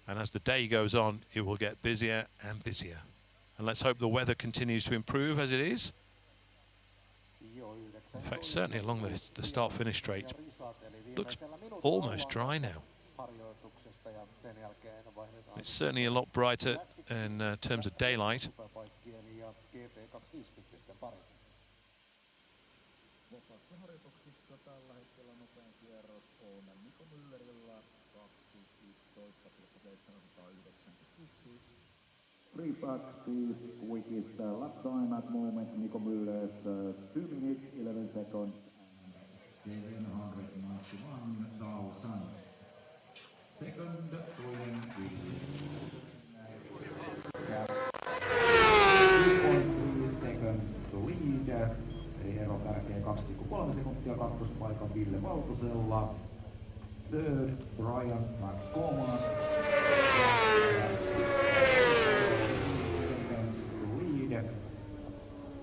And as the day goes on, it will get busier and busier. And let's hope the weather continues to improve as it is. In fact, certainly along the start-finish straight, looks almost dry now. It's certainly a lot brighter in terms of daylight. Pre-practice quickest lap time at moment, Nico Müller's 2 minutes 11 seconds and 791 thousandths. Second, William Williams. 2.3 seconds to lead. Eli ero kärkeen 2,3 sekuntia kakkospaikan Ville Valtosella. Third, Brian McCormack.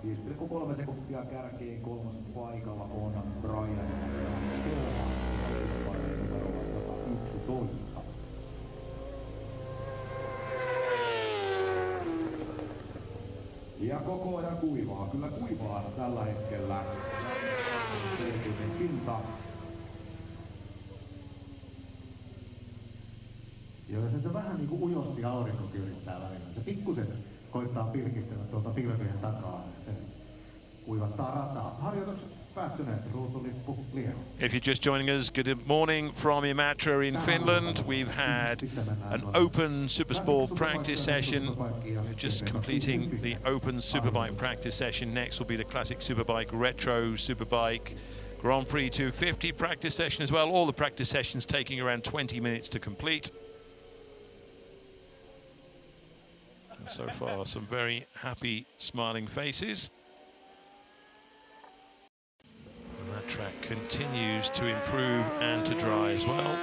5,3 sekuntia kärkeen kolmospaikalla on Brian McCormack. Numerolla 111. Ja koko ajan kuivaa, kyllä kuivaa tällä hetkellä. Selkeinen pinta. Joo, se vähän niin kuin ujosti aurinkokin yrittää välillä. Se pikkusen koittaa pirkistellä tuolta pilvien takaa. Se kuivattaa rataa. Harjoitukset päättyneet. Ruutulippu liero. If you're just joining us, good morning from Imatra in Finland. We've had an open Supersport practice session. We're just completing the open Superbike practice session. Next will be the classic Superbike Retro Superbike Grand Prix 250 practice session as well. All the practice sessions taking around 20 minutes to complete. And so far, some very happy, smiling faces. And that track continues to improve and to dry as well.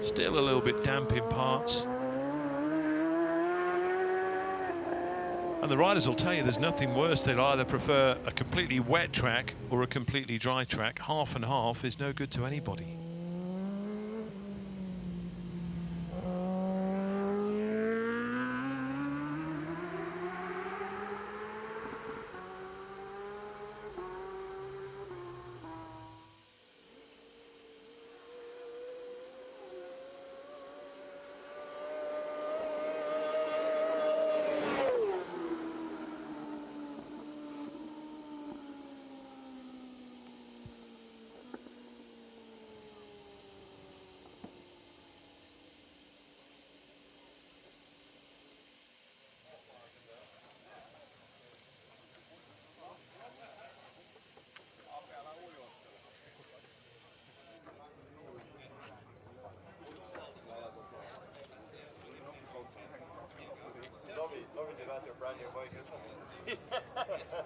Still a little bit damp in parts. And the riders will tell you there's nothing worse. They'll either prefer a completely wet track or a completely dry track. Half and half is no good to anybody.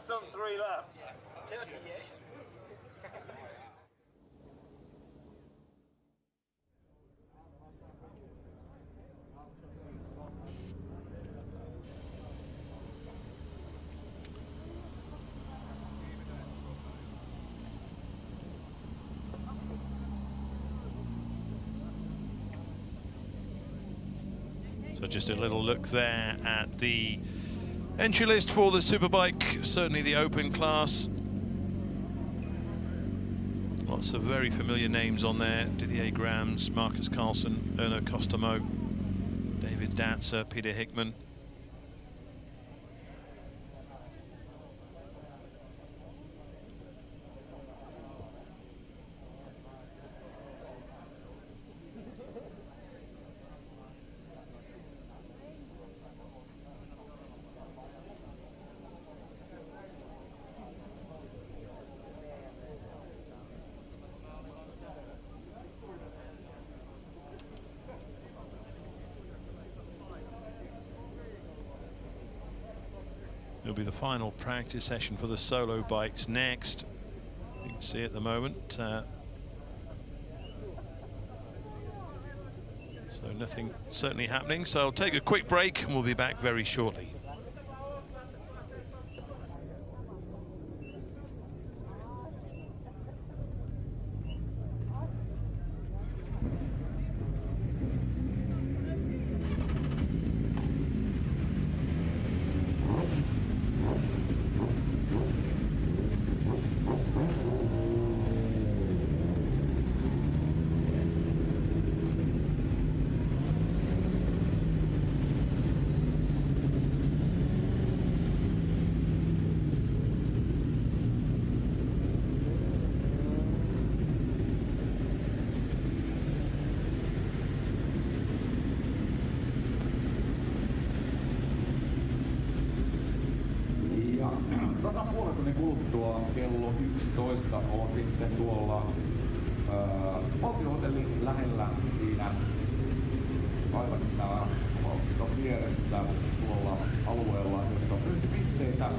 Done 3 laps. So just a little look there at the entry list for the Superbike, certainly the open class. Lots of very familiar names on there. Didier Grams, Marcus Carlson, Erno Costamo, David Datzer, Peter Hickman. It'll be the final practice session for the solo bikes next. You can see at the moment. So nothing certainly happening. So I'll take a quick break and we'll be back very shortly. Tasan puolen tunnin kuluttua kello 11 on sitten tuolla valtiohotellin lähellä siinä aivan täällä Valtsikon vieressä tuolla alueella, jossa on myyntipisteitä.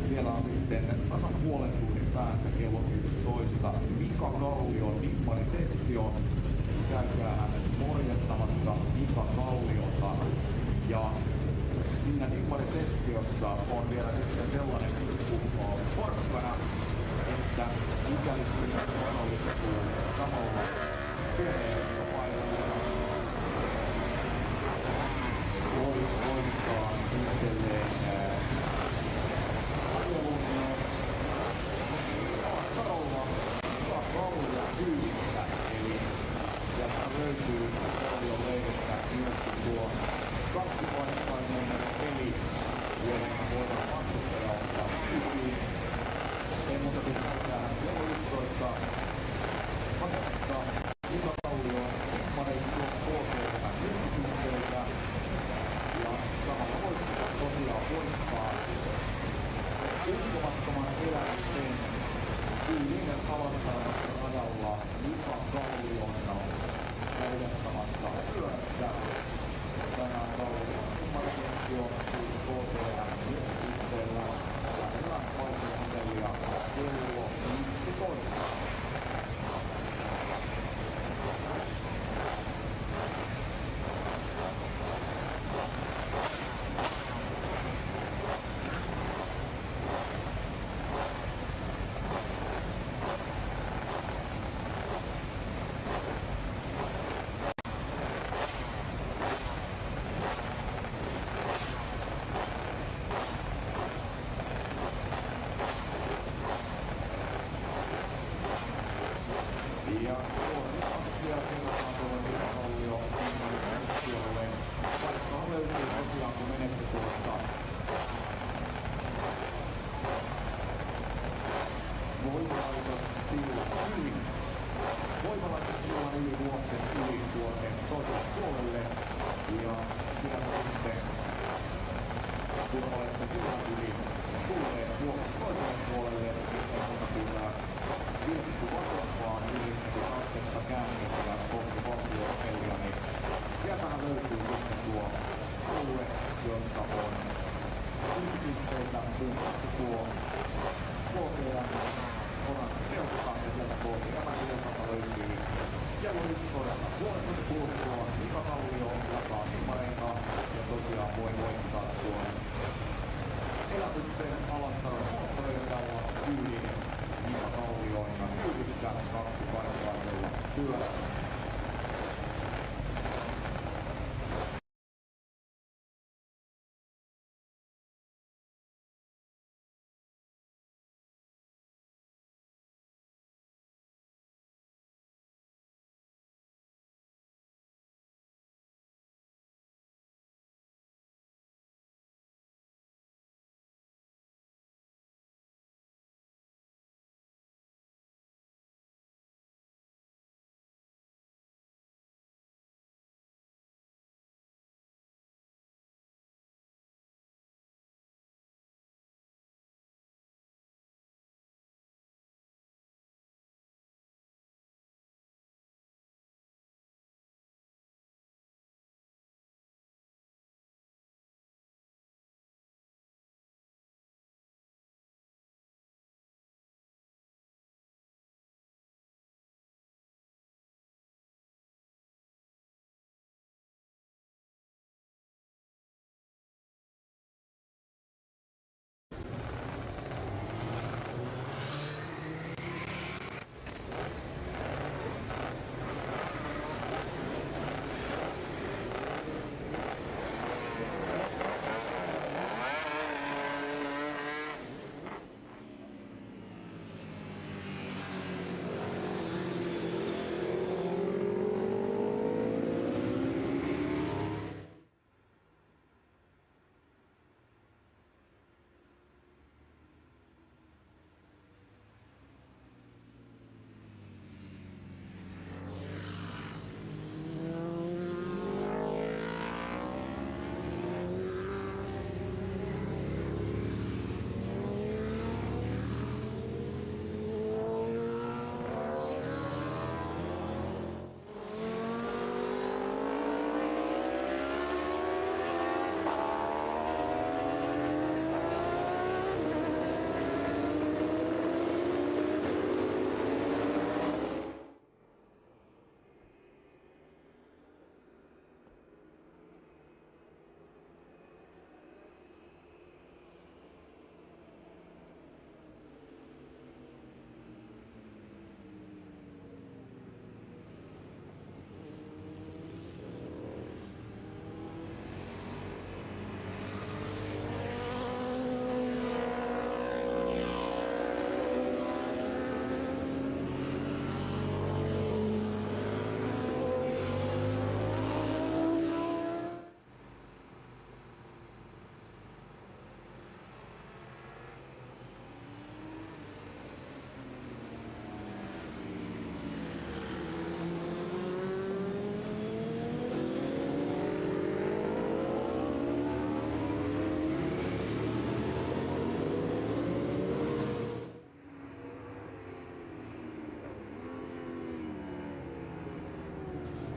Siellä on sitten tasan puolen tunnin päästä kello 11 Mika Kallion nimmarisessio. Käykää hän morjastamassa Mika Kalliota. Ja siinä nimmarisessiossa on vielä sitten sellainen porkkana, että mikäli siinä osallistuu samalla perheiltapailalla, voi voittaa itselleen ajelun Karolla kyydistä. Eli sieltä löytyy paljon leidestä myöskin tuo kaksipaikkainen peli, jolla voidaan matkustaja ottaa kyytiin. Ei muuta kuin näyttää kello 11 paketissa Mika Kallio Marin KT-tä myyntipisteitä. Ja samalla voittaa tosiaan voittaa uskomattoman elämisen kyydinen alastarvassa rajalla Mika Kallion käytettamassa pyörässä. Tänään Kallion nimmarisessio KT-tä myyntipisteellä. Lähellä valtiohotellia kello 11. Ja vielä kerrotaan tuolla Mika Kallio nimmarisessiolle. Paikkahan löytyy tosiaan, kun menette tuosta voimalaitossillan yli vuoksen yli tuonne toiselle puolelle. Ja sieltä sitten, kun olette sillan yli tulleet vuoksen toiselle puolelle, niin ei muuta kuin vilkku vasempaan 90 astetta käännössä kohti valtiohotellia, niin sieltähän löytyy sitten tuo alue, jossa on myyntipisteitä, muun muassa tuo KTM oranssi teltta, ja sieltä KTM-teltalta löytyy kello 11 puolen tunnin kuluttua Mika Kallio jakaa nimmareita, ja tosiaan voi voittaa tuon elämyksen Alastarvon moottoreilla kyydin Mika Kallion kyydissä kaksipaikkaisella pyörällä.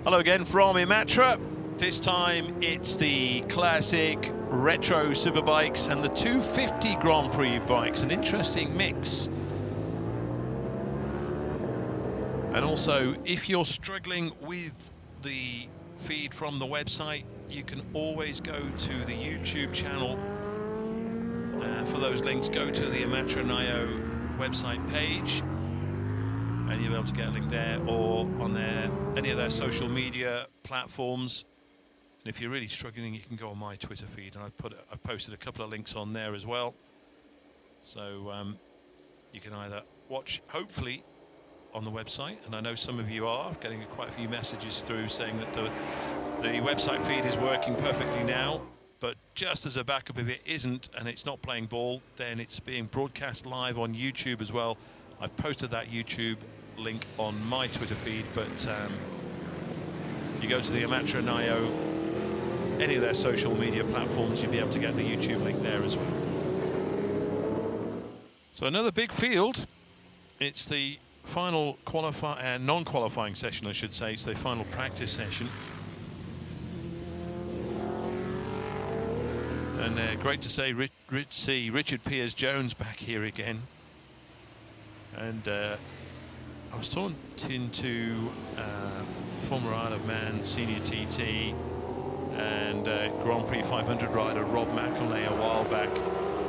Hello again from Imatra. This time it's the classic retro superbikes and the 250 Grand Prix bikes, an interesting mix. And also, if you're struggling with the feed from the website, you can always go to the YouTube channel. For those links, go to the Imatranajo website page and you'll be able to get a link there, or on any of their social media platforms. And if you're really struggling, you can go on my Twitter feed, and I've posted a couple of links on there as well. So you can either watch, hopefully, on the website, and I know some of you are getting quite a few messages through saying that the website feed is working perfectly now, but just as a backup, if it isn't and it's not playing ball, then it's being broadcast live on YouTube as well. I've posted that YouTube link on my Twitter feed, but you go to the Imatranajo, any of their social media platforms, you'll be able to get the YouTube link there as well. So another big field. It's the final non-qualifying session, I should say. It's the final practice session. And great to see Richard Piers-Jones back here again. And I was talking to former Isle of Man senior TT and Grand Prix 500 rider Rob McElnay a while back,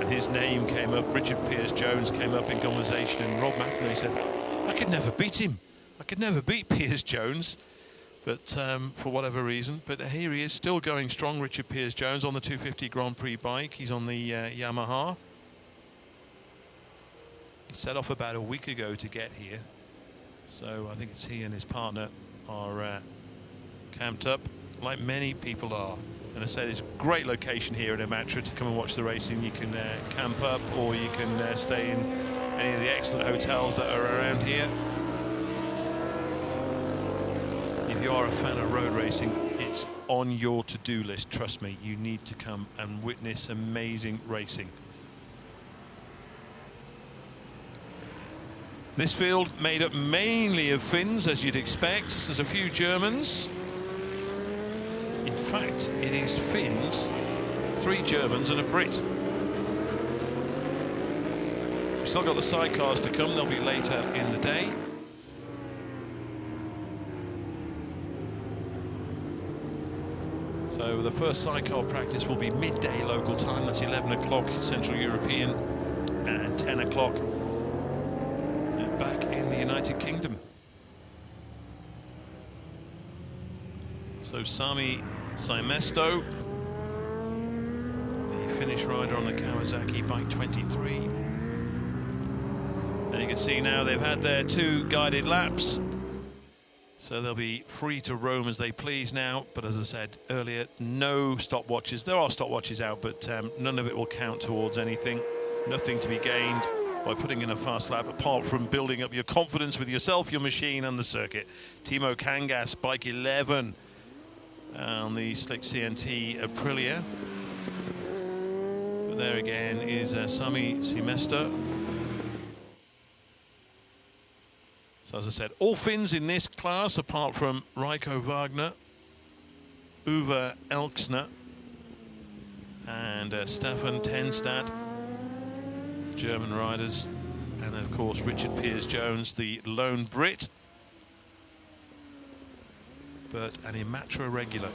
and his name came up. Richard Piers-Jones came up in conversation, and Rob McElnay said, I could never beat him. I could never beat Piers-Jones, but for whatever reason. But here he is, still going strong, Richard Piers-Jones, on the 250 Grand Prix bike. He's on the Yamaha. He set off about a week ago to get here. So I think it's he and his partner are camped up, like many people are. And I say there's a great location here in Imatra to come and watch the racing. You can camp up, or you can stay in any of the excellent hotels that are around here. If you are a fan of road racing, it's on your to-do list. Trust me, you need to come and witness amazing racing. This field made up mainly of Finns, as you'd expect. There's a few Germans. In fact, it is Finns, 3 Germans and a Brit. We've still got the sidecars to come. They'll be later in the day. So the first sidecar practice will be midday local time. That's 11 o'clock Central European and 10 o'clock back in the United Kingdom. So Sami Saimesto, the Finnish rider on the Kawasaki bike 23. And you can see now they've had their 2 guided laps. So they'll be free to roam as they please now. But as I said earlier, no stopwatches. There are stopwatches out, but none of it will count towards anything. Nothing to be gained by putting in a fast lap, apart from building up your confidence with yourself, your machine and the circuit. Timo Kangas, bike 11 on the Slick CNT Aprilia. But there again is Sami Saimesto. So as I said, all Finns in this class, apart from Rico Wagner, Uwe Elksner and Stefan Tenstad, German riders, and then of course Richard Piers-Jones, the lone Brit, but an Imatra regular.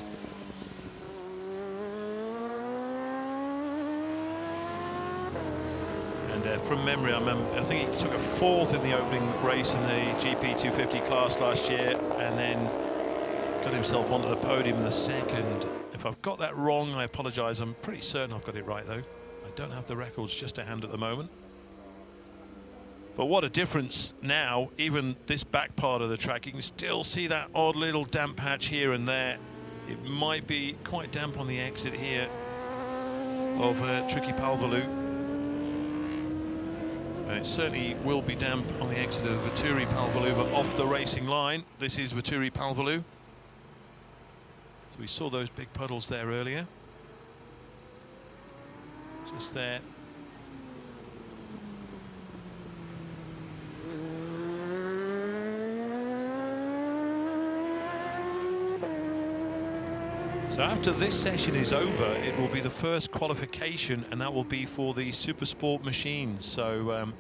And from memory, I think he took a 4th in the opening race in the GP 250 class last year, and then got himself onto the podium in the 2nd. If I've got that wrong, I apologise. I'm pretty certain I've got it right, though. I don't have the records just to hand at the moment. But what a difference now, even this back part of the track. You can still see that odd little damp patch here and there. It might be quite damp on the exit here of Tricky Palvelou. And it certainly will be damp on the exit of Vaturi Palvelou, but off the racing line, this is Vaturi Palvelou. So we saw those big puddles there earlier. Just there. So after this session is over, it will be the first qualification, and that will be for the Super Sport machines. So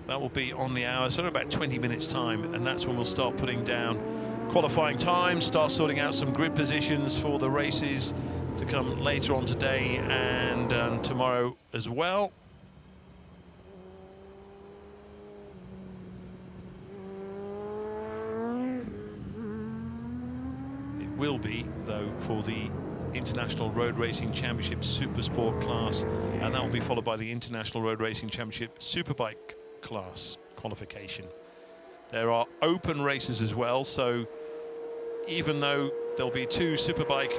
that will be on the hour, so in about 20 minutes time, and that's when we'll start putting down qualifying times, start sorting out some grid positions for the races to come later on today and tomorrow as well. It will be, though, for the International Road Racing Championship Super Sport class, and that will be followed by the International Road Racing Championship Superbike class qualification. There are open races as well, so even though there'll be two Superbike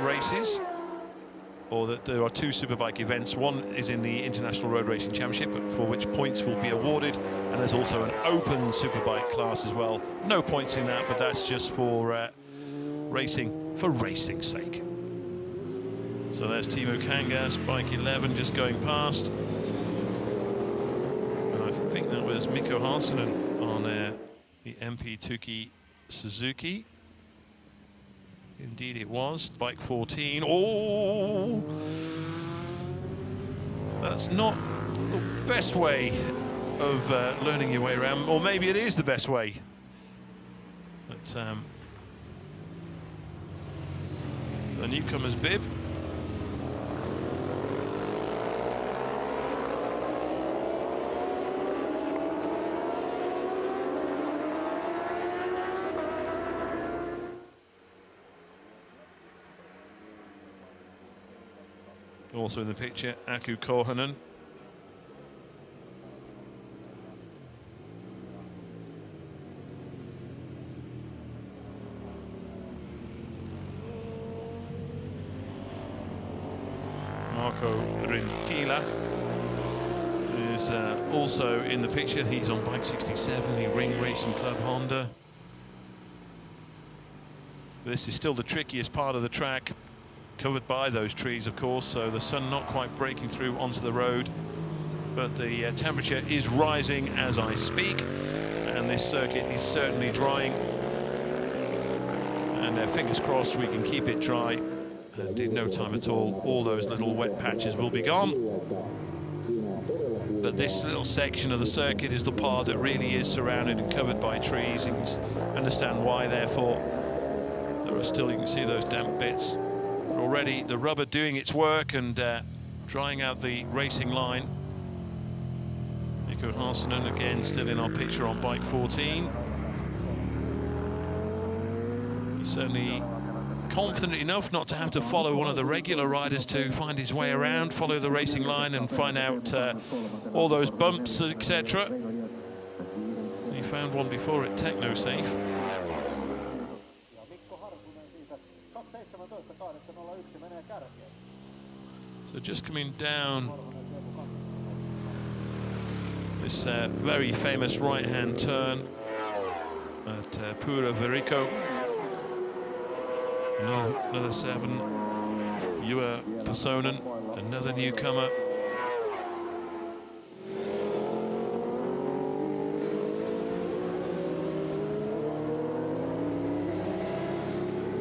races, or that there are two Superbike events, one is in the International Road Racing Championship for which points will be awarded, and there's also an open Superbike class as well. No points in that, but that's just for racing for racing's sake. So there's Timo Kangas, bike 11, just going past. And I think that was Mikko Hansinen on the MP Tuki Suzuki. Indeed it was, bike 14. Oh! That's not the best way of learning your way around, or maybe it is the best way. But the newcomer's bib. Also in the picture, Aku Korhonen. Marco Rintila is also in the picture. He's on bike 67, the Ring Racing Club Honda. This is still the trickiest part of the track, covered by those trees, of course, so the sun not quite breaking through onto the road, but the temperature is rising as I speak, and this circuit is certainly drying, and fingers crossed we can keep it dry, and in no time at all those little wet patches will be gone. But this little section of the circuit is the part that really is surrounded and covered by trees, and you can understand why, therefore there are still, you can see those damp bits. Already the rubber doing its work and drying out the racing line. Mikko Hansinen again still in our picture on bike 14. He's certainly confident enough not to have to follow one of the regular riders to find his way around, follow the racing line and find out all those bumps, etc. He found one before at TechnoSafe. So just coming down this very famous right-hand turn at Pura Verico. Another 7, Juha Pasonen, another newcomer.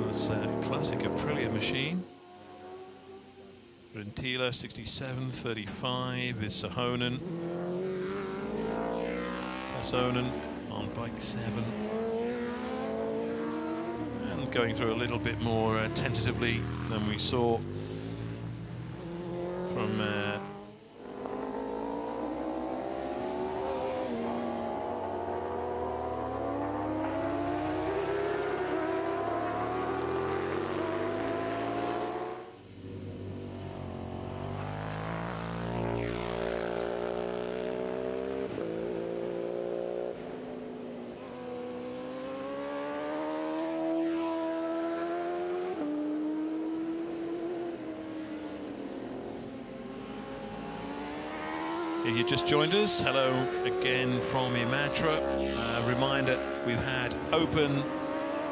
That's a classic Aprilia machine. Rintila 67, 35 is Sahonen. Pasonen on bike 7. And going through a little bit more tentatively than we saw from If you just joined us, hello again from Imatra. Reminder, we've had open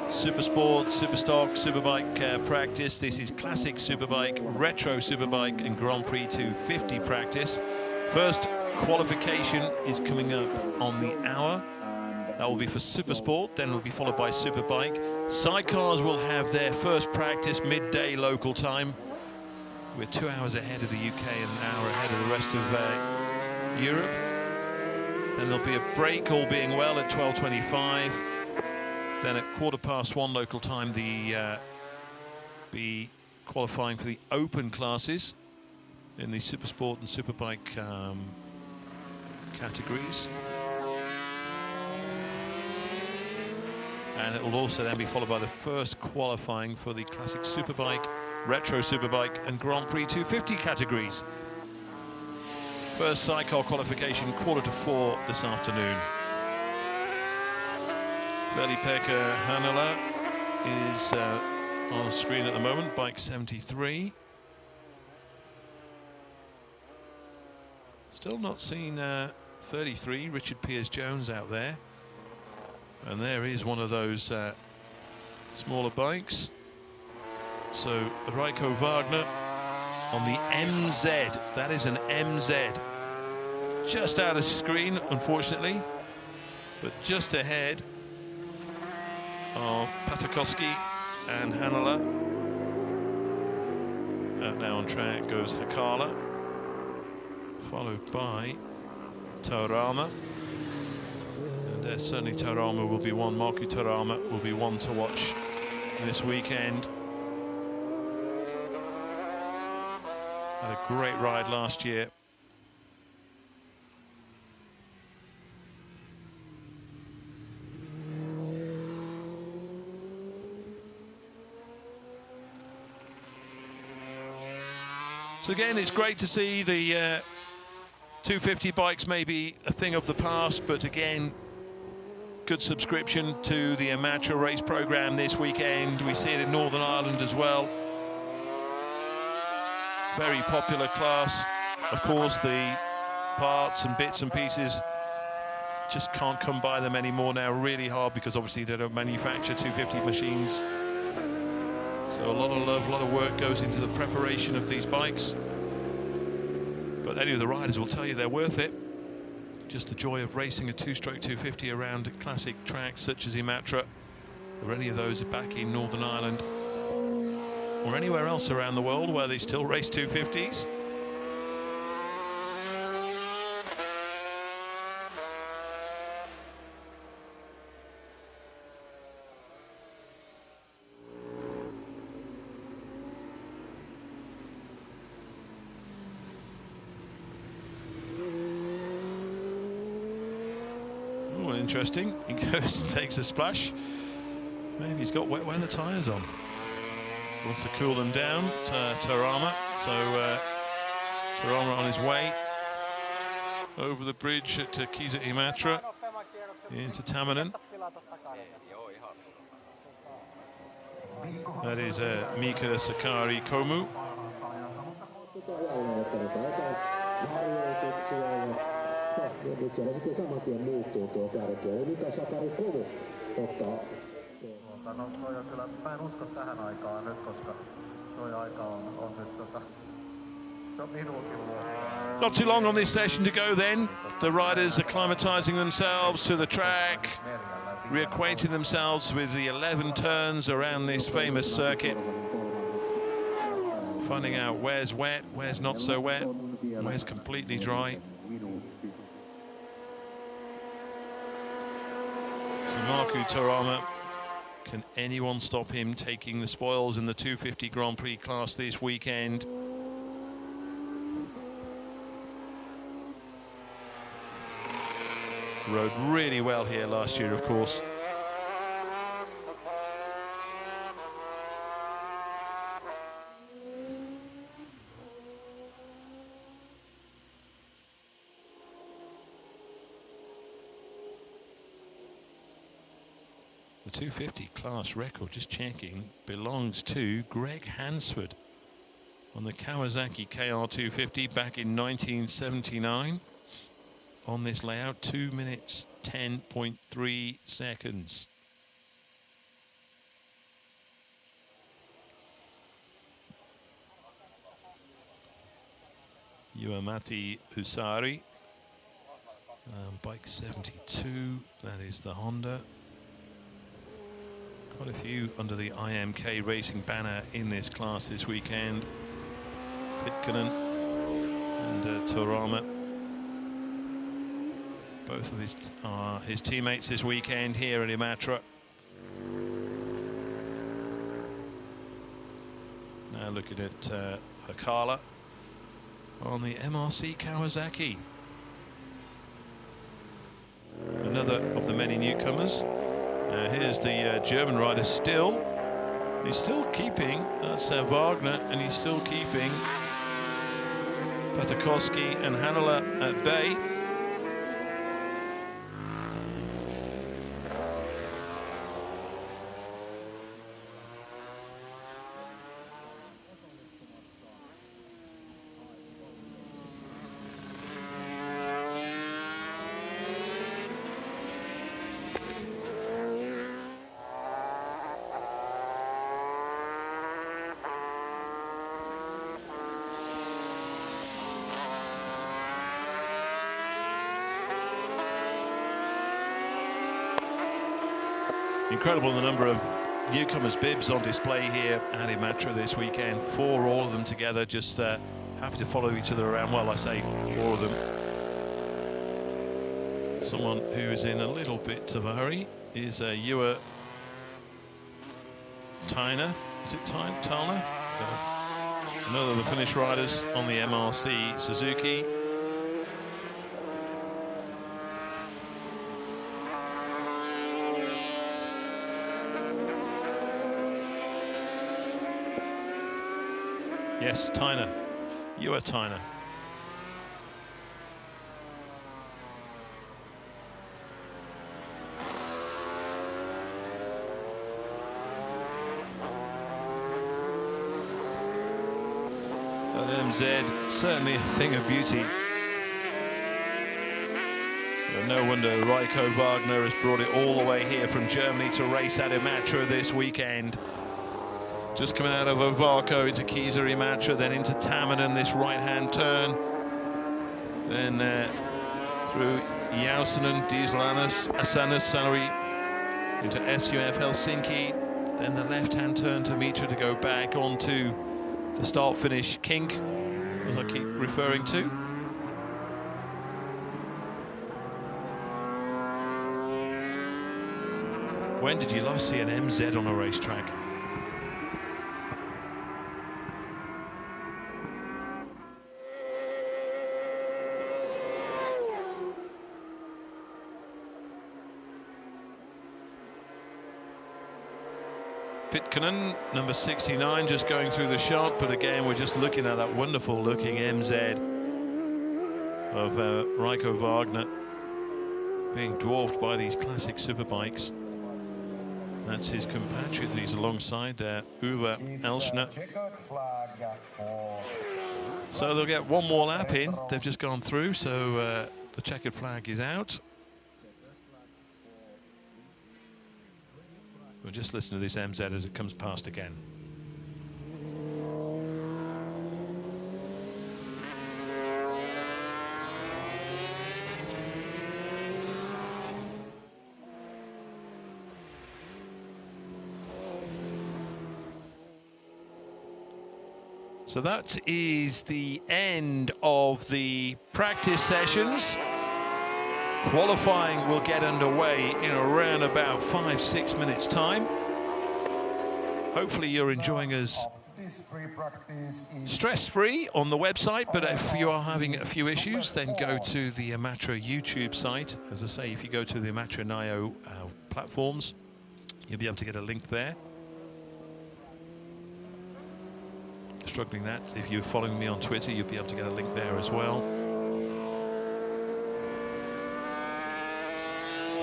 Super Sport, Super Stock, Superbike practice. This is Classic Superbike, Retro Superbike and Grand Prix 250 practice. First qualification is coming up on the hour. That will be for Supersport, then will be followed by Superbike. Sidecars will have their first practice midday local time. We're 2 hours ahead of the UK and an hour ahead of the rest of Europe. And there'll be a break, all being well, at 12:25. Then at 1:15 local time, be qualifying for the open classes in the Supersport and Superbike categories. And it will also then be followed by the first qualifying for the Classic Superbike, Retro Superbike and Grand Prix 250 categories. First sidecar qualification 3:45 this afternoon. Veli-Pekka Hänölä is on the screen at the moment, bike 73. Still not seen 33, Richard Piers-Jones out there. And there is one of those smaller bikes. So Rico Wagner on the MZ. That is an MZ. Just out of screen, unfortunately, but just ahead of Patakowski and Hänölä. Out now on track goes Hakala, followed by Taurama. And certainly Taurama will be one, Markku Taurama will be one to watch this weekend. Had a great ride last year. So again, it's great to see the 250 bikes may be a thing of the past, but again, good subscription to the Imatra race program this weekend. We see it in Northern Ireland as well. Very popular class. Of course, the parts and bits and pieces just can't come by them anymore now. Really hard, because obviously they don't manufacture 250 machines. So a lot of love, a lot of work goes into the preparation of these bikes. But any of the riders will tell you they're worth it. Just the joy of racing a two-stroke 250 around classic tracks such as Imatra, or any of those back in Northern Ireland, or anywhere else around the world where they still race 250s. Interesting. He goes and takes a splash. Maybe he's got wet weather tyres on. Wants to cool them down. Taurama. So Taurama on his way over the bridge at Kisa Imatra into Tamanen. That is Mika Sakari Komu. Nyt siellä sitten saman tien muuttuu tuo kärki. Eli Mika Sakari Komu ottaa. No toi on kyllä, mä en usko tähän aikaan nyt, koska toi aika on nyt se on minuutin luokkaa. Not too long on this session to go then. The riders acclimatizing themselves to the track, reacquainting themselves with the 11 turns around this famous circuit. Finding out where's wet, where's not so wet, where's completely dry. So Markku Taurama, can anyone stop him taking the spoils in the 250 Grand Prix class this weekend? Rode really well here last year, of course. The 250 class record, just checking, belongs to Greg Hansford on the Kawasaki KR250 back in 1979. On this layout, 2 minutes 10.3 seconds. Juha-Matti Husari Bike 72, that is the Honda. Quite a few under the IMK Racing banner in this class this weekend. Pitkanen and Torama. Both of his teammates this weekend here at Imatra. Now looking at Hakala on the MRC Kawasaki. Another of the many newcomers. Here's the German rider still. He's still keeping, that's Wagner, and he's still keeping Petakowski and Hanela at bay. Incredible the number of newcomers' bibs on display here at Imatra this weekend. 4, all of them together, just happy to follow each other around. Well, I say 4 of them. Someone who is in a little bit of a hurry is Juha Taina. Is it Talner? Another of the Finnish riders on the MRC Suzuki. Yes, Taina. Juha Taina. That MZ, certainly a thing of beauty. But no wonder Rico Wagner has brought it all the way here from Germany to race at Imatra this weekend. Just coming out of Ovarco into Kieser Imatra, then into Tamminen, this right-hand turn. Then through Jausinen, Asanas, into SUF Helsinki. Then the left-hand turn to Mitra to go back onto the start-finish kink, as I keep referring to. When did you last see an MZ on a racetrack? Pitkanen, number 69, just going through the shot, but again we're just looking at that wonderful looking MZ of Rico Wagner being dwarfed by these classic superbikes. That's his compatriot that he's alongside there, Uwe Elschner. So they'll get one more lap in. They've just gone through, so the checkered flag is out. We'll just listen to this MZ as it comes past again. So that is the end of the practice sessions. Qualifying will get underway in around about 5-6 minutes time. Hopefully you're enjoying us stress-free on the website, but if you are having a few issues, then go to the Imatra YouTube site. As I say, if you go to the Imatranajo platforms, you'll be able to get a link there. Struggling that, if you're following me on Twitter, you'll be able to get a link there as well.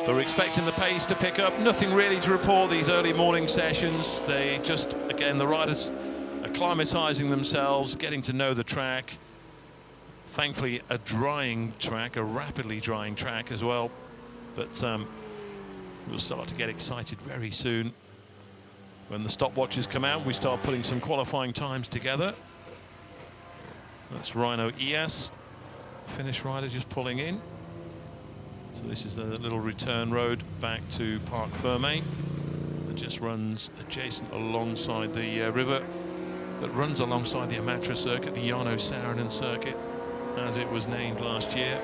But we're expecting the pace to pick up. Nothing really to report these early morning sessions. They just, again, the riders acclimatizing themselves, getting to know the track. Thankfully, a drying track, a rapidly drying track as well. But we'll start to get excited very soon. When the stopwatches come out, we start putting some qualifying times together. That's Rhino Ias, Finnish rider just pulling in. So this is the little return road back to Parc Fermé that just runs adjacent alongside the river that runs alongside the Imatra circuit, the Jarno Saarinen circuit, as it was named last year.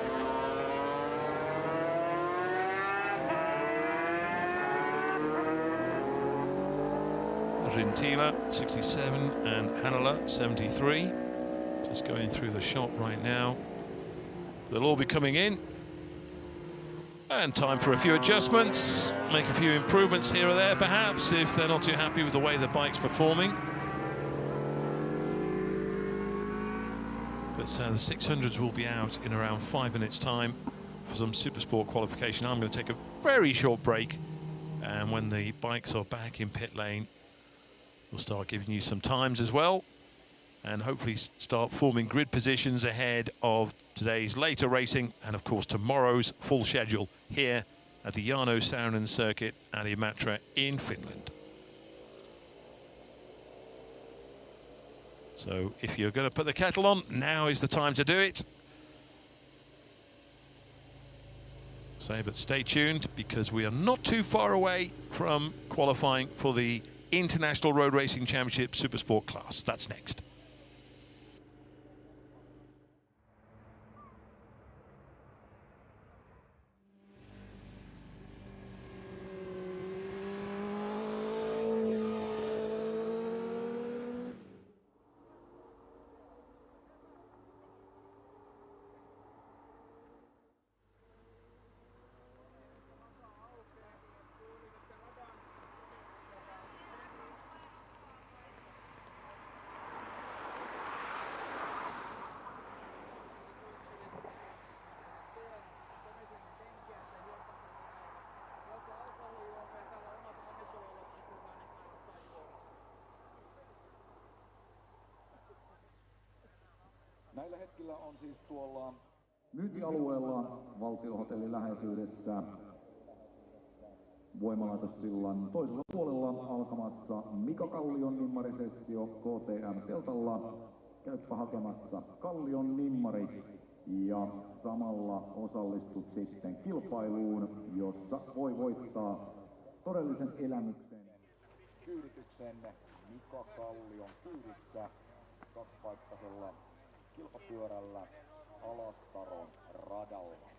Rintila 67 and Hanala 73. Just going through the shop right now. They'll all be coming in. And time for a few adjustments, make a few improvements here or there perhaps if they're not too happy with the way the bike's performing. But the 600s will be out in around 5 minutes time for some Supersport qualification. I'm going to take a very short break, and when the bikes are back in pit lane, we'll start giving you some times as well, and hopefully start forming grid positions ahead of today's later racing and of course tomorrow's full schedule here at the Jarno Saarinen circuit at Imatra in Finland. So if you're going to put the kettle on, now is the time to do it. But stay tuned, because we are not too far away from qualifying for the International Road Racing Championship Supersport class. That's next. Näillä hetkillä on siis tuolla myyntialueella valtiohotellin läheisyydessä voimalaitossillan toisella puolella alkamassa Mika Kallion nimmarisessio KTM-teltalla. Käyppä hakemassa Kallion nimmari ja samalla osallistut sitten kilpailuun, jossa voi voittaa todellisen elämyksen. Kyydityksen Mika Kallion kyydissä kaksipaikkaisella kilpapyörällä Alastaron radalla.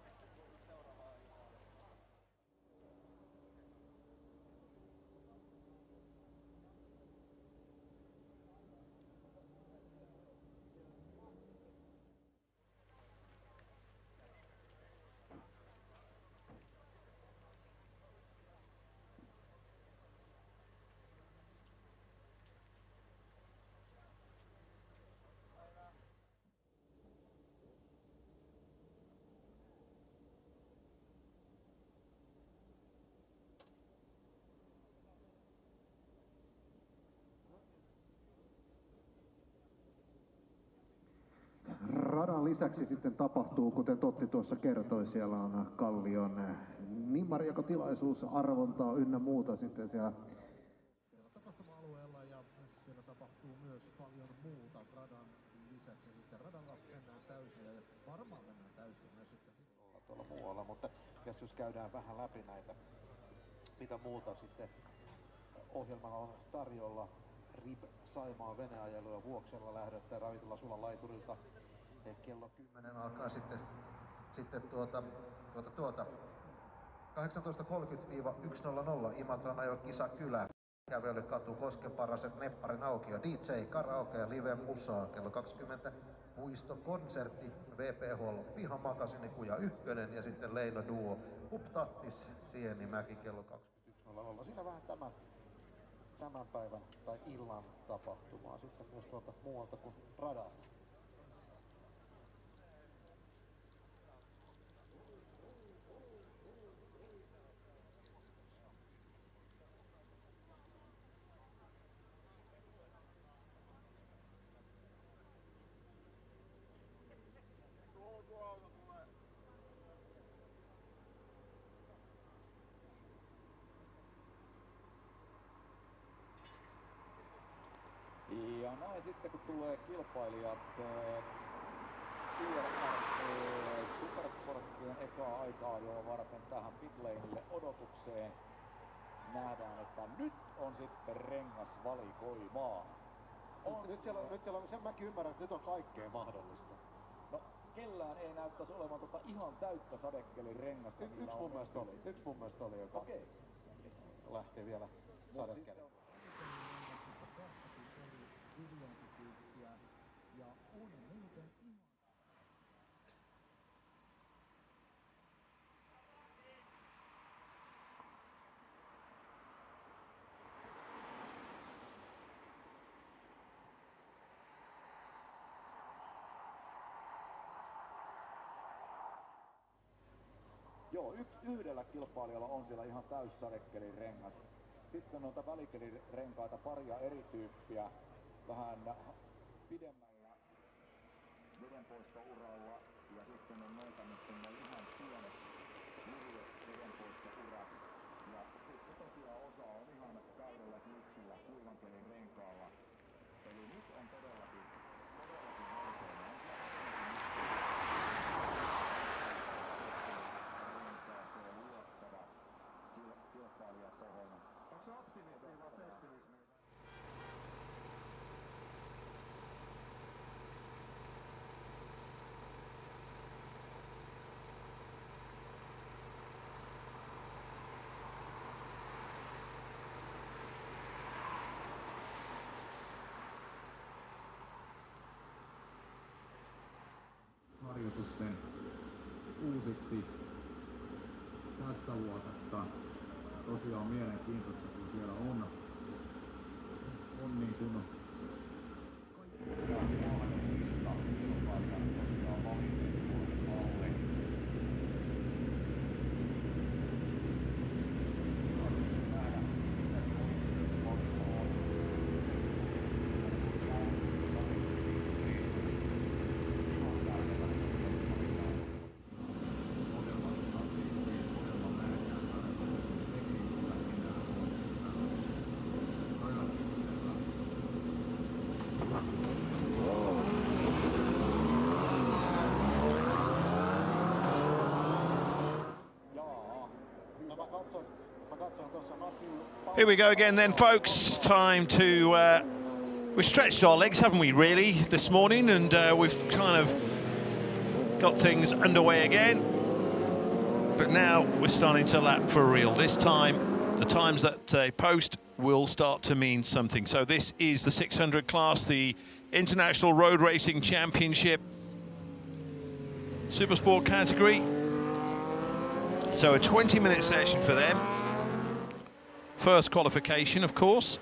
Radan lisäksi sitten tapahtuu, kuten Totti tuossa kertoi, siellä on Kallion nimmarijakotilaisuus, arvontaa ynnä muuta sitten siellä tapahtuma-alueella, ja siellä tapahtuu myös paljon muuta radan lisäksi. Sitten radalla mennään täysin ja varmaan mennään täysin myös sitten tuolla muualla, mutta jos käydään vähän läpi näitä, mitä muuta sitten ohjelmalla on tarjolla. RIB Saimaa veneajeluja Vuoksella lähdötte Ravintola Sulan laiturilta kello 10 alkaa sitten 18.30-1.00 Imatranajo kisakylä. Kävelykatu Koskenparaset Nepparin aukio, DJ, karaoke ja live musaa kello 20. Muistokonsertti VP Hall, Pihamakasini Kuja 1 ja sitten Leino Duo, Uptattis, Sienimäki kello 21.00. Siinä vähän tämän päivän tai illan tapahtumaa sitten myös tuolta muualta kuin radalta. Ja näin sitten kun tulee kilpailijat Supersporttien ekaa aikaa jo varten tähän pitlaneille odotukseen. Nähdään, että nyt on sitten rengas valikoimaa. Nyt siellä on, sen mäkin ymmärrän, että nyt on kaikkea mahdollista. No, kellään ei näyttäisi olevan ihan täyttä sadekelin rengasta. Yksi mun mielestä oli, joka lähtee vielä sadekelin. Joo, yhdellä kilpailijalla on siellä ihan täyssadekkelin rengas. Sitten noita välikelin renkaita paria eri tyyppiä vähän pidemmällä vedenpoistouralla. Ja sitten on noita, missä on ihan pienet lyhyet vedenpoistourat. Ja sitten tosiaan osa on ihan täydellä switchillä kuivankelin renkaalla. Eli nyt on todellakin harjoitusten uusiksi tässä luokassa. Tosiaan mielenkiintoista, kun siellä on niin kuin mahdollista kilpailla tosiaan valitettuun alle. Nähdä, mitä se on. Here we go again then, folks. Time to... we've stretched our legs, haven't we, really, this morning? And we've kind of got things underway again. But now we're starting to lap for real. This time, the times that they post will start to mean something. So this is the 600 class, the International Road Racing Championship Supersport category. So a 20-minute session for them. First qualification, of course.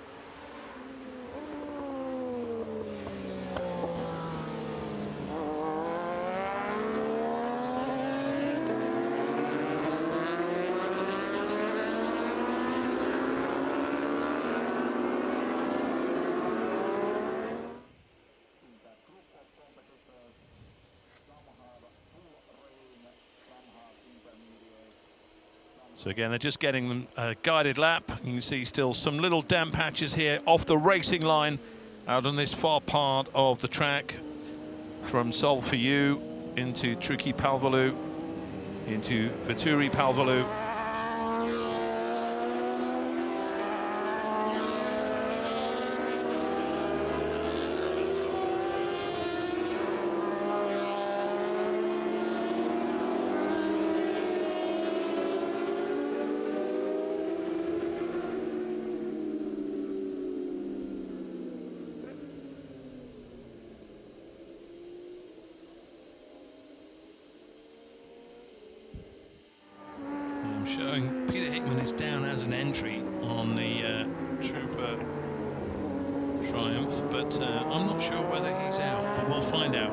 So again, they're just getting them a guided lap. You can see still some little damp patches here off the racing line out on this far part of the track from Solfiu into Truki Palvelu, into Veturi Palvelu. Showing Peter Hickman is down as an entry on the Trooper Triumph, but I'm not sure whether he's out, but we'll find out.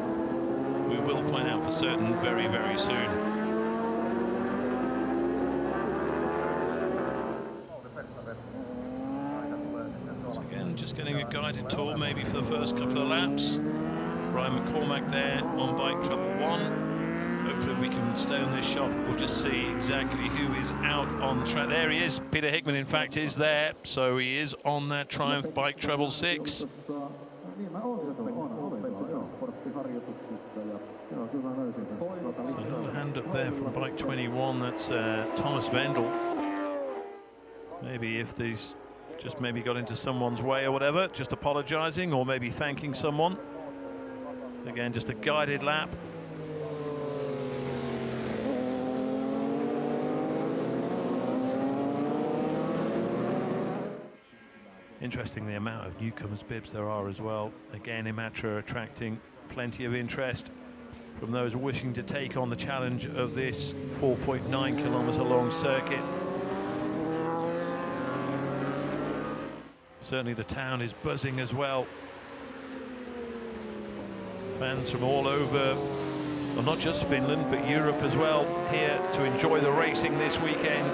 We will find out for certain very, very soon. So again, just getting a guided tour maybe for the first couple of laps. Brian McCormack there on bike trouble 1. Hopefully we can stay on this shot. We'll just see exactly who is out on track. There he is. Peter Hickman, in fact, is there. So he is on that Triumph bike treble 6. So a little hand up there from bike 21, that's Thomas Vendel. Maybe if these just maybe got into someone's way or whatever, just apologising or maybe thanking someone. Again, just a guided lap. Interesting the amount of newcomers bibs there are as well. Again, Imatra attracting plenty of interest from those wishing to take on the challenge of this 4.9 kilometre long circuit. Certainly the town is buzzing as well. Fans from all over, well, not just Finland, but Europe as well, here to enjoy the racing this weekend.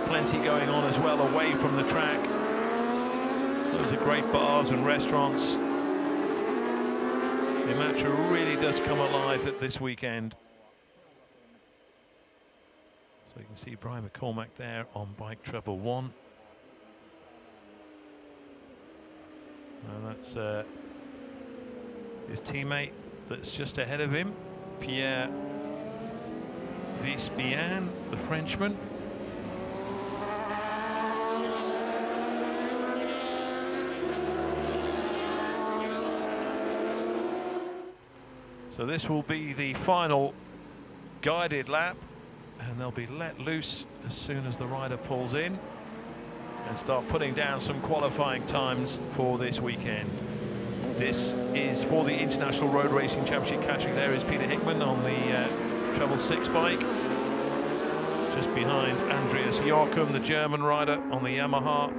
Plenty going on as well away from the track. Those are great bars and restaurants. Imatra really does come alive at this weekend. So you can see Brian McCormack there on bike treble 1. And that's his teammate that's just ahead of him, Pierre Vispian, the Frenchman. So this will be the final guided lap, and they'll be let loose as soon as the rider pulls in and start putting down some qualifying times for this weekend. This is for the International Road Racing Championship category. There is Peter Hickman on the treble 6 bike, just behind Andreas Joachim, the German rider, on the Yamaha.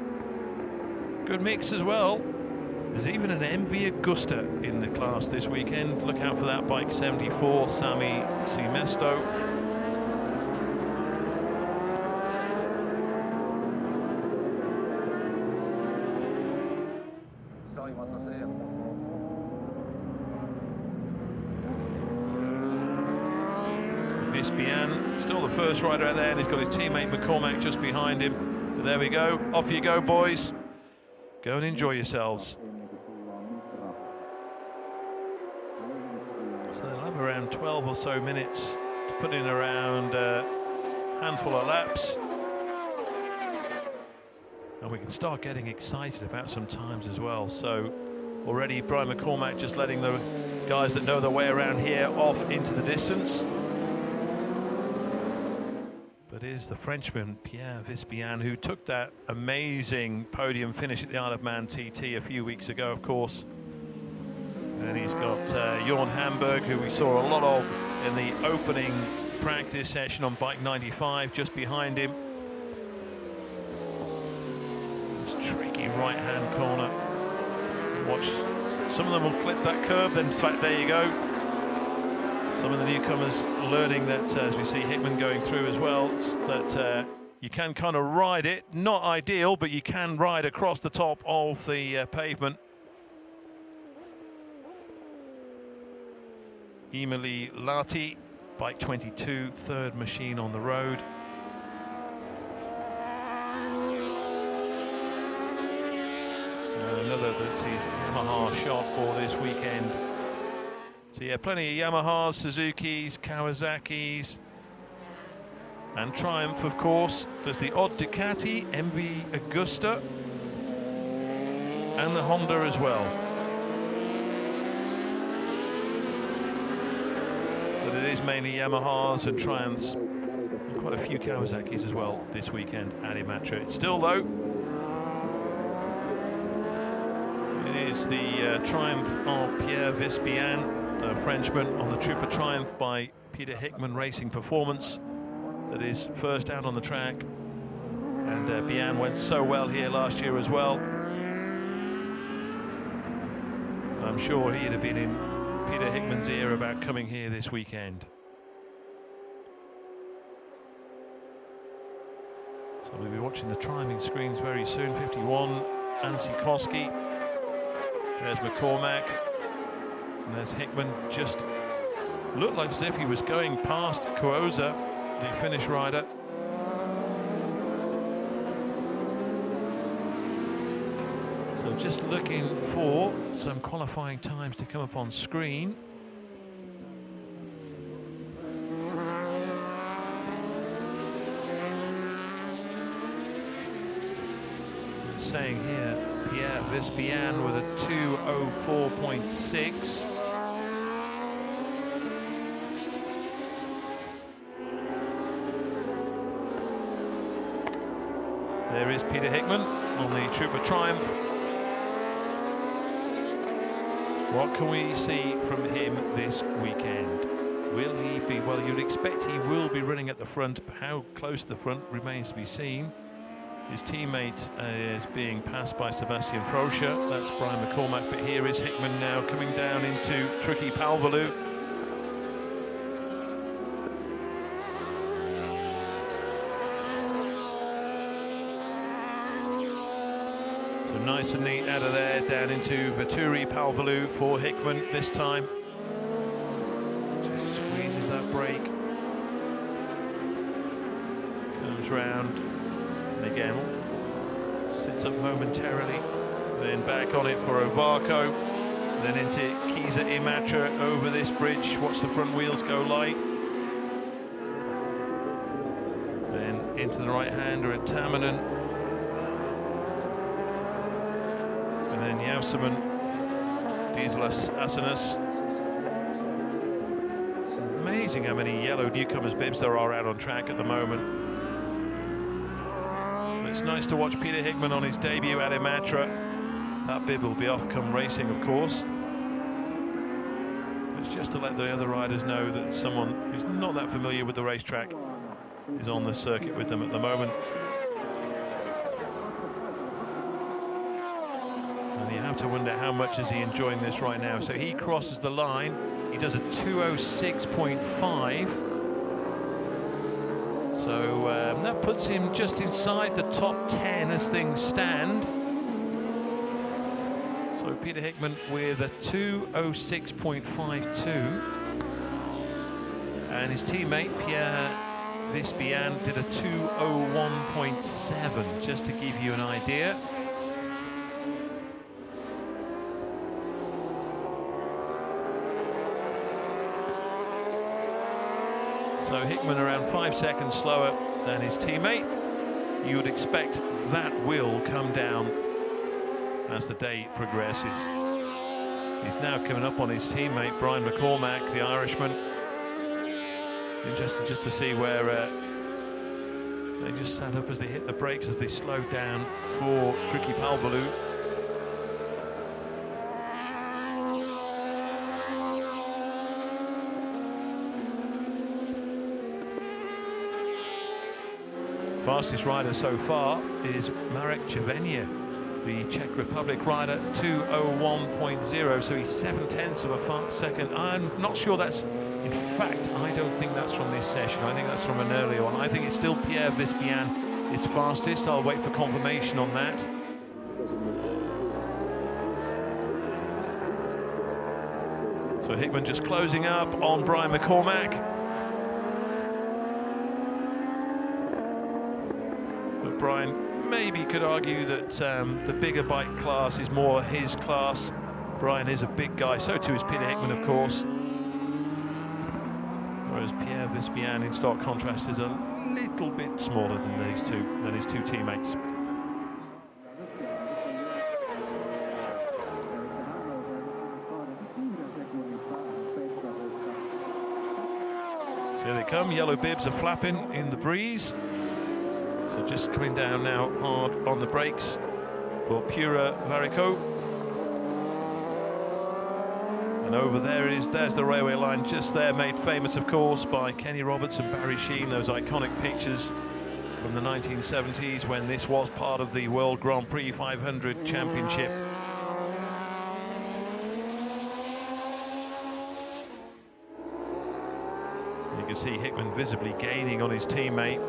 Good mix as well. There's even an MV Augusta in the class this weekend. Look out for that bike 74, Sami Simesto. Vispian, still the first rider out there, and he's got his teammate McCormack just behind him. But there we go, off you go, boys. Go and enjoy yourselves. So they'll have around 12 or so minutes to put in around a handful of laps. And we can start getting excited about some times as well. So already Brian McCormack just letting the guys that know their way around here off into the distance. But is the Frenchman Pierre Vispian, who took that amazing podium finish at the Isle of Man TT a few weeks ago, of course. And he's got Jorn Hamburg, who we saw a lot of in the opening practice session on bike 95, just behind him. This tricky right-hand corner. Watch, some of them will clip that curve, then in fact, there you go. Some of the newcomers learning that, as we see Hickman going through as well, that you can kind of ride it. Not ideal, but you can ride across the top of the pavement. Emily Lati, bike 22, third machine on the road. Another that's his Yamaha shot for this weekend. So yeah, plenty of Yamahas, Suzukis, Kawasaki's, and Triumph, of course. There's the odd Ducati, MV Augusta, and the Honda as well. But it is mainly Yamahas and Triumphs, and quite a few Kawasaki's as well this weekend at Imatra. Still though, it is the Triumph of Pierre Vispian, the Frenchman, on the Trooper Triumph by Peter Hickman Racing Performance, that is first out on the track. And Bian went so well here last year as well. I'm sure he'd have been in Peter Hickman's ear about coming here this weekend. So we'll be watching the timing screens very soon. 51, Anssi Koski. There's McCormack. And there's Hickman. Just looked like as if he was going past Kuoza, the Finnish rider. So just looking for some qualifying times to come up on screen. saying here, Pierre Vispian with a 2:04.6. There is Peter Hickman on the Trooper Triumph. What can we see from him this weekend? Will he be, well, you'd expect he will be running at the front, but how close to the front remains to be seen. His teammate is being passed by Sebastian Froescher. That's Brian McCormack, but here is Hickman now coming down into Tricky Palvelou. Nice and neat out of there, down into Vaturi Palvelou for Hickman this time. Just squeezes that brake. Comes round, and again, sits up momentarily. Then back on it for Ovarco. Then into Kiza Imatra over this bridge. Watch the front wheels go light. Then into the right-hander at Tamanen. And then Jouseman, Diesel Asanas. Amazing how many yellow newcomers bibs there are out on track at the moment. It's nice to watch Peter Hickman on his debut at Imatra. That bib will be off come racing, of course. It's just to let the other riders know that someone who's not that familiar with the racetrack is on the circuit with them at the moment. And you have to wonder how much is he enjoying this right now. So he crosses the line. He does a 2:06.5. So that puts him just inside the top 10 as things stand. So Peter Hickman with a 2:06.52. And his teammate Pierre Vispian did a 2:01.7, just to give you an idea. So Hickman around 5 seconds slower than his teammate. You would expect that will come down as the day progresses. He's now coming up on his teammate Brian McCormack, the Irishman. Interesting just to see where they just sat up as they hit the brakes as they slowed down for Tricky Palvelou. Fastest rider so far is Marek Čevenia, the Czech Republic rider, 2:01.0, so he's 7/10 of a second. I'm not sure that's, in fact, I don't think that's from this session. I think that's from an earlier one. I think it's still Pierre Vispian is fastest. I'll wait for confirmation on that. So Hickman just closing up on Brian McCormack. Brian maybe could argue that the bigger bike class is more his class. Brian is a big guy, so too is Peter Hickman, of course. Whereas Pierre Vispian, in stark contrast, is a little bit smaller than his two teammates. So here they come, yellow bibs are flapping in the breeze. So just coming down now hard on the brakes for Pura Varico. And over there's the railway line just there, made famous, of course, by Kenny Roberts and Barry Sheene, those iconic pictures from the 1970s when this was part of the World Grand Prix 500 Championship. You can see Hickman visibly gaining on his teammate.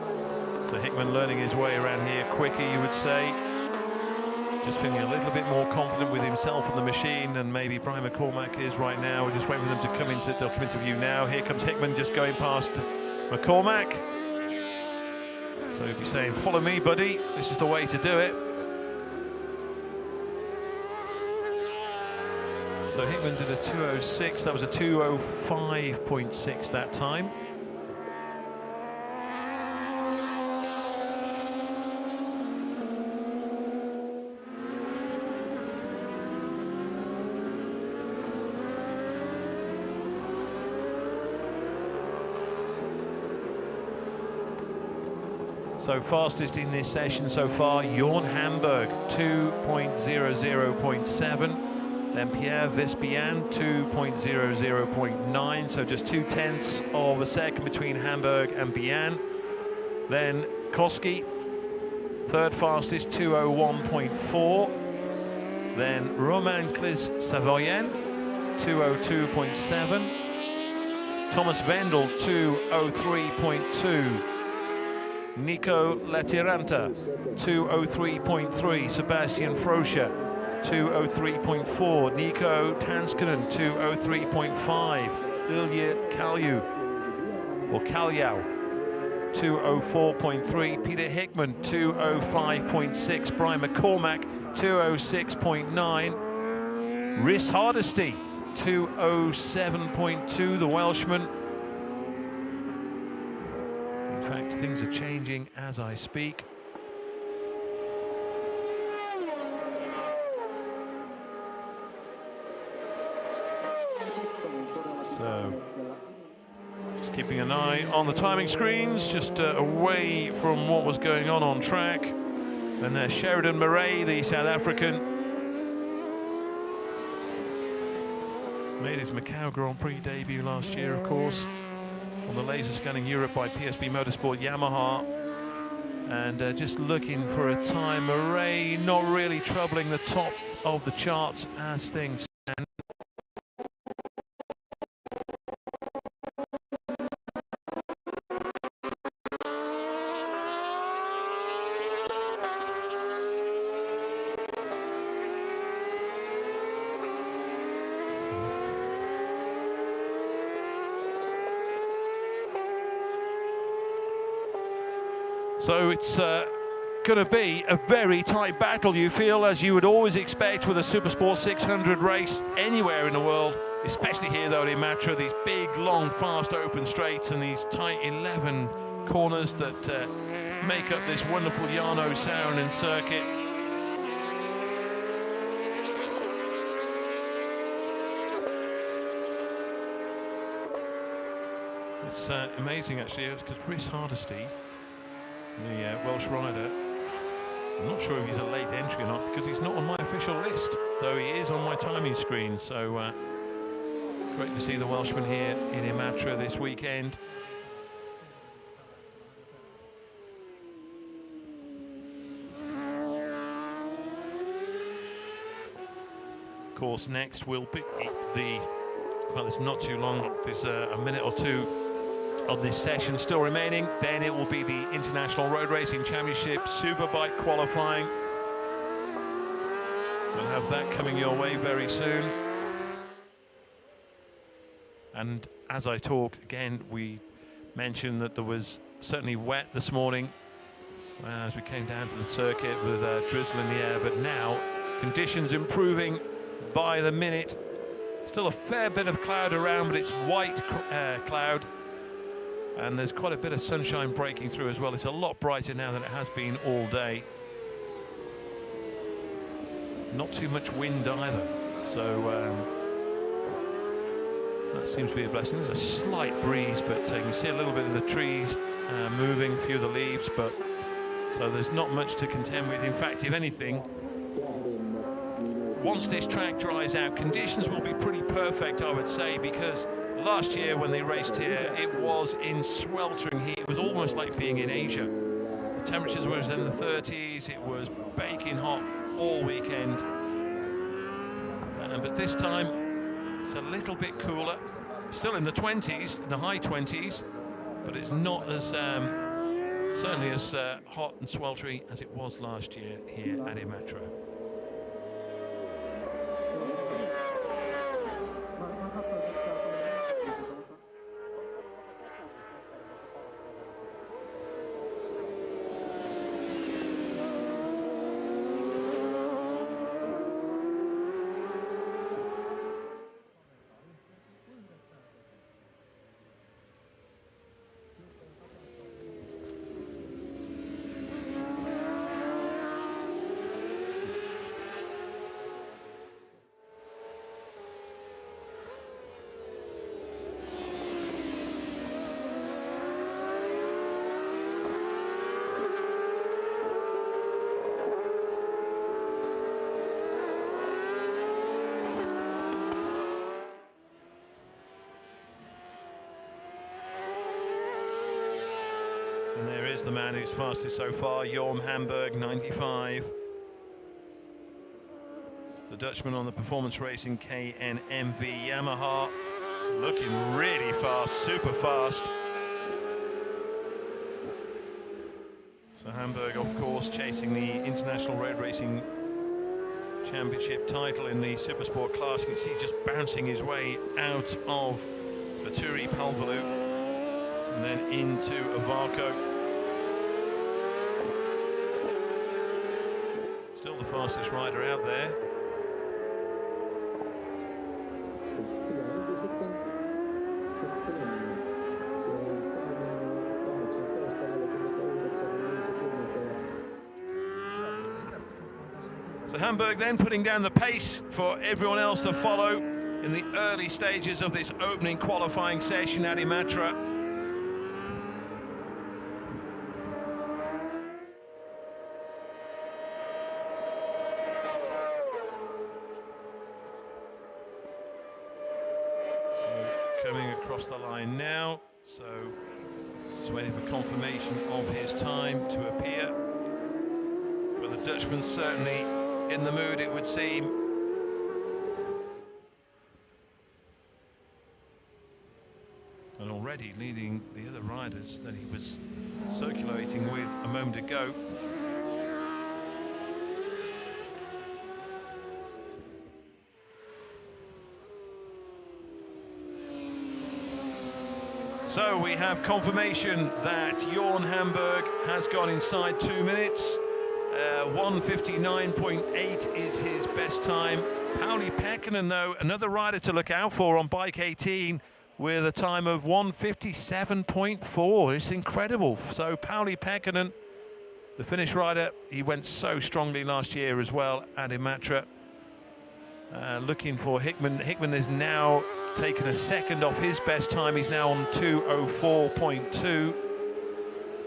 So Hickman learning his way around here quicker, you would say. Just feeling a little bit more confident with himself and the machine than maybe Brian McCormack is right now. We're just waiting for them to come into, they'll come into view now. Here comes Hickman just going past McCormack. So he'll be saying, follow me, buddy. This is the way to do it. So Hickman did a 2:06. That was a 2:05.6 that time. So fastest in this session so far, Jorn Hamburg, 2.00.7. Then Pierre Vespian, 2.00.9. So just 0.2 of a second between Hamburg and Bian. Then Koski, third fastest, 2:01.4. Then Romain Clis-Savoyen, 2:02.7. Thomas Wendel, 2:03.2. Nico Latiranta, 2:03.3. Sebastian Froscher, 2:03.4. Nico Tanskanen, 2:03.5. Ilya Kalyau, 2:04.3. Peter Hickman, 2:05.6. Brian McCormack, 2:06.9. Rhys Hardesty, 2:07.2. The Welshman. In fact, things are changing as I speak. So, just keeping an eye on the timing screens, just away from what was going on track. And there's Sheridan Murray, the South African. Made his Macau Grand Prix debut last year, of course, on the laser scanning Europe by PSB Motorsport Yamaha. And just looking for a time. Murray not really troubling the top of the charts as things stand. So it's going to be a very tight battle, you feel, as you would always expect with a Supersport 600 race anywhere in the world, especially here though in Imatra. These big, long, fast open straights and these tight 11 corners that make up this wonderful Jarno Saarinen circuit. It's amazing actually, because Rhys Hardesty, the Welsh rider, I'm not sure if he's a late entry or not, because he's not on my official list, though he is on my timing screen. So great to see the Welshman here in Imatra this weekend. Of course, next will be well, it's not too long, there's a minute or two of this session still remaining. Then it will be the International Road Racing Championship Superbike qualifying. We'll have that coming your way very soon. And as I talked, again, we mentioned that there was certainly wet this morning as we came down to the circuit with drizzle in the air, but now conditions improving by the minute. Still a fair bit of cloud around, but it's white cloud. And there's quite a bit of sunshine breaking through as well. It's a lot brighter now than it has been all day. Not too much wind either. So that seems to be a blessing. There's a slight breeze, but you can see a little bit of the trees moving, a few of the leaves, but so there's not much to contend with. In fact, if anything, once this track dries out, conditions will be pretty perfect, I would say, because last year when they raced here, it was in sweltering heat. It was almost like being in Asia. The temperatures were in the 30s. It was baking hot all weekend. But this time, it's a little bit cooler. Still in the 20s, the high 20s, but it's not as certainly as hot and sweltering as it was last year here at Imatra. was the man who's fastest so far, Jorn Hamburg, 95. The Dutchman on the performance racing KNMV Yamaha, looking really fast, super fast. So Hamburg, of course, chasing the International Road Racing Championship title in the Supersport class. You can see just bouncing his way out of the Turi Palvelu and then into Avarco. Still the fastest rider out there. So Hamburg then putting down the pace for everyone else to follow in the early stages of this opening qualifying session at Imatra. So coming across the line now, so just waiting for confirmation of his time to appear. But the Dutchman's certainly in the mood, it would seem. And already leading the other riders that he was circulating with a moment ago. So we have confirmation that Jorn Hamburg has gone inside 2 minutes. 1:59.8 is his best time. Pauli Pekkanen, though, another rider to look out for on bike 18 with a time of 1:57.4. It's incredible. So Pauli Pekkanen, the Finnish rider, he went so strongly last year as well at Imatra. Looking for Hickman. Hickman has now taken a second off his best time. He's now on 2:04.2.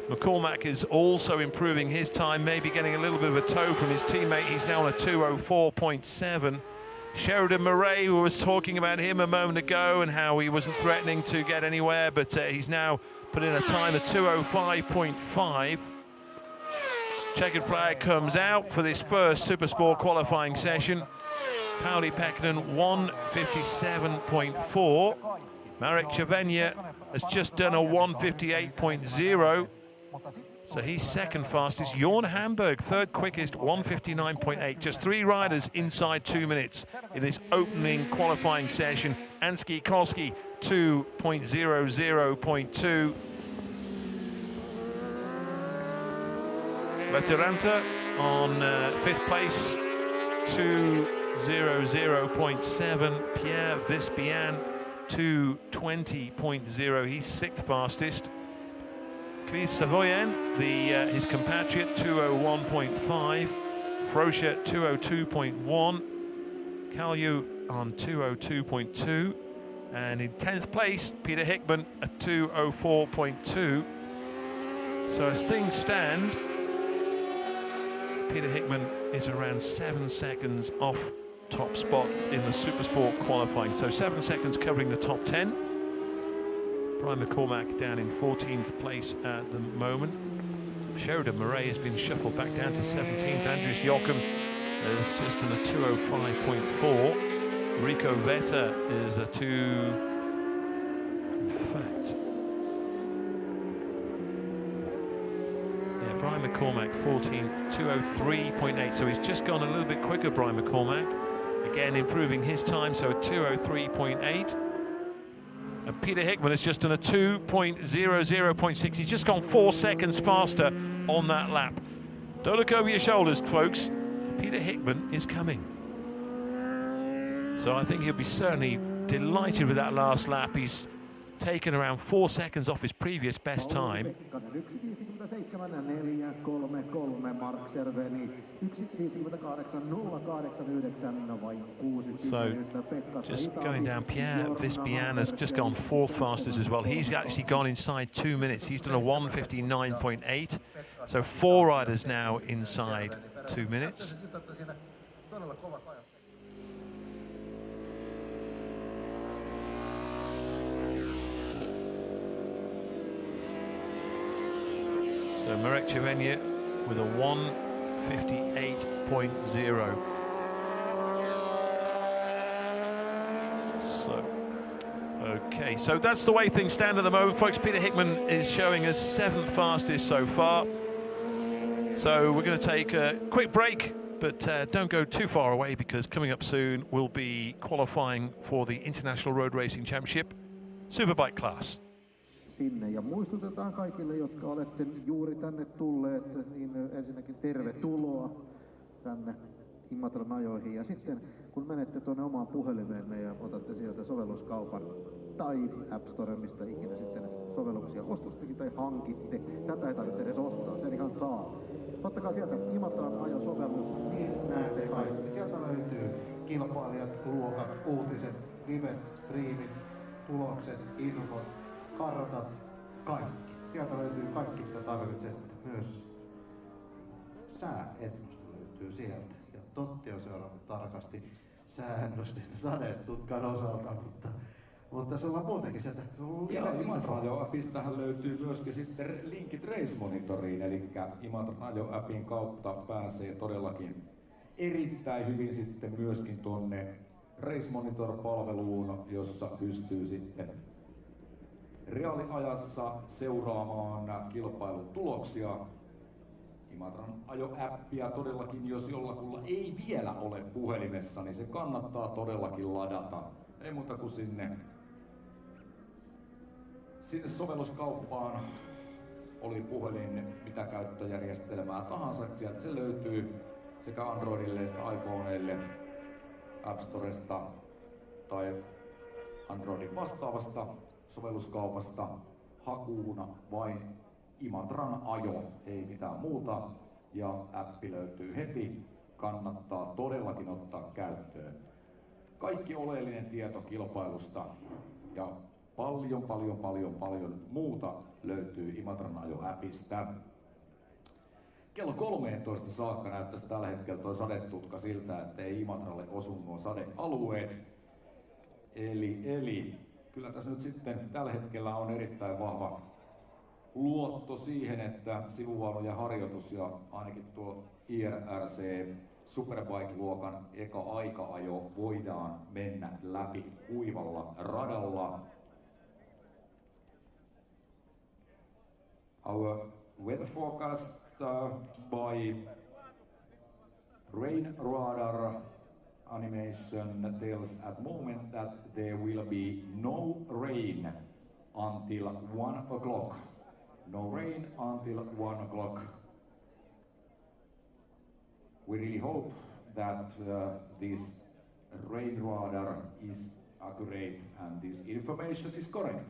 McCormack is also improving his time, maybe getting a little bit of a toe from his teammate. He's now on a 2:04.7. Sheridan Murray, we was talking about him a moment ago and how he wasn't threatening to get anywhere, but he's now put in a time of 2:05.5. Checkered flag comes out for this first Supersport qualifying session. Pauli Pekkanen 1:57.4. Marek Cervenia has just done a 1:58.0. So he's second fastest. Jorn Hamburg, third quickest, 1:59.8. Just 3 riders inside 2 minutes in this opening qualifying session. Anski Koski, 2:00.2. Lateranta on 5th place, 2:00.7. Pierre Vispian, 2:20.0. He's 6th fastest. Cleese Savoyen, his compatriot, 2:01.5. Frocia, 2:02.1. Kalju on 2:02.2. And in 10th place, Peter Hickman at 2:04.2. So as things stand, Peter Hickman is around 7 seconds off top spot in the Supersport qualifying. So 7 seconds covering the top 10. Brian McCormack down in 14th place at the moment. Sheridan Murray has been shuffled back down to 17th. Andries Jochum is just in a 2:05.4. Rico Vetta is a 2. In fact, yeah, Brian McCormack 14th, 2:03.8. So he's just gone a little bit quicker, Brian McCormack. Again, improving his time, so 2:03.8. And Peter Hickman has just done a 2:00.6. He's just gone 4 seconds faster on that lap. Don't look over your shoulders, folks. Peter Hickman is coming. So I think he'll be certainly delighted with that last lap. He's taken around 4 seconds off his previous best time. So just going down, Pierre Vispian has just gone 4th fastest as well. He's actually gone inside 2 minutes. He's done a 1:59.8. So 4 riders now inside 2 minutes. So Marek Cervenia with a 1:58.0. So, okay, so that's the way things stand at the moment, folks. Peter Hickman is showing us 7th fastest so far. So we're going to take a quick break, but don't go too far away, because coming up soon we'll be qualifying for the International Road Racing Championship Superbike class. Sinne. Ja muistutetaan kaikille, jotka olette juuri tänne tulleet, niin ensinnäkin tervetuloa tänne Imatran ajoihin. Ja sitten kun menette tuonne omaan puhelimeenne ja otatte sieltä sovelluskaupan tai App Store, mistä ikinä sitten sovelluksia ostastekin tai hankitte. Tätä ei tarvitse edes ostaa, sen ihan saa. Ottakaa sieltä Imatran ajosovellus, niin näette kaikki. Sieltä löytyy kilpailijat, luokat, uutiset, livet, striimit, tulokset, infot, kartat, kaikki. Sieltä löytyy kaikki, mitä tarvitset. Myös sääennuste löytyy sieltä. Ja Totti on seurannut tarkasti sääennusteen sadetutkan osalta, mutta se on muutenkin sieltä. Ja Imatra Ajo-appistahan löytyy myöskin sitten linkit Race Monitoriin, eli Imatra Ajo-appin kautta pääsee todellakin erittäin hyvin sitten myöskin tuonne Race Monitor-palveluun, jossa pystyy sitten reaaliajassa seuraamaan kilpailun tuloksia. Imatran ajo-appia todellakin, jos jollakulla ei vielä ole puhelimessa, niin se kannattaa todellakin ladata. Ei muuta kuin sinne sovelluskauppaan, oli puhelin mitä käyttöjärjestelmää tahansa. Sieltä se löytyy sekä Androidille että iPhoneille App Storesta tai Androidin vastaavasta sovelluskaupasta hakuuna vain Imatran ajo, ei mitään muuta, ja appi löytyy heti, kannattaa todellakin ottaa käyttöön. Kaikki oleellinen tieto kilpailusta ja paljon muuta löytyy Imatran ajo-appista. Kello 13 saakka näyttäisi tällä hetkellä tuo sadetutka siltä, että ei Imatralle osu nuo sadealueet. Eli kyllä tässä nyt sitten tällä hetkellä on erittäin vahva luotto siihen, että sivuvaunujen harjoitus ja ainakin tuo IRRC Superbike-luokan eka aika-ajo voidaan mennä läpi kuivalla radalla. Our weather forecast by rain radar animation tells at the moment that there will be no rain until 1 o'clock. No rain until 1 o'clock. We really hope that this rain radar is accurate and this information is correct.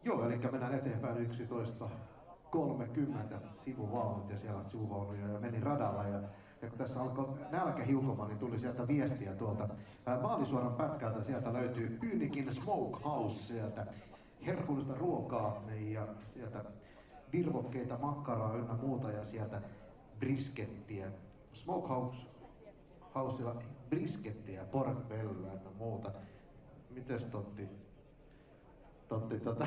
Joo, eli mennään eteenpäin 11.30 sivuvaunut ja siellä sivuvaunuja ja meni radalla ja kun tässä alkoi nälkä hiukomaan, niin tuli sieltä viestiä tuolta Maalisuoran pätkältä. Sieltä löytyy Pyynikin Smokehouse sieltä. Herkullista ruokaa ja sieltä virvokkeita, makkaraa ynnä muuta ja sieltä briskettiä. Smokehousella briskettiä, porkbellyä ynnä muuta. Mites Totti,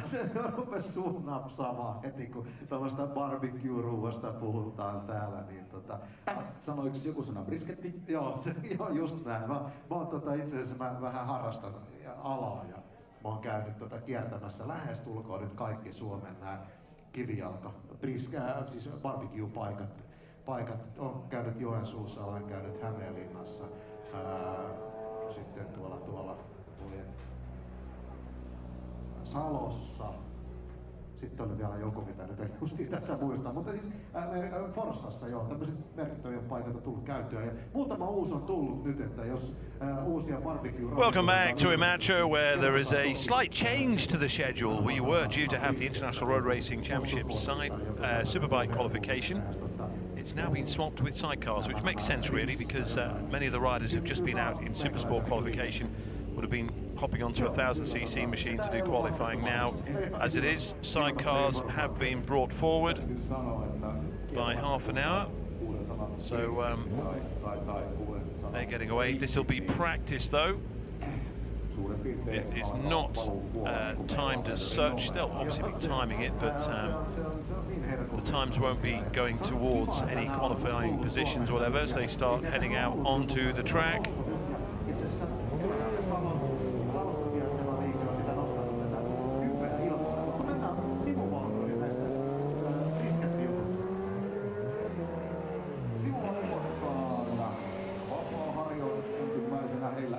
se rupesi suun napsaamaan heti, kun tällaista barbecue-ruuasta puhutaan täällä, niin Sanoiko joku sana brisketti? Joo, just näin. Mä oon itse asiassa mä vähän harrastan alaa ja mä oon käynyt kiertämässä lähestulkoon nyt kaikki Suomen nämä kivijalka, siis barbecue-paikat. Oon käynyt Joensuussa, olen käynyt Hämeenlinnassa, sitten tuolla Salossa. Sitten oli vielä joku, mitä nyt en justiin tässä muista, mutta siis Forssassa joo, tämmöiset merkittäviä paikat on tullut käyttöön ja muutama uusi on tullut nyt, että jos uusia barbecue... Welcome back to Imatra, where there is a slight change to the schedule. We were due to have the International Road Racing Championship Superbike qualification. It's now been swapped with sidecars, which makes sense really, because many of the riders who've just been out in Supersport qualification would have been hopping onto a 1000cc machine to do qualifying. Now, as it is, sidecars have been brought forward by half an hour, so they're getting away. This will be practice though. It is not timed as such. They'll obviously be timing it, but the times won't be going towards any qualifying positions or whatever as they start heading out onto the track.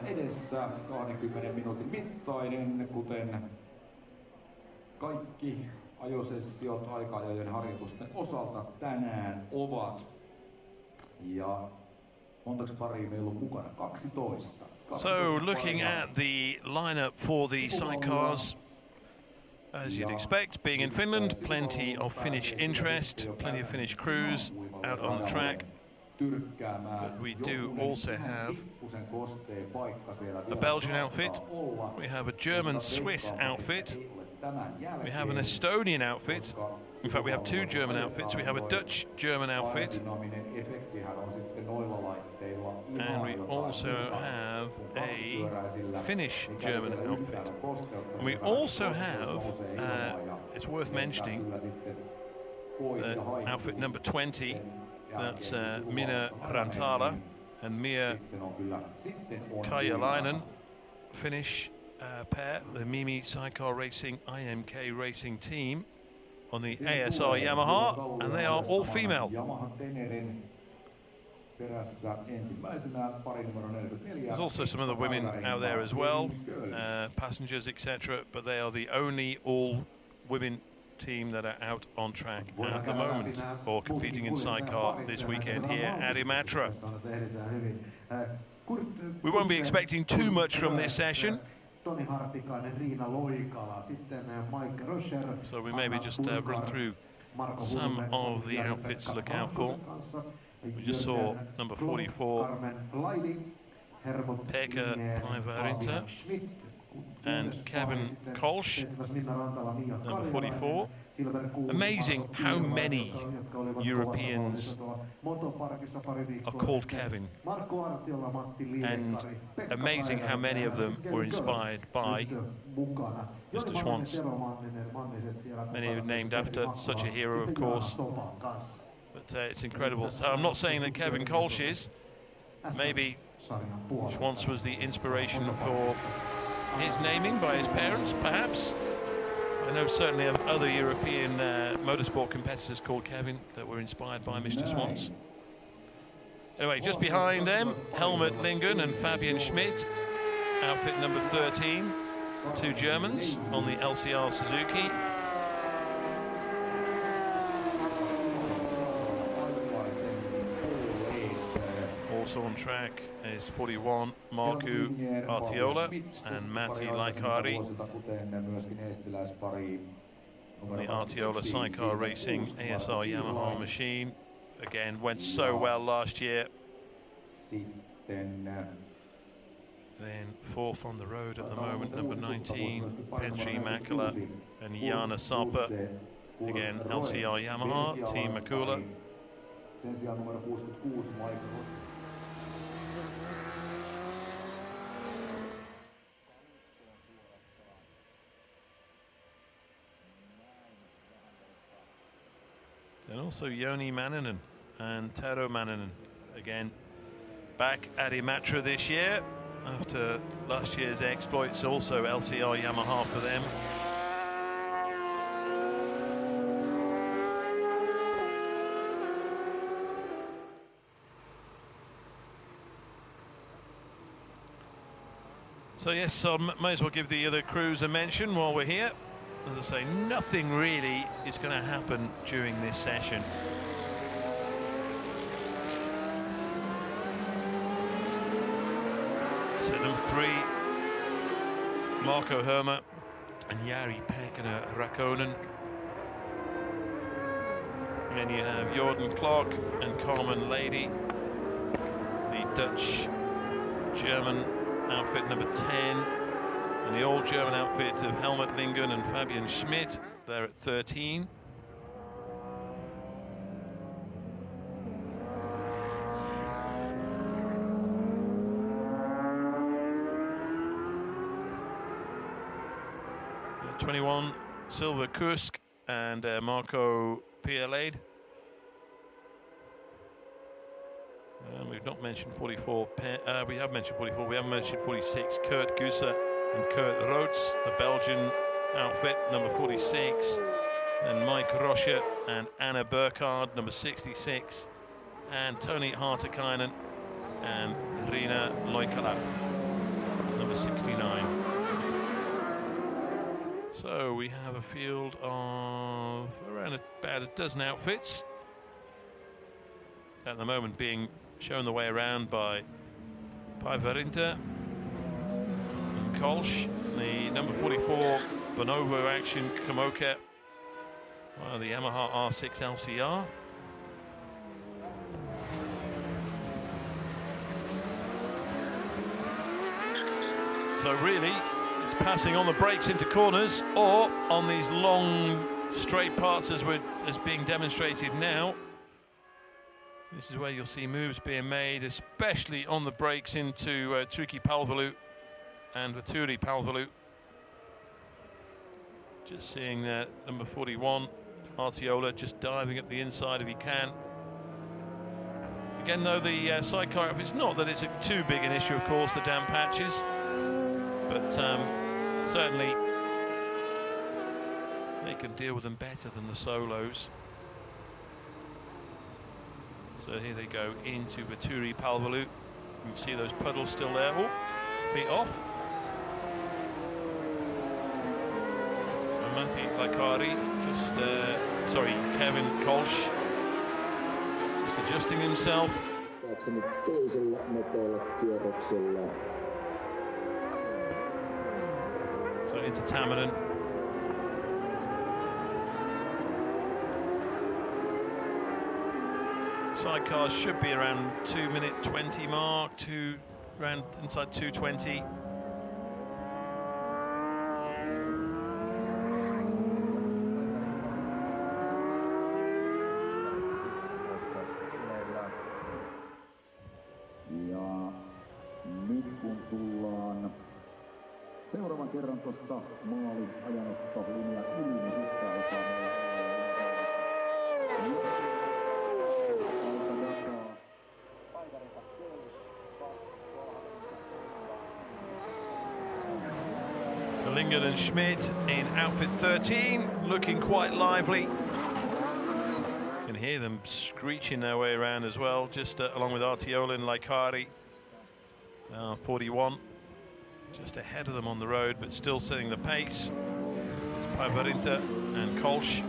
Edessä 20 minuutin mittainen, kuten kaikki ajosessiot aika-ajojen harjoitusten osalta tänään ovat. Ja montaks paria meillä on mukana? 12. So looking at the lineup for the sidecars, as you'd expect, being in Finland, plenty of Finnish interest, plenty of Finnish crews out on the track. But we do also have a Belgian outfit, we have a German-Swiss outfit, we have an Estonian outfit, in fact we have two German outfits, we have a Dutch-German outfit, and we also have a Finnish-German outfit. And we also have, it's worth mentioning, outfit number 20, that's Minna Rantala and Mia Kajalainen, Finnish pair, the Mimi Sidecar Racing IMK Racing team on the ASR Yamaha, and they are all female. There's also some other women out there as well, passengers, etc., but they are the only all-women team that are out on track at the moment, or competing in sidecar this weekend here at Imatra. We won't be expecting too much from this session, so we maybe just run through some of the outfits to look out for. We just saw number 44, Pekka Päivärinta, and Kevin Kolsch, number 44. Amazing how many Europeans are called Kevin, and amazing how many of them were inspired by Mr. Schwantz. Many are named after such a hero, of course, but it's incredible. So I'm not saying that Kevin Kolsch is. Maybe Schwantz was the inspiration for his naming by his parents, perhaps. I know certainly of other European motorsport competitors called Kevin that were inspired by Mr. Schwantz. Anyway, just behind them, Helmut Lingen and Fabian Schmidt, outfit number 13, two Germans on the LCR Suzuki. Also on track is 41 Markku Artiola and Matti Laikari. on the Artiola Sidecar Racing ASR Yamaha machine. Again, went so well last year. Sitten Then fourth on the road at the moment, number 19, Petri Makala and Jana Sapa. Again, LCR Yamaha, Team Makula. Sen sijaan numero 66 Mike. And also Joni Manninen and Tero Manninen, again back at Imatra this year after last year's exploits. Also LCR Yamaha for them. So yes, so may as well give the other crews a mention while we're here. As I say, nothing really is going to happen during this session. So number 3, Marco Herma and Jari Pekka Rakonen. Then you have Jordan Clark and Carmen Lady, the Dutch-German outfit number 10. And the old German outfit of Helmut Lingen and Fabian Schmidt, they're at 13. Yeah, 21, Silver Kursk and Marco Pielade. We've not mentioned 44. We have mentioned 44. We haven't mentioned 46. Kurt Gusser and Kurt Roets, the Belgian outfit, number 46. And Mike Rocher and Anna Burkhardt, number 66. And Tony Hartikainen and Rina Loikala, number 69. So we have a field of around about a dozen outfits at the moment, being shown the way around by Päivärinta and Kolsch. The number 44 Bonobo Action Kamoka, the Yamaha R6 LCR. So really, it's passing on the brakes into corners or on these long straight parts as being demonstrated now. This is where you'll see moves being made, especially on the brakes into Tricky Palvelu and Vaturi Palvelu. Just seeing that number 41, Artiola, just diving up the inside if he can. Again, though, the sidecar, it's not that it's too big an issue, of course, the damp patches, but certainly they can deal with them better than the solos. So here they go into Vaturi Palvelu. You can see those puddles still there. Oh, feet off. So Matti Laikari, Kevin Kolsch, just adjusting himself. So into Tamarin. Sidecars should be around 2:20 mark, around inside 2:20. Ja nyt kun tullaan seuraavan kerran tuosta maaliajanottolinjan yli, niin sitten alkaa So Lingen and Schmidt in outfit 13, looking quite lively. You can hear them screeching their way around as well, just along with Artiola and Laikari. 41, just ahead of them on the road, but still setting the pace. It's Päivärinta and Kolsch.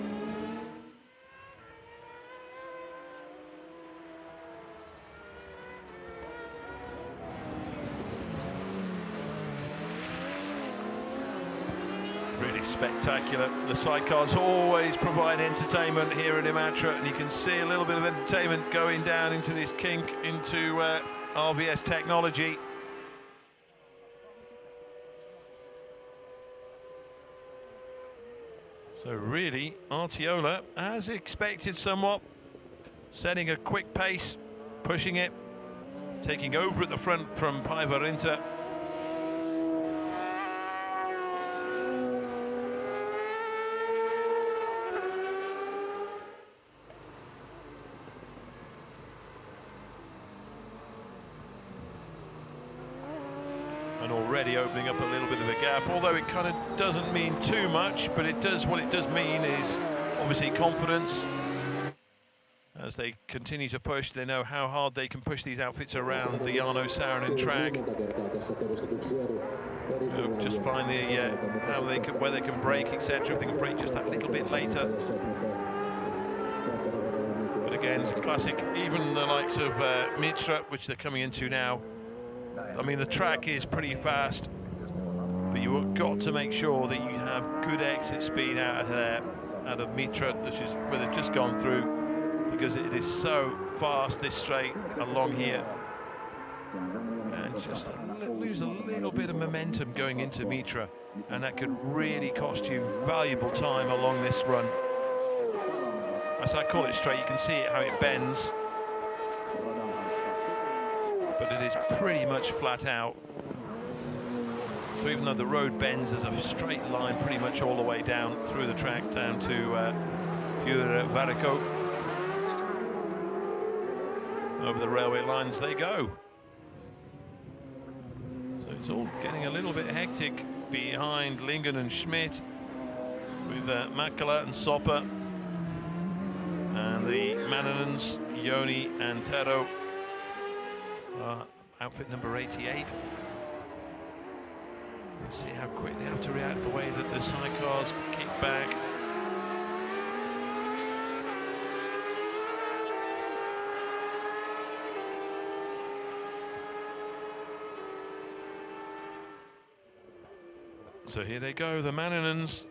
Really spectacular. The sidecars always provide entertainment here at Imatra, and you can see a little bit of entertainment going down into this kink into RVS technology. So really, Artiola, as expected somewhat, setting a quick pace, pushing it, taking over at the front from Päivärinta. And already opening up a little bit of a gap, although it kind of doesn't mean too much, but it does, what it does mean is obviously confidence. As they continue to push, they know how hard they can push these outfits around the Jarno Saarinen track. Just find the how they can, where they can brake, etc. If they can brake just that little bit later. But again, it's a classic. Even the likes of Imatra, which they're coming into now. I mean, the track is pretty fast, but you've got to make sure that you have good exit speed out of there, out of Imatra, which is where they've just gone through, because it is so fast this straight along here. And just lose a little bit of momentum going into Imatra, and that could really cost you valuable time along this run. As I call it straight, you can see it how it bends. But it is pretty much flat out. So even though the road bends, there's a straight line pretty much all the way down through the track down to Varikko. Over the railway lines they go. So it's all getting a little bit hectic behind Lingen and Schmidt with Mäkelä and Soppa. And the Mannonens, Joni and Tero. Outfit number 88. Let's see how quick they have to react, the way that the sidecars kick back. So here they go, the Mannonens.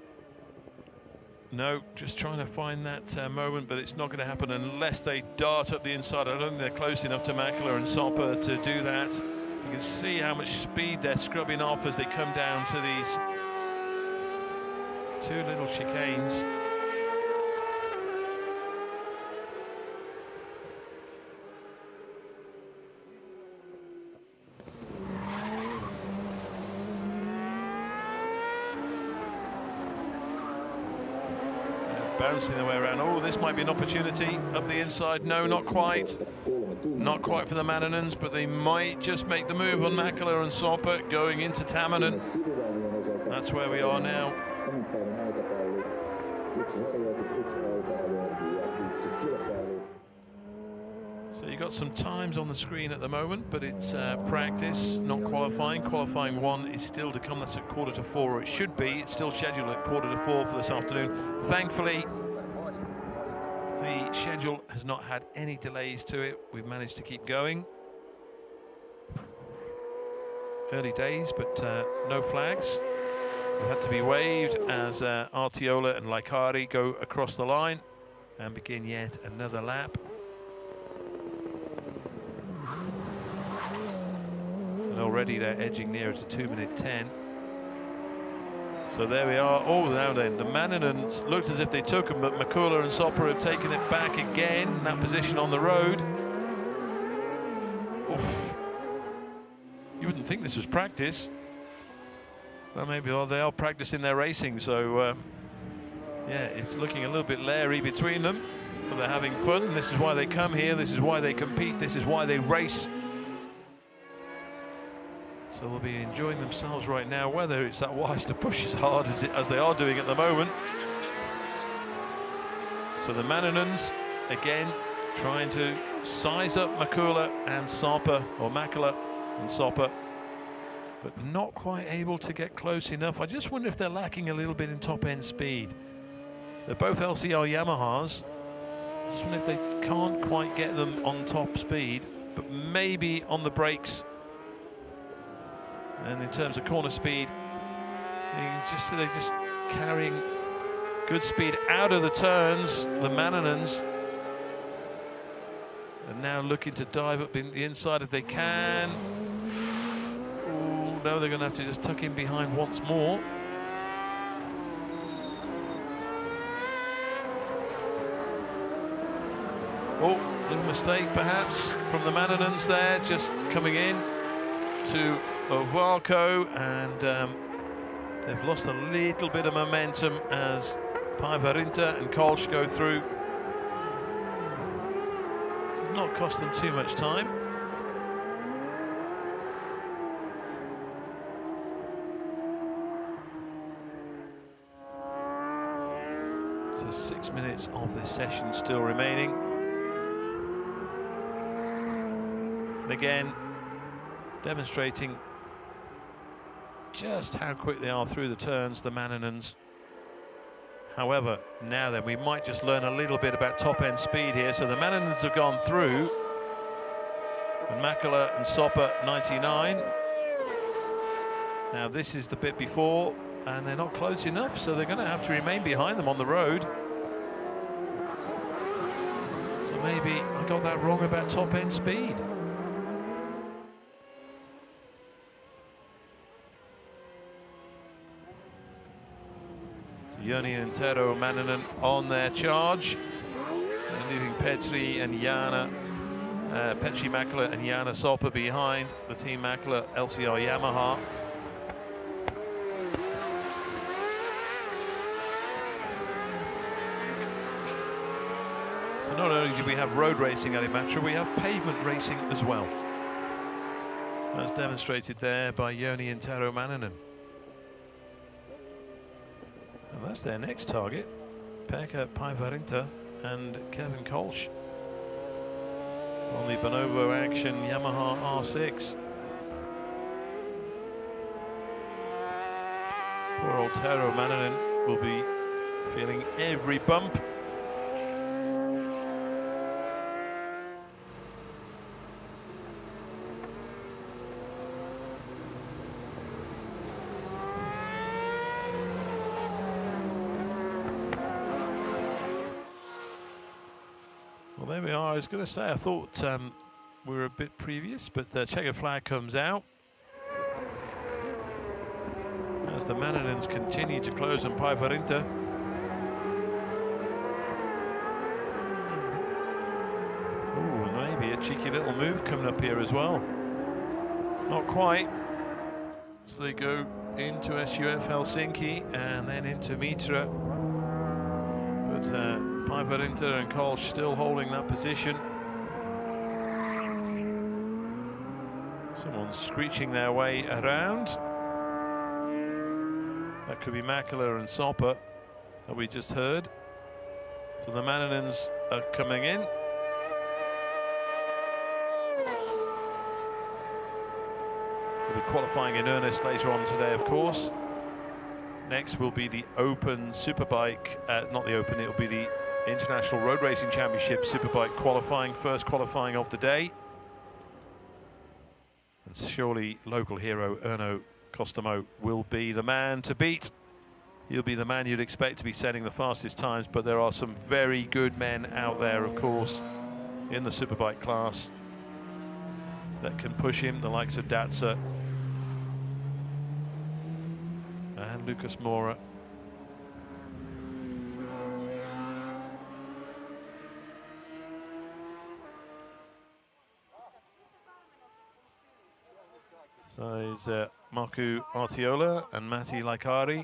No, just trying to find that moment, but it's not going to happen unless they dart up the inside. I don't think they're close enough to Mäkelä and Soppa to do that. You can see how much speed they're scrubbing off as they come down to these two little chicanes. Bouncing their way around. Oh, this might be an opportunity up the inside. No, not quite. Not quite for the Mannonens, but they might just make the move on Mäkelä and Soppa going into Tamminen. That's where we are now. So you got some times on the screen at the moment, but it's practice, not qualifying. Qualifying 1 is still to come. That's at 3:45, or it should be. It's still scheduled at 4:45 for this afternoon. Thankfully, the schedule has not had any delays to it. We've managed to keep going. Early days, but no flags. We've had to be waved as Artiola and Laikari go across the line and begin yet another lap. And already they're edging nearer to 2:10. So there we are. Oh, now then, the Mannonens looked as if they took them, but Mäkelä and Soppa have taken it back again. That position on the road. Oof. You wouldn't think this was practice. Well, maybe they are practicing their racing, so yeah, it's looking a little bit leery between them, but they're having fun. This is why they come here, this is why they compete, this is why they race. So they'll be enjoying themselves right now, whether it's that wise to push as hard as they are doing at the moment. So the Mannonens, again, trying to size up Mäkelä and Soppa, or Mäkelä and Soppa, but not quite able to get close enough. I just wonder if they're lacking a little bit in top-end speed. They're both LCR Yamahas. I just wonder if they can't quite get them on top speed, but maybe on the brakes. And in terms of corner speed, they just carrying good speed out of the turns. The Mannanens are now looking to dive up in the inside if they can. Oh, no, they're going to have to just tuck in behind once more. Oh, little mistake perhaps from the Mannanens there, just coming in to Ovalco, and they've lost a little bit of momentum as Päivärinta and Kolsch go through. It's not cost them too much time. So 6 minutes of this session still remaining. And again, demonstrating just how quick they are through the turns, the Mannanens. However, now then, we might just learn a little bit about top-end speed here. So the Mannanens have gone through, and Mäkelä and Soppa 99. Now this is the bit before, and they're not close enough, so they're going to have to remain behind them on the road. So maybe I got that wrong about top-end speed. Joni and Tero Manninen on their charge, and leaving Petri and Jana, Petri Mäkelä and Jana Soppa behind the Team Mäkelä LCR Yamaha. So not only do we have road racing at Imatra, we have pavement racing as well. As demonstrated there by Joni and Tero Manninen. And that's their next target, Pekka Päivärinta and Kevin Kolsch on the Bonobo Action Yamaha R6. Poor old Tero Manninen will be feeling every bump. There we are. I was going to say, I thought we were a bit previous, but the checkered flag comes out as the Mannanens continue to close on Päivärinta. Ooh, and maybe a cheeky little move coming up here as well. Not quite. So they go into SUF Helsinki and then into Mitra. But Päivärinta and Kolsch still holding that position. Someone's screeching their way around. That could be Mäkelä and Soppa that we just heard. So the Mannanens are coming in. We'll be qualifying in earnest later on today, of course. Next will be the Open Superbike, not the Open, it'll be the International Road Racing Championship Superbike qualifying, first qualifying of the day. And surely local hero Erno Kostomo will be the man to beat. He'll be the man you'd expect to be setting the fastest times, but there are some very good men out there, of course, in the Superbike class that can push him, the likes of Datsa and Lucas Mora. So is Markku Artiola and Matti Laikari.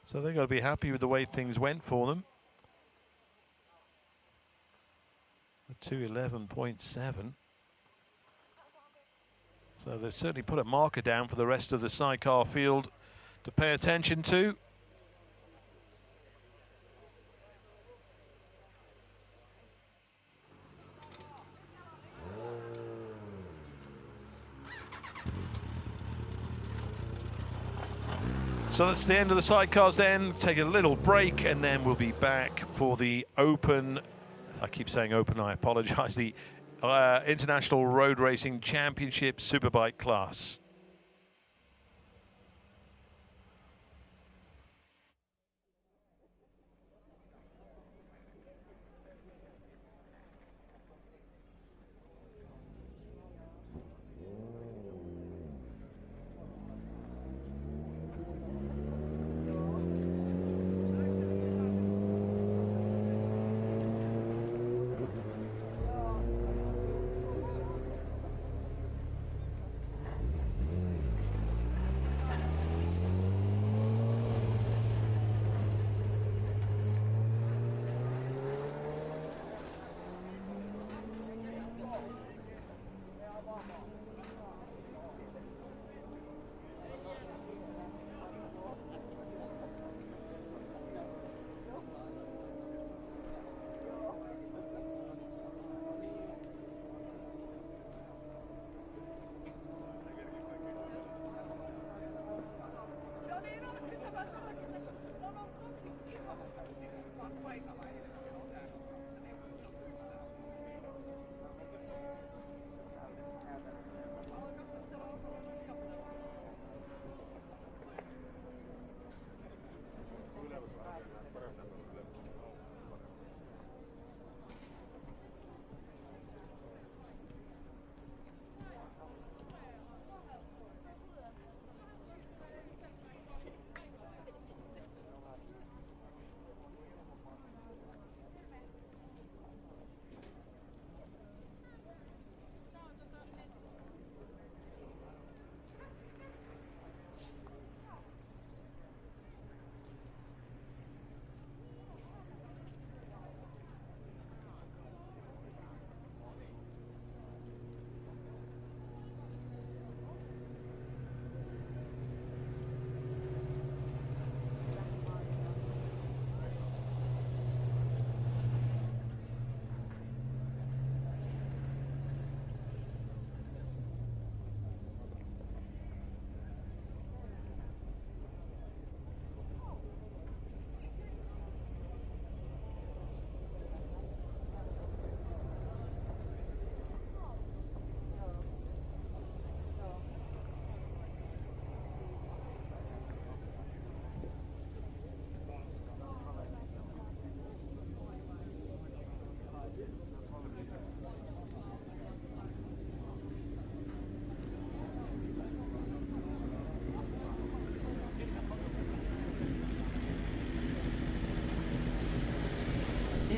So they've got to be happy with the way things went for them. 2:11.7. So they've certainly put a marker down for the rest of the sidecar field to pay attention to. So that's the end of the sidecars then. Take a little break and then we'll be back for the Open, I keep saying Open, I apologize, the International Road Racing Championship Superbike class.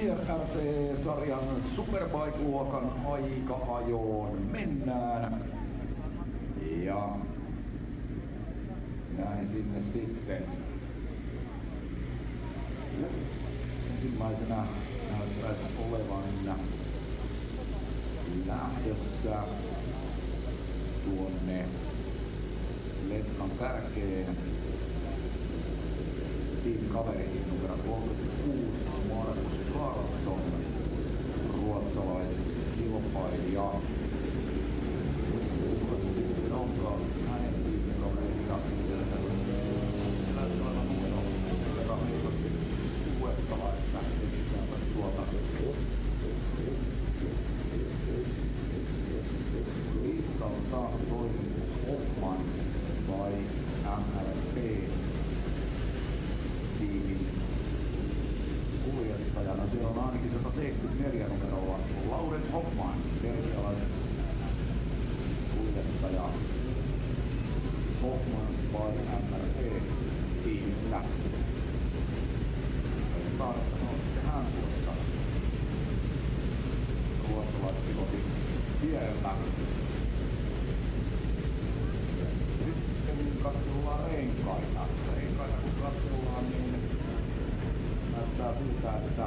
IRC-sarjan Superbike-luokan aika-ajoon mennään. Ja näin sinne sitten. Ensimmäisenä näyttäisi olevan lähdössä tuonne letkan kärkeen tiimikaveri numero 36 Markus Karlsson, ruotsalaiskilpailija. Kuka sitten onkaan hänen tiimikaverinsa? Selässä oleva numero sen verran heikosti luettava, että etsitäänpäs tuolta listalta toinen Hoffman vai MRP tiimin kuljettajana. Siellä on ainakin 174 numerolla Laurent Hoffman, belgialaiskuljettaja. Hoffman vai MRP tiimistä. Katsotaan, että se on sitten hän tuossa ruotsalaispilotin vierellä. Sitten katsellaan renkaita. Kun katsellaan, niin näyttää siltä, että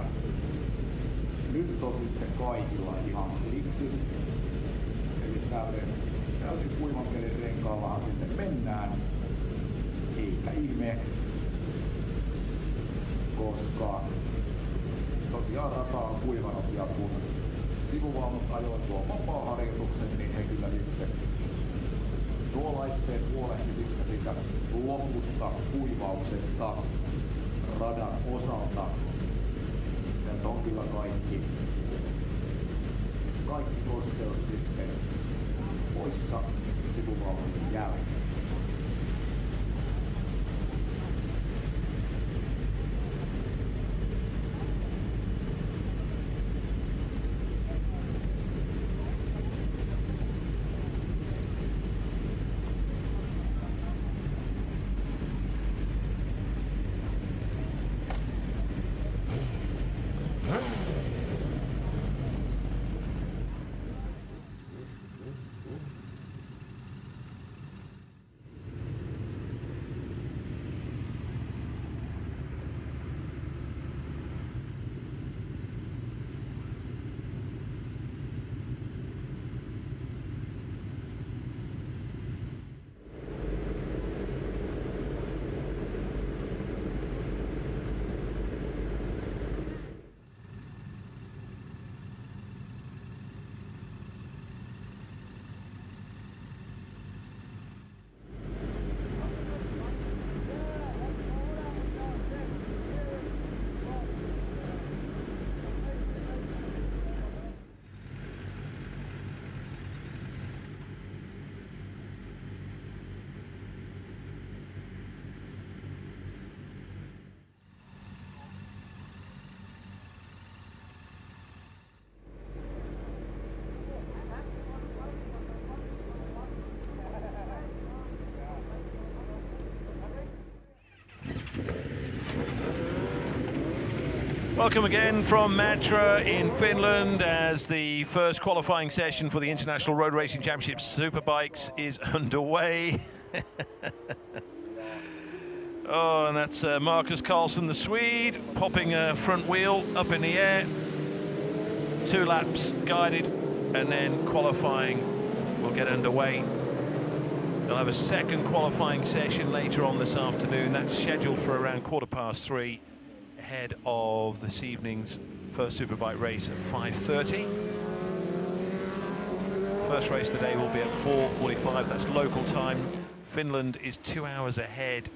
nyt on sitten kaikilla ihan siksi. Eli täysin kuivan pelin renkaallahan sitten mennään. Eikä ihme, koska tosiaan rata on kuivanut ja kun sivuvaunut ajoivat tuon vapaa-harjoituksen, niin he kyllä sitten tuo laittaa olosuhteet huolehti sitten siitä lopusta kuivauksesta radan osalta. Sieltä on kyllä kaikki kosteus sitten poissa sivuvauhdin jälkeen. Welcome again from Imatra in Finland as the first qualifying session for the International Road Racing Championship Superbikes is underway. Oh, and that's Marcus Karlsson, the Swede, popping a front wheel up in the air. 2 laps guided, and then qualifying will get underway. They'll have a second qualifying session later on this afternoon. That's scheduled for around 3:15. Ahead of this evening's first Superbike race at 5:30. First race of the day will be at 4:45, that's local time. Finland is 2 hours ahead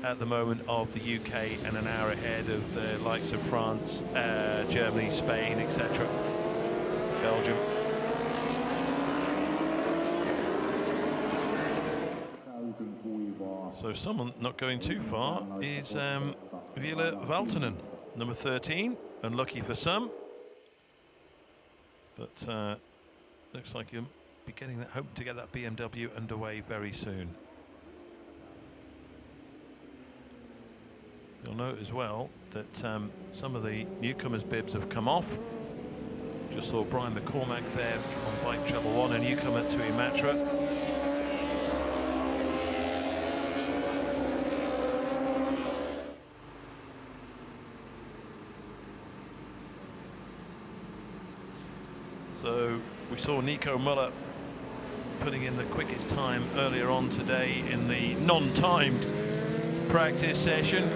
at the moment of the UK and an hour ahead of the likes of France, Germany, Spain, etc. Belgium. So someone not going too far is Ville Valtonen, number 13, unlucky for some, but looks like you'll be getting that, hope to get that BMW underway very soon. You'll note as well that some of the newcomers' bibs have come off. Just saw Brian McCormack there on bike trouble 1, a newcomer to Imatra. So we saw Nico Muller putting in the quickest time earlier on today in the non-timed practice session.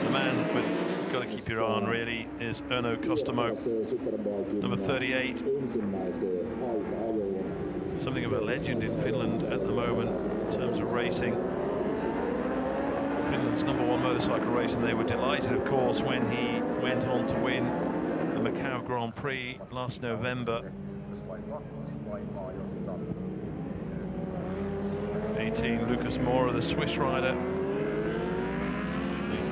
The man with got to keep your eye on really is Erno Kostomo, number 38. Something of a legend in Finland at the moment in terms of racing. Finland's #1 motorcycle race, and they were delighted, of course, when he went on to win the Macau Grand Prix last November. 18, Lucas Mora, the Swiss rider,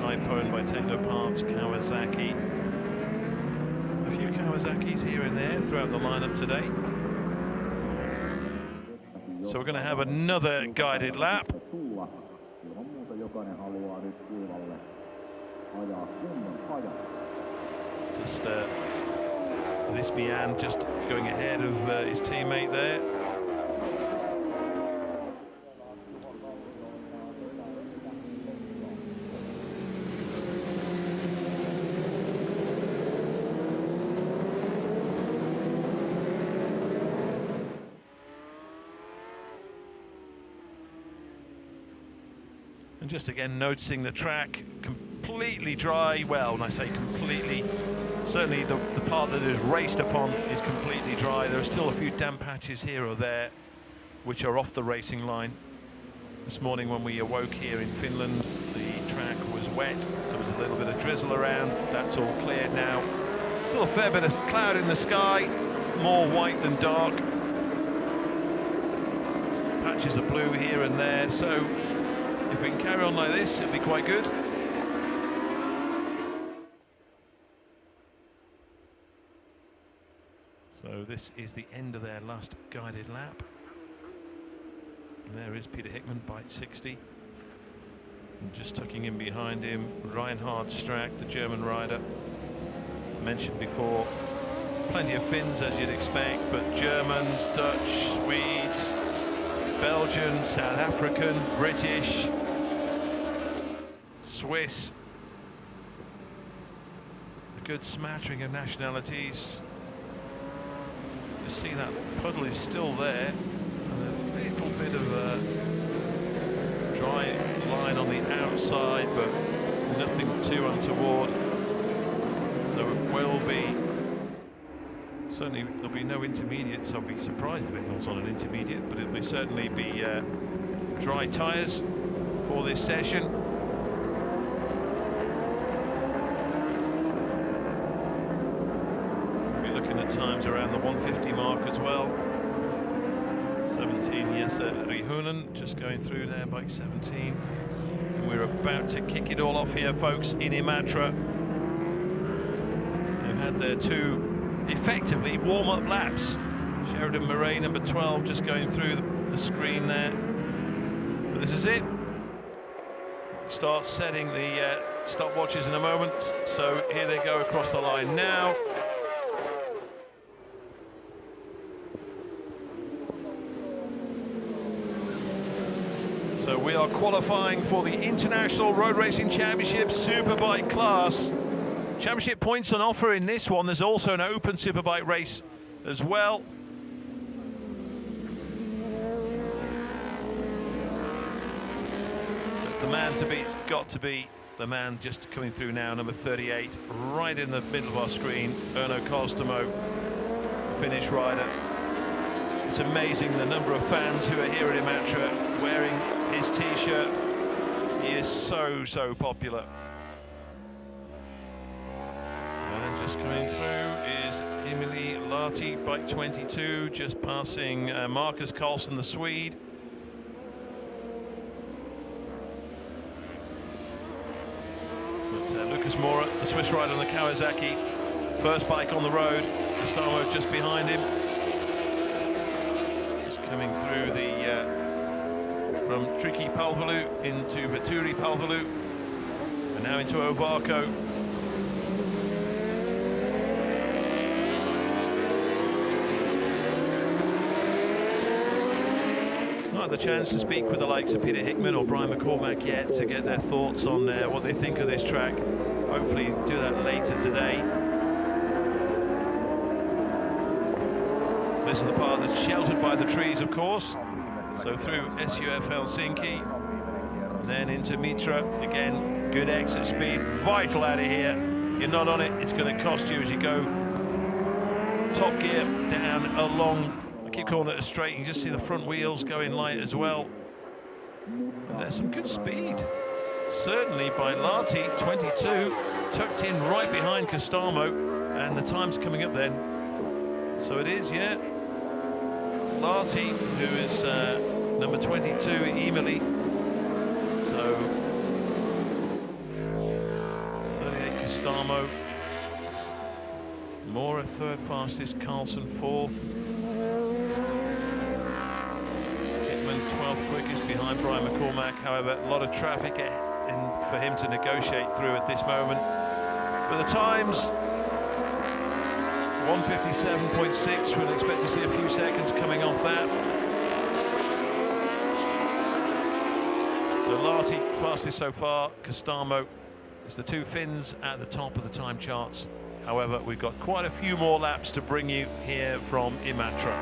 iPhone by Tendo Parts, Kawasaki. A few Kawasaki's here and there throughout the lineup today. So we're going to have another guided lap. Just Lisbian just going ahead of his teammate there. And just again noticing the track completely dry. Well, when I say completely, Certainly the part that is raced upon is completely dry. There are still a few damp patches here or there which are off the racing line. This morning when we awoke here in Finland, the track was wet. There was a little bit of drizzle around. That's all cleared now. Still a fair bit of cloud in the sky, more white than dark. Patches of blue here and there, so if we can carry on like this, it'll be quite good. So this is the end of their last guided lap. And there is Peter Hickman, bite 60. And just tucking in behind him, Reinhard Strack, the German rider. Mentioned before, plenty of Finns as you'd expect, but Germans, Dutch, Swedes, Belgian, South African, British, Swiss. A good smattering of nationalities. Just see that puddle is still there, and a little bit of a dry line on the outside, but nothing too untoward. So it will be, certainly there'll be no intermediates. I'll be surprised if it goes on an intermediate, but it'll certainly be dry tyres for this session. Times around the 150 mark as well. 17 Jesse Rihunen just going through there, bike 17. And we're about to kick it all off here, folks, in Imatra. They've had their two effectively warm-up laps. Sheridan Murray, number 12, just going through the screen there. But this is it. Start setting the stopwatches in a moment. So here they go across the line now. So we are qualifying for the International Road Racing Championship Superbike class. Championship points on offer in this one. There's also an open Superbike race as well. But the man to beat's got to be the man just coming through now, number 38, right in the middle of our screen, Erno Kostomo, Finnish rider. It's amazing the number of fans who are here at Imatra wearing his t-shirt. He is so popular. And just coming through is Emily Lahti, bike 22, just passing Marcus Karlsson, the Swede. But Lucas Mora, the Swiss rider on the Kawasaki, first bike on the road. Gustavo's just behind him. Coming through the from Tricky Palvelu into Veturi Palvelu and now into Ovarco. Not had the chance to speak with the likes of Peter Hickman or Brian McCormack yet to get their thoughts on what they think of this track. Hopefully do that later today. This is the part that's sheltered by the trees, of course. So through SUF Helsinki, then into Mitra. Again, good exit speed, vital out of here. You're not on it, it's going to cost you as you go top gear down along. I keep calling it a straight. You can just see the front wheels going light as well. And there's some good speed, certainly by Lahti, 22, tucked in right behind Kostamo, and the time's coming up then. So it is, yeah. Lahti, who is number 22, Emily. So 38 Kostamo. Mora third fastest, Karlsson fourth. Hickman 12th quickest behind Brian McCormack. However, a lot of traffic for him to negotiate through at this moment. But the times, 1:57.6, we'll expect to see a few seconds coming off that. So Lahti fastest so far, Kostamo is the two Finns at the top of the time charts. However, we've got quite a few more laps to bring you here from Imatra.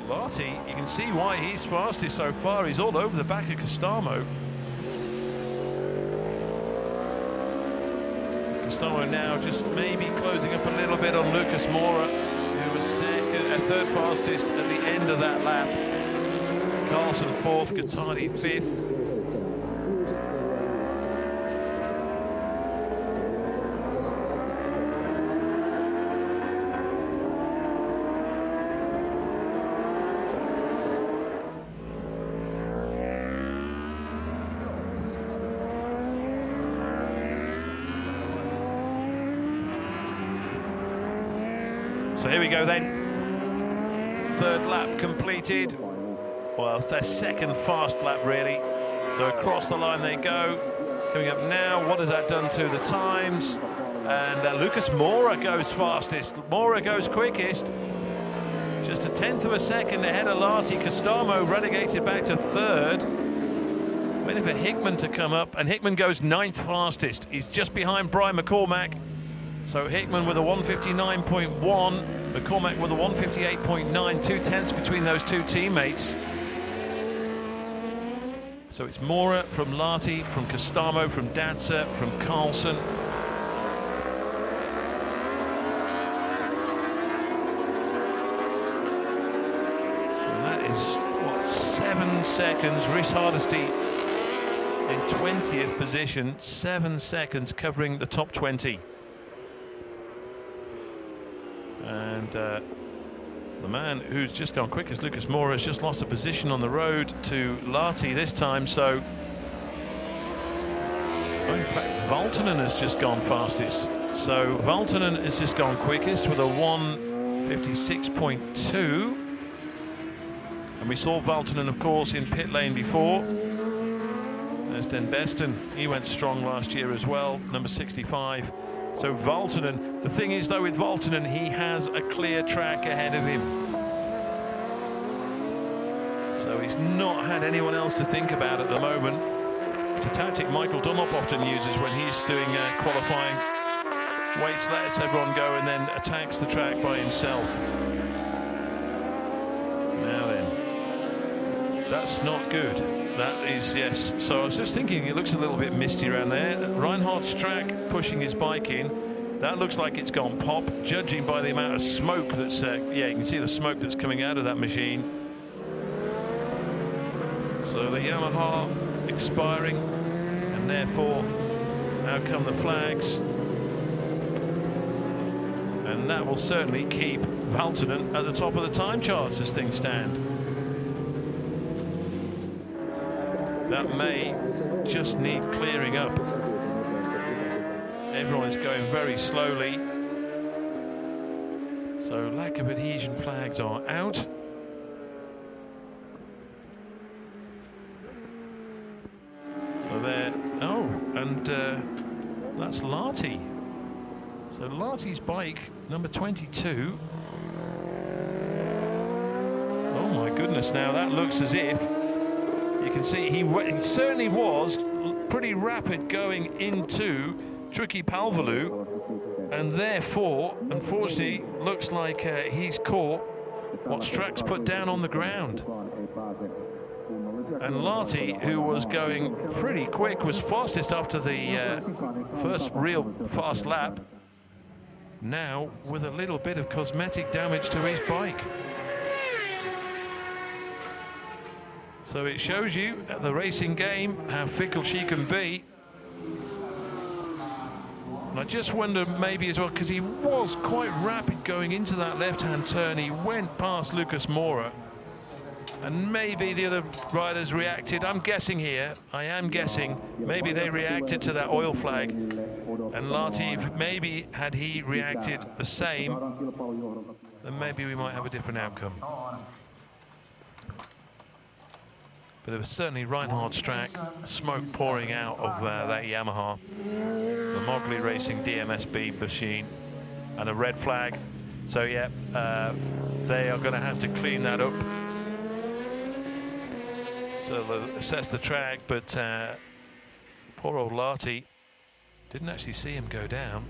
Larty, you can see why he's fastest so far. He's all over the back of Costamo. Costamo now just maybe closing up a little bit on Lucas Mora, who was third fastest at the end of that lap. Carlson fourth, Gattani fifth. So here we go then. Third lap completed. Well, it's their second fast lap really. So across the line they go. Coming up now, what has that done to the times? And Lucas Mora goes fastest. Mora goes quickest. Just a tenth of a second ahead of Larty. Costamo relegated back to third. Waiting for Hickman to come up, and Hickman goes ninth fastest. He's just behind Brian McCormack. So Hickman with a 159.1, McCormack with a 158.9, 2 tenths between those two teammates. So it's Mora from Larty, from Costamo, from Datsa, from Carlson. And that is, what, 7 seconds. Rhys Hardesty in 20th position, 7 seconds covering the top 20. And the man who's just gone quickest, Lucas Mora, has just lost a position on the road to Larty this time. So, in fact, Valtonen has just gone fastest. So Valtonen has just gone quickest with a 156.2. And we saw Valtonen, of course, in pit lane before. There's Den Besten. He went strong last year as well, number 65. So Valtonen, the thing is though with Valtonen, he has a clear track ahead of him. So he's not had anyone else to think about at the moment. It's a tactic Michael Dunlop often uses when he's doing qualifying. Waits, lets everyone go and then attacks the track by himself. Now then, that's not good. That is, yes. So I was just thinking it looks a little bit misty around there. Reinhardt's track pushing his bike in. That looks like it's gone pop, judging by the amount of smoke that's, yeah, you can see the smoke that's coming out of that machine. So the Yamaha expiring, and therefore out come the flags. And that will certainly keep Valtonen at the top of the time charts as things stand. That may just need clearing up. Everyone is going very slowly. So lack of adhesion flags are out. So there, oh, and that's Larty. So Larty's bike, number 22. Oh my goodness, now that looks as if, you can see he certainly was pretty rapid going into Tricky Palvelou, and therefore, unfortunately, looks like he's caught what Strax put down on the ground. And Larty, who was going pretty quick, was fastest after the first real fast lap, now with a little bit of cosmetic damage to his bike. So it shows you at the racing game how fickle she can be. And I just wonder maybe as well, because he was quite rapid going into that left-hand turn. He went past Lucas Mora. And maybe the other riders reacted. I'm guessing here, I am guessing, maybe they reacted to that oil flag. And Larty, maybe had he reacted the same, then maybe we might have a different outcome. But it was certainly Reinhardt's track, smoke pouring out of that Yamaha, the Mogley Racing DMSB machine, and a red flag. So yeah, they are going to have to clean that up. So they'll assess the track, but poor old Larty didn't actually see him go down.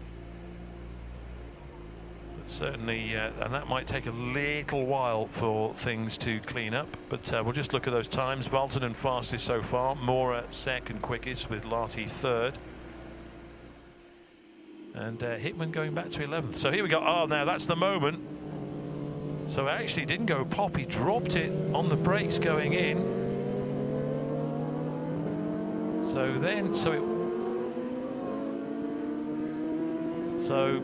certainly, and that might take a little while for things to clean up, but we'll just look at those times. Valtonen fastest so far, Mora second quickest with Lahti third, and Hickman going back to 11th. So here we go. Oh, now that's the moment. So it actually didn't go pop, he dropped it on the brakes going in. So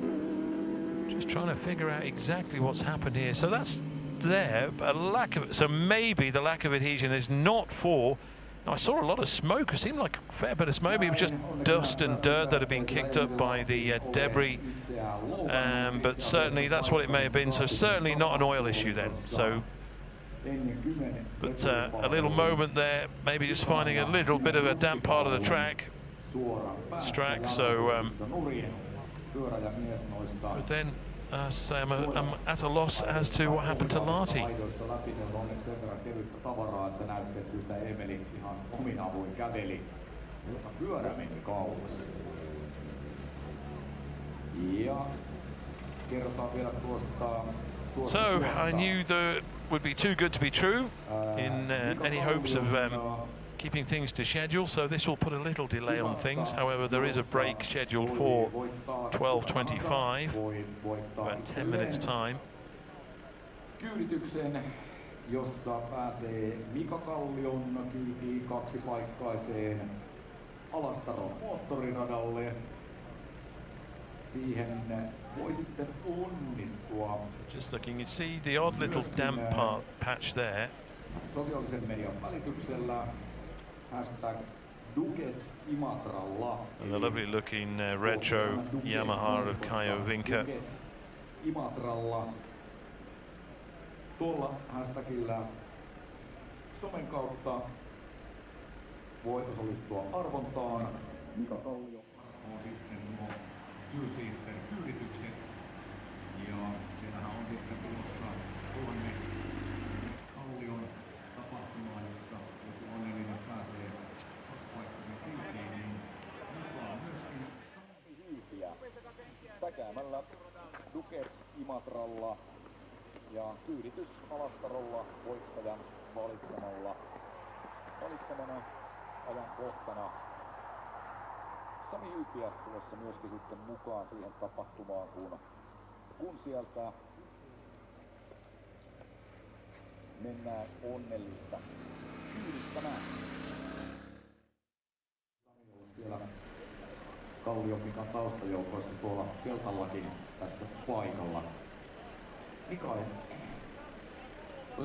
just trying to figure out exactly what's happened here. So that's there, a lack of, so maybe the lack of adhesion is not for, now I saw a lot of smoke, it seemed like a fair bit of smoke, maybe it was just dust and dirt that had been kicked up by the debris, but certainly that's what it may have been, so certainly not an oil issue then. So, but a little moment there, maybe just finding a little bit of a damp part of the track, so but then I'm at a loss as to what happened to Lahti. So I knew that would be too good to be true in any hopes of keeping things to schedule, so this will put a little delay on things. However, there is a break scheduled for 12:25, about 10 minutes time. Kyydityksen, jossa pääsee Mika Kallion kyytiin kaksipaikkaiseen Alastaron moottoriradalle. Siihen voi sitten onnistua. So just looking, you see the odd little damp patch there. Sosiaalisen median välityksellä hashtag Duket Imatralla. And the lovely looking retro Yamaha of Kaio Vinka. Imatralla. Tuolla hashtagillä somen kautta voi osallistua arvontaan. Mika Kallio on sitten nuo Q-Seater kyyditykset. Ja siellähän on sitten tulossa tuonne Kallion tapahtumaan, jossa joku onnellinen pääsee kaksipaikkaisen kyytiin, niin mukaan myöskin Sami Hyypiä täkäämällä Duket Imatralla ja kyyditys Alastarolla voittajan valitsemana ajankohtana. Sami Hyypiä tulossa myöskin sitten mukaan siihen tapahtumaan, kun sieltä mennään onnellista kyydittämään. Siellä Kalliopikan taustajoukoissa tuolla keltallakin tässä paikalla. Mika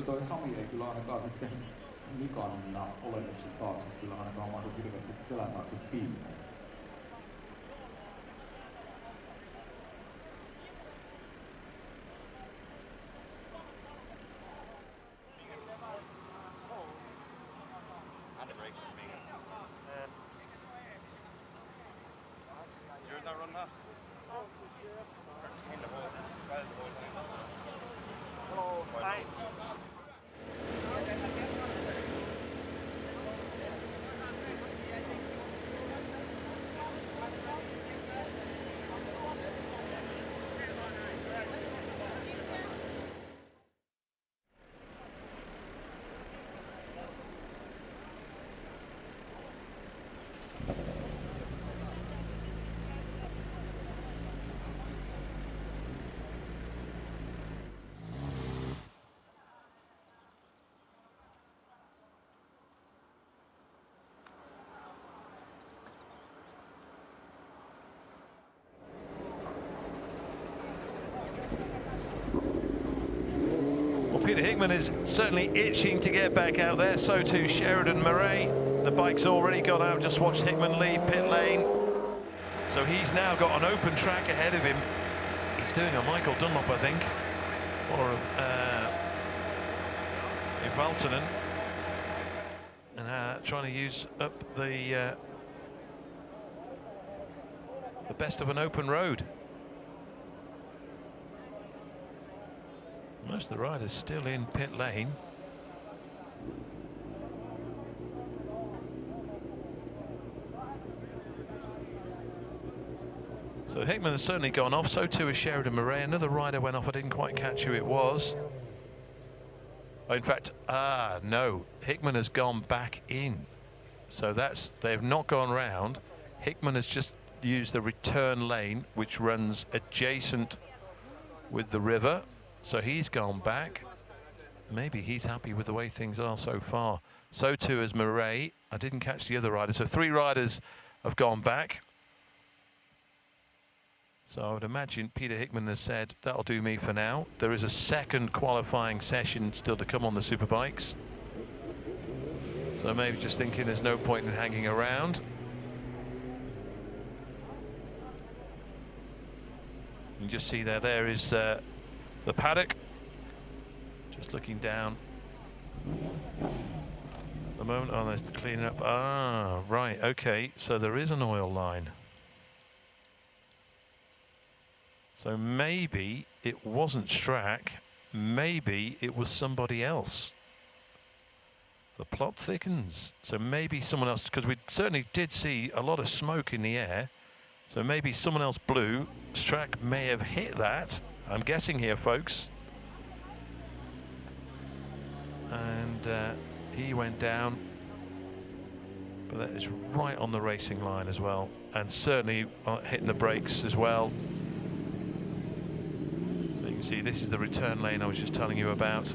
toi Sami ei kyllä ainakaan sitten Mikan olemuksen taakse kyllä ainakaan mahdu hirveästi selän taakse piiloon. Peter Hickman is certainly itching to get back out there, so too Sheridan Murray. The bike's already got out, just watched Hickman leave pit lane. So he's now got an open track ahead of him. He's doing a Michael Dunlop, I think, or a Valtonen, and trying to use up the best of an open road. Most of the riders still in pit lane. So Hickman has certainly gone off, so too has Sheridan Murray. Another rider went off, I didn't quite catch who it was. Oh, in fact, no, Hickman has gone back in. So they've not gone round. Hickman has just used the return lane, which runs adjacent with the river. So he's gone back. Maybe he's happy with the way things are so far. So too has Murray. I didn't catch the other rider. So 3 riders have gone back. So I would imagine Peter Hickman has said, that'll do me for now. There is a second qualifying session still to come on the Superbikes. So maybe just thinking there's no point in hanging around. You can just see there is the paddock. Just looking down. At the moment, oh, they're cleaning up. Ah, right, okay. So there is an oil line. So maybe it wasn't Strack, maybe it was somebody else. The plot thickens. So maybe someone else, because we certainly did see a lot of smoke in the air. So maybe someone else blew. Strack may have hit that. I'm guessing here, folks. And he went down. But that is right on the racing line as well. And certainly hitting the brakes as well. You can see this is the return lane I was just telling you about.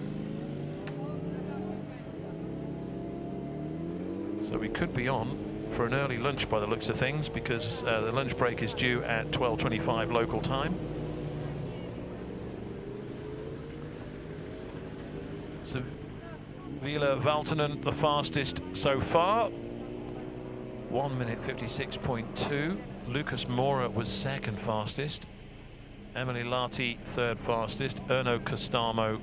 So we could be on for an early lunch by the looks of things, because the lunch break is due at 12:25 local time. So Vila Valtonen the fastest so far, 1 minute 56.2. Lucas Mora was second fastest. Emily Lati third fastest. Erno Costamo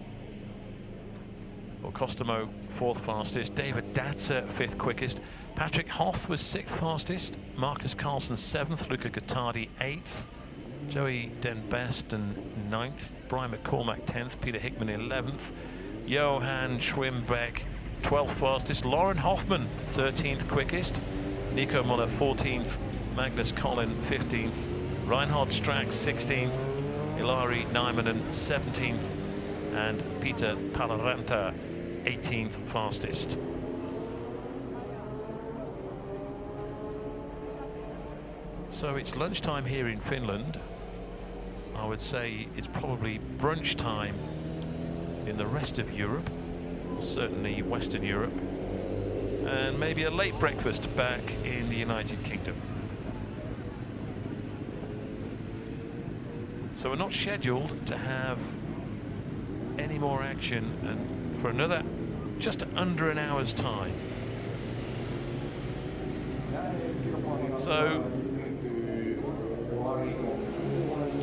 fourth fastest. David Datzer fifth quickest. Patrick Hoth was sixth fastest. Marcus Carlson seventh. Luca Gottardi eighth. Joey Den Besten ninth. Brian McCormack 10th. Peter Hickman 11th. Johan Schwimbeck 12th fastest. Lauren Hoffman 13th quickest. Nico Muller 14th. Magnus Collin 15th. Reinhard Strack 16th. Ilari Nijmanen 17th. And Peter Palaranta 18th fastest. So it's lunchtime here in Finland. I would say it's probably brunch time in the rest of Europe, or certainly Western Europe, and maybe a late breakfast back in the United Kingdom. So we're not scheduled to have any more action and for another just under an hour's time. So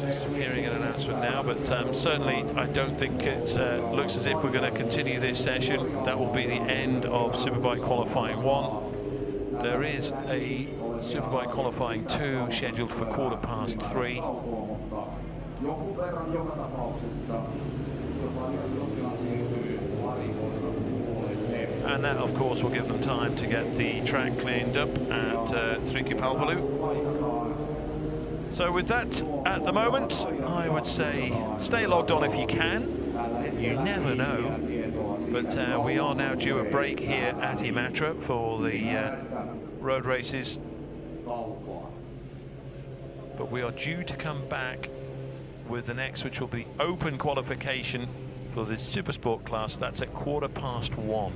just hearing an announcement now, but certainly I don't think it looks as if we're going to continue this session. That will be the end of Superbike Qualifying 1. There is a Superbike Qualifying 2 scheduled for 3:15. And that, of course, will give them time to get the track cleaned up at Trinkkipalvelu. So with that, at the moment, I would say stay logged on if you can. You never know. But we are now due a break here at Imatra for the road races. But we are due to come back with the next, which will be open qualification for the Supersport class. That's at 1:15.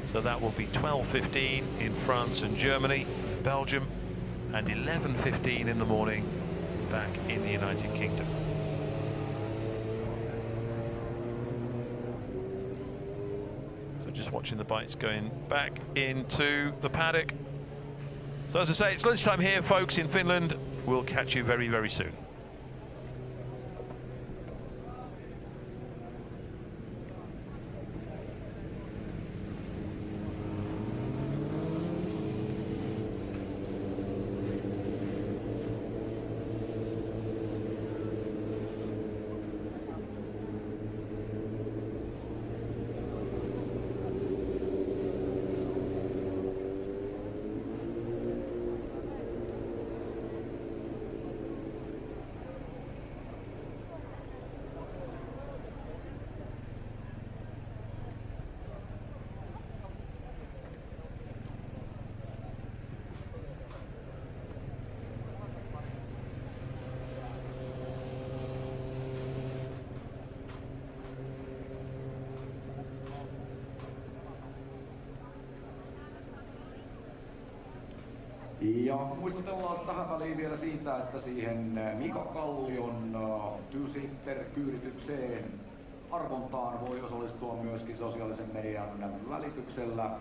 So that will be 12:15 in France and Germany, Belgium, and 11:15 in the morning back in the United Kingdom. So just watching the bikes going back into the paddock. So as I say, it's lunchtime here, folks, in Finland. We'll catch you very, very soon. Ja muistutellaan tähän väliin vielä siitä, että siihen Mika Kallion two-seater-kyyditykseen arvontaan voi osallistua myöskin sosiaalisen median välityksellä.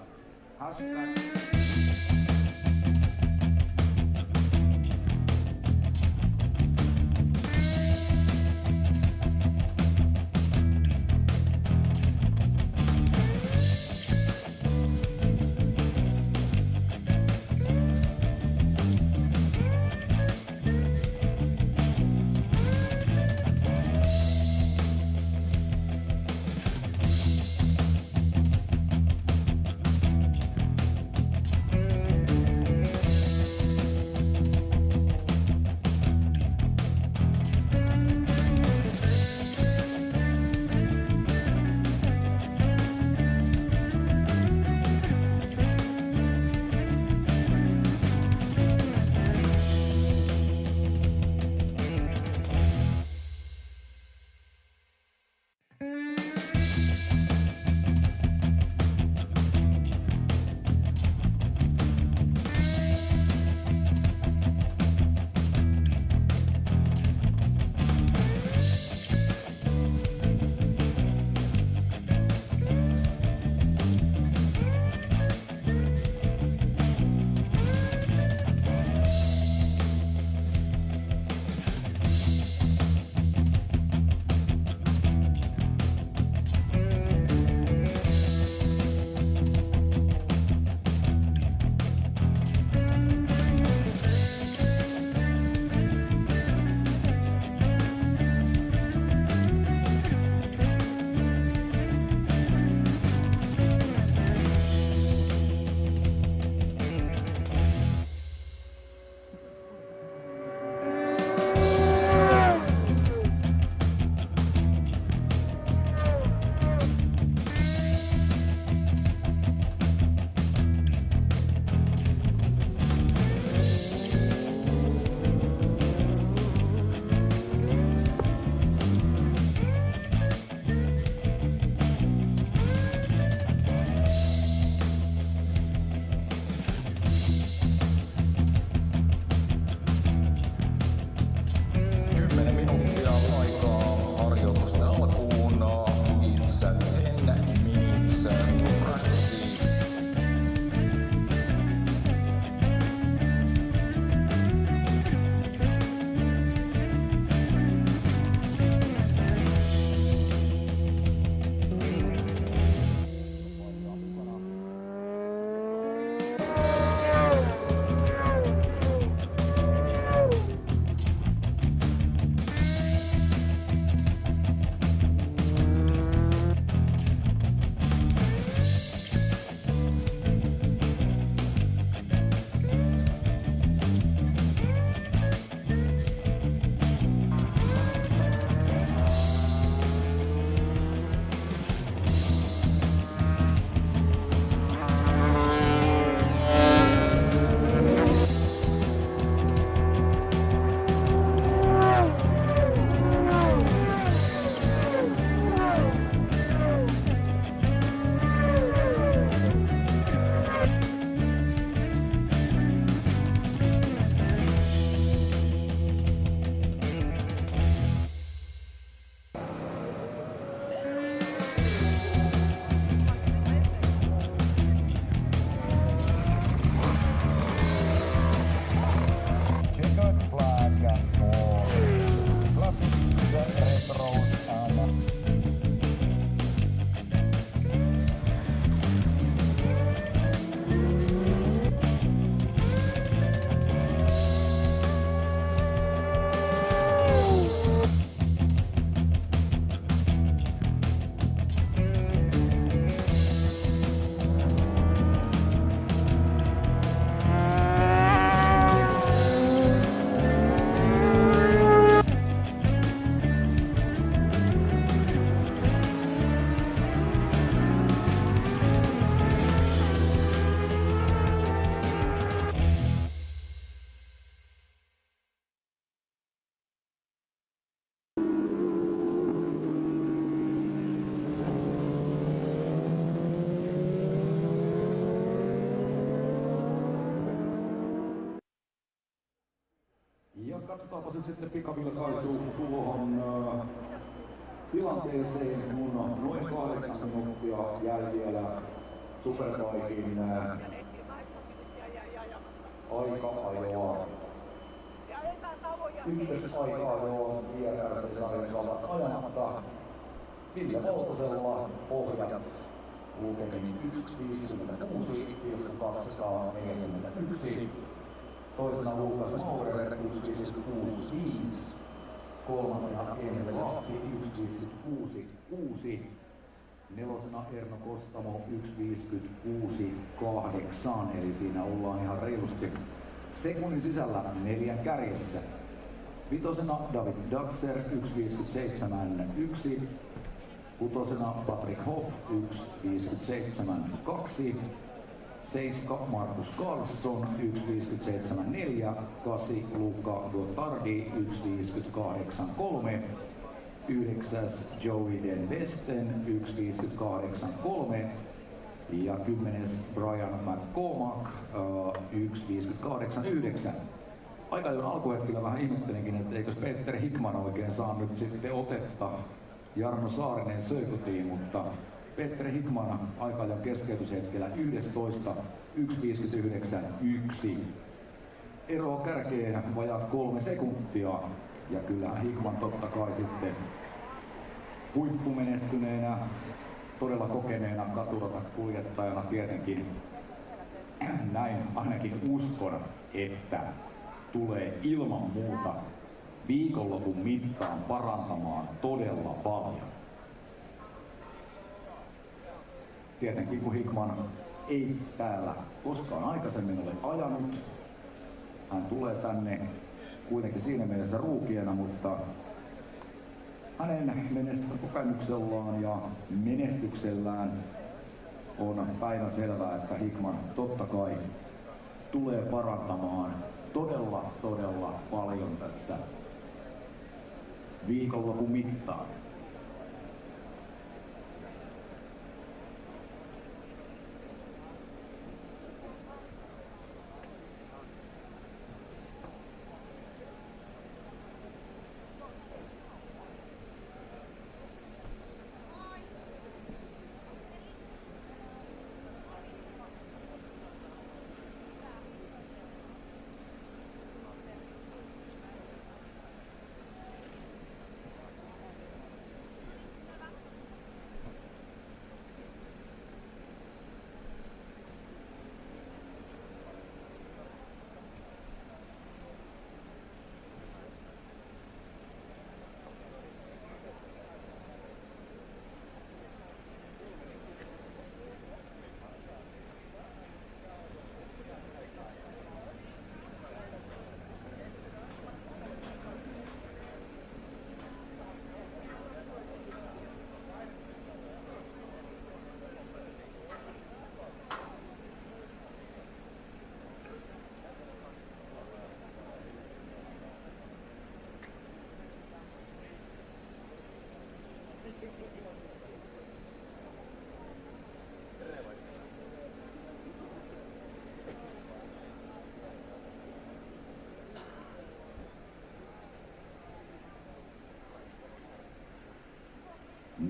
katsotaanpa nyt sitten pikavilkaisu tuohon tilanteeseen, kun on noin 8 minuuttia jäljellä Superbiken aika-ajoa. Ykkösaika-ajoa IRC-sarjassa ovat ajamatta Ville Valtosella pohjat lukemin 1.56,241. Toisena Lukas Maurer 1.56.5. Kolmantena Emre Lahti 1.56.6. Nelosena Erno Kostamo 1.56.8. Eli siinä ollaan ihan reilusti sekunnin sisällä 4 kärjessä. Vitosena David Daxer 1.57.1. Kutosena Patrick Hoff 1.57.2. 7 Markus Karlsson 1.57.4. 8 Luca Gottardi 1.58.3. 9 Joey Den Westen 1.58.3. Ja 10 Brian McCormack 1.58.9. Aika-ajon alkuhetkellä vähän ihmettelinkin, että eikös Peter Hickman oikein saa nyt sitten otetta. Jarno Saarinen söi kotiin, mutta Peter Hickman aika-ajon keskeytyshetkellä 11 1.59.1. Ero kärkeen vajaat 3 sekuntia. Ja kyllähän Hickman totta kai sitten huippumenestyneenä, todella kokeneena katuratakuljettajana tietenkin näin ainakin uskon, että tulee ilman muuta viikonlopun mittaan parantamaan todella paljon. Tietenkin kun Hickman ei täällä koskaan aikaisemmin ole ajanut, hän tulee tänne kuitenkin siinä mielessä ruukiena, mutta hänen menestyksellaan ja menestyksellään on päivän selvää, että Hickman totta kai tulee parantamaan todella paljon tässä viikonlopun mittaan.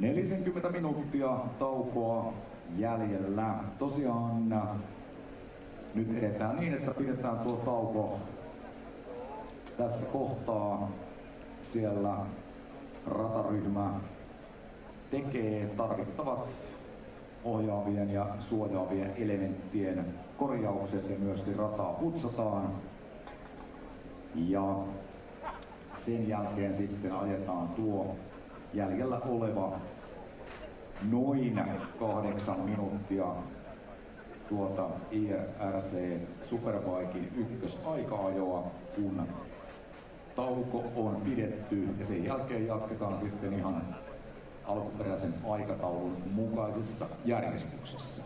Nelisenkymmentä minuuttia taukoa jäljellä. Tosiaan nyt edetään niin, että pidetään tuo tauko tässä kohtaa. Siellä rataryhmä tekee tarvittavat ohjaavien ja suojaavien elementtien korjaukset ja myöskin rataa putsataan. Ja sen jälkeen sitten ajetaan tuo jäljellä oleva noin 8 minuuttia tuota IRC Superbiken ykkösaika-ajoa, kun tauko on pidetty, ja sen jälkeen jatketaan sitten ihan alkuperäisen aikataulun mukaisessa järjestyksessä.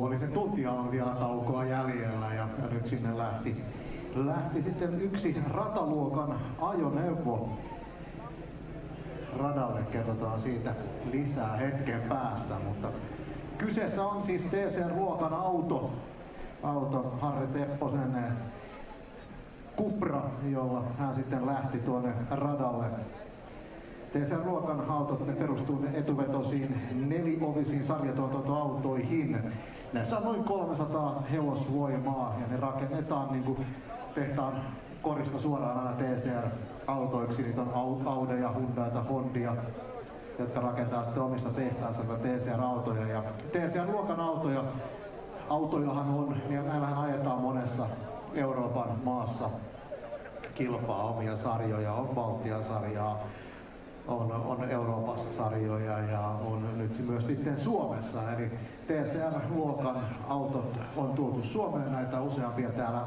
puolisen tuntia on vielä taukoa jäljellä ja nyt sinne lähti sitten yksi rataluokan ajoneuvo. Radalle kerrotaan siitä lisää hetken päästä, mutta kyseessä on siis TC-luokan auto Harri Tepposen Cupra, jolla hän sitten lähti tuonne radalle. TC-luokan autot ne perustuu etuvetosiin neliovisiin sarjatuotantoautoihin. Näissä on noin 300 hevosvoimaa ja ne rakennetaan niin kuin tehtaan korista suoraan aina TCR-autoiksi. Niitä on Audeja, Hyundaita, Hondia, jotka rakentaa sitten omissa tehtaansa TCR-autoja. Ja TCR-luokan autoillahan on, niin näillähän ajetaan monessa Euroopan maassa kilpaa omia sarjoja, on Baltian sarjaa, on Euroopassa sarjoja ja on nyt myös sitten Suomessa. Eli TCR-luokan autot on tuotu Suomeen, näitä useampia täällä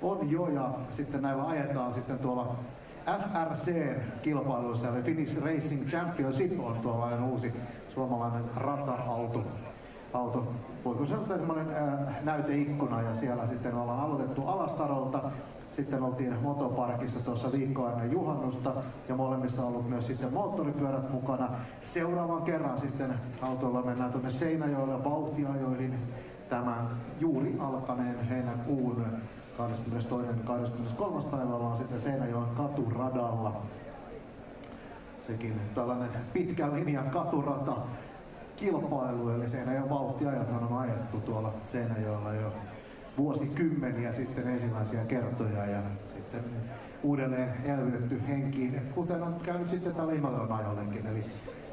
on jo ja sitten näillä ajetaan sitten tuolla FRC-kilpailuissa, eli Finnish Racing Championship on tuollainen uusi suomalainen rata-auto. Voiko sanoa semmoinen näyteikkuna ja siellä sitten ollaan aloitettu Alastarolta. Sitten oltiin motoparkissa tuossa viikkoa ennen juhannusta ja molemmissa on ollut myös sitten moottoripyörät mukana. Seuraavan kerran sitten autolla mennään tuonne Seinäjoelle vauhtiajoihin tämän juuri alkaneen heinäkuun 22.–23. päivällä on sitten Seinäjoen katuradalla. Sekin tällainen pitkän linjan katurata kilpailu, eli Seinäjoen vauhtiajathan on ajettu tuolla Seinäjoella jo vuosikymmeniä sitten ensimmäisiä kertoja ja sitten uudelleen elvytetty henkiin, kuten on käynyt sitten täällä Imatran ajollekin, eli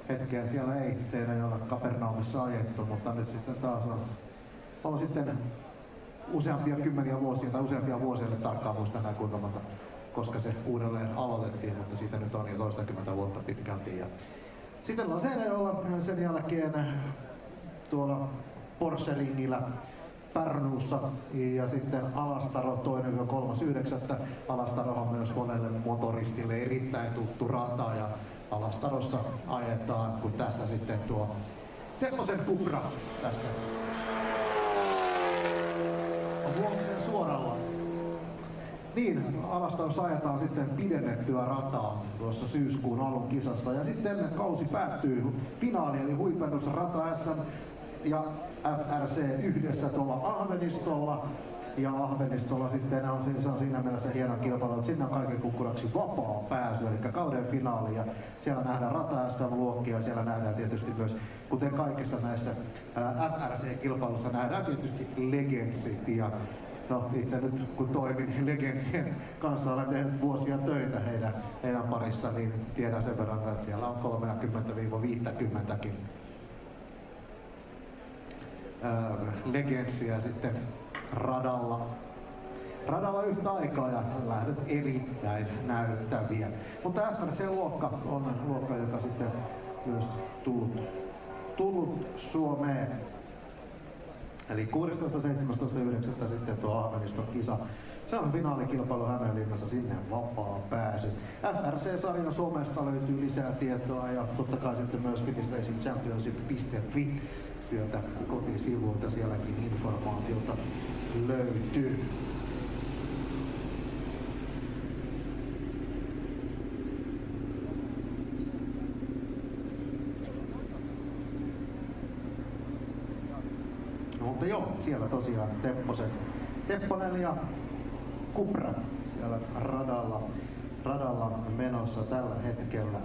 hetkeen siellä ei Seinäjoella Kapernaumissa ajettu, mutta nyt sitten taas on sitten useampia kymmeniä vuosia tai useampia vuosia, nyt tarkkaan muista enää kuinka monta, koska se uudelleen aloitettiin, mutta siitä nyt on jo toistakymmentä vuotta pitkälti. Ja sitten on Seinäjoella sen jälkeen tuolla Porselingillä Pärnuussa ja sitten Alastaro 2.–3.9. Alastaro on myös monelle motoristille erittäin tuttu rata ja Alastarossa ajetaan, kun tässä sitten tuo Tepposen Cupra tässä on Vuoksen suoralla. Niin, Alastarossa ajetaan sitten pidennettyä rataa tuossa syyskuun alun kisassa ja sitten kausi päättyy finaaliin eli huipennus rata SM ja FRC yhdessä tuolla Ahvenistolla. Ja Ahvenistolla sitten se on siinä mielessä hieno kilpailu, että sinne on kaiken kukkuraksi vapaa pääsy, eli kauden finaali. Ja siellä nähdään rata SM-luokkia, siellä nähdään tietysti myös, kuten kaikissa näissä FRC-kilpailussa, nähdään tietysti Legendsit. Ja no, itse nyt kun toimin Legendsien kanssa, olen tehnyt vuosia töitä heidän parissa, niin tiedän sen verran, että siellä on 30–50kin Legendsia sitten radalla yhtä aikaa ja lähdöt erittäin näyttäviä. Mutta FRC-luokka on luokka, joka sitten myös tullut Suomeen. Eli 16.–17.9. sitten tuo Ahveniston kisa. Se on finaalikilpailu Hämeenlinnassa, sinne vapaa pääsy. FRC-sarjan Suomesta löytyy lisää tietoa ja totta kai sitten myös Finnish Racing Championship.fi. Sieltä kotisivuilta sielläkin informaatiota löytyy. No, mutta joo, siellä tosiaan Tepponen ja Cupra siellä radalla menossa tällä hetkellä.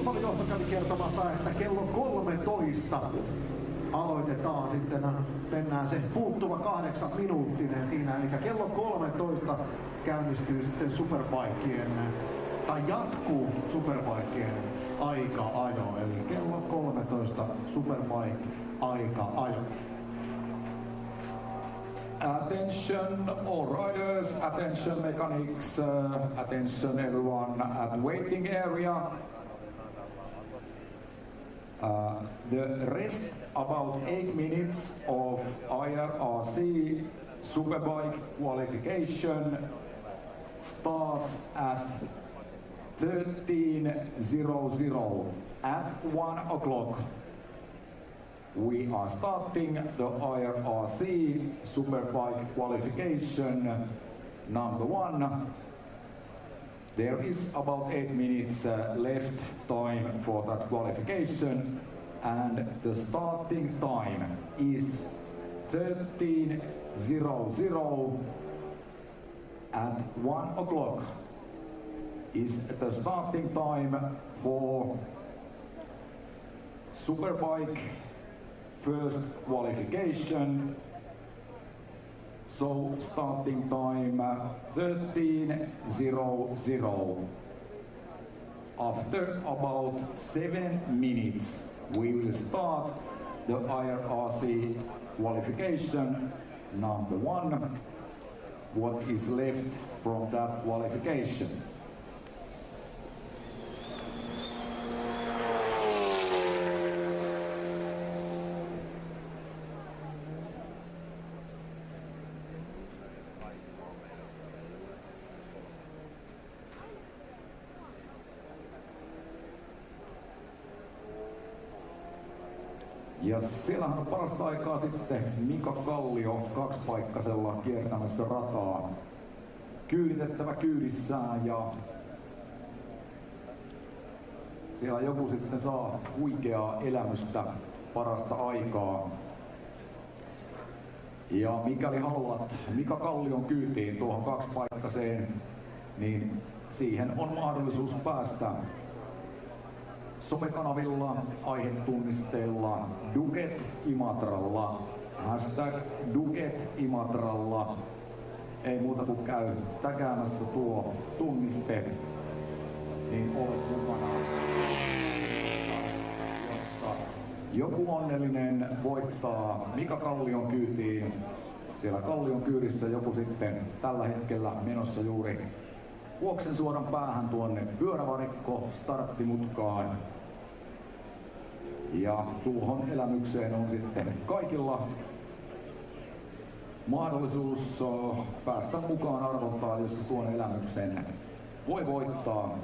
kilpailujohto kävi kertomassa, että kello 13 aloitetaan sitten, mennään se puuttuva 8 minuuttinen siinä, eli kello 13 käynnistyy sitten superbikeen, tai jatkuu superbikeen aika-ajo, eli kello 13 superbike aika-ajo. Attention all riders, attention mechanics, attention everyone at waiting area. The rest about 8 minutes of IRRC Superbike qualification starts at 13:00 at 1 o'clock. We are starting the IRRC Superbike qualification number 1. There is about 8 minutes left time for that qualification, and the starting time is 13:00 at 1 o'clock is the starting time for Superbike first qualification. So starting time 13:00. After about 7 minutes we will start the IRRC qualification number 1. What is left from that qualification? Ja siellähän on parasta aikaa sitten Mika Kallio kaksipaikkaisella kiertämässä rataa. Kyyditettävä kyydissään ja siellä joku sitten saa huikeaa elämystä parasta aikaa. Ja mikäli haluat Mika Kallion kyytiin tuohon kaksipaikkaiseen, niin siihen on mahdollisuus päästä somekanavilla aihetunnisteella Duket Imatralla, hashtag Duket Imatralla. Ei muuta kuin käy täkäämässä tuo tunniste, niin olet mukana, jossa joku onnellinen voittaa Mika Kallion kyytiin. Siellä Kallion kyydissä joku sitten tällä hetkellä menossa juuri Vuoksensuoran päähän tuonne pyörävarikko starttimutkaan. Ja tuohon elämykseen on sitten kaikilla mahdollisuus päästä mukaan arvottaa, jos tuon elämyksen voi voittaa.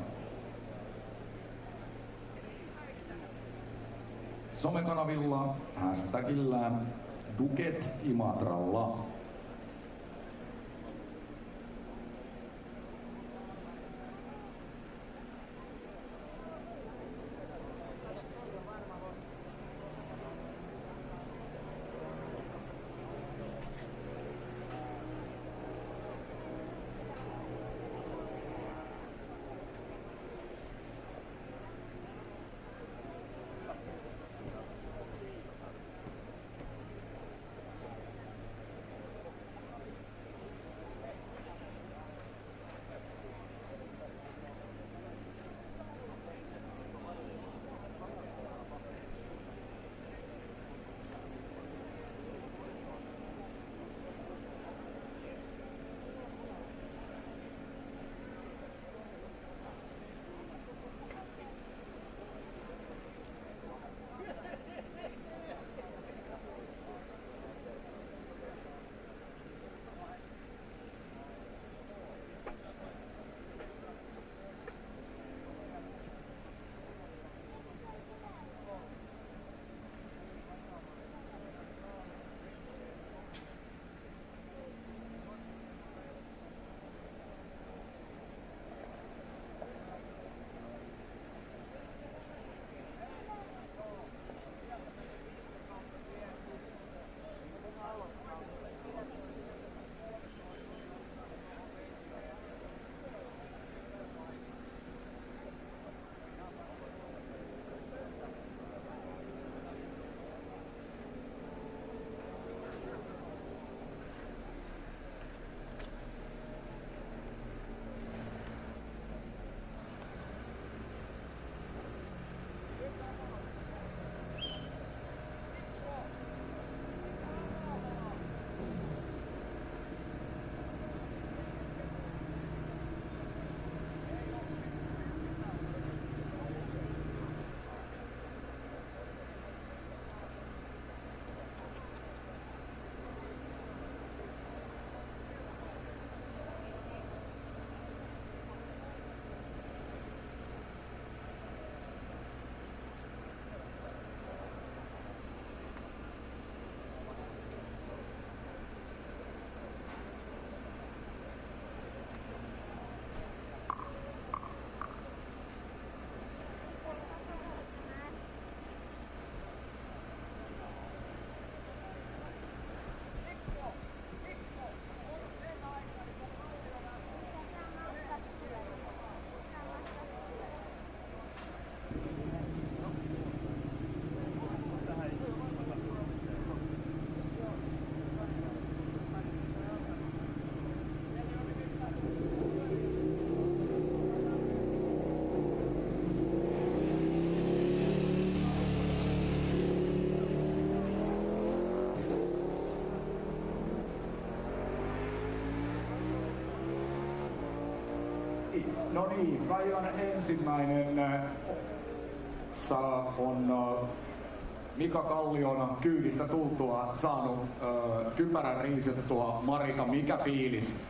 Somekanavilla hashtagillä Duket Imatralla. No niin, Kaijan ensimmäinen on Mika Kallion kyydistä tultua saanut kypärän riisuttua. Marika, mikä fiilis?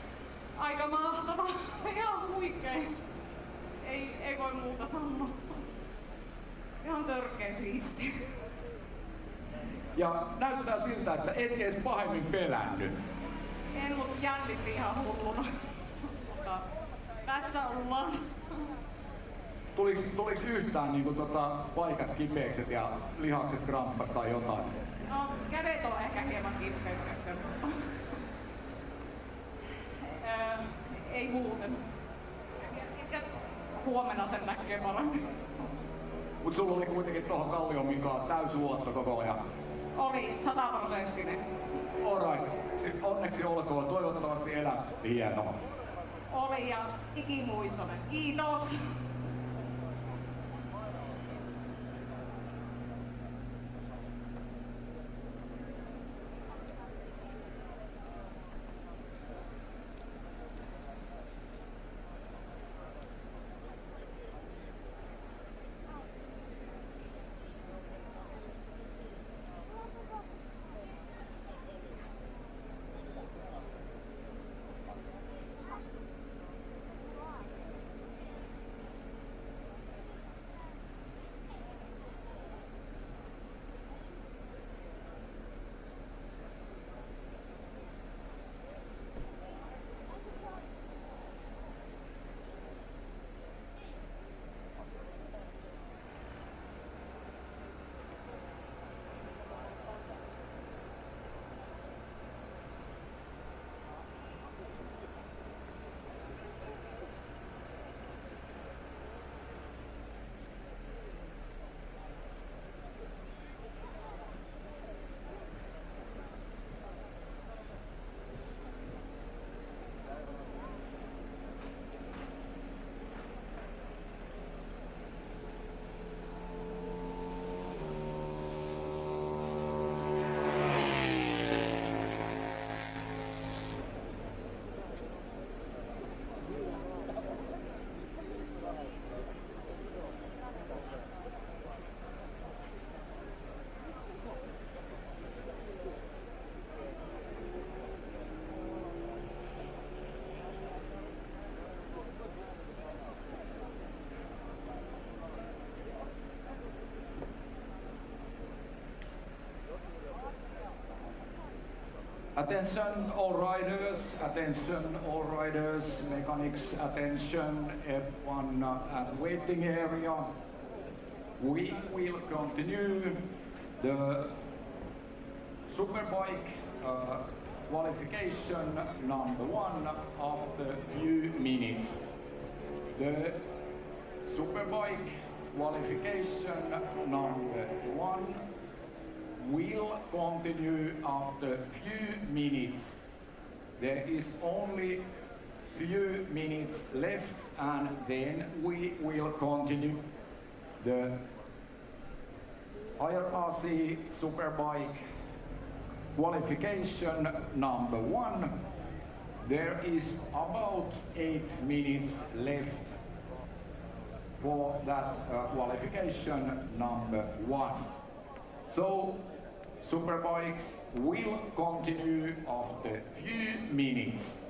Aika mahtava, ihan huikea. Ei voi muuta sanoa. Ihan törkeä siisti. Ja näyttää siltä, että et edes pahemmin pelännyt. En, mutta jännitti ihan hulluna. Mutta tässä ollaan. Tuliks yhtään niin paikat kipeäkset ja lihakset kramppas tai jotain? No, kädet on ehkä hieman kipeäkset. Ei muuten. Ehkä huomenna sen näkee paremmin. Mut sulla oli kuitenkin tohon Kallion Mikaan täysi luotto koko ajan. Oli 100%. Alright. Onneksi olkoon. Toivottavasti elää hienoa. Oli ja ikimuistoinen. Kiitos. Attention all riders, mechanics, attention, everyone at waiting area. We will continue the Superbike qualification number 1 after few minutes. The Superbike qualification number 1 will continue after few minutes. There is only few minutes left and then we will continue the IRRC Superbike qualification number 1. There is about 8 minutes left for that qualification number 1. So Superbikes will continue after few minutes.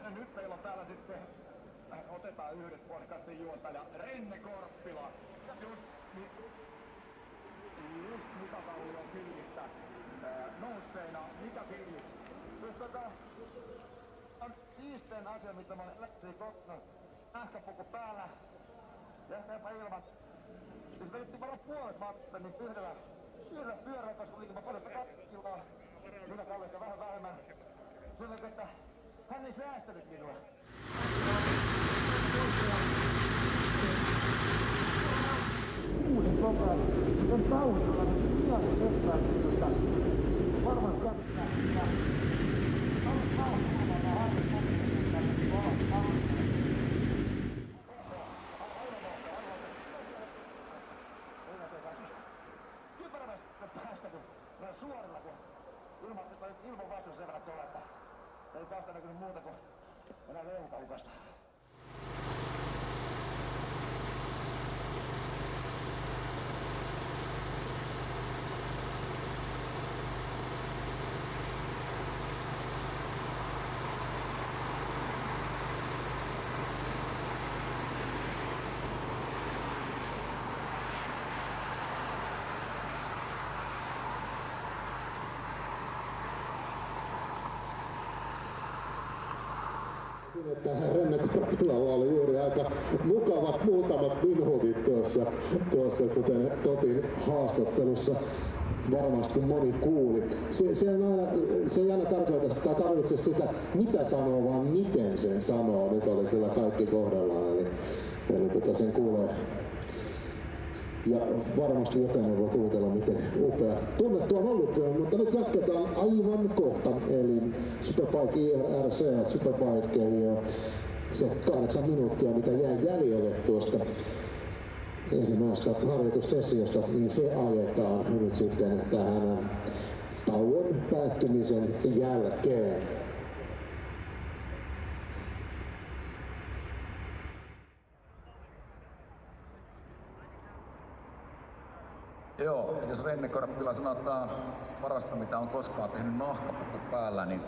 nyt meillä on täällä sitten, otetaan yhdet podcastin juontaja Renne Korppila. Just Mika Kallion kylmistä nousseina. Mikä fiilis? On siisteen asia, mitä mä lähtiin kohtaan. Ähkäpuku päällä. Jähteenpä ilman. Siis vedettiin varmaan puolet matta, niin yhdellä pyörällä, koska olikin mä paljon 2 kiloa. Minä Kallion vähän vähemmän. Silloin, että hän ei säästänyt minua. Uusi koko ajan. On taustalla, mutta ihan jostain, mutta varmaan katsotaan sitä. Suorilla, kun ilman vastuun sen verran tuolla, että ei tästä näkynyt muuta kuin enää leukaukasta. Että Renne Korppilalla oli juuri aika mukavat muutamat minuutit tuossa kuten Totin haastattelussa varmasti moni kuuli. Se ei aina tarvitse sitä, mitä sanoo, vaan miten sen sanoo. Nyt oli kyllä kaikki kohdallaan, eli sen kuulee. Ja varmasti jokainen voi kuvitella, miten upea tunnettu on ollut, mutta nyt jatketaan aivan kohta, eli Superbike IRC, Superbike ja se 8 minuuttia, mitä jäi jäljelle tuosta ensimmäisestä harjoitussessiosta, niin se ajetaan nyt sitten tähän tauon päättymisen jälkeen. Joo, jos Renne Korppila sanotaan parasta mitä on koskaan tehnyt nahkapuku päällä, niin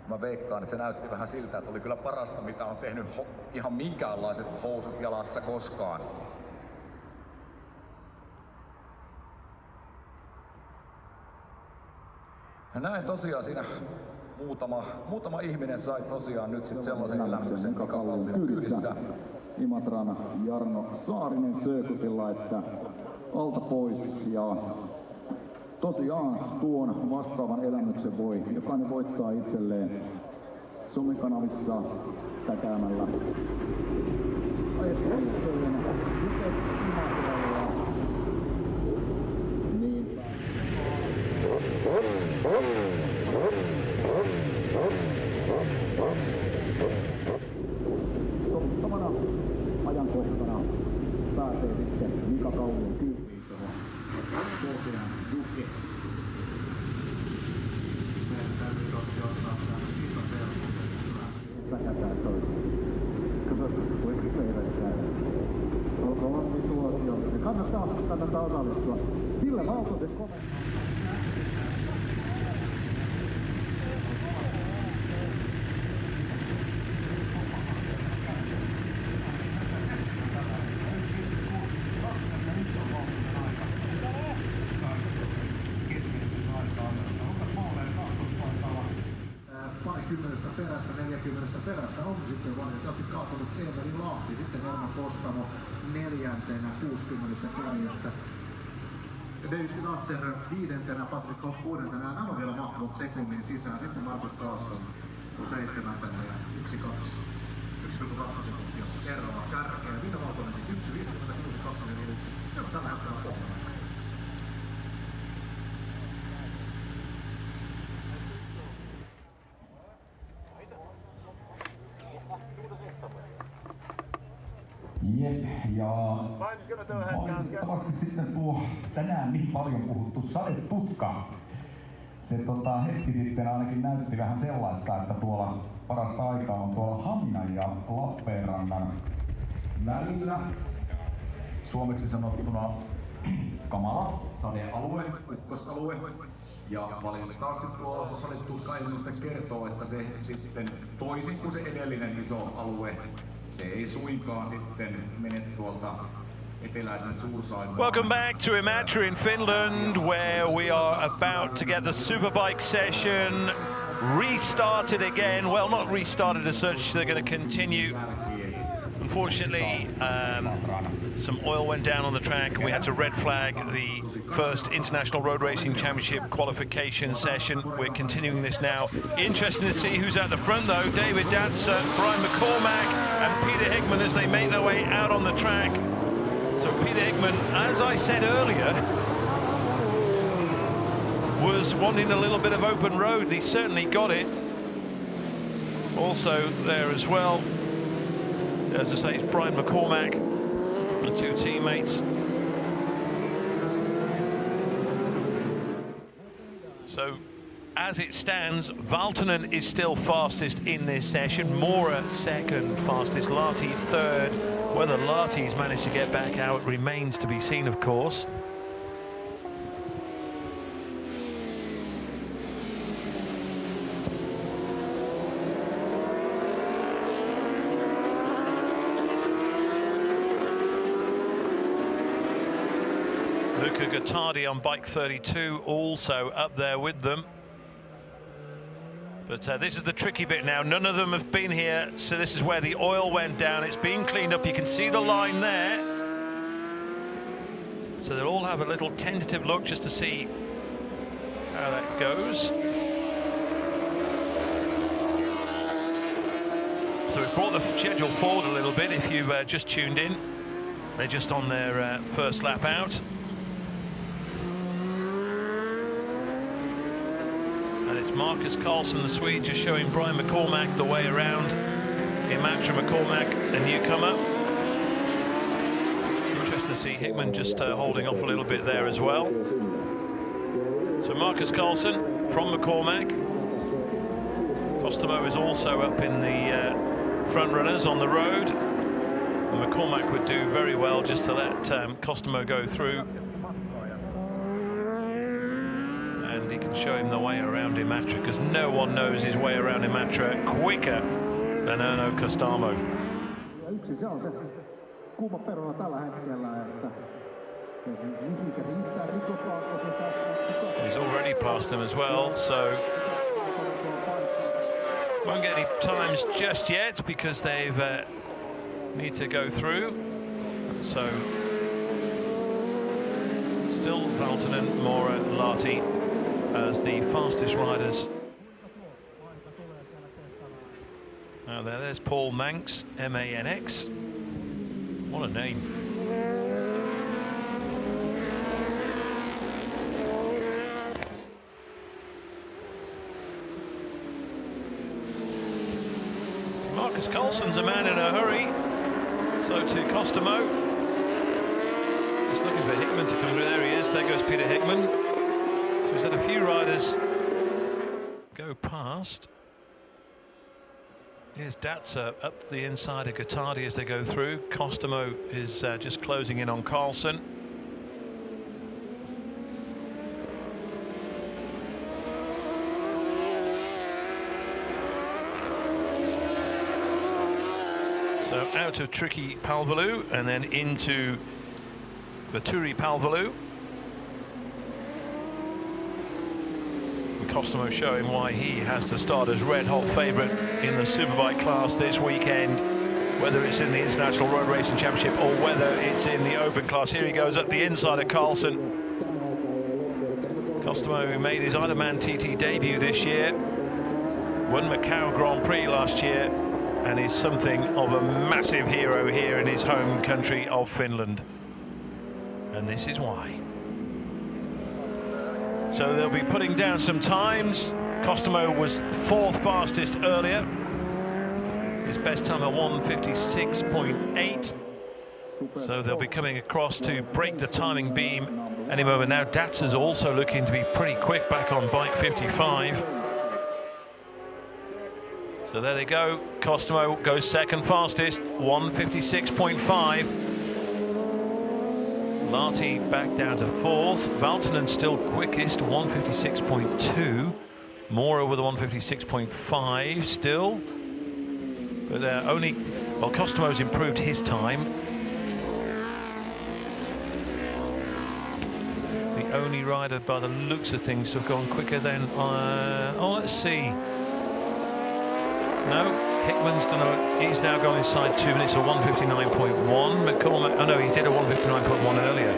mä veikkaan, että se näytti vähän siltä, että oli kyllä parasta mitä on tehnyt ihan minkäänlaiset housut jalassa koskaan. Ja näin tosiaan siinä muutama ihminen sai tosiaan nyt sit sellaisen elämyksen, mikä on kyydissä. Imatran Jarno Saarinen Söökutilla, että alta pois ja tosiaan tuon vastaavan elämyksen voi jokainen voittaa itselleen somekanavissa täkäämällä ajettelujen Juket Imatralla. Niinpä. Sovittamana ajankohtana pääsee sitten Mika Kallion kyytiin tuohon Korkean Jukke. Meidän täytyy toki ottaa tämän iso selkeä. Väkätään toisin. Katsotaan, voiko meidän käydä. Olkoon visuaasio. Kannattaa osallistua. Ville Valtosen kommentti. Parikymmenestä perässä, 40 perässä on sitten valitettavasti kaatunut Eeveli Lahti, sitten Norma Postamo 4. 64. David Latser 5. Patrick Hoff 6. Nämä on vielä mahtuvat sekunnin sisään. Sitten Markus Carlson 7. ja 1,2 sekuntia eroa kärkeä. Ville Valtonen siis 1.56.241. Se on tällä hetkellä kohdalla. Jep, ja valitettavasti sitten tuo tänään niin paljon puhuttu sadeputka. Se hetki sitten ainakin näytti vähän sellaista, että tuolla parasta aikaa on tuolla Haminan ja Lappeenrannan välillä. Suomeksi sanottuna kamala sadealue, ykkösalue. Ja valitettavasti tuo salitutka-ilmoista kertoo, että se sitten toisin kuin se edellinen iso alue, se ei suinkaan sitten mene tuolta eteläisen Suursaimaan. Welcome back to Imatra in Finland, where we are about to get the Superbike session restarted again. Well, not restarted as such, they're going to continue. Unfortunately, some oil went down on the track and we had to red flag the first International Road Racing Championship qualification session. We're continuing this now. Interesting to see who's at the front though. David Datzer, Brian McCormack and Peter Hickman as they make their way out on the track. So Peter Hickman, as I said earlier, was wanting a little bit of open road, and he certainly got it. Also there as well, as I say, it's Brian McCormack, the two teammates. So, as it stands, Valtonen is still fastest in this session, Mora second fastest, Lahti third. Whether Lahti's managed to get back out remains to be seen, of course. Luca Gottardi on bike 32 also up there with them. But this is the tricky bit now. None of them have been here, so this is where the oil went down. It's been cleaned up. You can see the line there. So they'll all have a little tentative look just to see how that goes. So we've brought the schedule forward a little bit if you've just tuned in. They're just on their first lap out. And it's Marcus Karlsson, the Swede, just showing Brian McCormack the way around. Imatra McCormack, a newcomer. Interesting to see Hickman just holding off a little bit there as well. So Marcus Karlsson from McCormack. Costomo is also up in the front runners on the road. And McCormack would do very well just to let Costomo go through. And he can show him the way around Imatra, because no one knows his way around Imatra quicker than Erno Costamo. He's already passed him as well, so won't get any times just yet because they've need to go through. So still Valtonen, Mora, Lahti as the fastest riders. Now there's Paul Manx, M-A-N-X. What a name. Marcus Karlsson's a man in a hurry. So to Costomo. Just looking for Hickman to come through. There he is. There goes Peter Hickman. So he's had a few riders go past. Here's Datzer up to the inside of Gottardi as they go through. Costomo is just closing in on Karlsson. So out of tricky Palvelu and then into Vaturi Palvelu. And Costomo showing why he has to start as red-hot favourite in the Superbike class this weekend, whether it's in the International Road Racing Championship or whether it's in the Open class. Here he goes up the inside of Karlsson. Costomo, who made his Ironman TT debut this year, won Macau Grand Prix last year, and is something of a massive hero here in his home country of Finland. And this is why. So they'll be putting down some times. Costomo was fourth fastest earlier. His best time at 1:56.8. So they'll be coming across to break the timing beam any moment now. Datzer's also looking to be pretty quick back on bike 55. So there they go. Costomo goes second fastest, 1:56.5. Lahti back down to 4th. Valtonen still quickest, 156.2. Mora with a 156.5 still. But only, well, Costomo's improved his time. The only rider by the looks of things to have gone quicker than, oh, let's see. No, Hickman's done he's now gone inside 2 minutes, or 159.1. McCormack, oh no, he did a 159.1 earlier.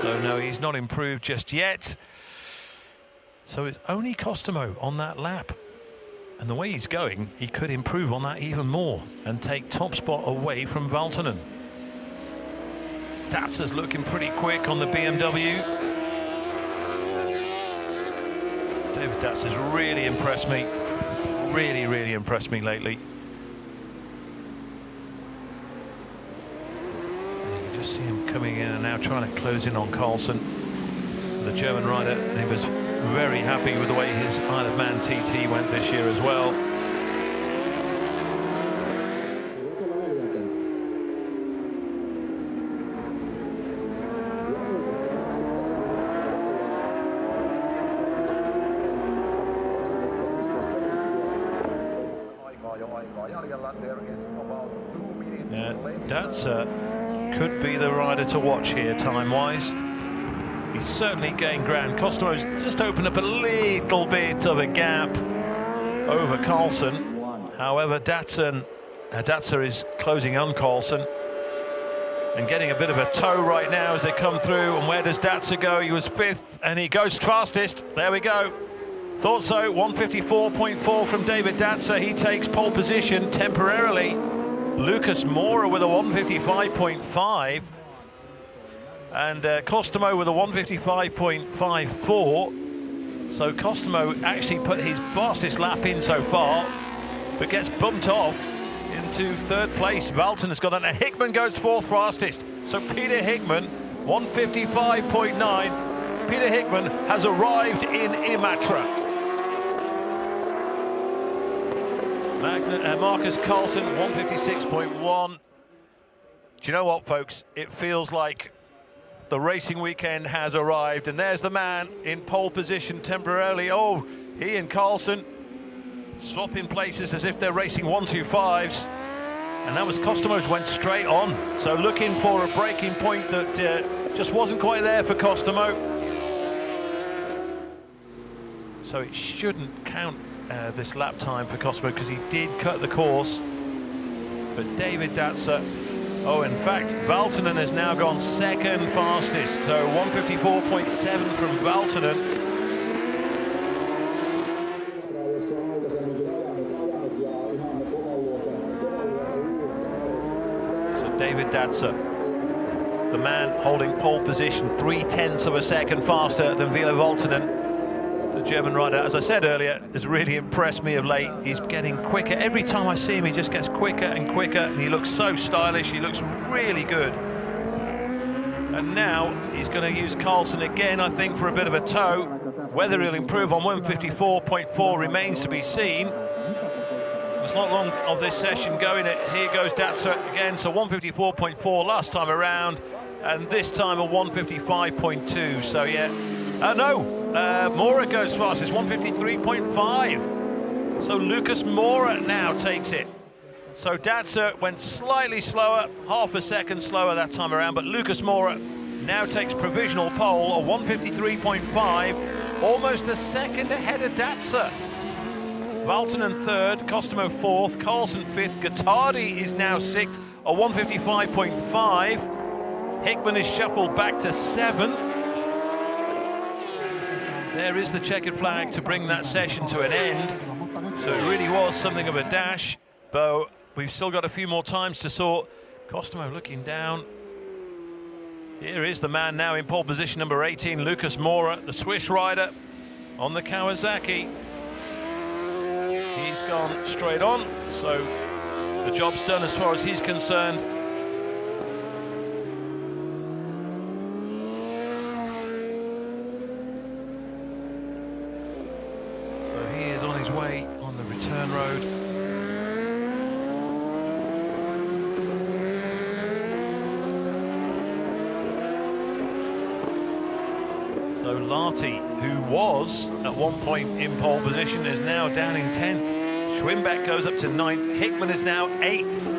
So no, he's not improved just yet. So it's only Costomo on that lap. And the way he's going, he could improve on that even more and take top spot away from Valtonen. Datsa's looking pretty quick on the BMW. David Datsa's really impressed me. Really impressed me lately. And you can just see him coming in and now trying to close in on Carlsen, the German rider, and he was very happy with the way his Isle of Man TT went this year as well. Datsa could be the rider to watch here time-wise. He's certainly gained ground. Costomo's just opened up a little bit of a gap over Carlsen. However, Datsa is closing on Carlsen and getting a bit of a tow right now as they come through. And where does Datsa go? He was 5th and he goes fastest. There we go. Thought so. 154.4 from David Datsa. He takes pole position temporarily. Lucas Mora with a 155.5. And Costomo with a 155.54. So Costomo actually put his fastest lap in so far, but gets bumped off into 3rd place. Valtonen's got that. Hickman goes 4th fastest. So Peter Hickman, 155.9. Peter Hickman has arrived in Imatra. Marcus Carlsen, 156.1. Do you know what, folks? It feels like the racing weekend has arrived, and there's the man in pole position temporarily. Oh, he and Carlsen swapping places as if they're racing 125s, and that was Costomo's went straight on. So looking for a breaking point that just wasn't quite there for Costomo. So it shouldn't count this lap time for Costomo because he did cut the course. But David Datsa, oh, in fact, Valtonen has now gone 2nd fastest, so 154.7 from Valtonen. So David Datsa, the man holding pole position, 0.3 of a second faster than Ville Valtonen. The German rider, as I said earlier, has really impressed me of late. He's getting quicker. Every time I see him, he just gets quicker and quicker, and he looks so stylish. He looks really good. And now he's going to use Carlsen again, I think, for a bit of a tow. Whether he'll improve on 154.4 remains to be seen. There's not long of this session going. Here goes Datsa again, so 154.4 last time around, and this time a 155.2. So yeah, Mora goes fast. It's 153.5. So Lucas Mora now takes it. So Datsa went slightly slower, half a second slower that time around, but Lucas Mora now takes provisional pole, a 153.5, almost a second ahead of Datsa. Valtonen 3rd, Costomo 4th, Carlsen 5th, Gottardi is now 6th, a 155.5. Hickman is shuffled back to 7th. There is the checkered flag to bring that session to an end. So it really was something of a dash, but we've still got a few more times to sort. Costomo looking down. Here is the man now in pole position, number 18, Lucas Mora, the Swiss rider on the Kawasaki. He's gone straight on, so the job's done as far as he's concerned. Way on the return road. So Larty, who was at one point in pole position, is now down in 10th. Schwimbeck goes up to 9th. Hickman is now 8th.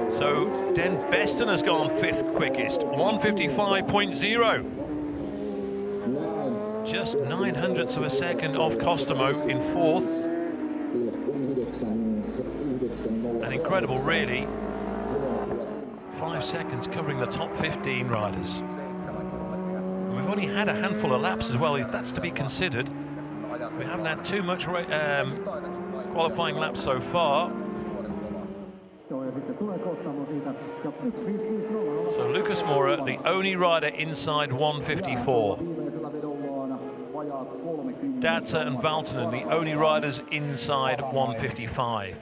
So Den Besten has gone 5th quickest, 1:55.0. Just 900ths of a second off Kostomo in 4th. And incredible, really. 5 seconds covering the top 15 riders. And we've only had a handful of laps as well, that's to be considered. We haven't had too much qualifying laps so far. So Lucas Mora, the only rider inside 1:54. Datsa and Valtonen, the only riders inside 1:55.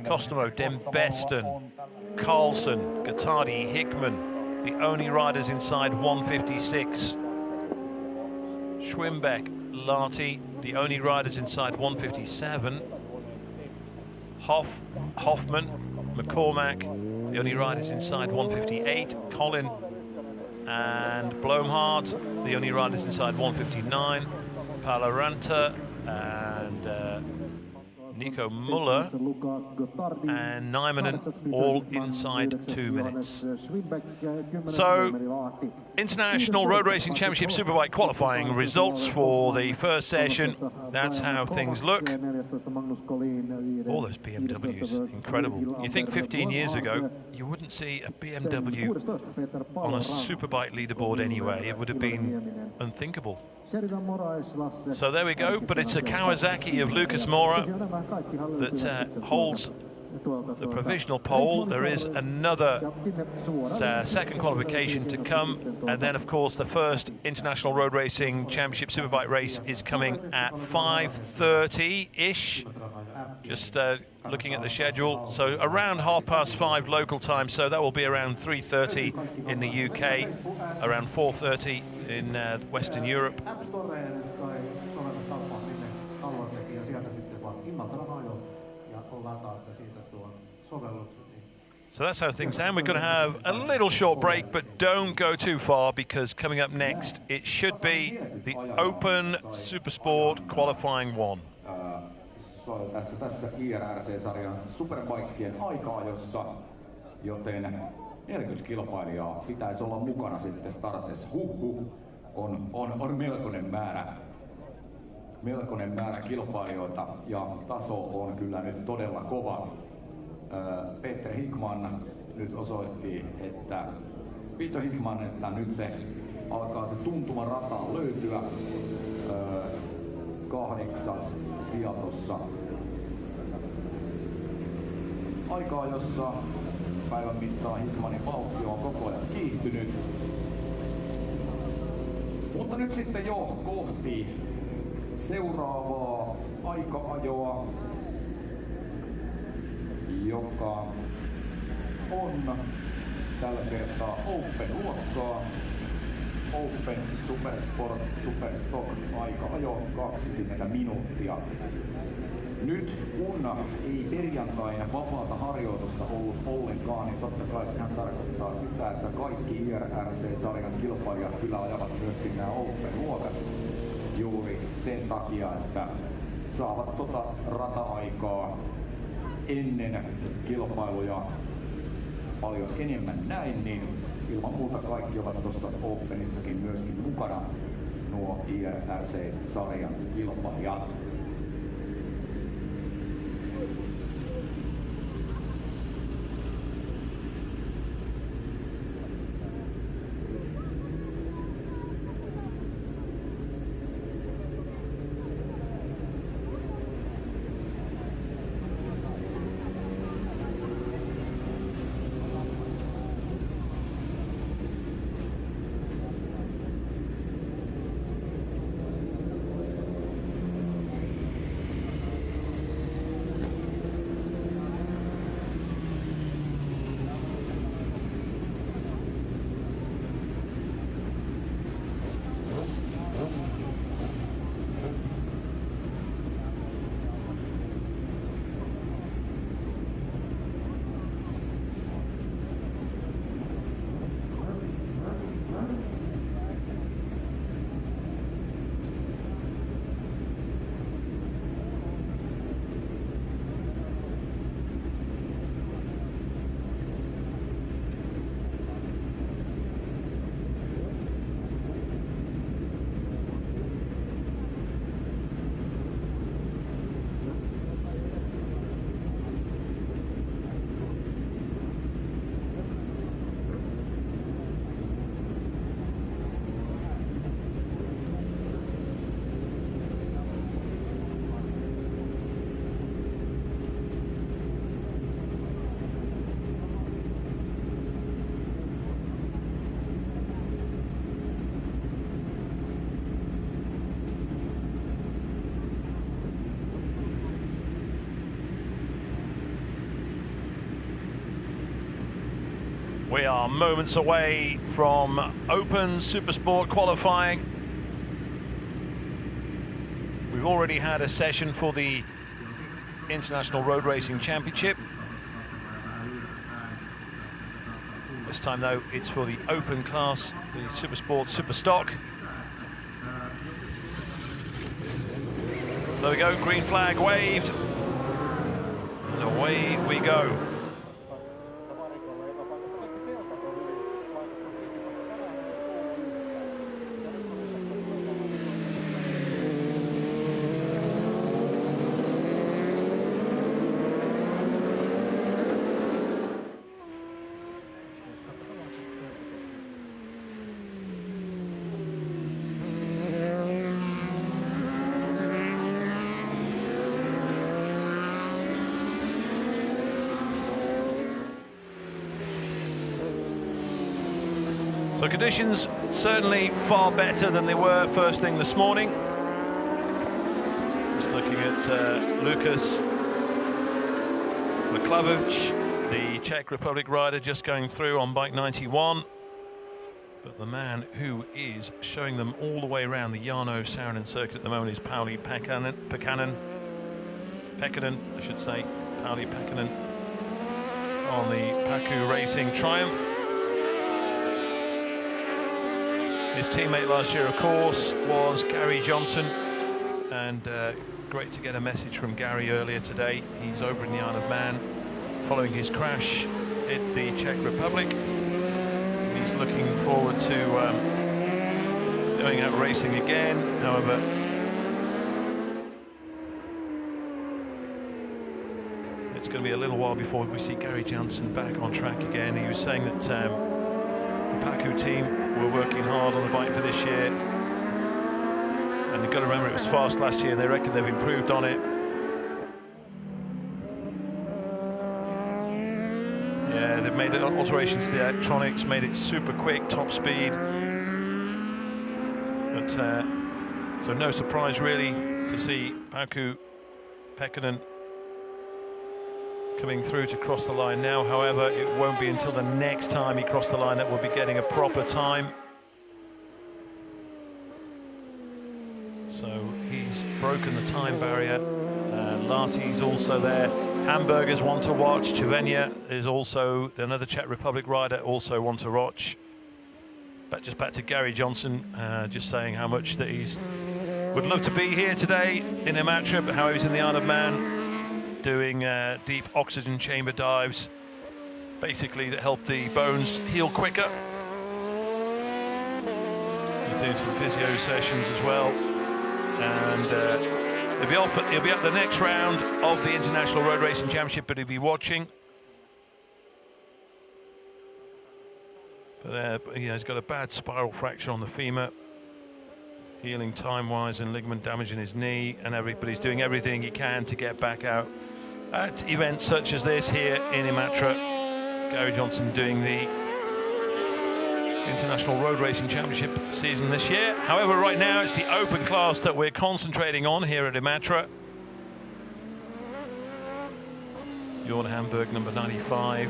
Kostomo, Den Besten, Carlson, Gottardi, Hickman, the only riders inside 1:56. Schwimbeck, Larty, the only riders inside 1:57. Hoffman, McCormack, the only riders inside 1:58. Collin and Blomhardt, the only riders inside 1:59. Palaranta and Nico Muller and Nijmenen all inside 2 minutes. So, International Road Racing Championship Superbike qualifying results for the first session. That's how things look. All those BMWs, incredible. You think 15 years ago, you wouldn't see a BMW on a Superbike leaderboard anyway. It would have been unthinkable. So there we go, but it's a Kawasaki of Lucas Mora that holds the provisional pole. There is another second qualification to come, and then of course the first International Road Racing Championship Superbike race is coming at 5:30-ish. Just looking at the schedule, so around 5:30 local time, so that will be around 3:30 in the UK, around 4:30 in Western Europe. So that's how things stand. We're going to have a little short break, but don't go too far, because coming up next, it should be the Open Supersport Qualifying 1. Tässä IRRC-sarjan superbikien aika-ajossa, joten 40 kilpailijaa pitäisi olla mukana sitten startissa. On melkoinen määrä kilpailijoita, ja taso on kyllä nyt todella kova. Peter Hickman nyt osoitti, että nyt se alkaa se tuntuma rata löytyä. 8. sija tuossa aikaa, jossa päivän mittaan Hickmanin vauhti on koko ajan kiihtynyt. Mutta nyt sitten jo kohti seuraavaa aika-ajoa, joka on tällä kertaa Open-luokkaa. Open Supersport Superstock aika-ajo 20 minuuttia. Nyt kun ei perjantaina vapaata harjoitusta ollut ollenkaan, niin totta kai sehän tarkoittaa sitä, että kaikki IRRC-sarjan kilpailijat kyllä ajavat myöskin nämä Open-luokat juuri sen takia, että saavat rata-aikaa ennen kilpailuja paljon enemmän näin, niin ilman muuta kaikki ovat tuossa Openissakin myöskin mukana, nuo IRRC-sarjan kilpailijat. We are moments away from Open Supersport qualifying. We've already had a session for the International Road Racing Championship. This time, though, it's for the open class, the Supersport Superstock. So there we go, green flag waved, and away we go. So conditions certainly far better than they were first thing this morning. Just looking at Lucas Mklavic, the Czech Republic rider, just going through on bike 91. But the man who is showing them all the way around the Jarno Saarinen circuit at the moment is Pauli Pekkanen, I should say, Pauli Pekkanen on the Paku Racing Triumph. His teammate last year, of course, was Gary Johnson, and great to get a message from Gary earlier today. He's over in the Isle of Man following his crash in the Czech Republic. He's looking forward to going out racing again. However, it's going to be a little while before we see Gary Johnson back on track again. He was saying that the Paku team were working hard on the bike for this year, and you've got to remember it was fast last year, and they reckon they've improved on it. Yeah, they've made alterations to the electronics, made it super quick, top speed. But so no surprise really to see Paku Pekkanen coming through to cross the line now. However, it won't be until the next time he crossed the line that we'll be getting a proper time. So he's broken the time barrier. Lahti's also there. Hamburger's one to watch. Chivenya is also another Czech Republic rider, also one to watch. But just back to Gary Johnson, just saying how much that he's would love to be here today in Imatra, but how he was in the Isle of Man doing deep oxygen chamber dives, basically that help the bones heal quicker. He's doing some physio sessions as well, and he'll be at the next round of the International Road Racing Championship, but he'll be watching. But yeah, he's got a bad spiral fracture on the femur, healing time-wise, and ligament damage in his knee, and everybody's doing everything he can to get back out at events such as this here in Imatra. Gary Johnson doing the International Road Racing Championship season this year. However, right now it's the open class that we're concentrating on here at Imatra. Jorn Hamburg, number 95.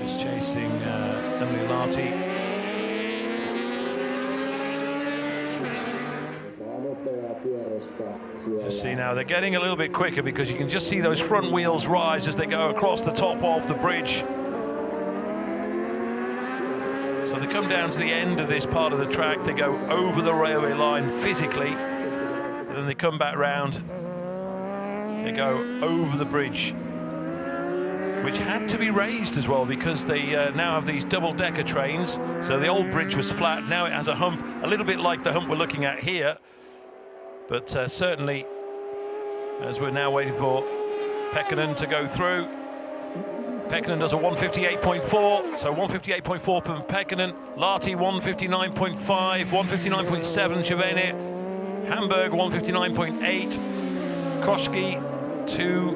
Just chasing Emily Lahti. Just see now, they're getting a little bit quicker because you can just see those front wheels rise as they go across the top of the bridge. So they come down to the end of this part of the track, they go over the railway line physically, and then they come back round, they go over the bridge, which had to be raised as well because they now have these double-decker trains. So the old bridge was flat, now it has a hump, a little bit like the hump we're looking at here. But certainly, as we're now waiting for Pekkanen to go through, Pekkanen does a 158.4, so 158.4 from Pekkanen, Lahti 159.5, 159.7 Chivenya, Hamburg 159.8, Koski 2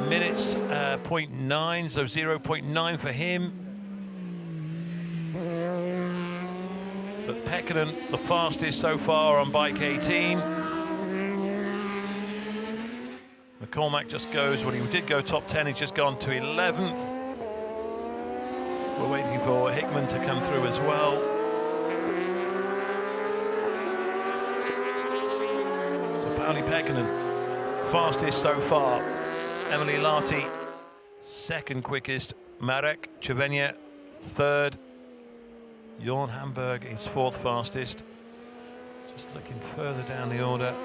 minutes 0.9, so 0.9 for him. But Pekkanen, the fastest so far on bike 18. McCormack just goes, well, he did go top 10, he's just gone to 11th. We're waiting for Hickman to come through as well. So Pauli Pekkanen, fastest so far. Emily Lahti, second quickest. Marek Cervenia, third. Jorn Hamburg is fourth fastest. Just looking further down the order.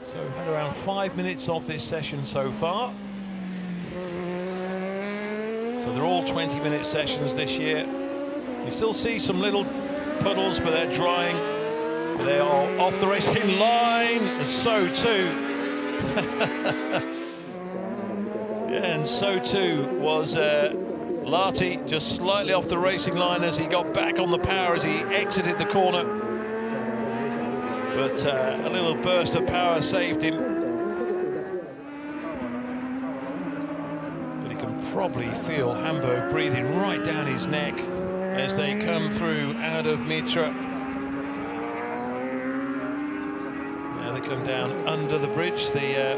So we've had around 5 minutes of this session so far. So they're all 20-minute sessions this year. You still see some little puddles, but they're drying. They are off the racing line, and so too. Yeah, and so too was Lahti, just slightly off the racing line as he got back on the power as he exited the corner. But a little burst of power saved him. But he can probably feel Hamburg breathing right down his neck as they come through out of Mitra. Now they come down under the bridge, the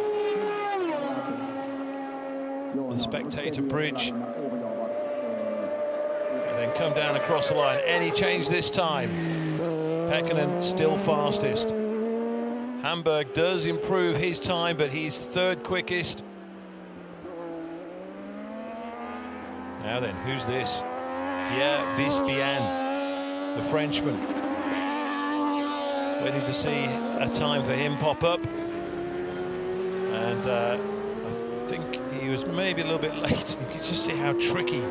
spectator bridge. And then come down across the line. Any change this time? Pekkanen still fastest. Hamburg does improve his time, but he's third quickest. Now then, who's this? Pierre Vispian, the Frenchman. Waiting to see a time for him pop up. And I think he was maybe a little bit late. You can just see how tricky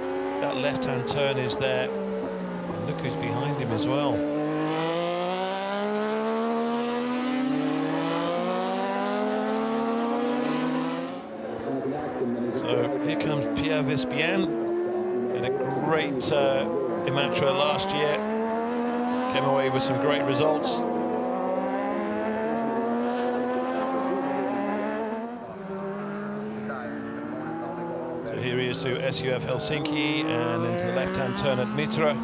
that left-hand turn is there. And look who's behind him as well. So here comes Pierre Vispian. Had a great Imatra last year. Came away with some great results. So here he is to SUF Helsinki and into the left-hand turn at Mitra.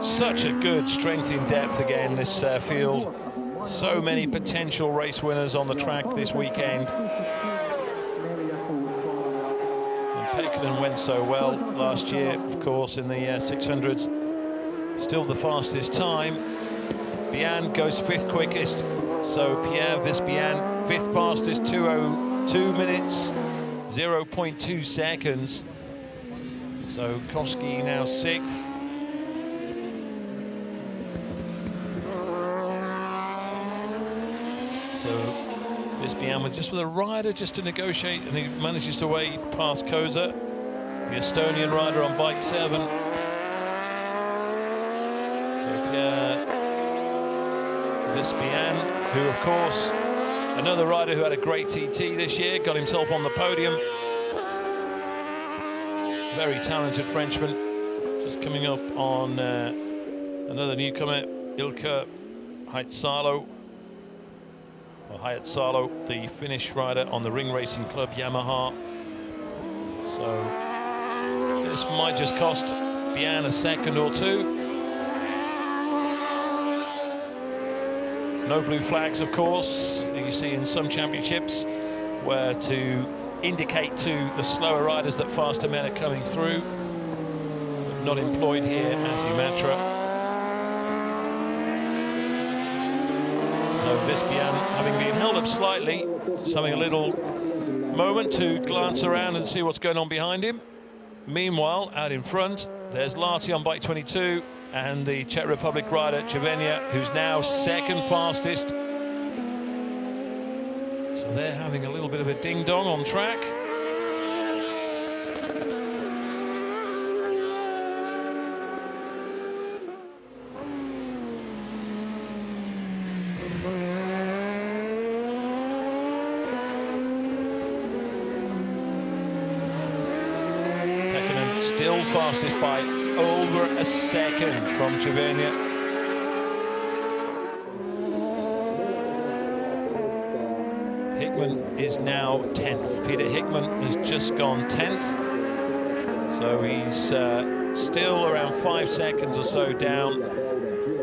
Such a good strength in depth again, this field. So many potential race winners on the track this weekend. And Pekkanen went so well last year, of course, in the 600s. Still the fastest time. Bian goes fifth quickest. So Pierre Vispian, fifth fastest, 2:02 minutes, 0.2 seconds. So Koski now sixth. Vispian just with a rider just to negotiate, and he manages to way past Koza, the Estonian rider on bike 7. So Pierre Vispian, who of course, another rider who had a great TT this year, got himself on the podium. Very talented Frenchman, just coming up on another newcomer, Ilkka Haitsalo. Haitsalo, the Finnish rider on the Ring Racing Club Yamaha. So this might just cost Bian a second or two. No blue flags, of course. You see in some championships where to indicate to the slower riders that faster men are coming through. But not employed here at Imatra. Vispian, having been held up slightly, just having a little moment to glance around and see what's going on behind him. Meanwhile, out in front, there's Lahti on bike 22 and the Czech Republic rider Cervenia, who's now second fastest. So they're having a little bit of a ding-dong on track. Still fastest by over a second from Cervenia. Hickman is now 10th. Peter Hickman has just gone 10th. So he's still around 5 seconds or so down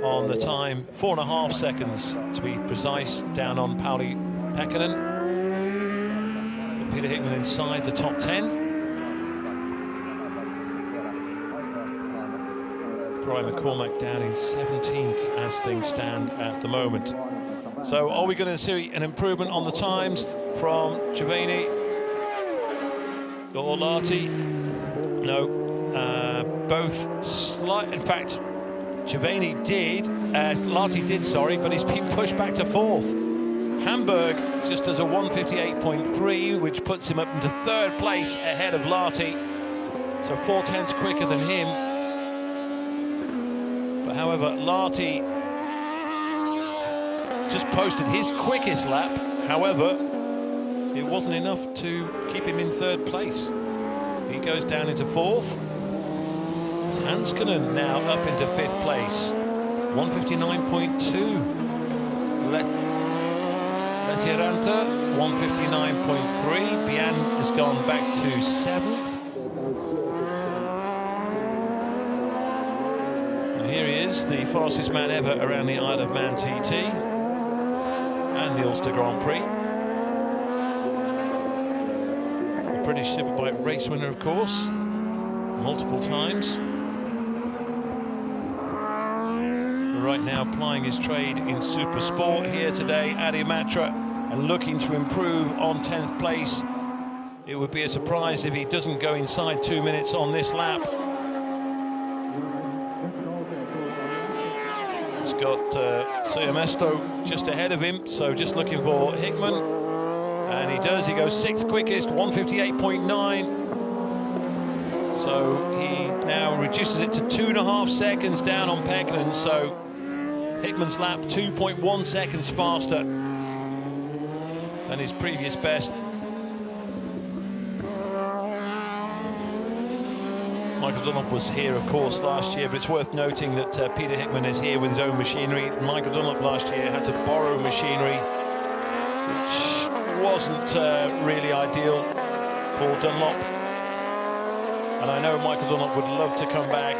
on the time. 4.5 seconds to be precise, down on Pauli Pekkanen. But Peter Hickman inside the top 10. Brian McCormack down in 17th as things stand at the moment. So are we going to see an improvement on the times from Giovanni or Lahti? No, both slight. In fact, Giovanni did, Lahti did, sorry, but he's been pushed back to 4th. Hamburg just does a 1:58.3, which puts him up into 3rd place ahead of Lahti. So 4/10 quicker than him. But however, Lahti just posted his quickest lap. However, it wasn't enough to keep him in 3rd place. He goes down into 4th. Tanskanen now up into 5th place. 1:59.2. Letiranta, 1:59.3. Bian has gone back to 7th. And here he is, the fastest man ever around the Isle of Man TT and the Ulster Grand Prix. The British Superbike race winner, of course, multiple times. Right now plying his trade in Super Sport here today at Imatra and looking to improve on 10th place. It would be a surprise if he doesn't go inside 2 minutes on this lap. He's got Siamesto just ahead of him, so just looking for Hickman. And he does, he goes 6th quickest, 1:58.9. So he now reduces it to 2.5 seconds down on Pekkanen, so Hickman's lap 2.1 seconds faster than his previous best. Michael Dunlop was here, of course, last year, but it's worth noting that Peter Hickman is here with his own machinery. Michael Dunlop last year had to borrow machinery, which wasn't really ideal for Dunlop. And I know Michael Dunlop would love to come back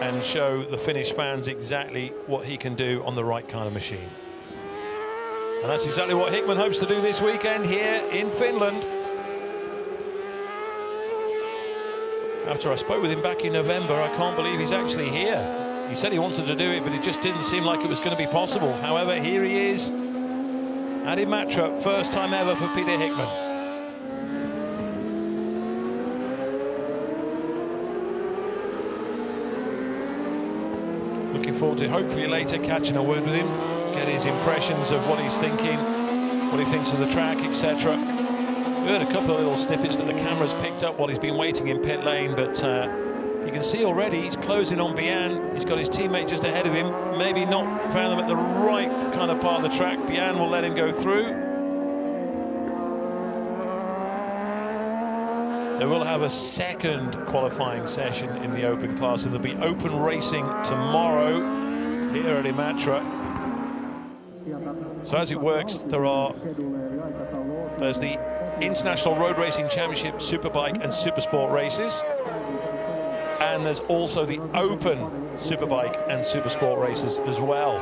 and show the Finnish fans exactly what he can do on the right kind of machine. And that's exactly what Hickman hopes to do this weekend here in Finland. After I spoke with him back in November, I can't believe he's actually here. He said he wanted to do it, but it just didn't seem like it was going to be possible. However, here he is at Imatra, first time ever for Peter Hickman. Looking forward to hopefully later catching a word with him, get his impressions of what he's thinking, what he thinks of the track, etc. We heard a couple of little snippets that the camera's picked up while he's been waiting in pit lane, but you can see already he's closing on Bian. He's got his teammate just ahead of him, maybe not found them at the right kind of part of the track. Bian will let him go through. They will have a second qualifying session in the open class, and there'll be open racing tomorrow here at Imatra. So as it works, there's the International Road Racing Championship Superbike and Supersport races, and there's also the Open Superbike and Supersport races as well.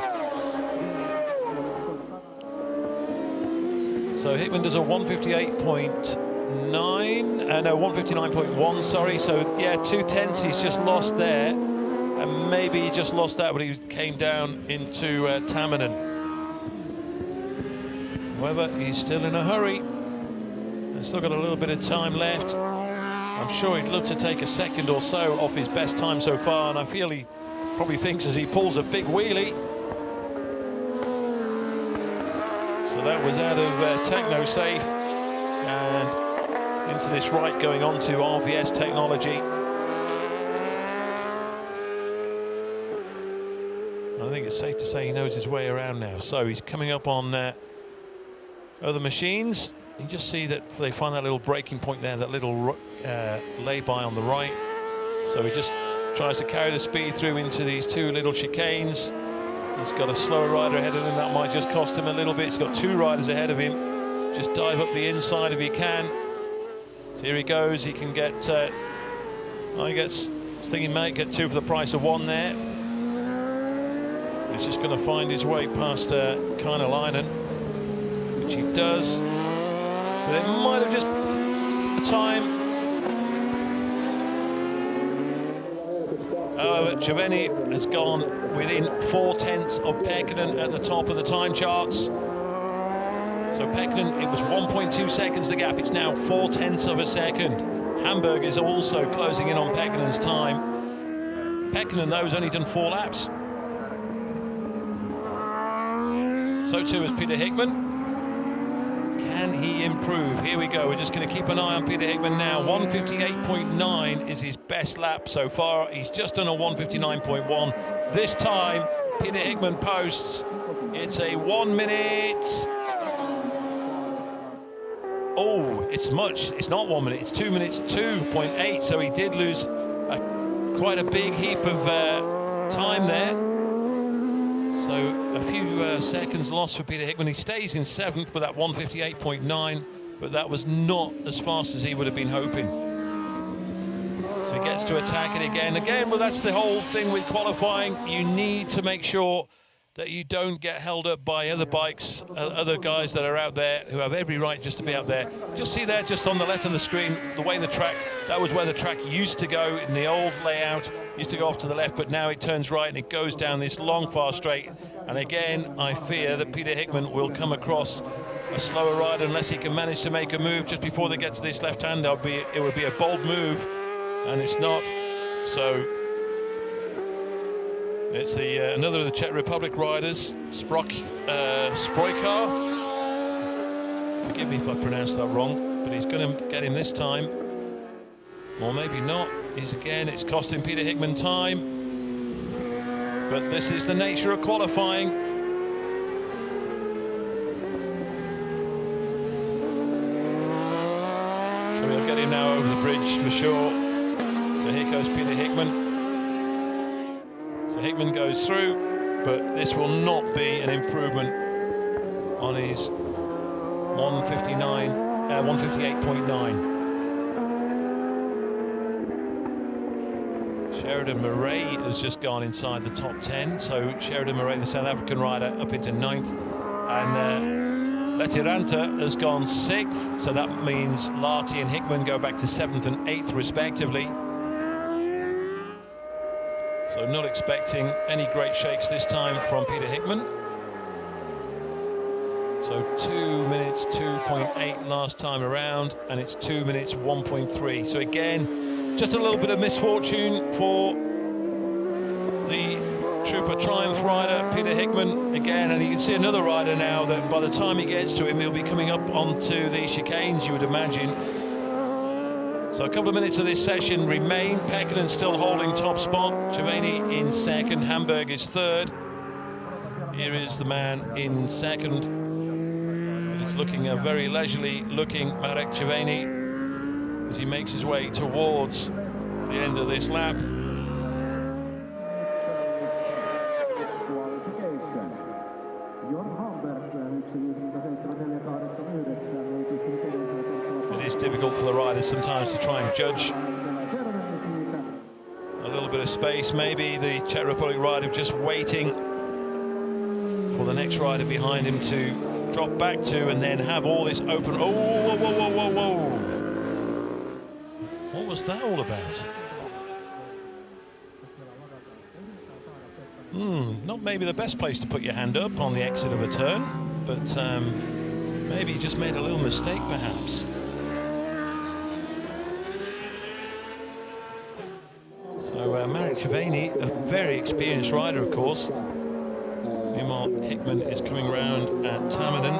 So Hickman does a 1:59.1, sorry. So yeah, 2/10 he's just lost there, and maybe he just lost that when he came down into Tamminen. However, he's still in a hurry. He's still got a little bit of time left. I'm sure he'd love to take a second or so off his best time so far, and I feel he probably thinks as he pulls a big wheelie. So that was out of techno safe and into this right, going on to RVS technology. I think it's safe to say he knows his way around now. So he's coming up on other machines. You just see that they find that little braking point there, that little lay-by on the right. So he just tries to carry the speed through into these two little chicanes. He's got a slower rider ahead of him. That might just cost him a little bit. He's got two riders ahead of him. just dive up the inside if he can. So here he goes, he can get, I think he might get 2 for the price of 1 there. He's just going to find his way past Kainalainen, which he does. But it might have just time. However, Giovanni has gone within 4/10 of Pekkanen at the top of the time charts. So Pekkanen, it was 1.2 seconds the gap, it's now 4/10 of a second. Hamburg is also closing in on Pekkanen's time. Pekkanen, though, has only done 4 laps. So too is Peter Hickman. Can he improve? Here we go. We're just going to keep an eye on Peter Hickman now. 1:58.9 is his best lap so far. He's just done a 1:59.1. This time, Peter Hickman posts. It's a 1 minute. Oh, it's much. It's not 1 minute. It's 2 minutes 2.8. So he did lose quite a big heap of time there. So a few seconds lost for Peter Hickman. He stays in 7th with that 1:58.9, but that was not as fast as he would have been hoping. So he gets to attack it again. Well, that's the whole thing with qualifying. You need to make sure that you don't get held up by other bikes, other guys that are out there who have every right just to be out there. Just see there, just on the left of the screen, the way the track, that was where the track used to go in the old layout, used to go off to the left, but now it turns right and it goes down this long, far straight. And again, I fear that Peter Hickman will come across a slower rider unless he can manage to make a move just before they get to this left hand. It would be a bold move, and it's not. So it's another of the Czech Republic riders, Sprojkar. Forgive me if I pronounced that wrong, but he's going to get him this time. Or maybe not. It's costing Peter Hickman time. But this is the nature of qualifying. So we'll get him now over the bridge for sure. So here goes Peter Hickman. So Hickman goes through, but this will not be an improvement on his 1:58.9. Sheridan Murray has just gone inside the top 10, so Sheridan Murray, the South African rider, up into 9th, and Letiranta has gone 6th, so that means Larty and Hickman go back to 7th and 8th respectively. So not expecting any great shakes this time from Peter Hickman. So 2 minutes 2.8 last time around, and it's 2 minutes 1.3. So again, just a little bit of misfortune for the Trooper Triumph rider, Peter Hickman, again, and you can see another rider now that by the time he gets to him, he'll be coming up onto the chicanes, you would imagine. So a couple of minutes of this session remain. Pekkanen still holding top spot. Giovanni in 2nd, Hamburg is 3rd. Here is the man in 2nd. It's looking a very leisurely looking Marek Giovanni as he makes his way towards the end of this lap. It is difficult for the riders sometimes to try and judge. A little bit of space, maybe the Czech Republic rider just waiting for the next rider behind him to drop back to and then have all this open. Oh, whoa, whoa, whoa, whoa, whoa. What was that all about? Not maybe the best place to put your hand up on the exit of a turn, but maybe you just made a little mistake perhaps. So Marek Giovanni, a very experienced rider of course. Meanwhile, Hickman is coming round at Tamminen.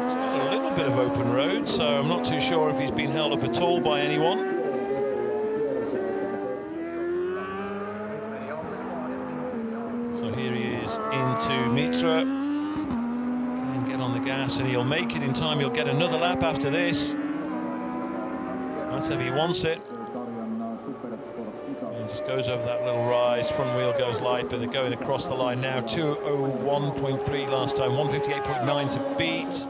It's got a little bit of open road, so I'm not too sure if he's been held up at all by anyone. So here he is into Imatra. And get on the gas, and he'll make it in time. He'll get another lap after this. That's if he wants it. Just goes over that little rise, front wheel goes light, but they're going across the line now. 2:01.3 last time, 1:58.9 to beat.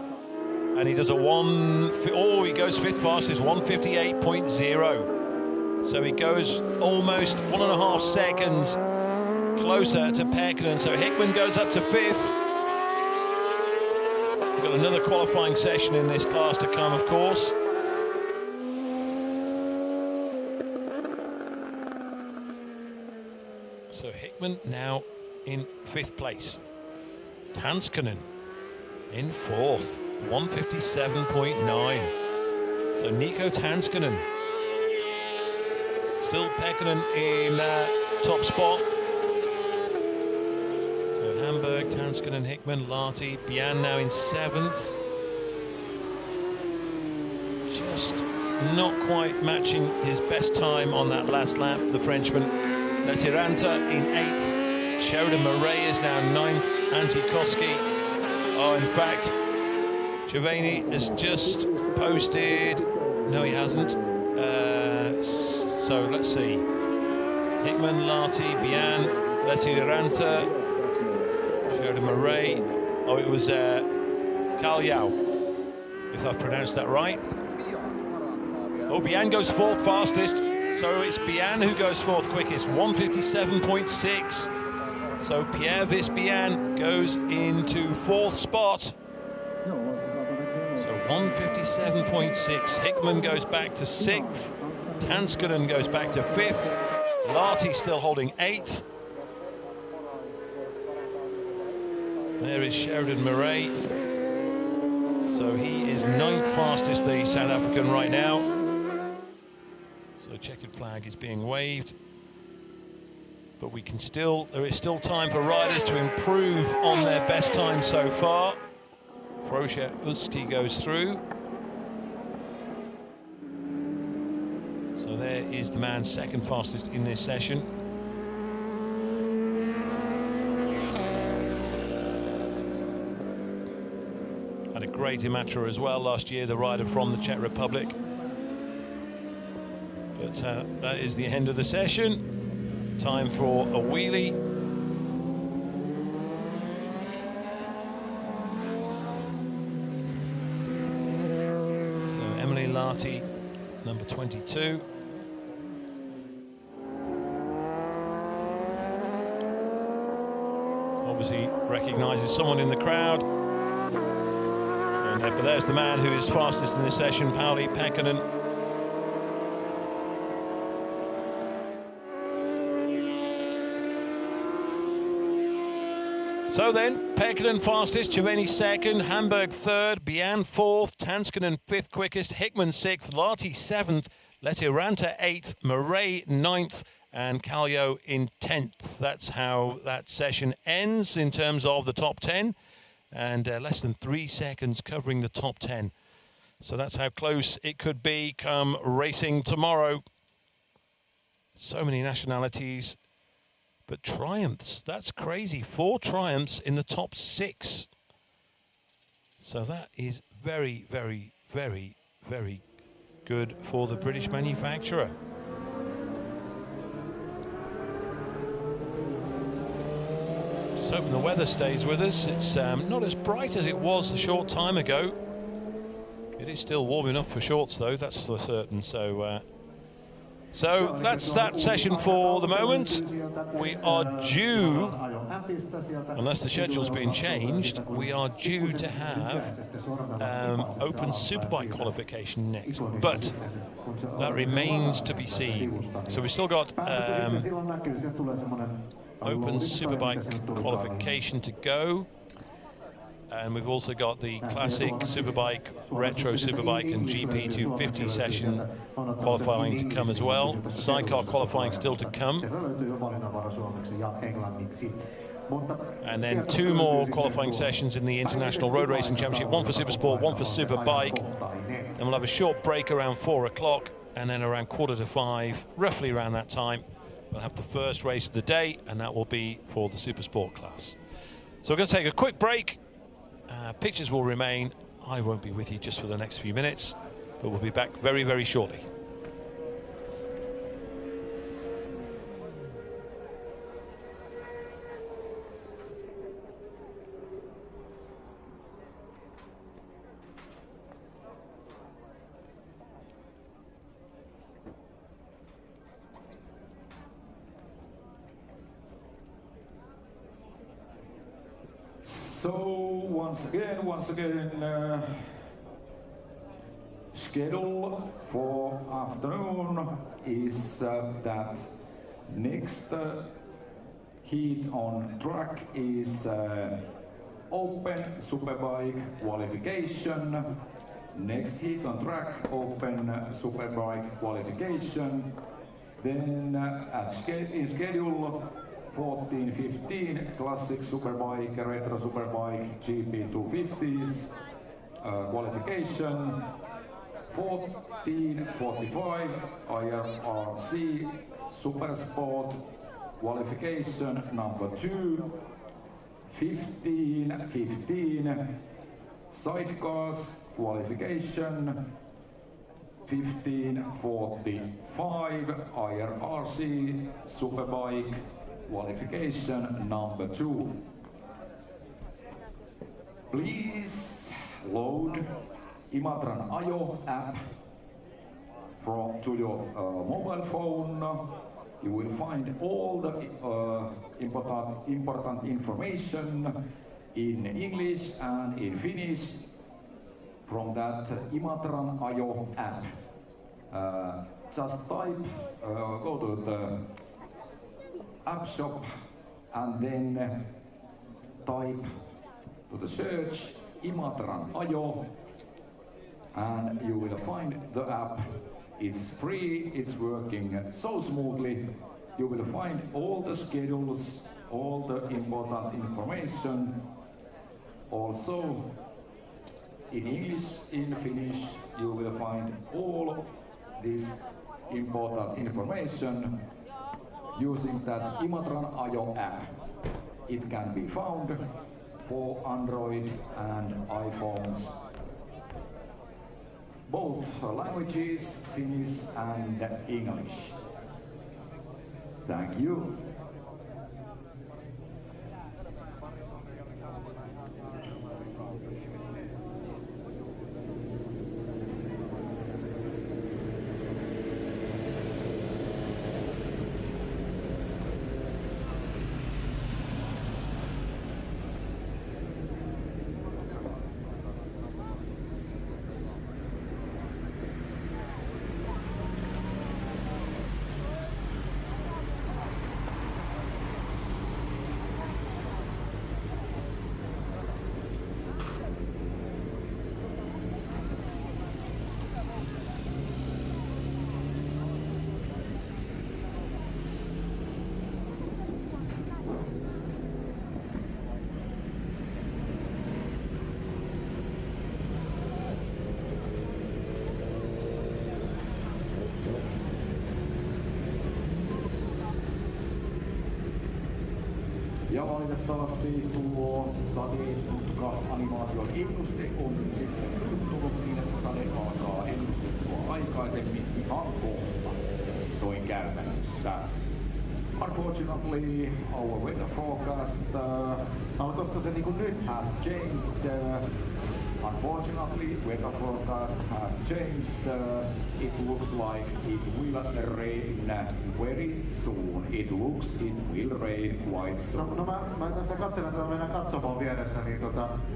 And he does a he goes fifth fastest, 1:58.0. So he goes almost 1.5 seconds closer to Pekkanen. So Hickman goes up to fifth. We've got another qualifying session in this class to come, of course. So Hickman now in fifth place. Tanskanen in fourth, 1:57.9. So Nico Tanskanen. Still Pekkanen in top spot. So Hamburg, Tanskanen, Hickman, Lahti, Bian now in seventh. Just not quite matching his best time on that last lap, the Frenchman. Letiranta in eighth. Sheridan Murray is now ninth. Antti Koski. Oh, in fact, Giovanni has just posted. No, he hasn't. So let's see. Hickman, Lahti, Bian, Letiranta, Sheridan Murray. Oh, it was Kaljau, if I've pronounced that right. Oh, Bian goes fourth fastest. So it's Bian who goes fourth quickest, 1:57.6. So Pierre Visbian goes into fourth spot. So 1:57.6. Hickman goes back to sixth. Tanskanen goes back to fifth. Lahti still holding eighth. There is Sheridan Murray. So he is ninth fastest, the South African right now. So checkered flag is being waved. But we can there is still time for riders to improve on their best time so far. Frosja Uski goes through. So there is the man second fastest in this session. Had a great Imatra as well last year, the rider from the Czech Republic. But that is the end of the session. Time for a wheelie. So Emily Lahti, number 22. Obviously recognises someone in the crowd. And, but there's the man who is fastest in this session, Pauli Pekkanen. So then, Pekkanen fastest, Giovanni second, Hamburg third, Bian fourth, Tanskanen fifth quickest, Hickman sixth, Lahti seventh, Letiranta eighth, Murray ninth, and Kallio in 10th. That's how that session ends in terms of the top 10, and less than 3 seconds covering the top 10. So that's how close it could be come racing tomorrow. So many nationalities. But triumphs, that's crazy. 4 triumphs in the top 6. So that is very, very, very, very good for the British manufacturer. Just hoping the weather stays with us. It's not as bright as it was a short time ago. It is still warm enough for shorts though, that's for certain. So that's that session for the moment. We are due, unless the schedule's been changed, we are due to have Open Superbike qualification next. But that remains to be seen. So we've still got Open Superbike qualification to go. And we've also got the Classic Superbike, Retro Superbike and GP 250 session qualifying to come as well. Sidecar qualifying still to come. And then 2 more qualifying sessions in the International Road Racing Championship, 1 for Supersport, 1 for Superbike. Then we'll have a short break around 4 o'clock, and then around 4:45, roughly around that time, we'll have the first race of the day, and that will be for the Supersport class. So we're going to take a quick break. Pictures will remain. I won't be with you just for the next few minutes, but we'll be back very, very shortly. So once again, schedule for afternoon is that next heat on track is open superbike qualification. Next heat on track, open superbike qualification. Then in schedule 14:15 classic superbike, retro superbike, GP250s qualification. 14:45 IRC Supersport qualification number 2. 15:15 sidecars qualification. 15:45 IRC Superbike qualification number 2. Please load Imatranajo app to your mobile phone. You will find all the important information in English and in Finnish from that Imatranajo app. Just type, go to the app shop and then type to the search Imatranajo and you will find the app. It's free, it's working so smoothly. You will find all the schedules, all the important information. Also in English, in Finnish, you will find all this important information using that Imatranajo app. It can be found for Android and iPhones. Both languages, Finnish and English. Thank you. Ja valitettavasti tuo sadetutka-animaation ennuste on sitten tullut niin, että sade alkaa ennustettua aikaisemmin ihan kohta noin käytännössä. Unfortunately, our weather forecast alkoiko se niinku nyt? has changed. Unfortunately, weather forecast has changed. It looks like it will rain very soon. It looks it will rain quite soon. No mä tässä katselen tätä meidän katsomaan vieressä, niin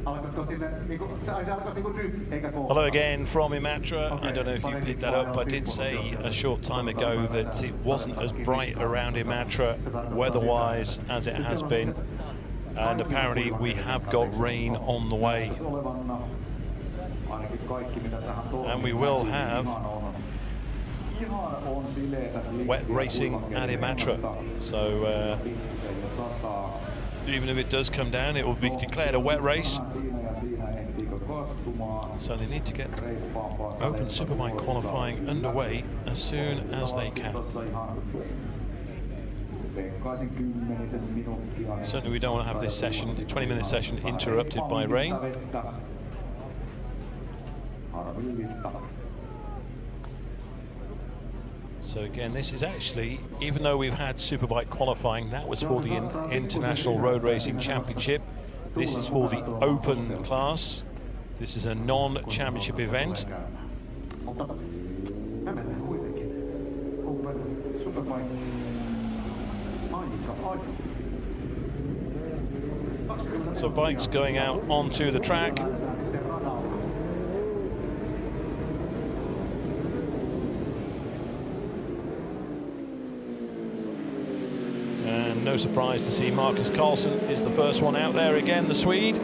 alkoiko sinne, niinku, se alkoi niinku nyt, eikä kohta. Hello again from Imatra. I don't know if you picked that up. I did say a short time ago that it wasn't as bright around Imatra weather-wise as it has been. And apparently we have got rain on the way. And we will have wet racing at Imatra. So even if it does come down, it will be declared a wet race. So they need to get Open Superbike qualifying underway as soon as they can. Certainly we don't want to have this session, the 20-minute session, interrupted by rain. So again, this is actually, even though we've had Superbike qualifying, that was for the International Road Racing Championship. This is for the open class. This is a non-championship event. So bikes going out onto the track. And no surprise to see Marcus Karlsson is the first one out there again, the Swede.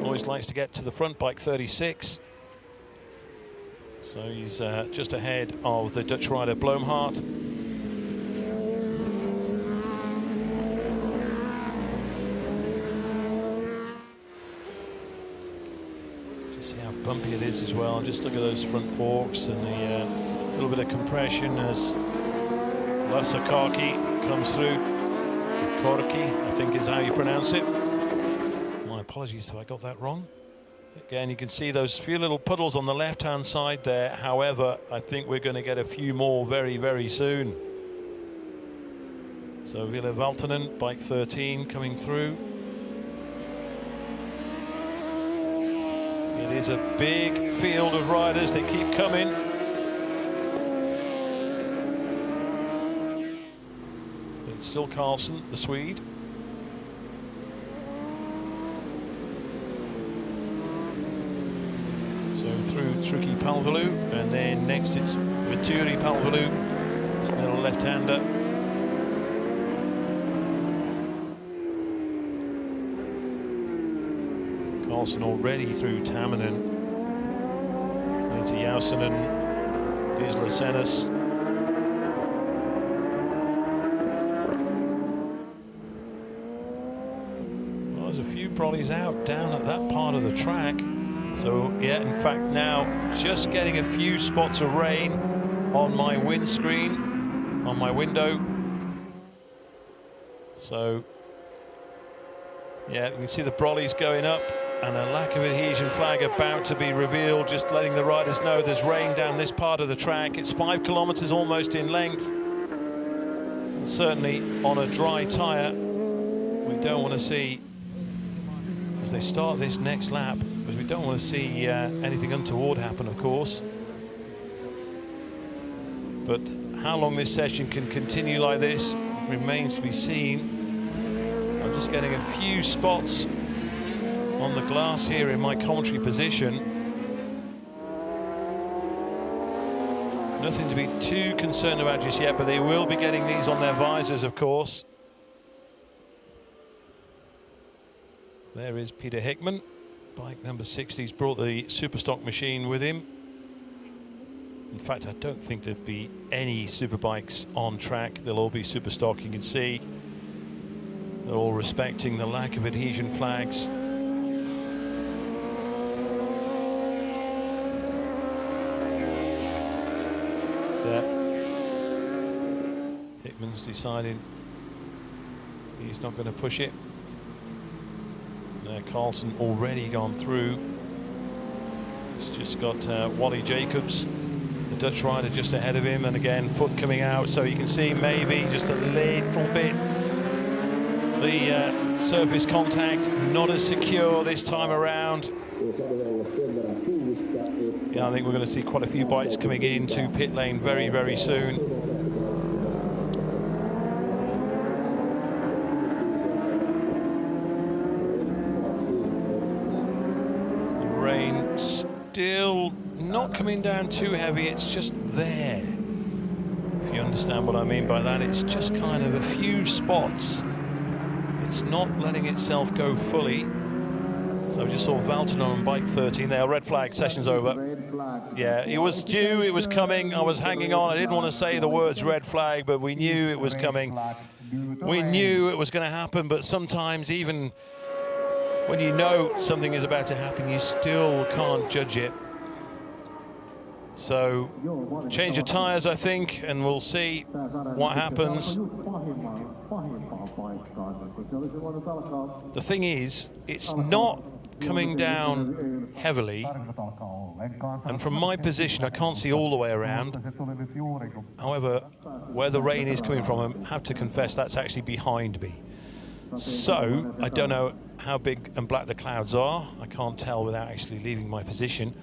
Always likes to get to the front, bike 36. So he's just ahead of the Dutch rider Blomhart. Just see how bumpy it is as well. Just look at those front forks and the little bit of compression as Lasakaki comes through. Korki, I think is how you pronounce it. My apologies if I got that wrong. Again, you can see those few little puddles on the left-hand side there. However, I think we're going to get a few more very, very soon. So Ville Valtonen, bike 13, coming through. It is a big field of riders. They keep coming. But it's still Karlsson, the Swede. Through Truki Palvelu, and then next it's Vituri Palvelu, it's a little left-hander. Karlsson already through Tamminen, into Joussinen, Disla Senes. Well, there's a few brollies out down at that part of the track. So, yeah, in fact, now just getting a few spots of rain on my windscreen, on my window. So, yeah, you can see the brollies going up and a lack of adhesion flag about to be revealed, just letting the riders know there's rain down this part of the track. It's 5 kilometers almost in length. And certainly on a dry tyre, we don't want to see, as they start this next lap, because we don't want to see anything untoward happen, of course. But how long this session can continue like this remains to be seen. I'm just getting a few spots on the glass here in my commentary position. Nothing to be too concerned about just yet, but they will be getting these on their visors, of course. There is Peter Hickman. Bike number 60, he's brought the Superstock machine with him. In fact, I don't think there'd be any Superbikes on track. They'll all be Superstock. You can see they're all respecting the lack of adhesion flags. So, Hickman's decided he's not going to push it. Karlsson already gone through. He's just got Wally Jacobs, the Dutch rider, just ahead of him, and again foot coming out, so you can see maybe just a little bit the surface contact not as secure this time around. Yeah, I think we're going to see quite a few bikes coming into pit lane very, very soon. Still not coming down too heavy, it's just there. If you understand what I mean by that, it's just kind of a few spots. It's not letting itself go fully. So I just saw Valtonen on bike 13 there. Red flag, session's over. Yeah, it was due, it was coming. I was hanging on. I didn't want to say the words red flag, but we knew it was coming. We knew it was going to happen, but sometimes even when you know something is about to happen, you still can't judge it. So, change of tyres, I think, and we'll see what happens. The thing is, it's not coming down heavily, and from my position, I can't see all the way around. However, where the rain is coming from, I have to confess that's actually behind me. So, I don't know how big and black the clouds are. I can't tell without actually leaving my position.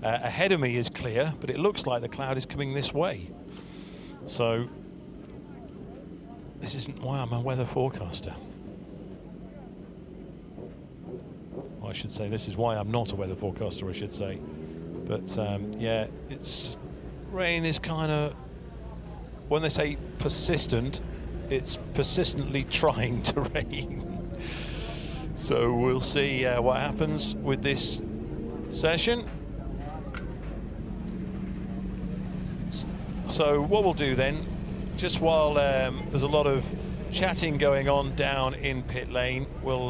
Ahead of me is clear, but it looks like the cloud is coming this way. So, this isn't why I'm a weather forecaster. I should say. This is why I'm not a weather forecaster, I should say. But yeah, rain is kind of, when they say persistent, it's persistently trying to rain. So we'll see what happens with this session. So what we'll do then, just while there's a lot of chatting going on down in pit lane, we'll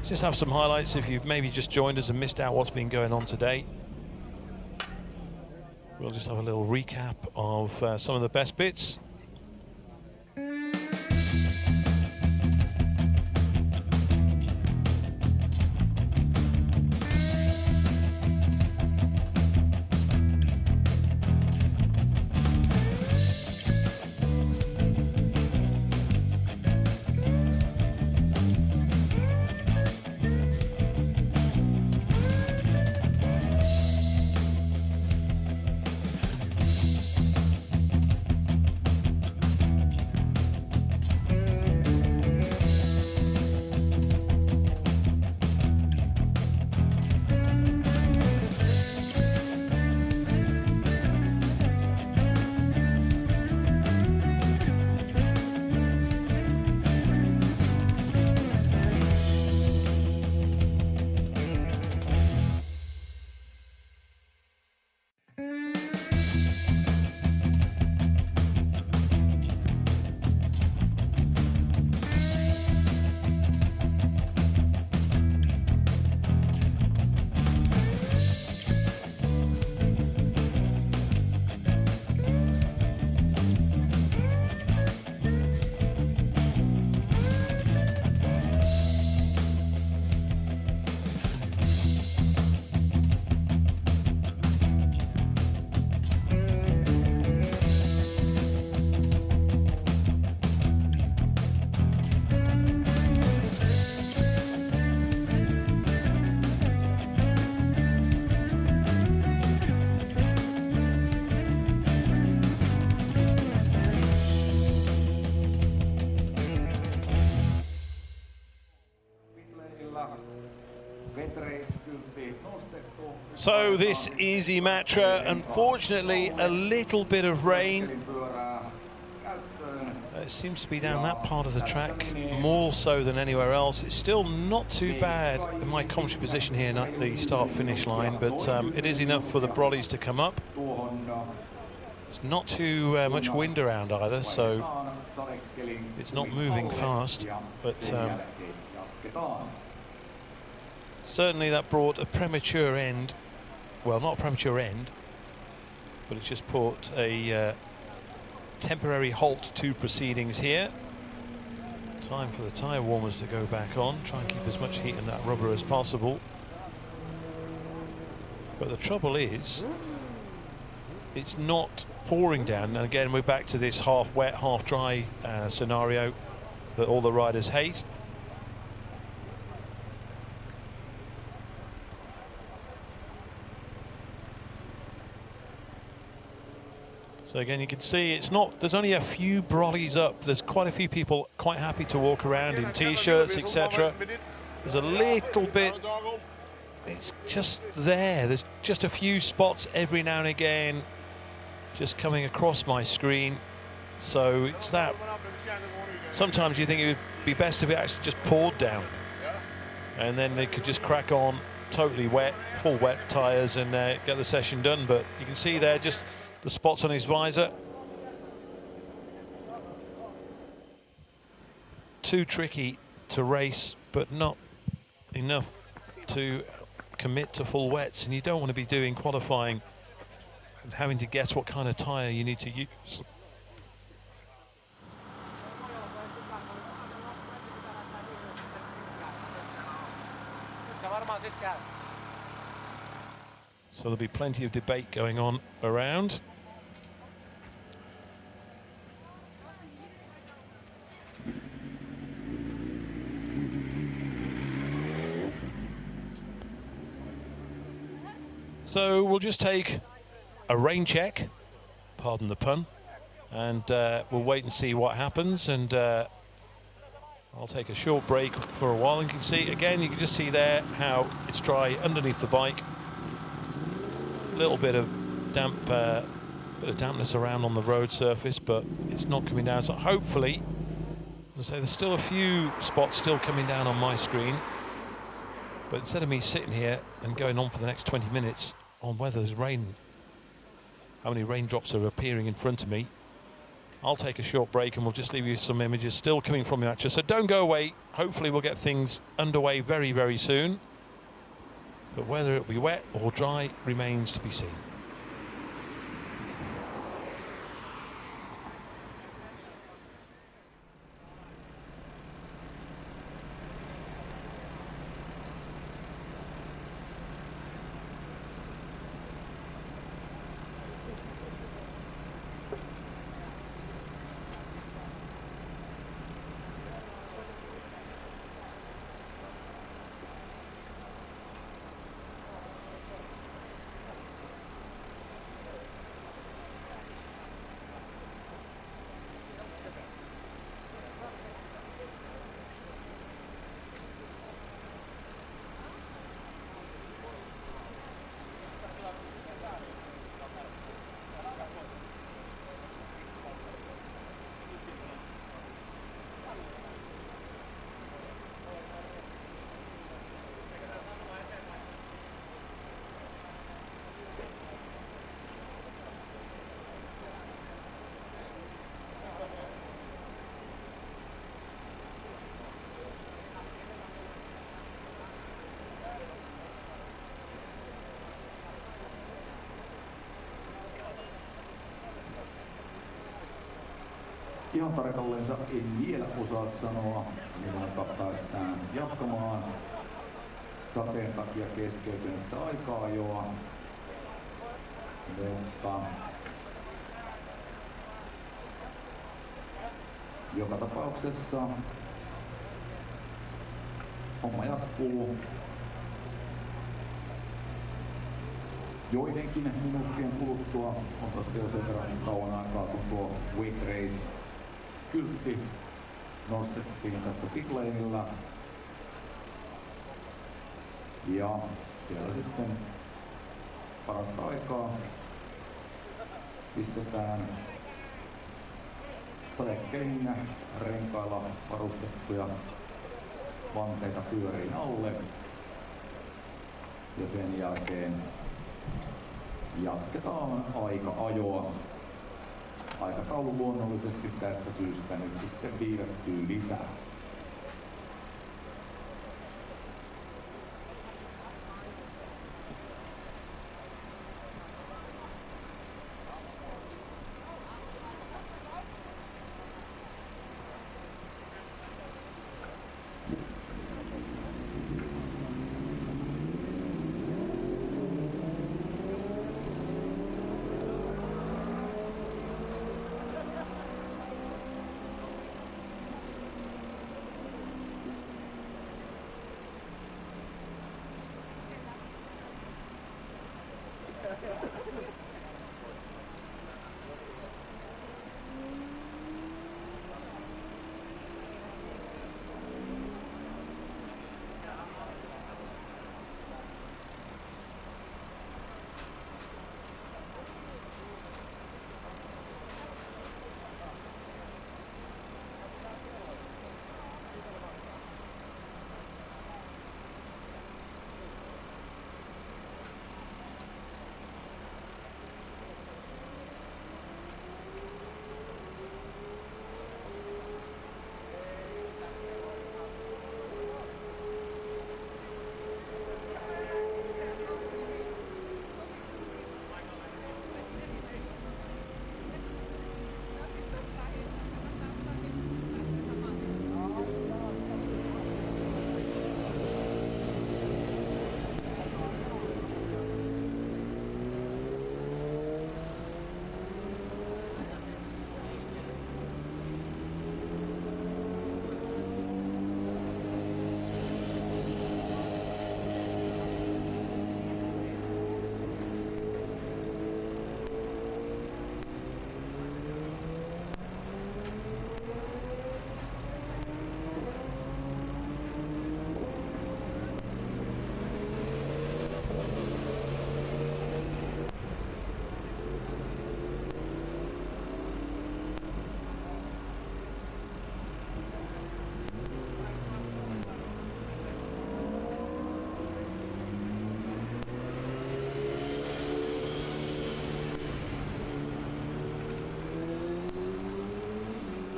just have some highlights if you've maybe just joined us and missed out what's been going on today. We'll just have a little recap of some of the best bits. So this is Imatra. Unfortunately, a little bit of rain. It seems to be down that part of the track more so than anywhere else. It's still not too bad in my commentary position here at the start-finish line, but it is enough for the brollies to come up. It's not too much wind around either, so it's not moving fast, but certainly that brought a premature end. Well, not a premature end, but it's just brought a temporary halt to proceedings here. Time for the tyre warmers to go back on, try and keep as much heat in that rubber as possible. But the trouble is, it's not pouring down, and again we're back to this half wet, half dry scenario that all the riders hate. So again, you can see it's not, there's only a few brollies up. There's quite a few people quite happy to walk around in t-shirts, etc. There's a little bit, it's just there. There's just a few spots every now and again just coming across my screen. So it's that, sometimes you think it would be best if it actually just poured down. And then they could just crack on, totally wet, full wet tyres and get the session done. But you can see there just the spots on his visor. Too tricky to race, but not enough to commit to full wets, and you don't want to be doing qualifying and having to guess what kind of tyre you need to use. So there'll be plenty of debate going on around. So we'll just take a rain check, pardon the pun, and we'll wait and see what happens. And I'll take a short break for a while, and you can see, again, you can just see there how it's dry underneath the bike. A little bit of dampness around on the road surface, but it's not coming down. So hopefully, as I say, there's still a few spots still coming down on my screen. But instead of me sitting here and going on for the next 20 minutes on whether there's rain, how many raindrops are appearing in front of me, I'll take a short break and we'll just leave you some images still coming from Imatra. So don't go away. Hopefully we'll get things underway very, very soon. But whether it'll be wet or dry remains to be seen. Ihan tarkalleensa en vielä osaa sanoa, milloin päästään jatkamaan sateen takia keskeytynyttä aika-ajoa. Mutta joka tapauksessa homma jatkuu. Joidenkin minuuttien kuluttua on tosta jo sen verran kauan aikaa, kun tuo Week Race kyltti nostettiin tässä pitlaneilla. Ja siellä sitten parasta aikaa pistetään sadekelin renkailla varustettuja vanteita pyöriin alle. Ja sen jälkeen jatketaan aika-ajoa. Aikataulu luonnollisesti tästä syystä nyt sitten viivästyy lisää.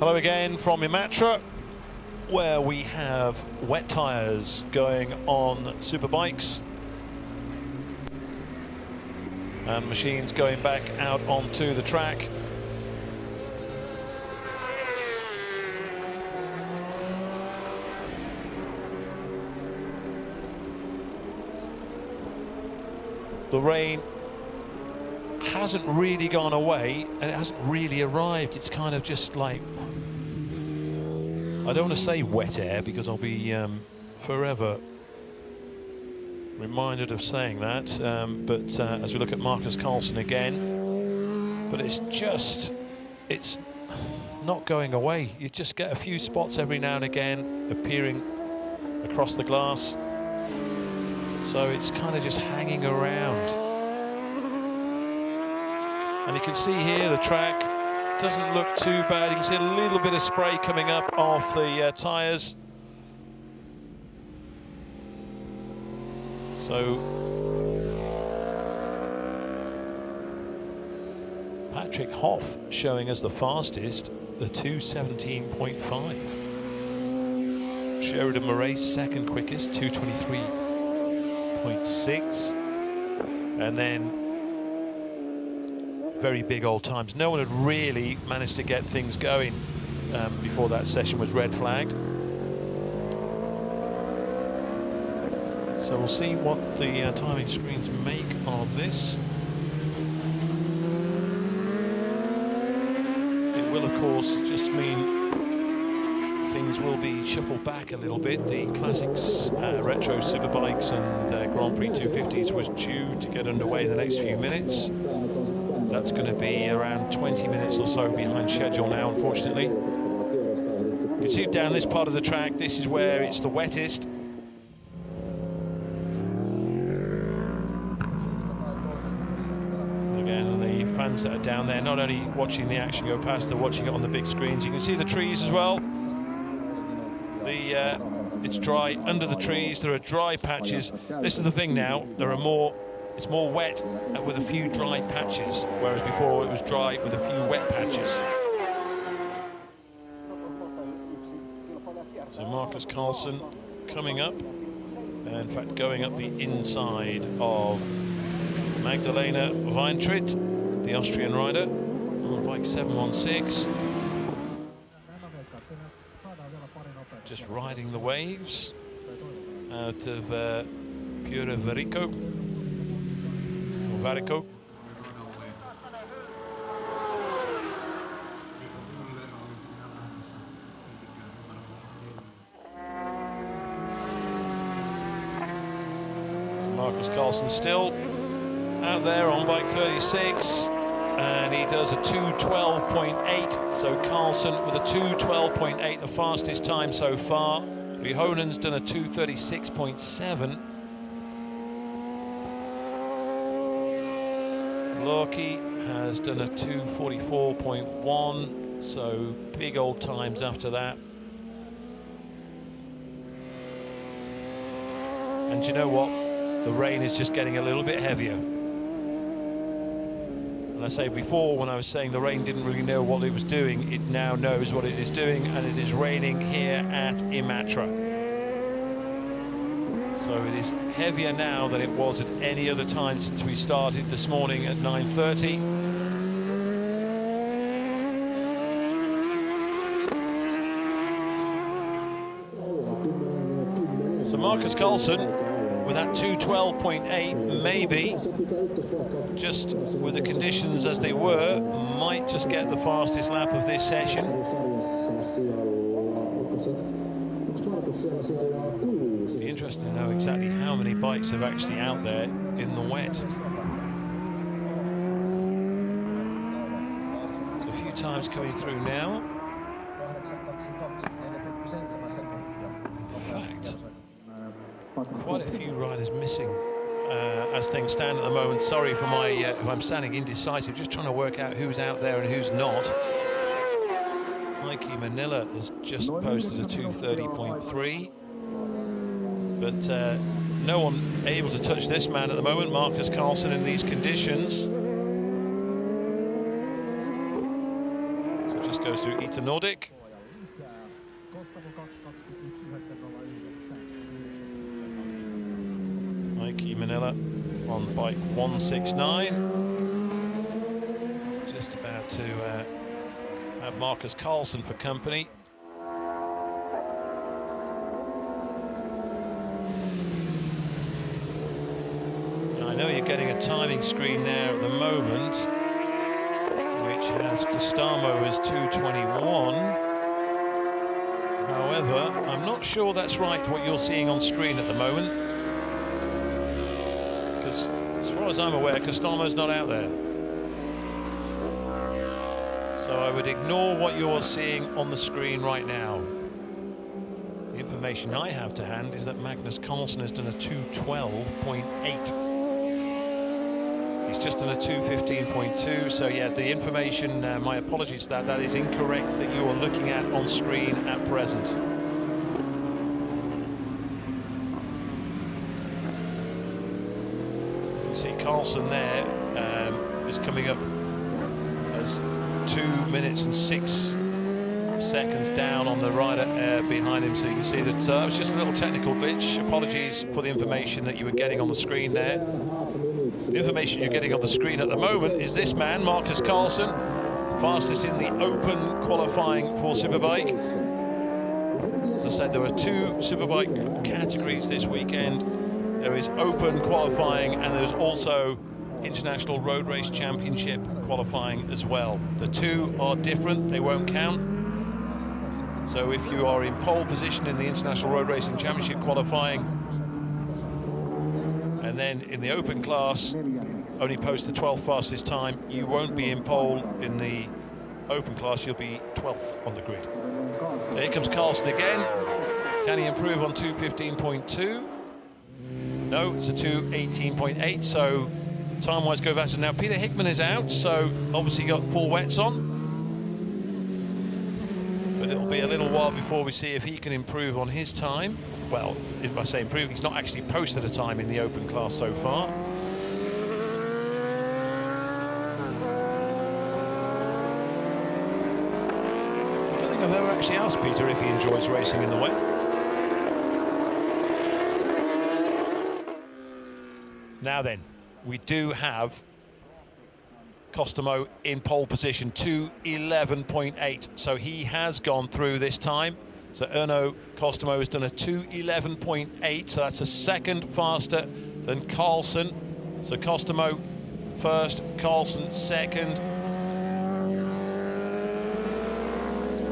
Hello again from Imatra, where we have wet tyres going on superbikes and machines going back out onto the track. The rain hasn't really gone away and it hasn't really arrived. It's kind of just like, I don't want to say wet air because I'll be forever reminded of saying that, but as we look at Marcus Carlson again, but it's not going away. You just get a few spots every now and again appearing across the glass, so it's kind of just hanging around. And you can see here the track doesn't look too bad. You can see a little bit of spray coming up off the tyres. So Patrick Hoff showing us the fastest, the 2:17.5. Sheridan Murray second quickest, 2:23.6. And then very big old times. No one had really managed to get things going before that session was red flagged. So we'll see what the timing screens make of this. It will, of course, just mean things will be shuffled back a little bit. The Classics Retro Superbikes and Grand Prix 250s was due to get underway in the next few minutes. That's going to be around 20 minutes or so behind schedule now, unfortunately. You can see down this part of the track, this is where it's the wettest. Again, the fans that are down there, not only watching the action go past, they're watching it on the big screens. You can see the trees as well. It's dry under the trees. There are dry patches. This is the thing now, it's more wet with a few dry patches, whereas before it was dry with a few wet patches. So Marcus Carlson coming up, in fact going up the inside of Magdalena Weintritt, the Austrian rider, on bike 716. Just riding the waves out of Pure Varico. Varico. So Marcus Carlson still out there on bike 36, and he does a 2:12.8. So Carlson with a 2:12.8, the fastest time so far. Rihonen's done a 2:36.7. Lorky has done a 2:44.1, so big old times after that. And you know what? The rain is just getting a little bit heavier. And I say before, when I was saying the rain didn't really know what it was doing, it now knows what it is doing, and it is raining here at Imatra. So it is heavier now than it was at any other time since we started this morning at 9:30. So Marcus Carlson with that 2:12.8, maybe, just with the conditions as they were, might just get the fastest lap of this session. It'd be interesting to know exactly how many bikes are actually out there in the wet. So a few times coming through now. In fact, quite a few riders missing as things stand at the moment. Sorry for my if I'm sounding indecisive, just trying to work out who's out there and who's not. Mikey Manila has just posted a 2:30.3, but no one able to touch this man at the moment, Marcus Carlson, in these conditions. So just goes through Nordic. Mikey Manila on bike 169. Just about to have Marcus Carlson for company. I know you're getting a timing screen there at the moment, which has Costamo as 2:21. However, I'm not sure that's right what you're seeing on screen at the moment, because as far as I'm aware, Costamo's not out there. So I would ignore what you're seeing on the screen right now. The information I have to hand is that Magnus Carlsen has done a 2:12.8. He's just done a 2:15.2, so yeah, the information, my apologies that is incorrect, that you are looking at on screen at present. You see Carlsen there is coming up as 2 minutes and 6 seconds down on the rider behind him, so you can see that it was just a little technical glitch. Apologies for the information that you were getting on the screen there. The information you're getting on the screen at the moment is this man, Marcus Carlsen, fastest in the open qualifying for Superbike. As I said, there were 2 Superbike categories this weekend. There is open qualifying and there's also International Road Race Championship qualifying as well. The 2 are different, they won't count. So if you are in pole position in the International Road Racing Championship qualifying, and then in the open class only post the 12th fastest time, you won't be in pole in the open class, you'll be 12th on the grid. So here comes Carlsen again. Can he improve on 2:15.2? No, it's a 2:18.8, so time-wise go faster. Now Peter Hickman is out, so obviously got full wets on. But it'll be a little while before we see if he can improve on his time. Well, if I say improve, he's not actually posted a time in the open class so far. I don't think I've ever actually asked Peter if he enjoys racing in the wet. Now then, we do have Costamo in pole position, 2:11.8, so he has gone through this time. So Erno Costamo has done a 2:11.8, so that's a second faster than Carlsen. So Costamo first, Carlsen second.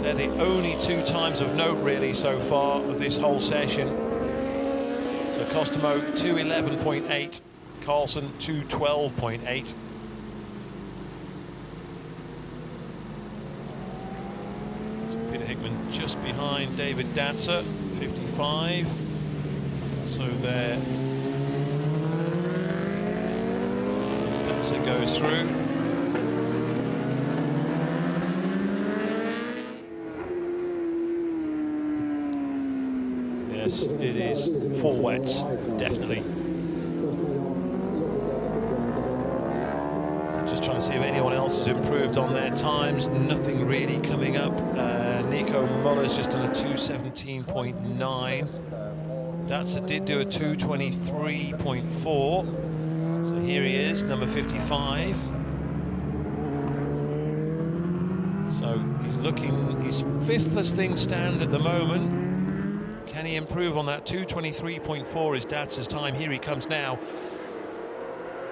They're the only 2 times of note really so far of this whole session. So Costamo 2:11.8, Carlsen 2:12.8. Hickman just behind David Datzer, 55. So there, Datzer goes through. Yes, it is full wets, definitely. Just trying to see if anyone else has improved on their times. Nothing really coming up. Nico Muller's just done a 2:17.9. Datzer did do a 2:23.4. So here he is, number 55. So he's 5th as things stand at the moment. Can he improve on that? 2:23.4 is Datzer's time. Here he comes now.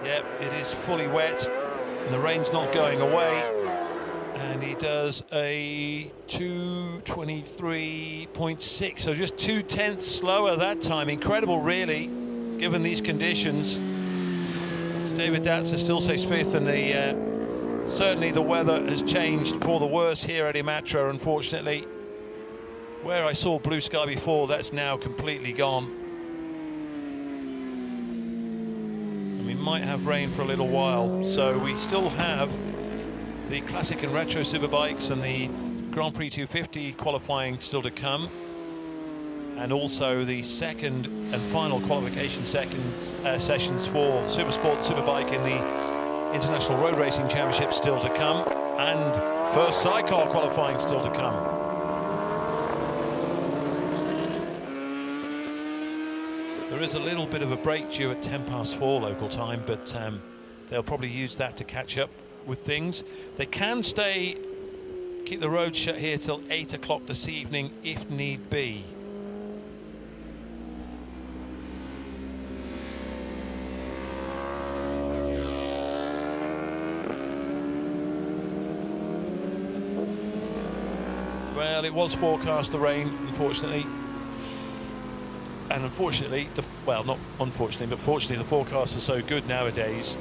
Yep, it is fully wet. And the rain's not going away, and he does a 2:23.6, so just 0.2 slower that time. Incredible, really, given these conditions. David Datzer still stays 5th, and certainly the weather has changed for the worse here at Imatra, unfortunately. Where I saw blue sky before, that's now completely gone. We might have rain for a little while, so we still have the Classic and Retro Superbikes and the Grand Prix 250 qualifying still to come, and also the second and final qualification sessions for Supersport Superbike in the International Road Racing Championship still to come, and First sidecar qualifying still to come. There is a little bit of a break due at 4:10 local time, but they'll probably use that to catch up with things. They can keep the road shut here till 8 o'clock this evening if need be. Well, it was forecast the rain, unfortunately. And unfortunately, not unfortunately, but fortunately, the forecasts are so good nowadays.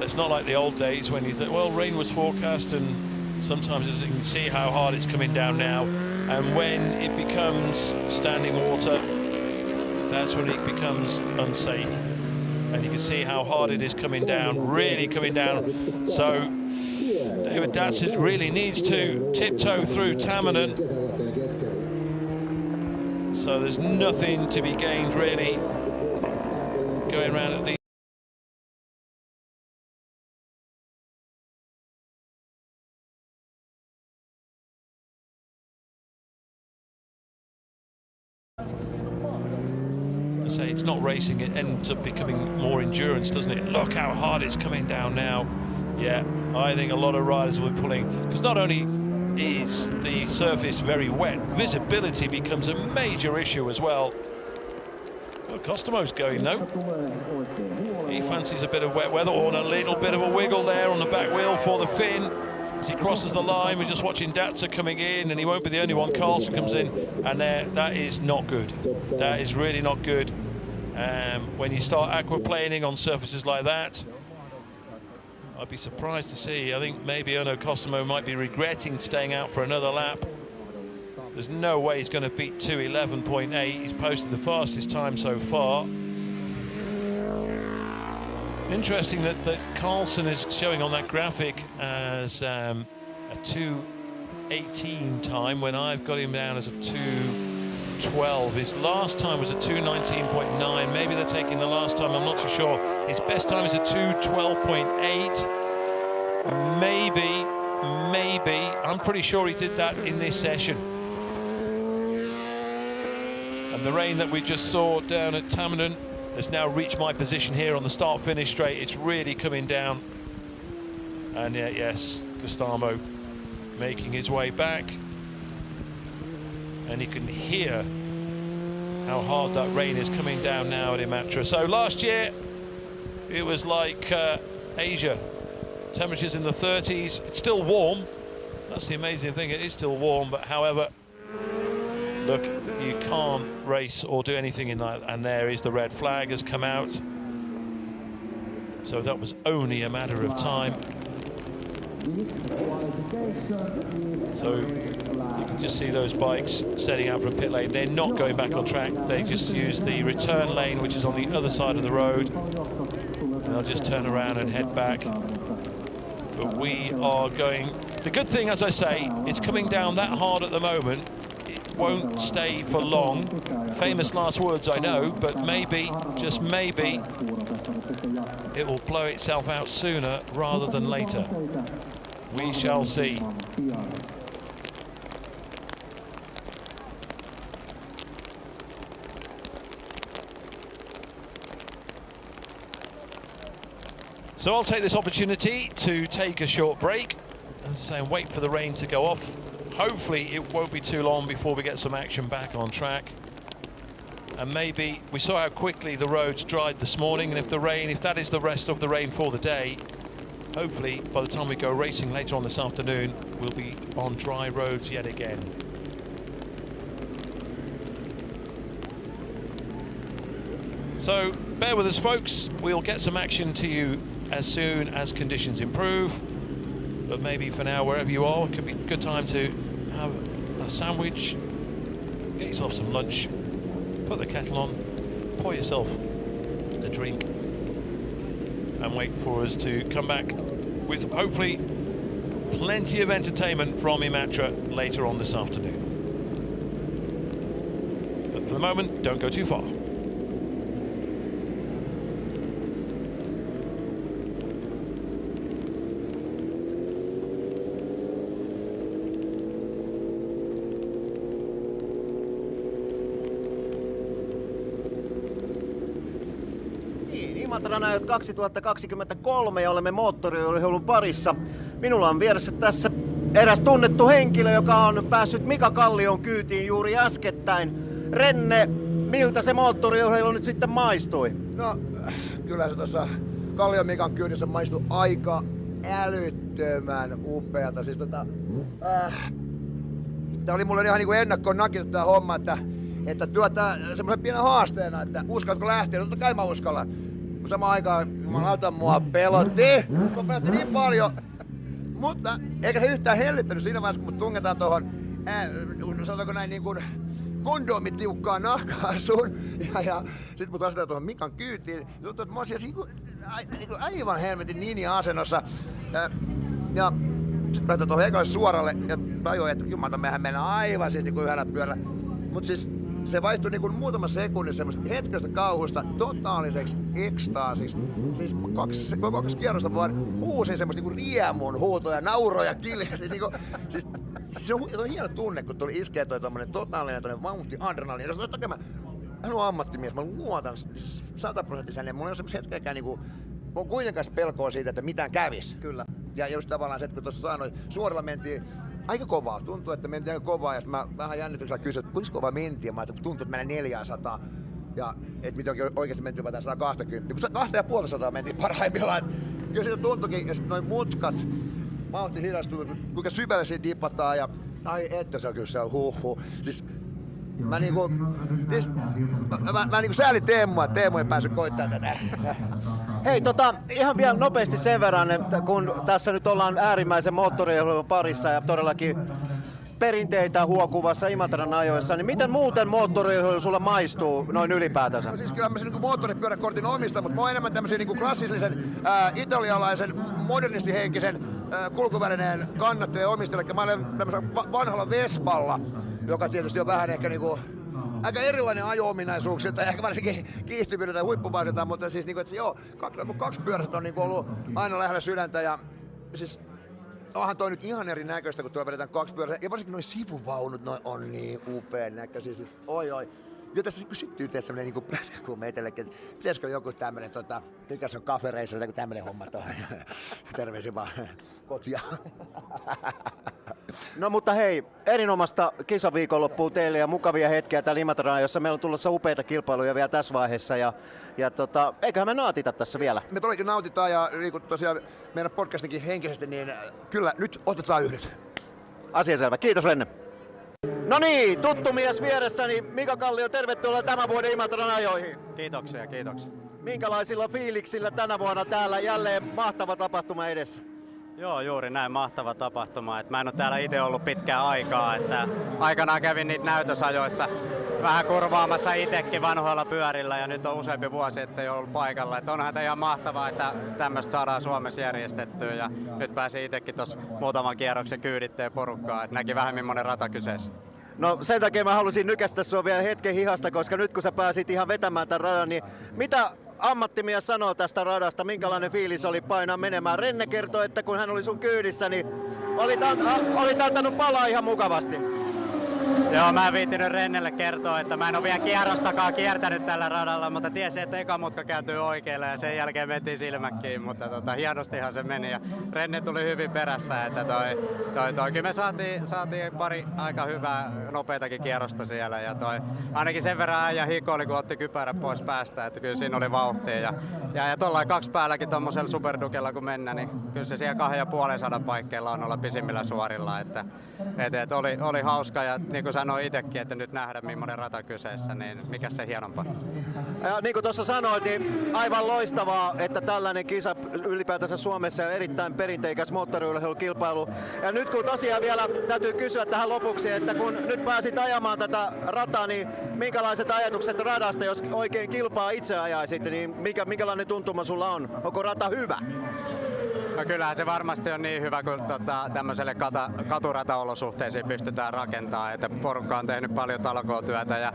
It's not like the old days when you think, well, rain was forecast, and sometimes you can see how hard it's coming down now. And when it becomes standing water, that's when it becomes unsafe. And you can see how hard it is coming down, really coming down. So David Datsyuk really needs to tiptoe through Tamminen. So there's nothing to be gained really going around at the say it's not racing, it ends up becoming more endurance, doesn't it? Look how hard it's coming down now. Yeah, I think a lot of riders will be pulling, because not only is the surface very wet, visibility becomes a major issue as well. Well, Costamo's going though. He fancies a bit of wet weather, or a little bit of a wiggle there on the back wheel for the Finn. As he crosses the line, we're just watching Datsyuk coming in, and he won't be the only one. Carlson comes in, and that is not good. That is really not good. When you start aquaplaning on surfaces like that, I'd be surprised to see. I think maybe Ono Costamo might be regretting staying out for another lap. There's no way he's going to beat 2:11.8. He's posted the fastest time so far. Interesting that Carlson is showing on that graphic as a 2:18 time when I've got him down as a 2:12. His last time was a 2:19.9. Maybe they're taking the last time, I'm not too sure. His best time is a 2:12.8. Maybe, I'm pretty sure he did that in this session. And the rain that we just saw down at Tamminen has now reached my position here on the start-finish straight. It's really coming down. And yes, Gustavo making his way back. And you can hear how hard that rain is coming down now at Imatra. So last year, it was like Asia. Temperatures in the 30s. It's still warm. That's the amazing thing. It is still warm, but however, look, you can't race or do anything in that. And there is the red flag has come out. So that was only a matter of time. So you can just see those bikes setting out from pit lane. They're not going back on track. They just use the return lane, which is on the other side of the road. And they'll just turn around and head back. But we are going... The good thing, as I say, it's coming down that hard at the moment. It won't stay for long. Famous last words, I know, but maybe, just maybe, it will blow itself out sooner rather than later. We shall see. So I'll take this opportunity to take a short break, as I say, and wait for the rain to go off. Hopefully it won't be too long before we get some action back on track. And maybe we saw how quickly the roads dried this morning, and if that is the rest of the rain for the day, hopefully by the time we go racing later on this afternoon, we'll be on dry roads yet again. So bear with us, folks. We'll get some action to you as soon as conditions improve. But maybe for now, wherever you are, it could be a good time to have a sandwich, get yourself some lunch, put the kettle on, pour yourself a drink, and wait for us to come back with hopefully plenty of entertainment from Imatra later on this afternoon. But for the moment, don't go too far. Imatranajot 2023 ja olemme moottoriurheilun parissa. Minulla on vieressä tässä eräs tunnettu henkilö, joka on päässyt Mika Kallion kyytiin juuri äskettäin. Renne, miltä se moottoriurheilu nyt sitten maistui? No, kyllä se tuossa Kallion Mikan kyydissä maistui aika älyttömän upeata. Siis tää oli mulle ihan niinku ennakkoon nakittu tää homma, että työtä semmoisen pienen haasteena, että uskallatko lähteä? No, totta kai mä uskallan. Samaan aikaan jumalauta mua pelotti niin paljon. Mutta eikä se yhtään hellittänyt siinä vaiheessa, kun mut tungetaan tohon, sanotaanko näin niin kuin kondomitiukkaan nahkaasuun ja sit mut asetetaan tuohon Mikan kyytiin. Tuntuu, että mä oon siellä aivan helvetin ninja-asennossa. Ja sit päästään tuohon ekalle suoralle ja tajuin, että jumalta, mehän mennään aivan siis niinku yhdellä pyörällä. Mut siis se vaihtui niinku muutama sekunnin semmoista hetkestä kauhusta totaaliseksi ekstaasiksi. Siis kaksi kierrosta vaan huusin semmoista niinku riemun huutoja, nauroja, kilja. Siis se on hieno tunne, kun tuli iskee toi tommonen totaalinen vauhti, adrenaliini. Hän on ammattimies, mä luotan 100% häneen. Mulla ei ole semmoista hetkeäkään niinku, on kuitenkaan pelkoa siitä, että mitään kävis. Kyllä. Ja just tavallaan se, että kun tuossa sanoin, suoralla mentiin aika kovaa. Tuntuu, että mentiin aika kovaa ja sitten mä vähän jännityksellä kysyin, että kuinka kovaa mentiin. Mä tuntuu, että mennään 400 ja että miten oikeasti mentiin jopa 120. Mutta 250 mentiin parhaimmillaan. Kyllä siitä tuntuikin, ja sitten noin mutkat, vauhti hidastuu, kuinka syvälle siinä dipataan ja ai että se on kyllä se on huuhu. Siis mä niinku säälin Teemua, että Teemu ei päässyt koittaa tätä. Hei, ihan vielä nopeasti sen verran, että kun tässä nyt ollaan äärimmäisen moottoriurheilun parissa ja todellakin perinteitä huokuvassa Imatranajoissa, niin miten muuten moottoriurheilu sulla maistuu noin ylipäätänsä? No siis kyllä mä sen niin moottoripyöräkortin omistan, mutta mä oon enemmän tämmöisen niin klassisen italialaisen modernistihenkisen kulkuvälineen kannattaja omistaja. Eli mä olen tämmöisellä vanhalla Vespalla, joka tietysti on vähän ehkä niinku aika erilainen ajo-ominaisuuksilta ja ehkä varsinkin kiihtyvyydeltä ja huippuvauhdilta, mutta siis niinku, että joo, kaksi pyörästä on niinku ollut aina lähellä sydäntä ja siis onhan toi nyt ihan erinäköistä, kun tuolla vedetään kaksi pyörää. Ja varsinkin noi sivuvaunut on niin upean näköisiä. Siis, oi. Kyllä tässä syttyy tehdä semmonen niinku prätkäkuun meitellekin, että pitäisikö joku tämmönen, mikä se on kafereissa, joku tämmönen homma tuohon. Terveisiä vaan kotia. No mutta hei, erinomaista kisaviikonloppua teille ja mukavia hetkiä täällä Imatrana, jossa meillä on tulossa upeita kilpailuja vielä tässä vaiheessa. Ja eiköhän me nautita tässä vielä. Me todellakin nautitaan ja niin kuin tosiaan meidän podcastinkin henkisesti, niin kyllä nyt otetaan yhdessä. Asia selvä. Kiitos Renne. No niin, tuttu mies vieressäni, Mika Kallio, tervetuloa tämän vuoden Imatranajoihin. Kiitoksia. Minkälaisilla fiiliksillä tänä vuonna täällä jälleen mahtava tapahtuma edessä? Joo, juuri näin, mahtava tapahtuma. Mä en ole täällä itse ollut pitkään aikaa, että aikanaan kävin niitä näytösajoissa vähän kurvaamassa itsekin vanhoilla pyörillä ja nyt on useampi vuosi, ettei ollut paikalla. Että onhan tämä ihan mahtavaa, että tämmöistä saadaan Suomessa järjestettyä ja nyt pääsin itsekin tuossa muutaman kierroksen kyyditteen porukkaa, että näki vähän millainen rata kyseessä. No sen takia mä halusin nykästä sua vielä hetken hihasta, koska nyt kun sä pääsit ihan vetämään tämän radan, niin mitä ammattimies sanoo tästä radasta, minkälainen fiilis oli painaa menemään? Renne kertoi, että kun hän oli sun kyydissä, niin olit antanut palaa ihan mukavasti. Joo, mä en viittinyt Rennelle kertoa, että mä en ole vielä kierrostakaan kiertänyt tällä radalla, mutta tiesin, että eka mutka kääntyy oikealle ja sen jälkeen mentiin silmäkkiin, mutta hienostihan se meni ja Renne tuli hyvin perässä, että kyllä me saatiin pari aika hyvää nopeatakin kierrosta siellä ja ainakin sen verran äijä hikoili, kun otti kypärä pois päästä, että kyllä siinä oli vauhtia ja tuollain kaksi päälläkin tommosella superdukella kun mennä, niin kyllä se siellä 250 paikkeilla on olla pisimmillä suorilla, että oli hauska ja niin kuin sanoin itsekin, että nyt nähdään millainen rata kyseessä, niin mikä se hienompaa? Ja niin kuin tuossa sanoit, niin aivan loistavaa, että tällainen kisa ylipäätänsä Suomessa on erittäin perinteikäs moottoriurheilukilpailu. Ja nyt kun tosiaan vielä täytyy kysyä tähän lopuksi, että kun nyt pääsit ajamaan tätä rataa, niin minkälaiset ajatukset radasta, jos oikein kilpaa itse ajaisit, niin minkälainen tuntuma sulla on? Onko rata hyvä? No kyllähän se varmasti on niin hyvä, kun tämmöiselle katurataolosuhteisiin pystytään rakentamaan. Että porukka on tehnyt paljon talkootyötä ja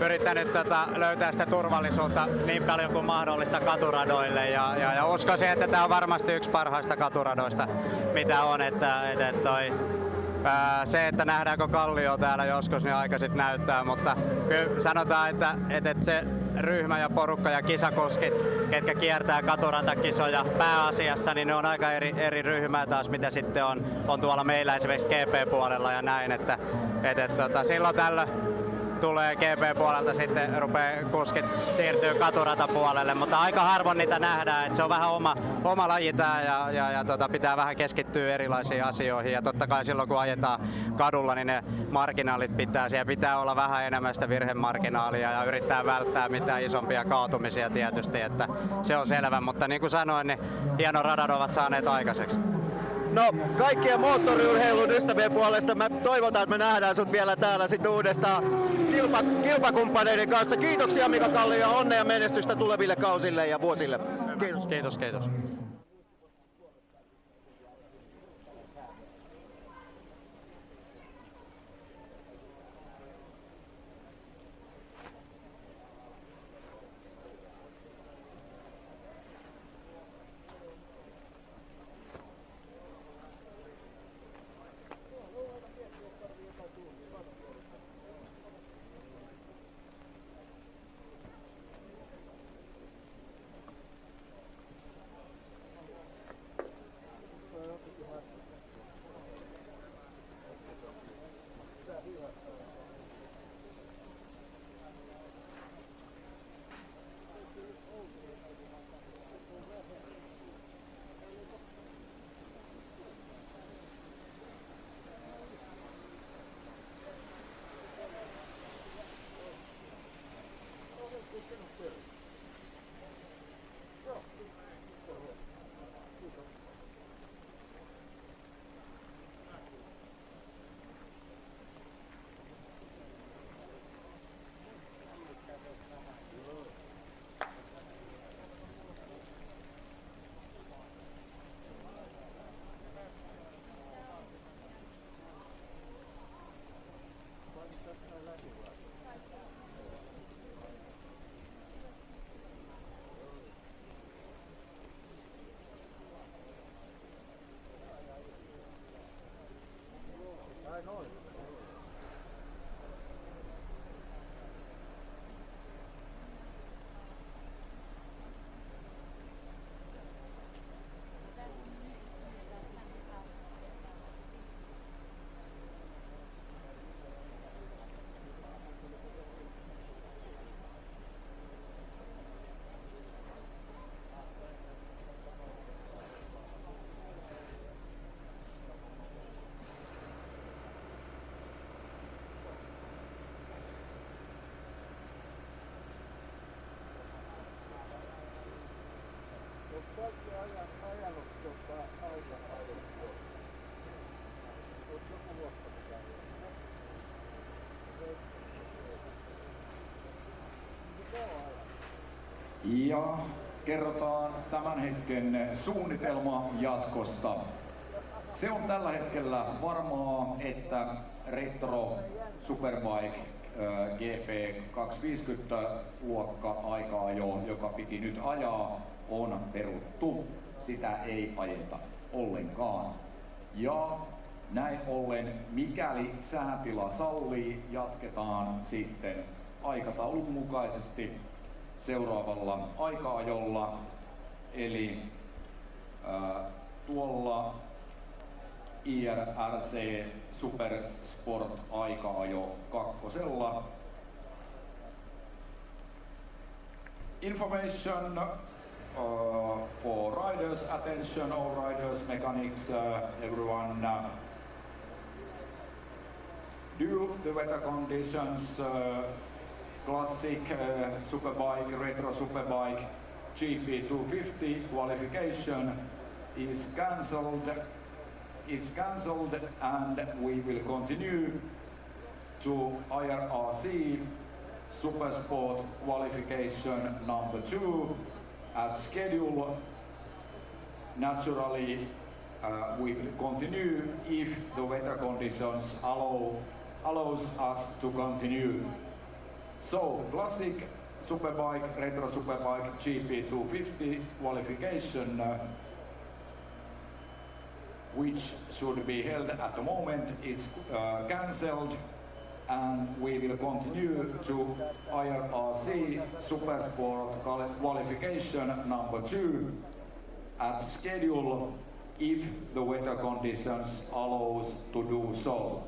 yrittänyt löytää sitä turvallisuutta niin paljon kuin mahdollista katuradoille. Ja uskoisin, että tämä on varmasti yksi parhaista katuradoista, mitä on. Se, että nähdäänkö Kallio täällä joskus, niin aika sitten näyttää, mutta kyllä sanotaan, että se ryhmä ja porukka ja kisakuskit, ketkä kiertää katuratakisoja pääasiassa, niin ne on aika eri ryhmää taas, mitä sitten on tuolla meillä esimerkiksi GP-puolella ja näin, että silloin tällä tulee GP-puolelta sitten rupeaa kuskit siirtyy katuratapuolelle, mutta aika harvoin niitä nähdään, että se on vähän oma laji tää ja pitää vähän keskittyä erilaisiin asioihin ja totta kai silloin kun ajetaan kadulla, niin ne marginaalit siellä pitää olla vähän enemmän sitä virhemarginaalia ja yrittää välttää mitään isompia kaatumisia tietysti, että se on selvä, mutta niin kuin sanoin, niin hieno radan ovat saaneet aikaiseksi. No, kaikkien moottoriurheilun ystävien puolesta mä toivotaan, että me nähdään sut vielä täällä sitten uudestaan kilpakumppaneiden kanssa. Kiitoksia Mika Kallio, onnea ja menestystä tuleville kausille ja vuosille. Kiitos. Kiitos. Ja kerrotaan tämän hetken suunnitelma jatkosta. Se on tällä hetkellä varmaa, että Retro Superbike GP 250 luokka aika-ajo, joka piti nyt ajaa, on peruttu. Sitä ei ajeta ollenkaan. Ja näin ollen, mikäli säätila sallii, jatketaan sitten aikataulun mukaisesti seuraavalla aika-ajolla. Eli tuolla IRC Supersport aika-ajo kakkosella. Information for riders, attention all riders, mechanics, everyone. Due to weather conditions, classic superbike, retro superbike, GP250 qualification is cancelled. It's cancelled and we will continue to IRC Supersport qualification number 2 at schedule. Naturally, we will continue if the weather conditions allows us to continue. So, classic superbike, retro superbike, GP250 qualification, which should be held at the moment, it's cancelled, and we will continue to IRRC Supersport qualification number 2 at schedule if the weather conditions allows to do so.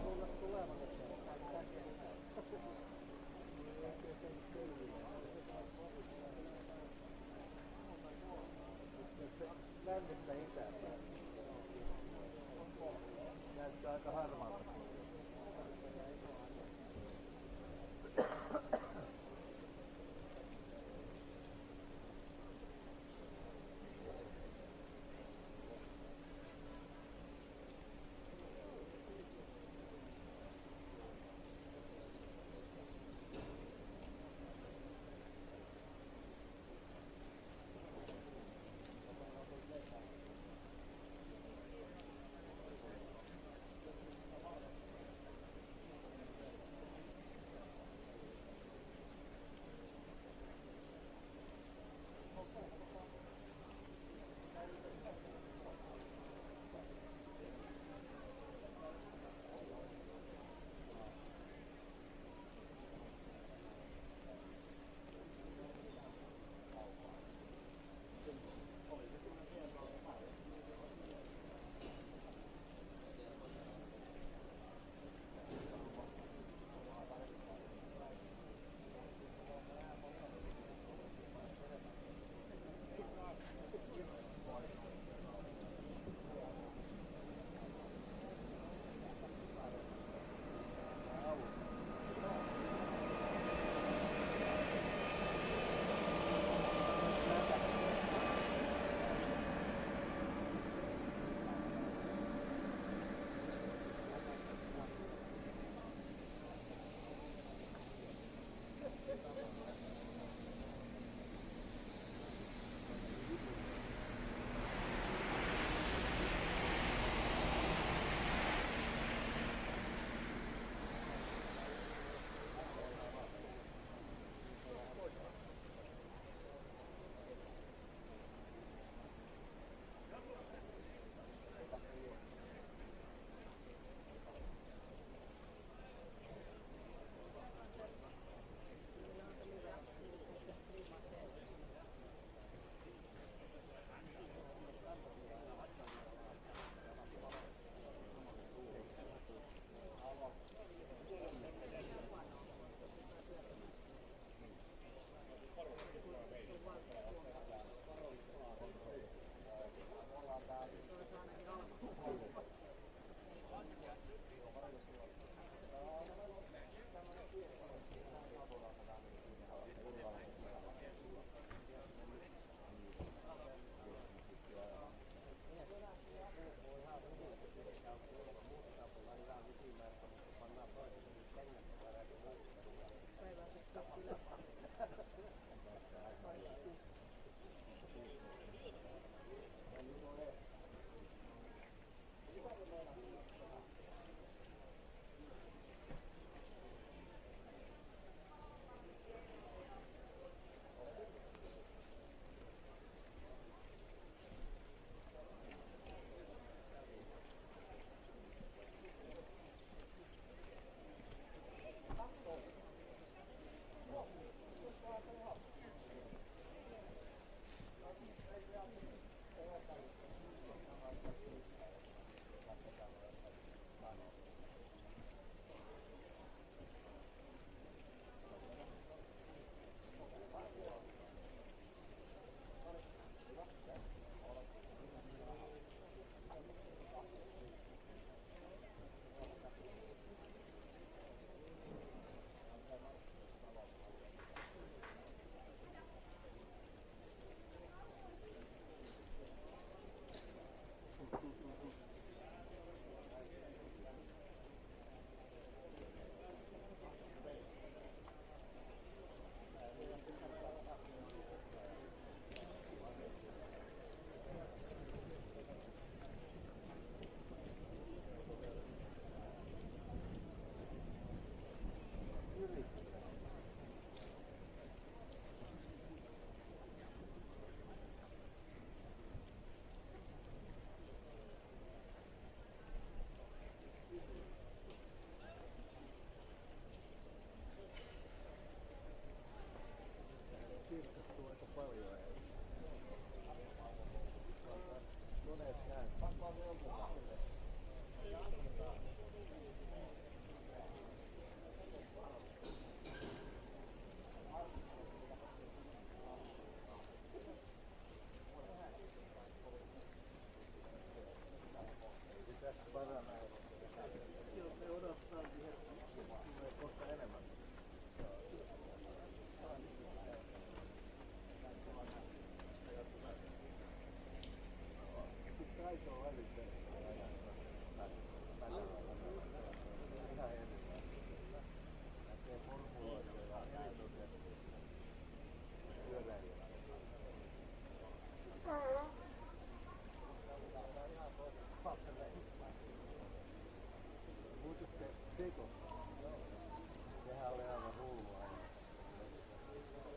Sehän oli aivan hullua.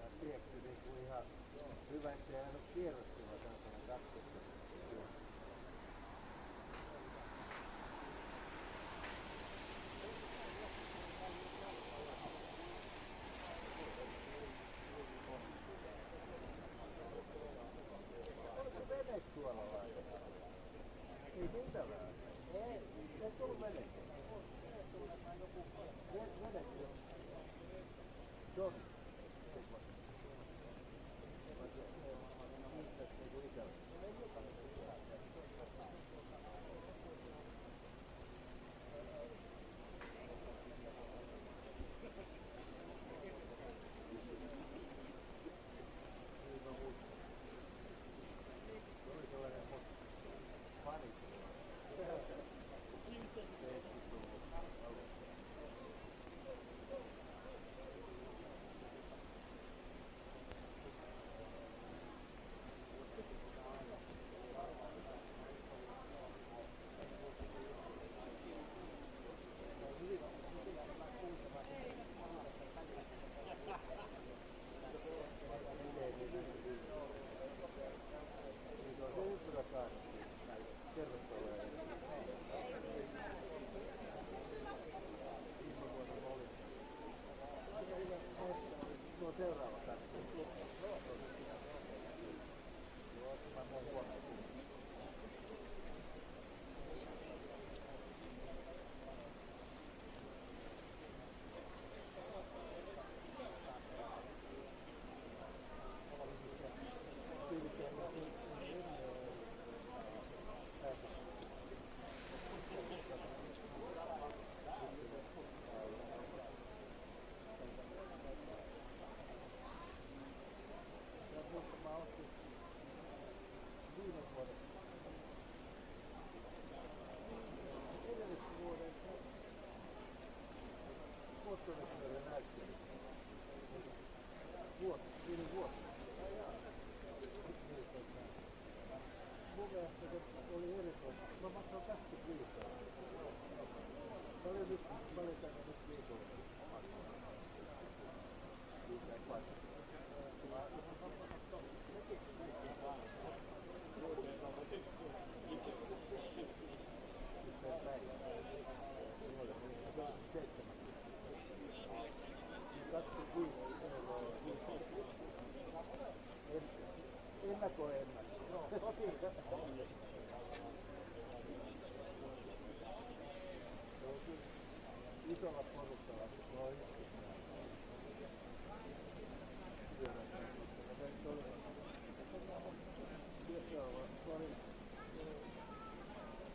Ja tiedätkö niinku ihan hyvä, ettei aina kierrostilla tämmöinen katsottuna. Oliko vene tuolla lailla? Ei siltä vähän. Ei tullut vene. Vene. John. Mun mielestä se oli erikoista. Mä maksan 25. Paljon nyt viikolla. Isolla porukalla voi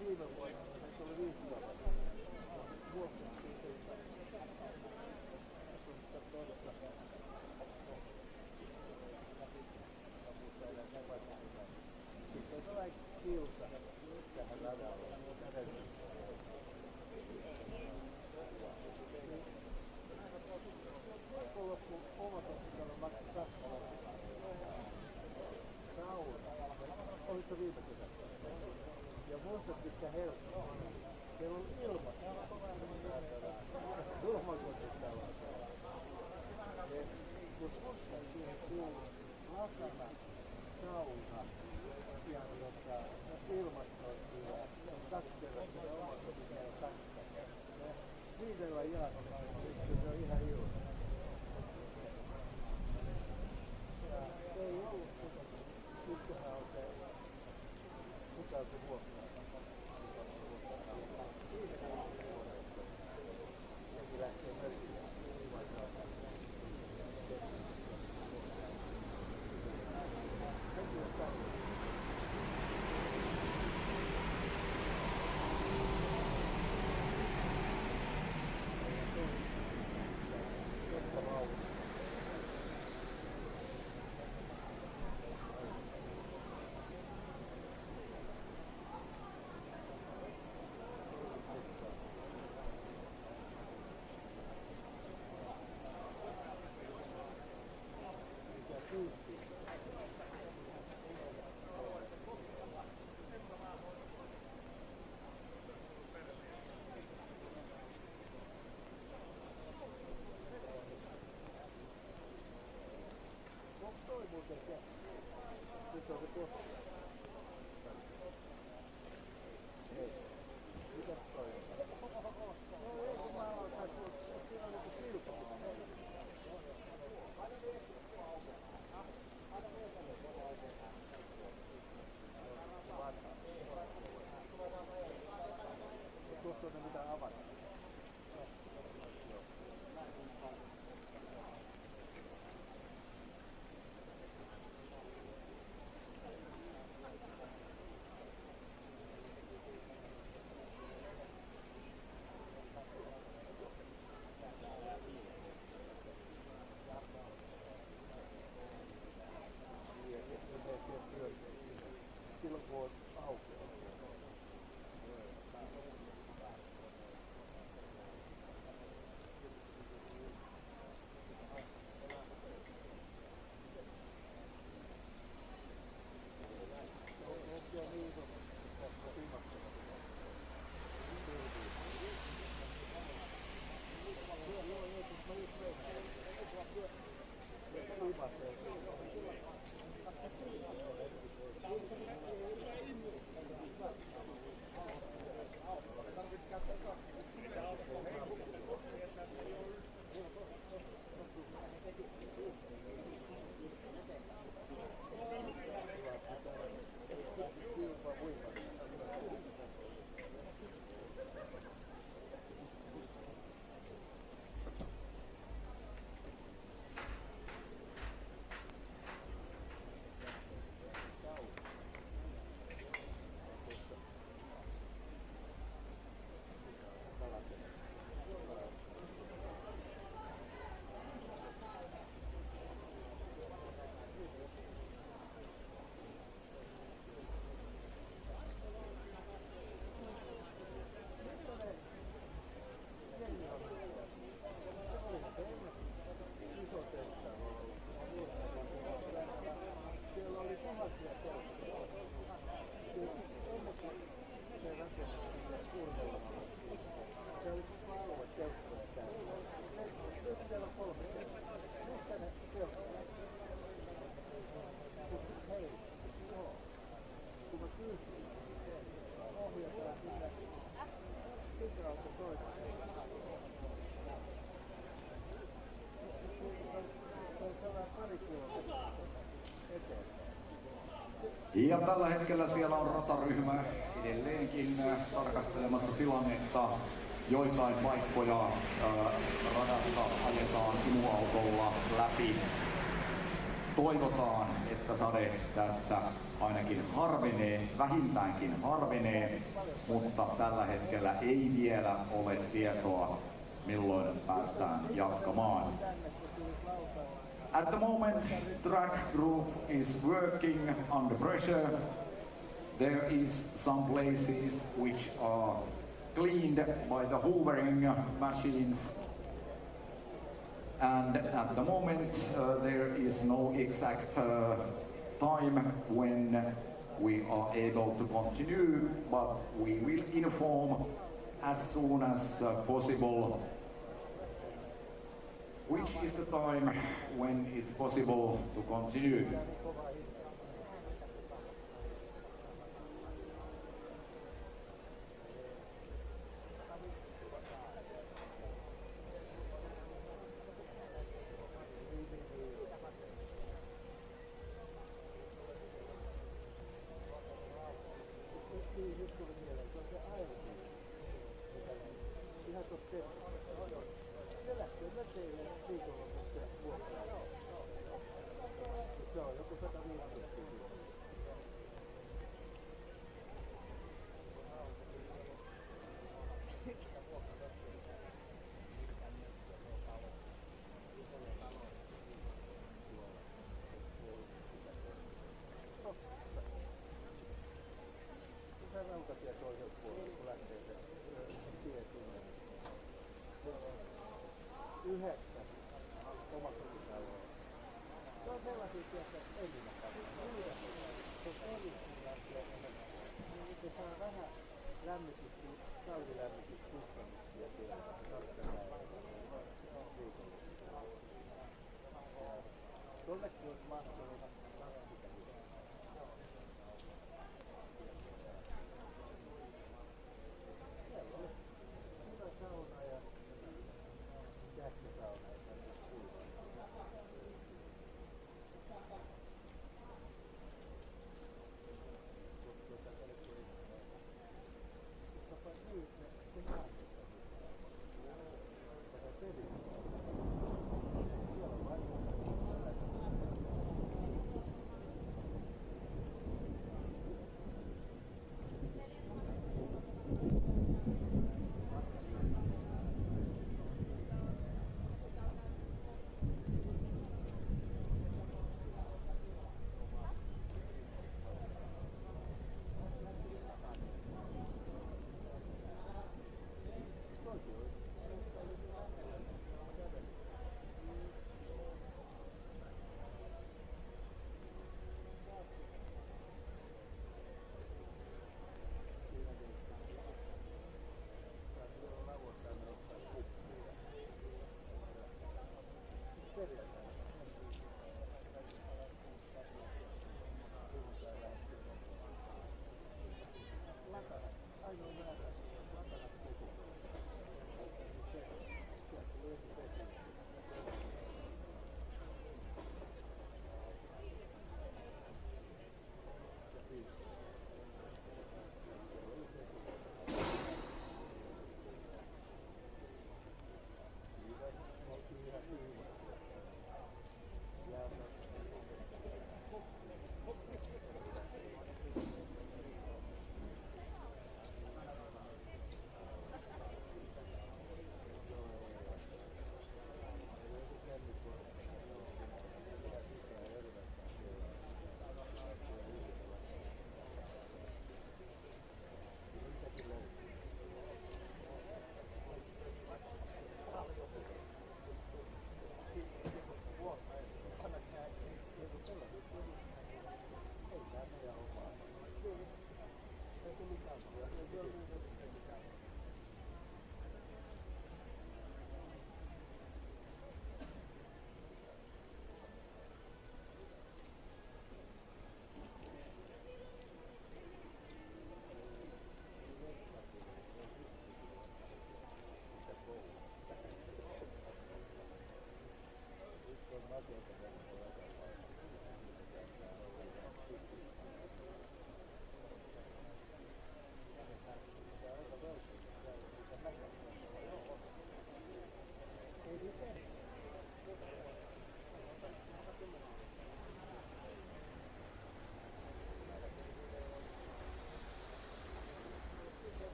viime vuonna se oli 5 vuotta. Sitten on sellainen kilsa tähän radalle. Loppuun omakohtaisella maksaa kappaleella. Sauna. Olitko viime kesänä? Ja muistat mitkä helppoa. Siellä on ilma. Ilmakohtaisella. Kun ostan siihen kuuluu lakana, sauna ja ilmastointi ja 2 kertaa sitä omakohtaisella tankkaa. Viidellä jalkalla se on ihan ilma. Ei ollut sitä. Ykköhän on se mukautu vuokraa. Sekin lähtee merkille. Sekin on tärkeää. Ja tällä hetkellä siellä on rataryhmä edelleenkin tarkastelemassa tilannetta. Joitain paikkoja radasta ajetaan imuautolla läpi. Toivotaan, että sade tästä ainakin harvenee, vähintäänkin harvenee, mutta tällä hetkellä ei vielä ole tietoa, milloin päästään jatkamaan. At the moment, track group is working under pressure. There is some places which are cleaned by the hoovering machines. And at the moment, there is no exact time when we are able to continue, but we will inform as soon as possible which is the time when it's possible to continue.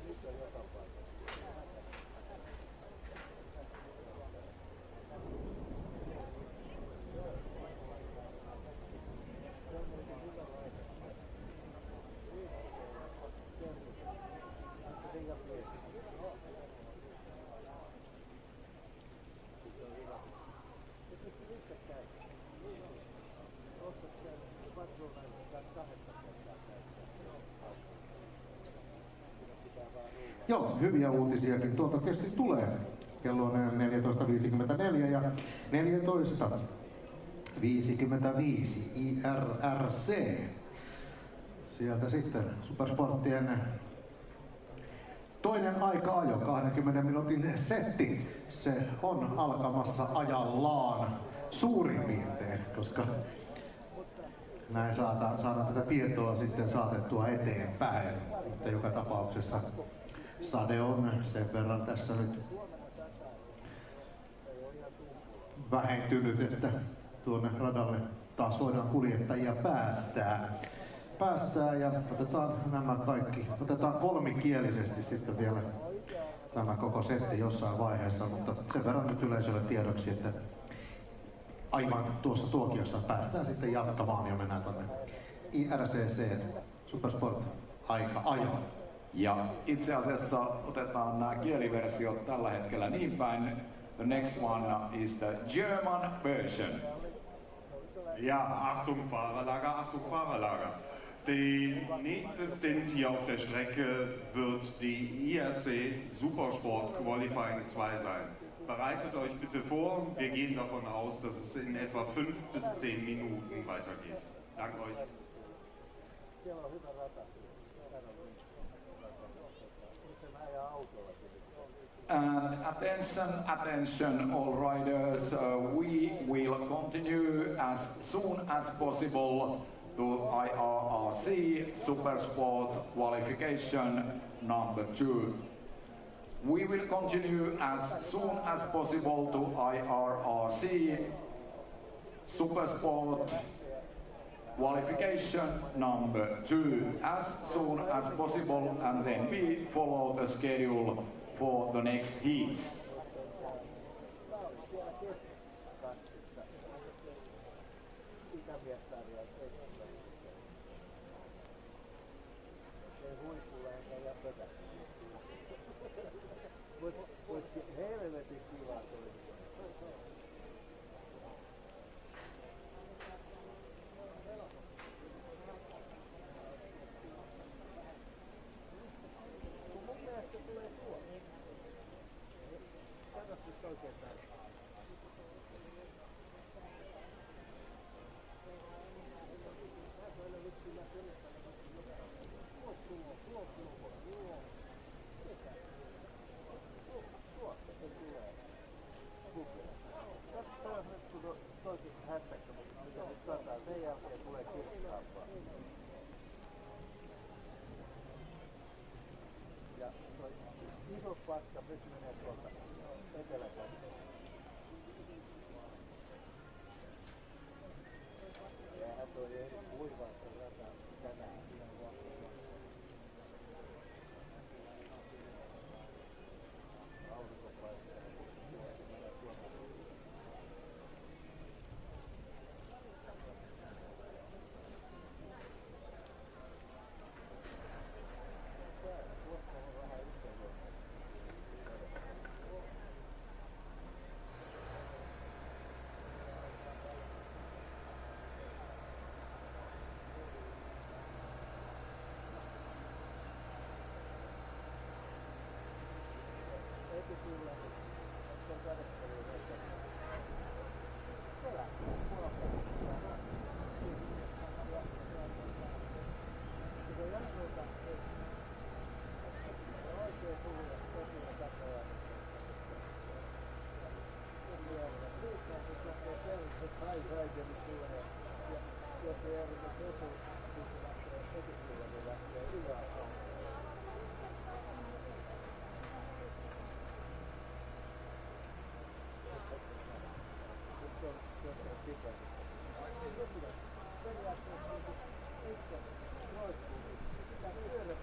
Niitä on joka paikassa. Se on muuten hyvä laite. Se liian pieni. Se on hyvä. Se pystyy itse käyttämään. Ostat sen patruunaisen kanssa 8 kertaa käyttää. Joo, hyviä uutisiakin tuolta tietysti tulee. Kello on 14.54 ja 14.55 IRRC. Sieltä sitten Supersporttien toinen aika-ajo, 20 minuutin setti. Se on alkamassa ajallaan suurin piirtein, koska näin saadaan tätä tietoa sitten saatettua eteenpäin. Mutta joka tapauksessa sade on sen verran tässä nyt vähentynyt, että tuonne radalle taas voidaan kuljettajia päästää ja otetaan nämä kaikki, otetaan kolmikielisesti sitten vielä tämä koko setti jossain vaiheessa, mutta sen verran nyt yleisölle tiedoksi, että aivan tuossa tuokiossa päästään sitten jatkamaan ja mennään tuonne IRCC Supersport aika-ajoon. Ja itse asiassa otetaan nämä kieliversiot tällä hetkellä niin päin. The next one is the German version. Ja, Achtung Fahrerlager, Achtung Fahrerlager. Der nächste Stint hier auf der Strecke wird die IRC Supersport Qualifying 2 sein. Bereitet euch bitte vor, wir gehen davon aus, dass es in etwa 5 bis 10 Minuten weitergeht. Danke euch. And attention all riders, we will continue as soon as possible to IRRC Supersport qualification number 2. We will continue as soon as possible to IRRC Supersport qualification number 2 as soon as possible, and then we follow the schedule for the next heats. Helvetin kivaa tuli. Mun mielestä tulee Suomi. Kato nyt oikein päin. Toisessa hässäkkä, mitä nyt sataa, sen jälkeen tulee kirkkaampaa. Ja toi iso paska nyt menee tuolta eteläkäsin. Eihän toi ei kuivaa se rata tänään ihan vahvaa. Aurinko paistaa. Periaatteessa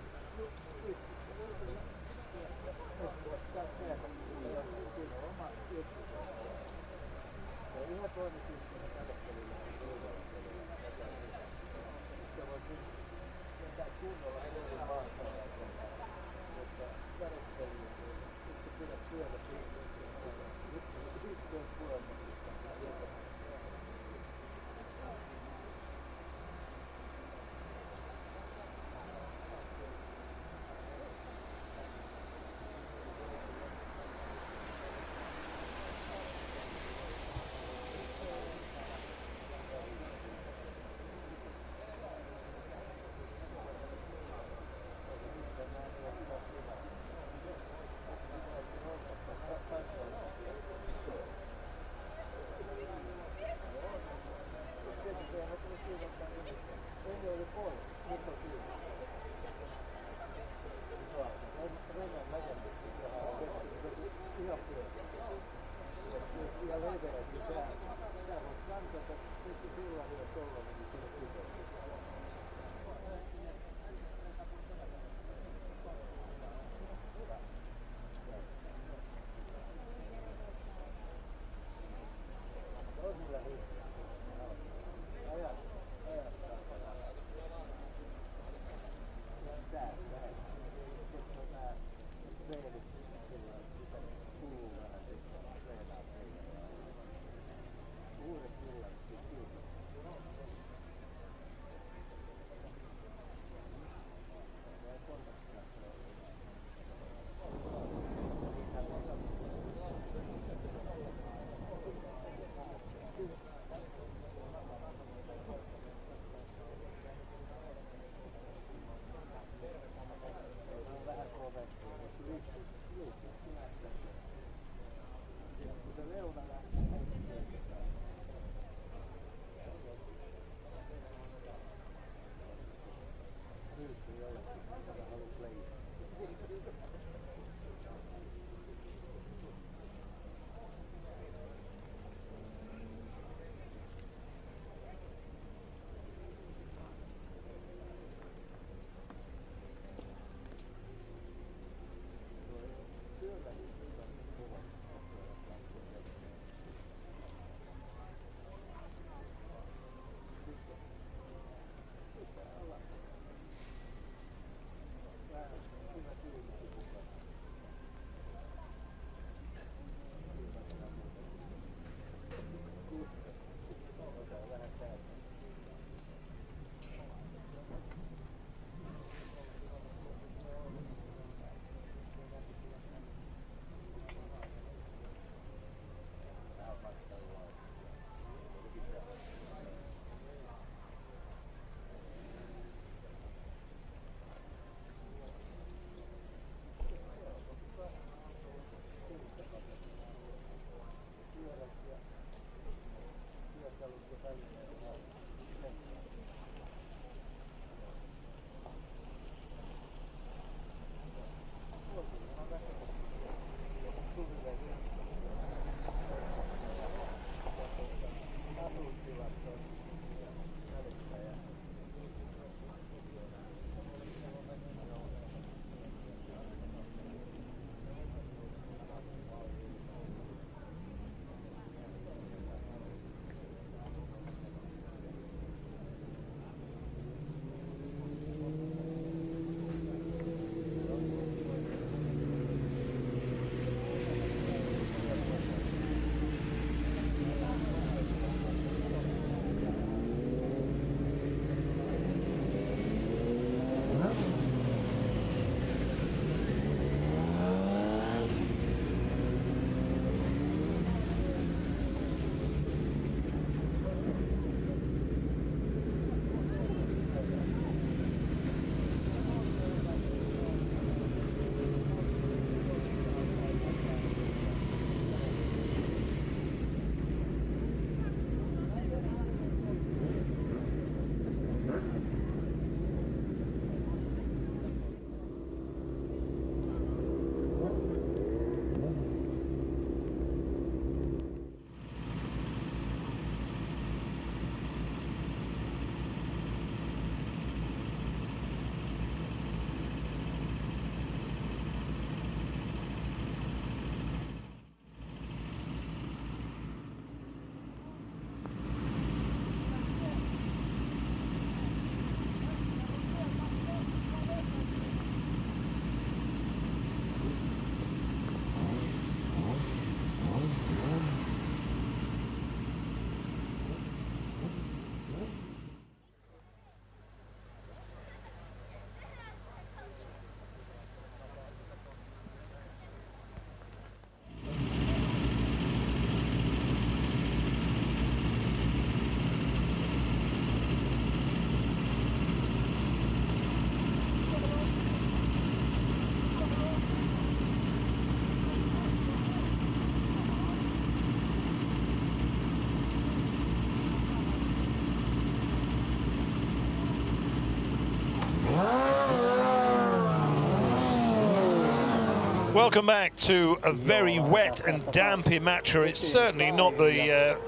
Welcome back to a very wet and damp Imatra. It's certainly not the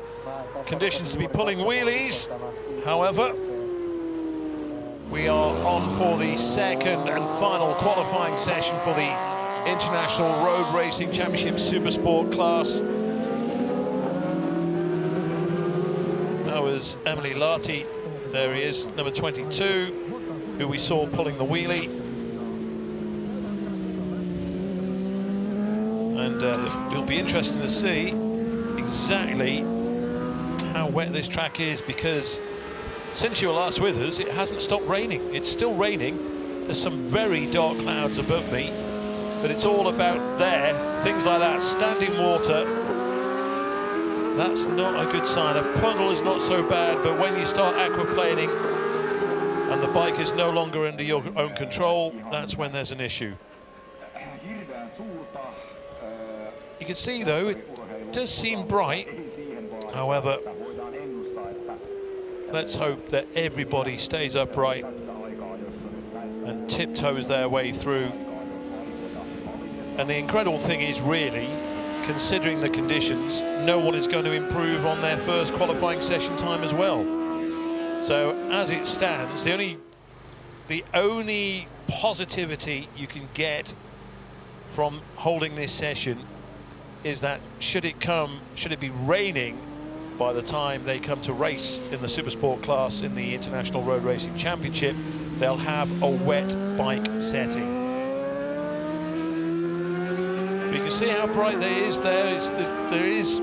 conditions to be pulling wheelies. However, we are on for the second and final qualifying session for the International Road Racing Championship Supersport class. That was Emily Lati. There he is, number 22, who we saw pulling the wheelie. And it'll be interesting to see exactly how wet this track is, because since you were last with us, it hasn't stopped raining. It's still raining. There's some very dark clouds above me, but it's all about there, things like that, standing water. That's not a good sign. A puddle is not so bad, but when you start aquaplaning and the bike is no longer under your own control, that's when there's an issue. You can see, though, it does seem bright. However, let's hope that everybody stays upright and tiptoes their way through. And the incredible thing is, really, considering the conditions, no one is going to improve on their first qualifying session time as well. So, as it stands, the only positivity you can get from holding this session is that should it be raining by the time they come to race in the Supersport class in the International Road Racing Championship, they'll have a wet bike setting. But you can see how bright there is there. There is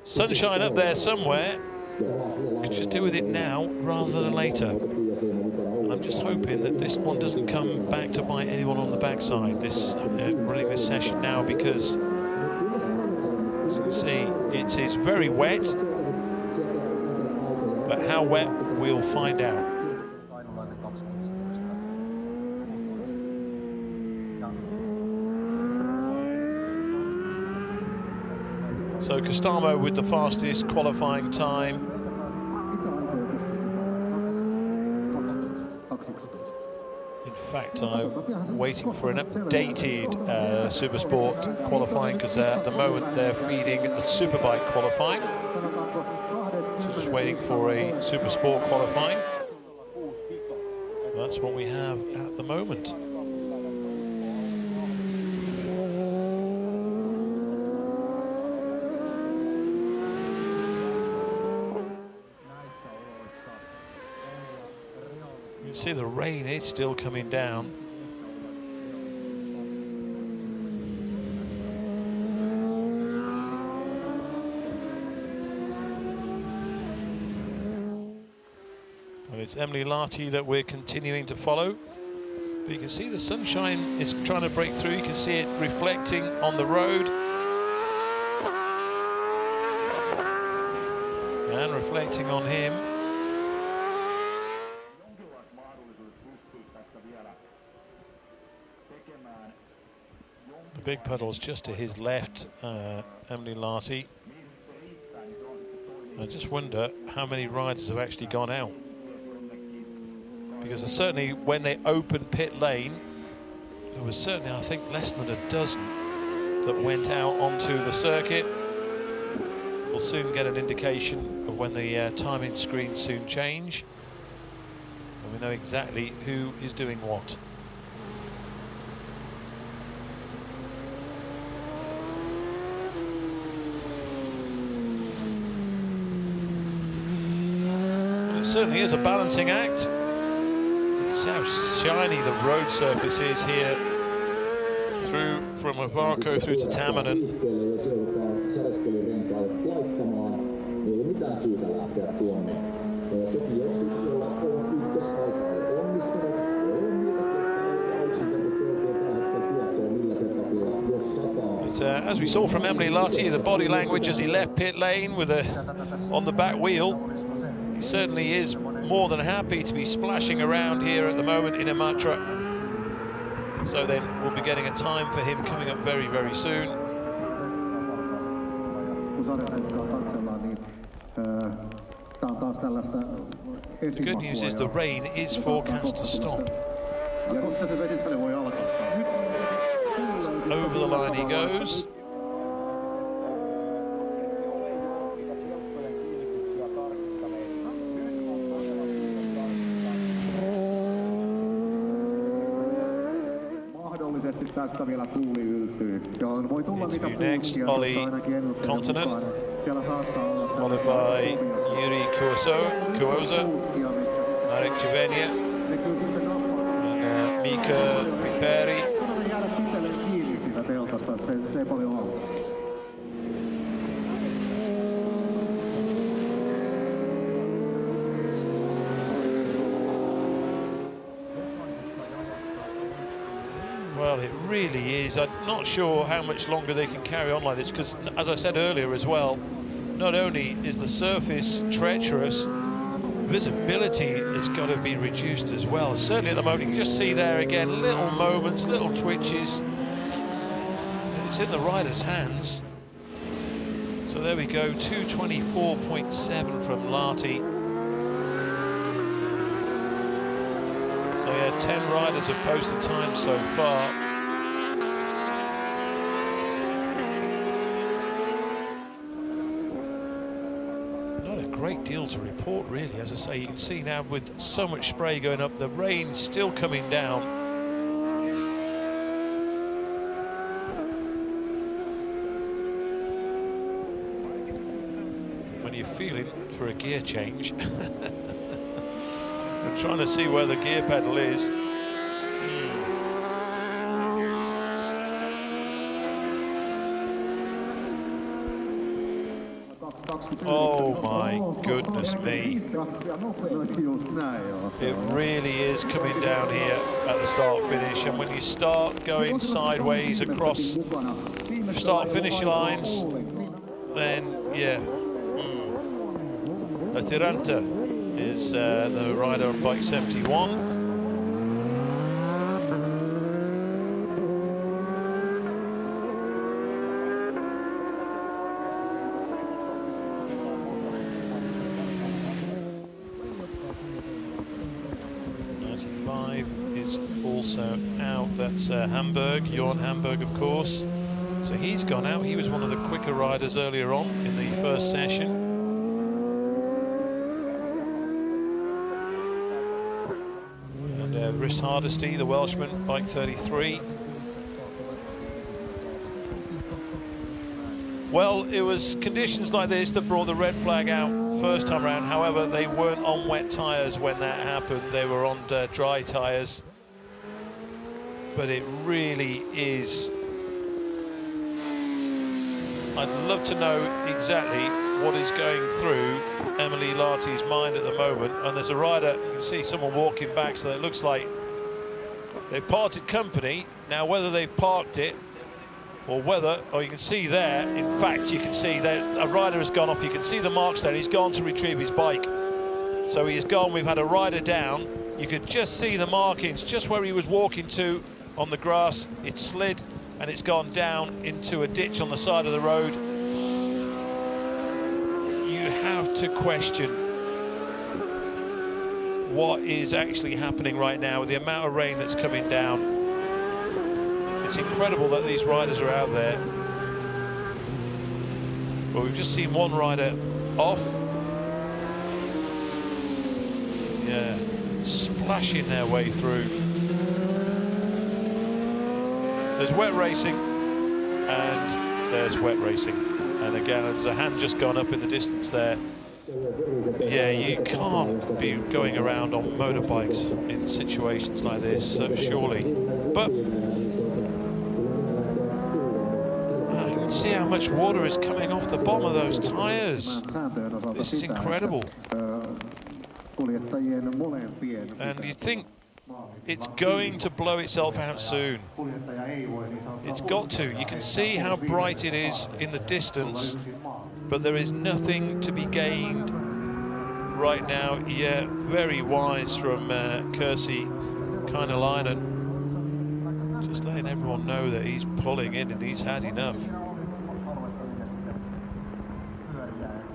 sunshine up there somewhere. You can just do with it now rather than later. And I'm just hoping that this one doesn't come back to bite anyone on the backside, this running this session now, because as you can see, it is very wet, but how wet, we'll find out. So Costamo with the fastest qualifying time. In fact, I'm waiting for an updated Supersport qualifying, because at the moment they're feeding a Superbike qualifying. So just waiting for a Supersport qualifying. That's what we have at the moment. You can see the rain is still coming down. And it's Emily Lati that we're continuing to follow. But you can see the sunshine is trying to break through. You can see it reflecting on the road. And reflecting on him. The big puddle's just to his left, Emily Lati. I just wonder how many riders have actually gone out. Because certainly when they opened pit lane, there was certainly, I think, less than a dozen that went out onto the circuit. We'll soon get an indication of when the timing screens soon change. And we know exactly who is doing what. Certainly is a balancing act. You can see how shiny the road surface is here, through from Avarco through to Tamanen. But, as we saw from Emily Lati, the body language as he left pit lane with on the back wheel. He certainly is more than happy to be splashing around here at the moment in Imatra. So then we'll be getting a time for him coming up very, very soon. The good news is the rain is forecast to stop. over the line he goes. Interview next, Ollie Continent, followed by Yuri Kuoza, Marek Juvenia, and Mika Viperi. Well, it really is. I'm not sure how much longer they can carry on like this, because, as I said earlier as well, not only is the surface treacherous, visibility has got to be reduced as well. Certainly at the moment, you can just see there again, little moments, little twitches. It's in the rider's hands. So there we go, 2:24.7 from Lahti. So yeah, 10 riders have posted time so far. Not a great deal to report really, as I say. You can see now with so much spray going up, the rain still coming down. When you're feeling for a gear change. I'm trying to see where the gear pedal is. Oh my goodness me. It really is coming down here at the start finish, and when you start going sideways across start finish lines, then yeah. Atiranta is the rider on bike 71. Is also out. That's Hamburg, Johan Hamburg, of course. So he's gone out. He was one of the quicker riders earlier on in the first session. And Rhys Hardesty, the Welshman, bike 33. Well, it was conditions like this that brought the red flag out first time around. However, they weren't on wet tyres when that happened. They were on dry tyres. But it really is. I'd love to know exactly what is going through Emily Lahti's mind at the moment. And there's a rider, you can see someone walking back, so it looks like they've parted company. Now, whether they've parked it or whether, or you can see there, in fact, you can see that a rider has gone off. You can see the marks there. He's gone to retrieve his bike. So he's gone. We've had a rider down. You could just see the markings just where he was walking to on the grass. It slid and it's gone down into a ditch on the side of the road. You have to question what is actually happening right now with the amount of rain that's coming down. It's incredible that these riders are out there. Well, we've just seen one rider off. Yeah, splashing their way through. There's wet racing and there's wet racing. And again, there's a hand just gone up in the distance there. Yeah, you can't be going around on motorbikes in situations like this, surely. But you can see how much water is coming off the bottom of those tyres. This is incredible. And you'd think it's going to blow itself out soon. It's got to. You can see how bright it is in the distance, but there is nothing to be gained right now. Yeah, very wise from Kirsi Kainalainen. Just letting everyone know that he's pulling in and he's had enough.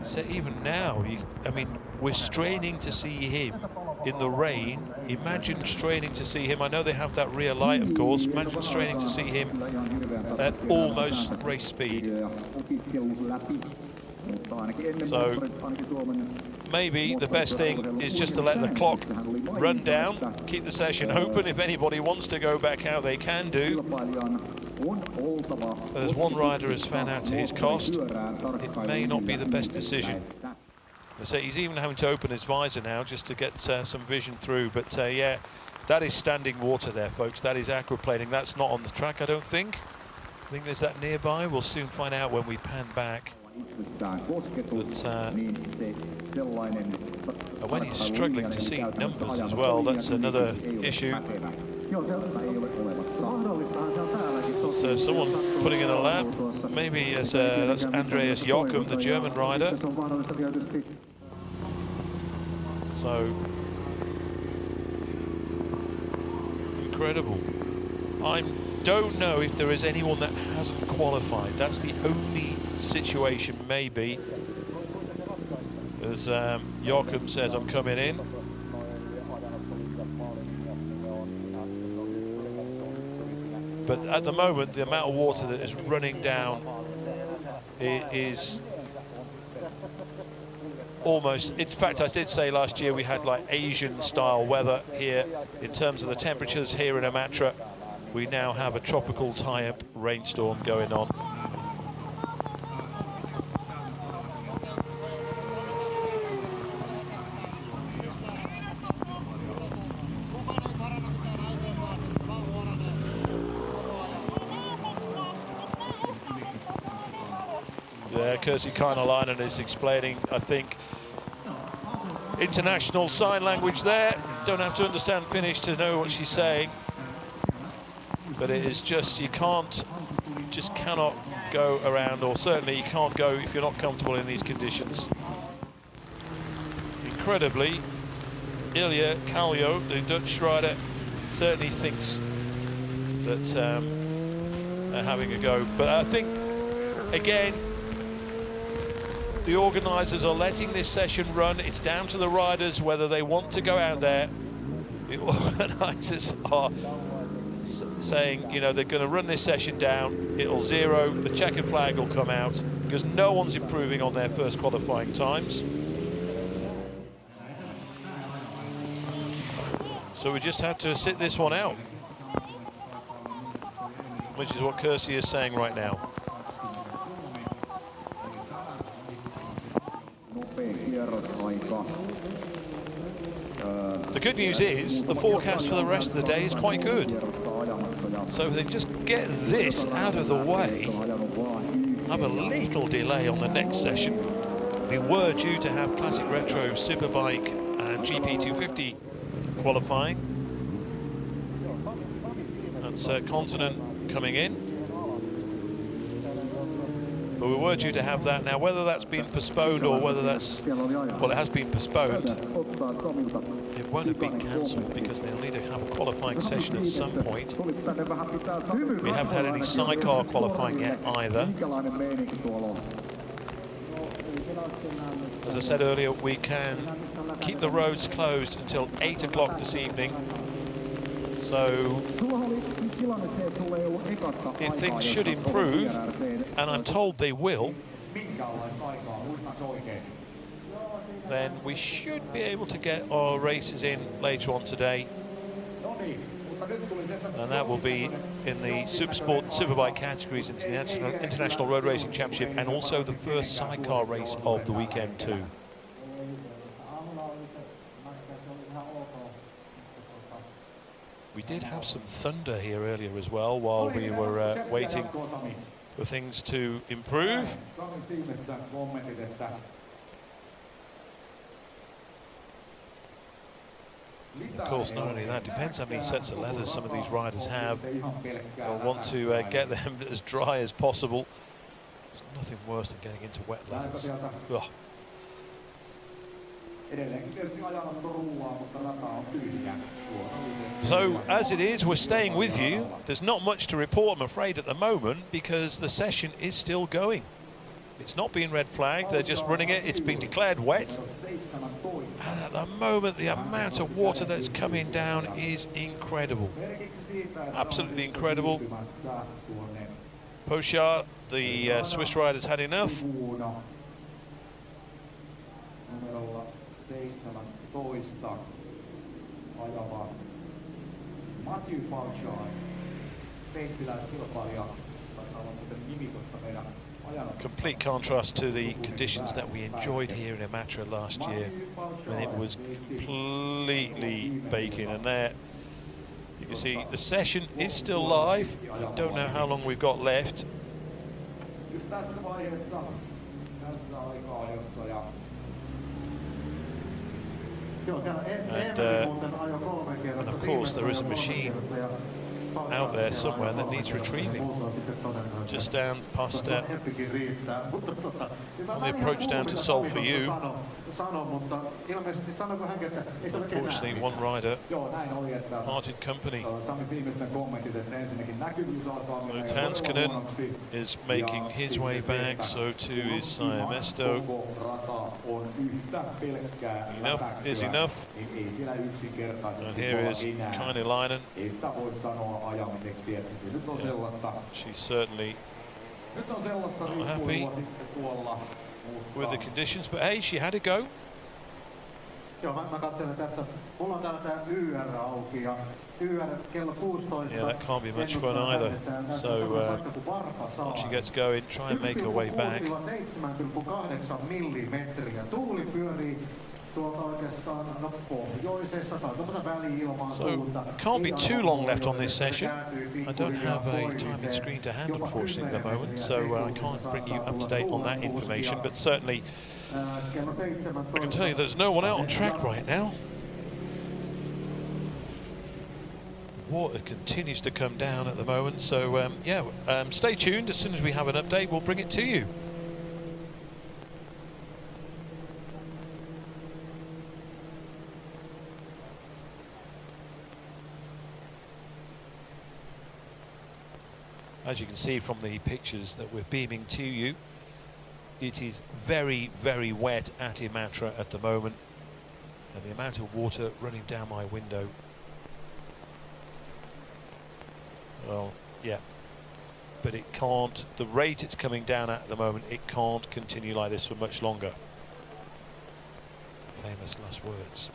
So even now, I mean, we're straining to see him in the rain. Imagine straining to see him. I know they have that rear light, of course. Imagine straining to see him at almost race speed. So maybe the best thing is just to let the clock run down, keep the session open. If anybody wants to go back out, they can do. But as one rider has found out to his cost, it may not be the best decision. I say he's even having to open his visor now just to get some vision through. But yeah, that is standing water there, folks. That is aquaplaning. That's not on the track, I don't think. I think there's that nearby. We'll soon find out when we pan back. But when he's struggling to see numbers as well, that's another issue. So someone putting in a lap, maybe as that's Andreas Jochum, the German rider. So incredible. I don't know if there is anyone that hasn't qualified. That's the only situation, maybe. As Jochum says, I'm coming in. But at the moment, the amount of water that is running down is almost, in fact, I did say last year we had like Asian style weather here in terms of the temperatures here in Imatra. We now have a tropical type rainstorm going on. Yeah, Kirsi Kainalainen is explaining, I think, international sign language there. Don't have to understand Finnish to know what she's saying. But it is just, you just cannot go around, or certainly you can't go if you're not comfortable in these conditions. Incredibly, Ilya Kallio, the Dutch rider, certainly thinks that they're having a go. But I think, again, the organisers are letting this session run. It's down to the riders whether they want to go out there. The organisers are saying, you know, they're going to run this session down. It'll zero. The checkered flag will come out because no one's improving on their first qualifying times. So we just have to sit this one out, which is what Kirsi is saying right now. The good news is the forecast for the rest of the day is quite good. So if they just get this out of the way, have a little delay on the next session. We were due to have Classic Retro, Superbike and GP250 qualifying. That's Continent coming in. But we were due to have that. Now, whether that's been postponed or whether that's, well, it has been postponed. It won't have been cancelled because they'll need to have a qualifying session at some point. We haven't had any sidecar qualifying yet either. As I said earlier, we can keep the roads closed until 8 o'clock this evening. So if things should improve, and I'm told they will, then we should be able to get our races in later on today. And that will be in the Supersport and Superbike categories into the International Road Racing Championship, and also the first sidecar race of the weekend too. We did have some thunder here earlier as well while we were waiting for things to improve. Of course, not only that, depends how many sets of leathers some of these riders have. They'll want to get them as dry as possible. There's nothing worse than getting into wet leathers. Ugh. So, as it is, we're staying with you. There's not much to report, I'm afraid, at the moment, because the session is still going. It's not being red flagged, they're just running it. It's been declared wet, And at the moment, the amount of water that's coming down is incredible. Absolutely incredible. Pochard, the Swiss rider's had enough. Numerolla 17 ajava Matthew Pochard, sveitsiläiskilpailija, taitaa olla muuten nimi tuossa meidän ajan. Complete contrast to the conditions that we enjoyed here in Imatra last year when it was completely baking. And there you can see the session is still live. I don't know how long we've got left. Nyt tässä vaiheessa tässä aikaajossa ja and of course there is a machine out there somewhere that needs retrieving. Just down past on the approach down to Seoul for you. Unfortunately, one rider parted company. So Tanskanen is making his way back, so too is Saimesto. Enough is enough. And here is Kainilainen. Yeah. She's certainly not happy with the conditions, but hey, she had a go. Yeah, that can't be much fun either. So once she gets going, try and make her way back. So it can't be too long left on this session. I don't have a timing screen to hand, unfortunately, at the moment, so I can't bring you up to date on that information, but certainly I can tell you there's no one out on track right now. Water continues to come down at the moment, so stay tuned. As soon as we have an update, we'll bring it to you. As you can see from the pictures that we're beaming to you, it is very, very wet at Imatra at the moment, and the amount of water running down my window, well, yeah, but it can't, the rate it's coming down at the moment, it can't continue like this for much longer. Famous last words.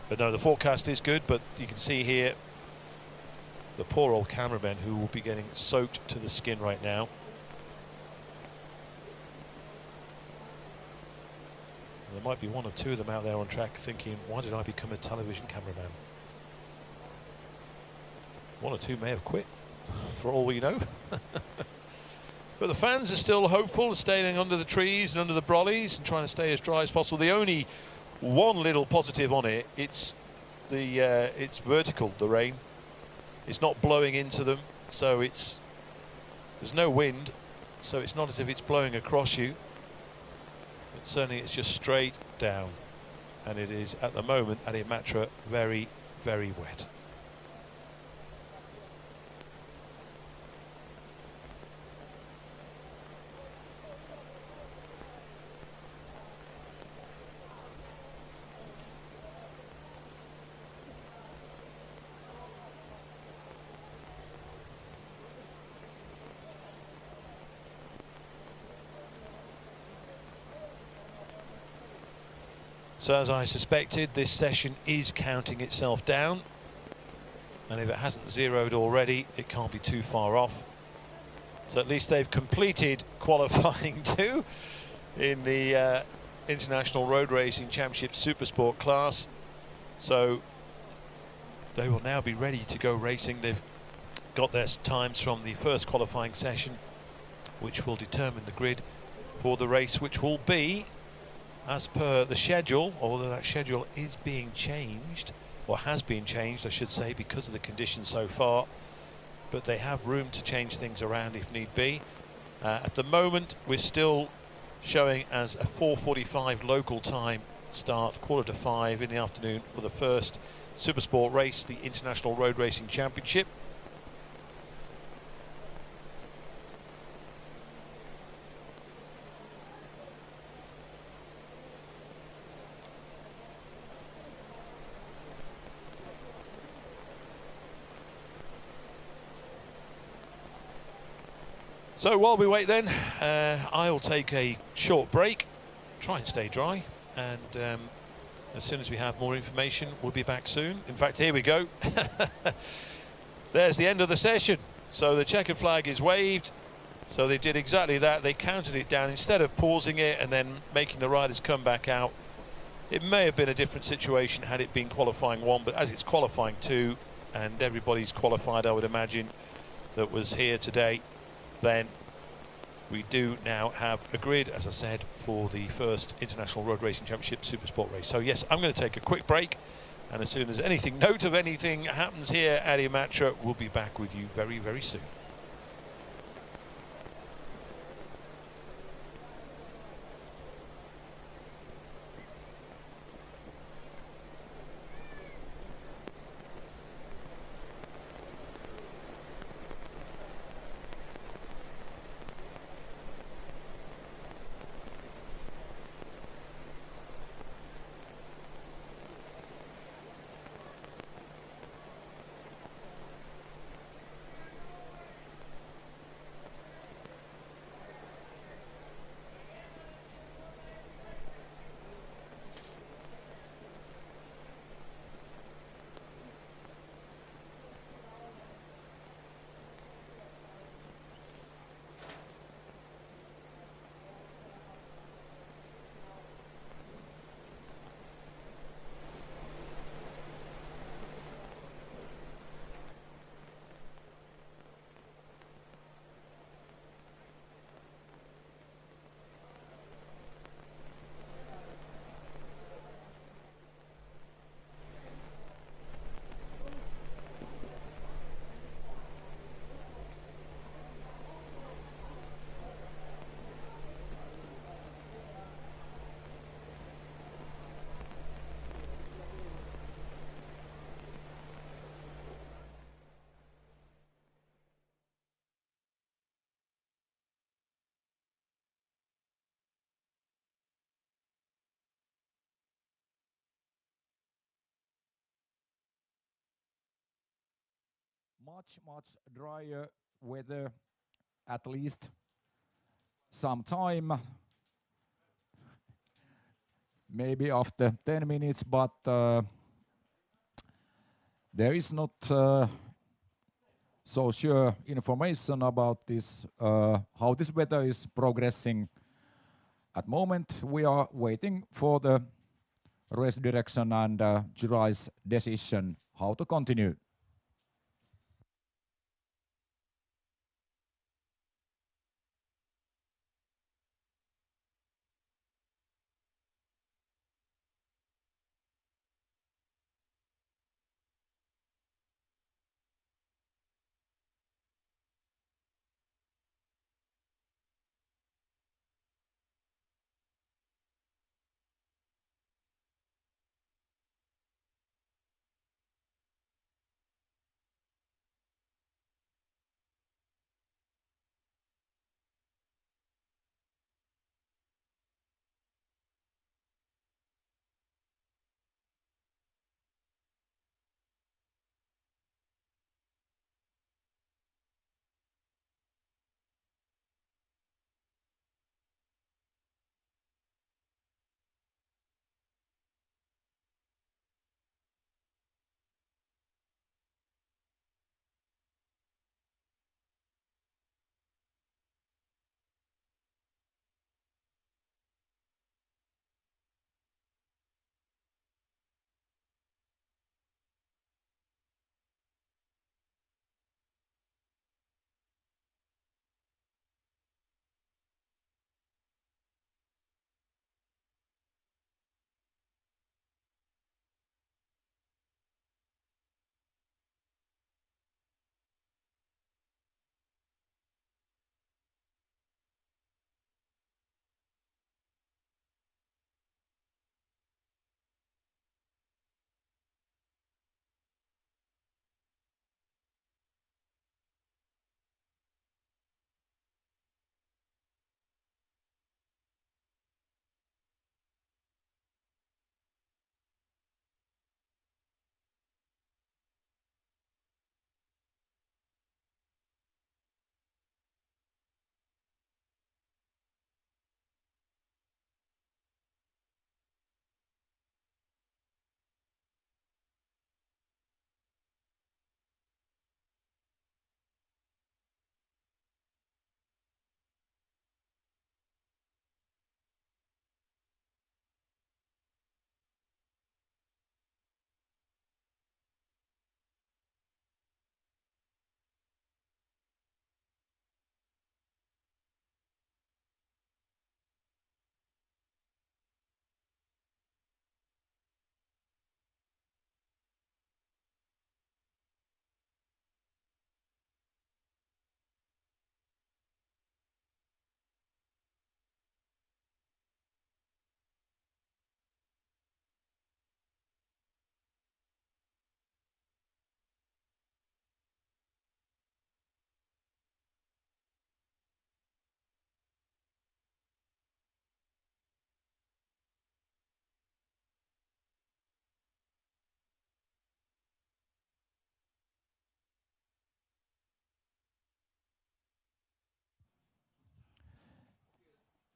But no, the forecast is good, but you can see here the poor old cameramen who will be getting soaked to the skin right now. And there might be one or two of them out there on track thinking, why did I become a television cameraman? One or two may have quit, for all we know. But the fans are still hopeful, staying under the trees and under the brollies and trying to stay as dry as possible. The only one little positive on it, it's vertical, the rain. It's not blowing into them, so there's no wind, so it's not as if it's blowing across you. But certainly it's just straight down, and it is at the moment at Imatra very, very wet. So as I suspected, this session is counting itself down, and if it hasn't zeroed already, it can't be too far off. So at least they've completed qualifying 2 in the International Road Racing Championship Supersport class. So they will now be ready to go racing. They've got their times from the first qualifying session, which will determine the grid for the race, which will be as per the schedule, although that schedule is being changed, or has been changed, I should say, because of the conditions so far. But they have room to change things around if need be. At the moment, we're still showing as a 4:45 local time start, 4:45 in the afternoon for the first Supersport race, the International Road Racing Championship. So while we wait then, I'll take a short break, try and stay dry, and as soon as we have more information, we'll be back soon. In fact, here we go. There's the end of the session. So the checkered flag is waved. So they did exactly that. They counted it down instead of pausing it and then making the riders come back out. It may have been a different situation had it been qualifying 1, but as it's qualifying 2 and everybody's qualified, I would imagine, that was here today, then we do now have a grid, as I said, for the first International Road Racing Championship Supersport race. So yes, I'm going to take a quick break, and as soon as note of anything happens here at Imatra, we'll be back with you very, very soon. Much drier weather, at least some time, maybe after 10 minutes, but there is not so sure information about this, how this weather is progressing. At moment, we are waiting for the race direction and jury's decision how to continue.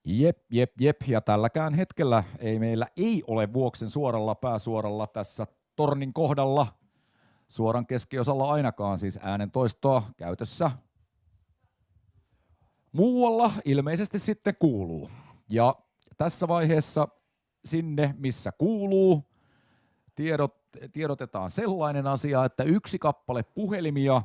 Jep. Ja tälläkään hetkellä meillä ei ole Vuoksen suoralla pääsuoralla tässä tornin kohdalla suoran keskiosalla ainakaan siis äänentoistoa käytössä. Muualla ilmeisesti sitten kuuluu. Ja tässä vaiheessa sinne, missä kuuluu, tiedotetaan sellainen asia, että 1 kappale puhelimia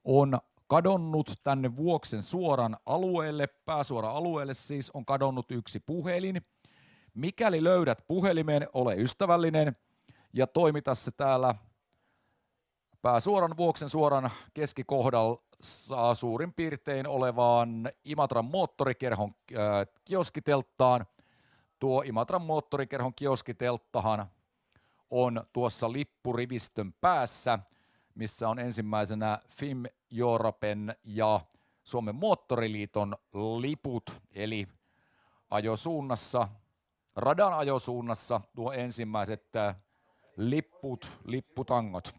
on kadonnut tänne Vuoksen suoran alueelle, pääsuora-alueelle siis on kadonnut 1 puhelin. Mikäli löydät puhelimen, ole ystävällinen ja toimita se täällä pääsuoran Vuoksen suoran keskikohdalla suurin piirtein olevaan Imatran moottorikerhon kioskitelttaan. Tuo Imatran moottorikerhon kioskitelttahan on tuossa lippurivistön päässä, missä on ensimmäisenä FIM Europen ja Suomen moottoriliiton liput, eli ajosuunnassa, radan ajosuunnassa tuo ensimmäiset lipputangot.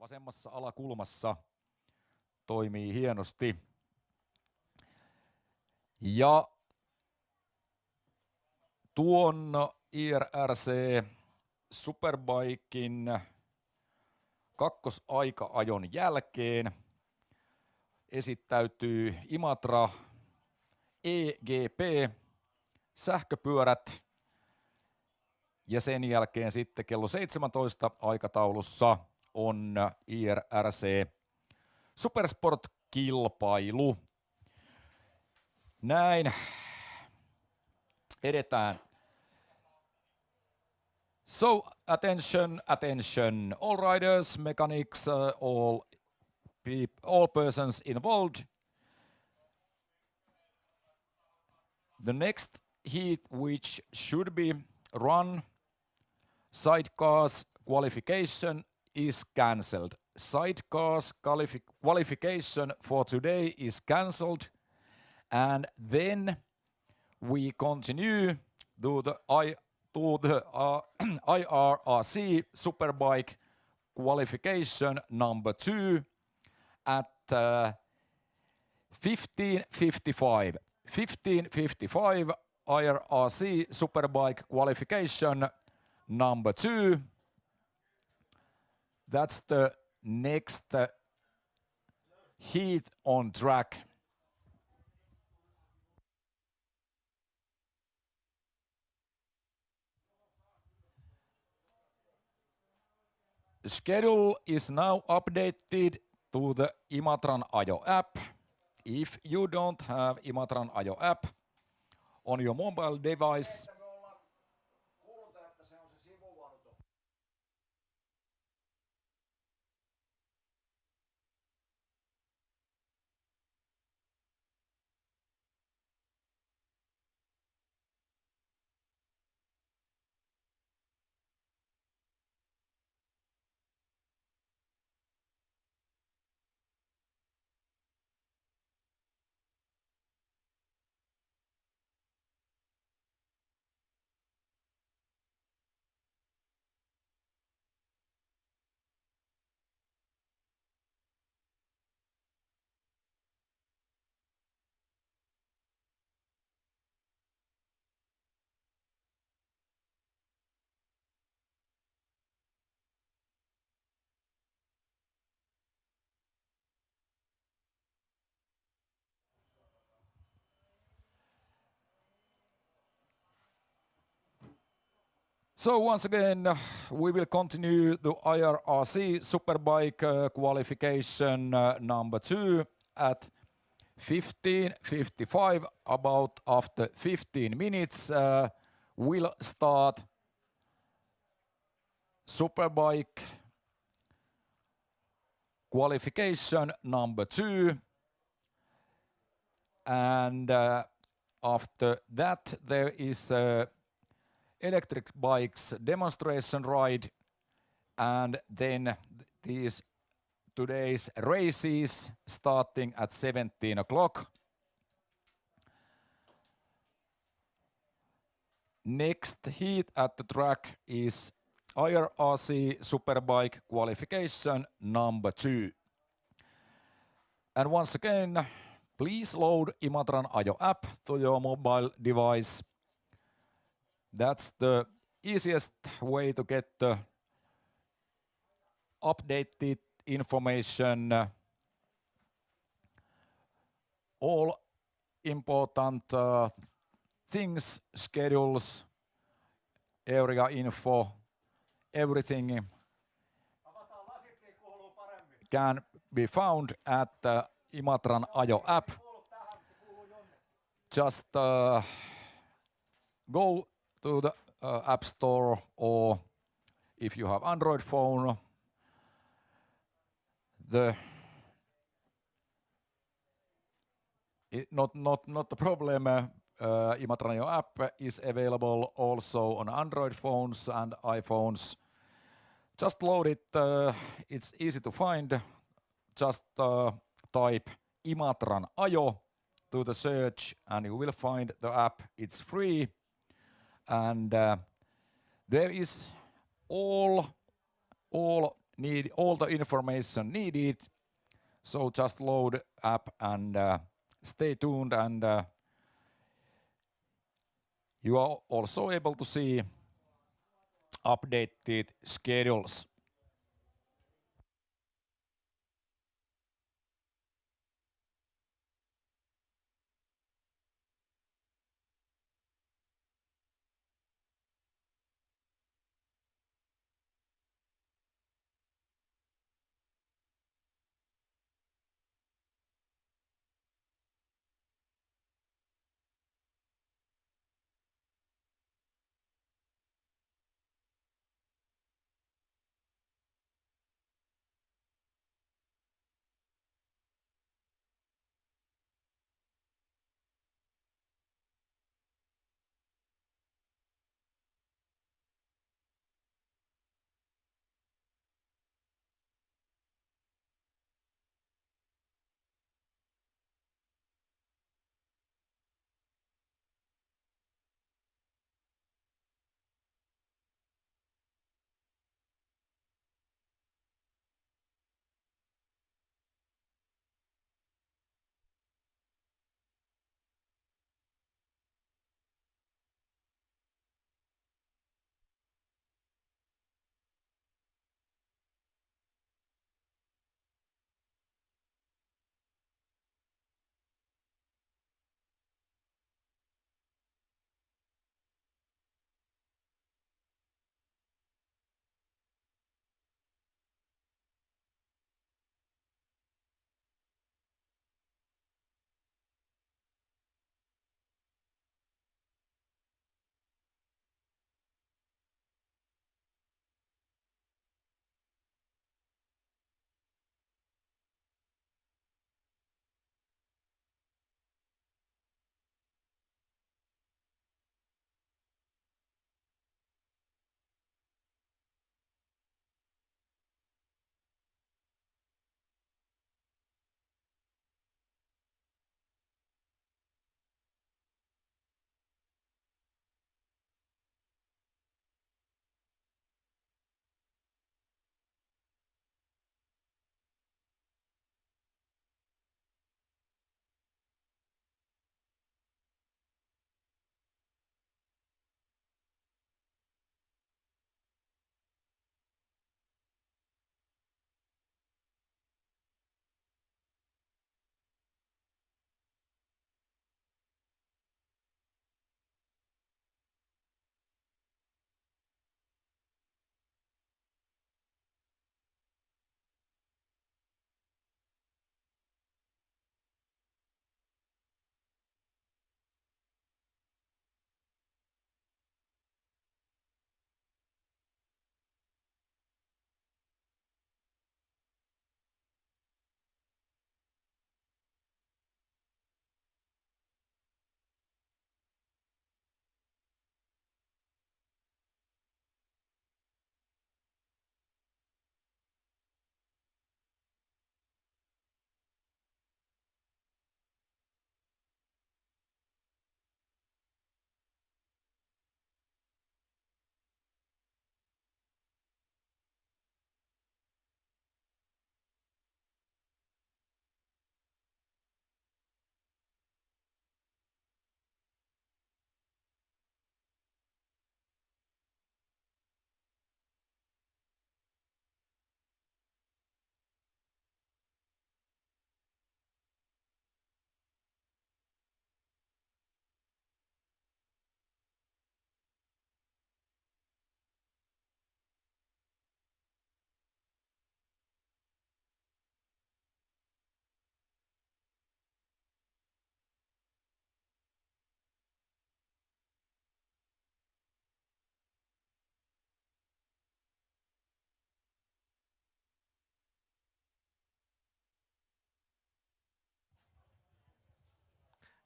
Vasemmassa alakulmassa toimii hienosti. Ja tuon IRRC Superbiken kakkosaika-ajon jälkeen esittäytyy Imatra EGP sähköpyörät ja sen jälkeen sitten kello 17 aikataulussa on IRRC Supersport-kilpailu. Näin edetään. So attention, all riders, mechanics, all persons involved. The next heat, which should be run, sidecars qualification, is cancelled. Sidecars qualification for today is cancelled, and then we continue to the IRRC Superbike qualification number 2 at 15:55. 15:55 IRRC Superbike qualification number 2. That's the next heat on track. The schedule is now updated to the Imatranajo app. If you don't have Imatranajo app on your mobile device, so once again, we will continue the IRRC Superbike qualification number 2 at 15:55. About after 15 minutes, we'll start Superbike qualification number 2. And after that, there is electric bikes demonstration ride, and then these today's races starting at 17 o'clock. Next heat at the track is IRRC Superbike qualification number 2. And once again, please load Imatranajo app to your mobile device. That's the easiest way to get the updated information, all important things, schedules, area info, everything can be found at the Imatranajo app. Just go to the App Store, or if you have Android phone, not a problem. Imatranajo app is available also on Android phones and iPhones. Just load it. It's easy to find. Just type Imatranajo to the search, and you will find the app. It's free, and there is all the information needed. So just load app and stay tuned, and you are also able to see updated schedules.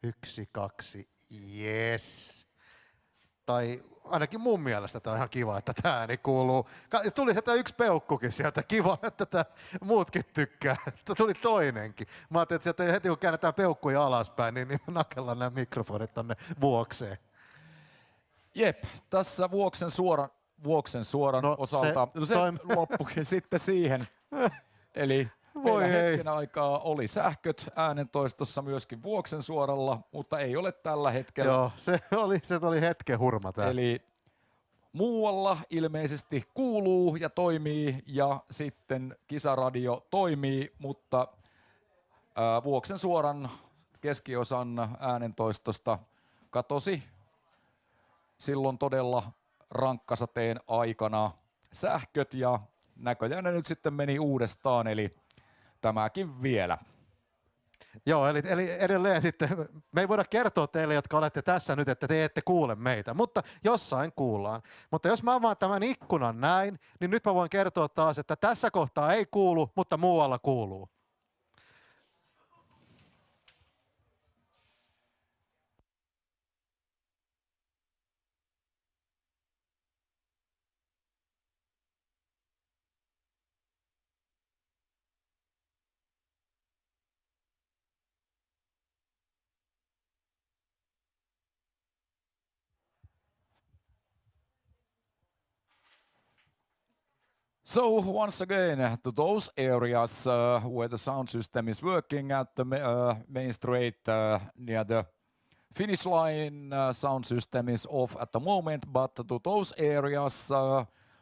1, 2, yes. Tai ainakin mun mielestä tää on ihan kiva, että tää ääni kuuluu. Tuli sieltä yksi peukkukin sieltä, kiva, että tää muutkin tykkää. Tuli toinenkin. Mä ajattelin, että sieltä heti kun käännetään peukkuja alaspäin, niin nakellaan nämä mikrofonit tonne vuokseen. Jep, tässä Vuoksen suoran osalta, se loppukin sitten siihen. Eli meillä hetken aikaa oli sähköt äänentoistossa myöskin Vuoksen suoralla, mutta ei ole tällä hetkellä. Joo, se oli hetken hurma tää. Eli muualla ilmeisesti kuuluu ja toimii ja sitten kisaradio toimii, mutta Vuoksen suoran keskiosan äänentoistosta katosi silloin todella rankkasateen aikana sähköt ja näköjään ne nyt sitten meni uudestaan, eli tämäkin vielä. Joo, eli edelleen sitten, me ei voida kertoa teille, jotka olette tässä nyt, että te ette kuule meitä, mutta jossain kuullaan. Mutta jos mä avaan tämän ikkunan näin, niin nyt mä voin kertoa taas, että tässä kohtaa ei kuulu, mutta muualla kuuluu. So once again, to those areas where the sound system is working at the main straight near the finish line, sound system is off at the moment, but to those areas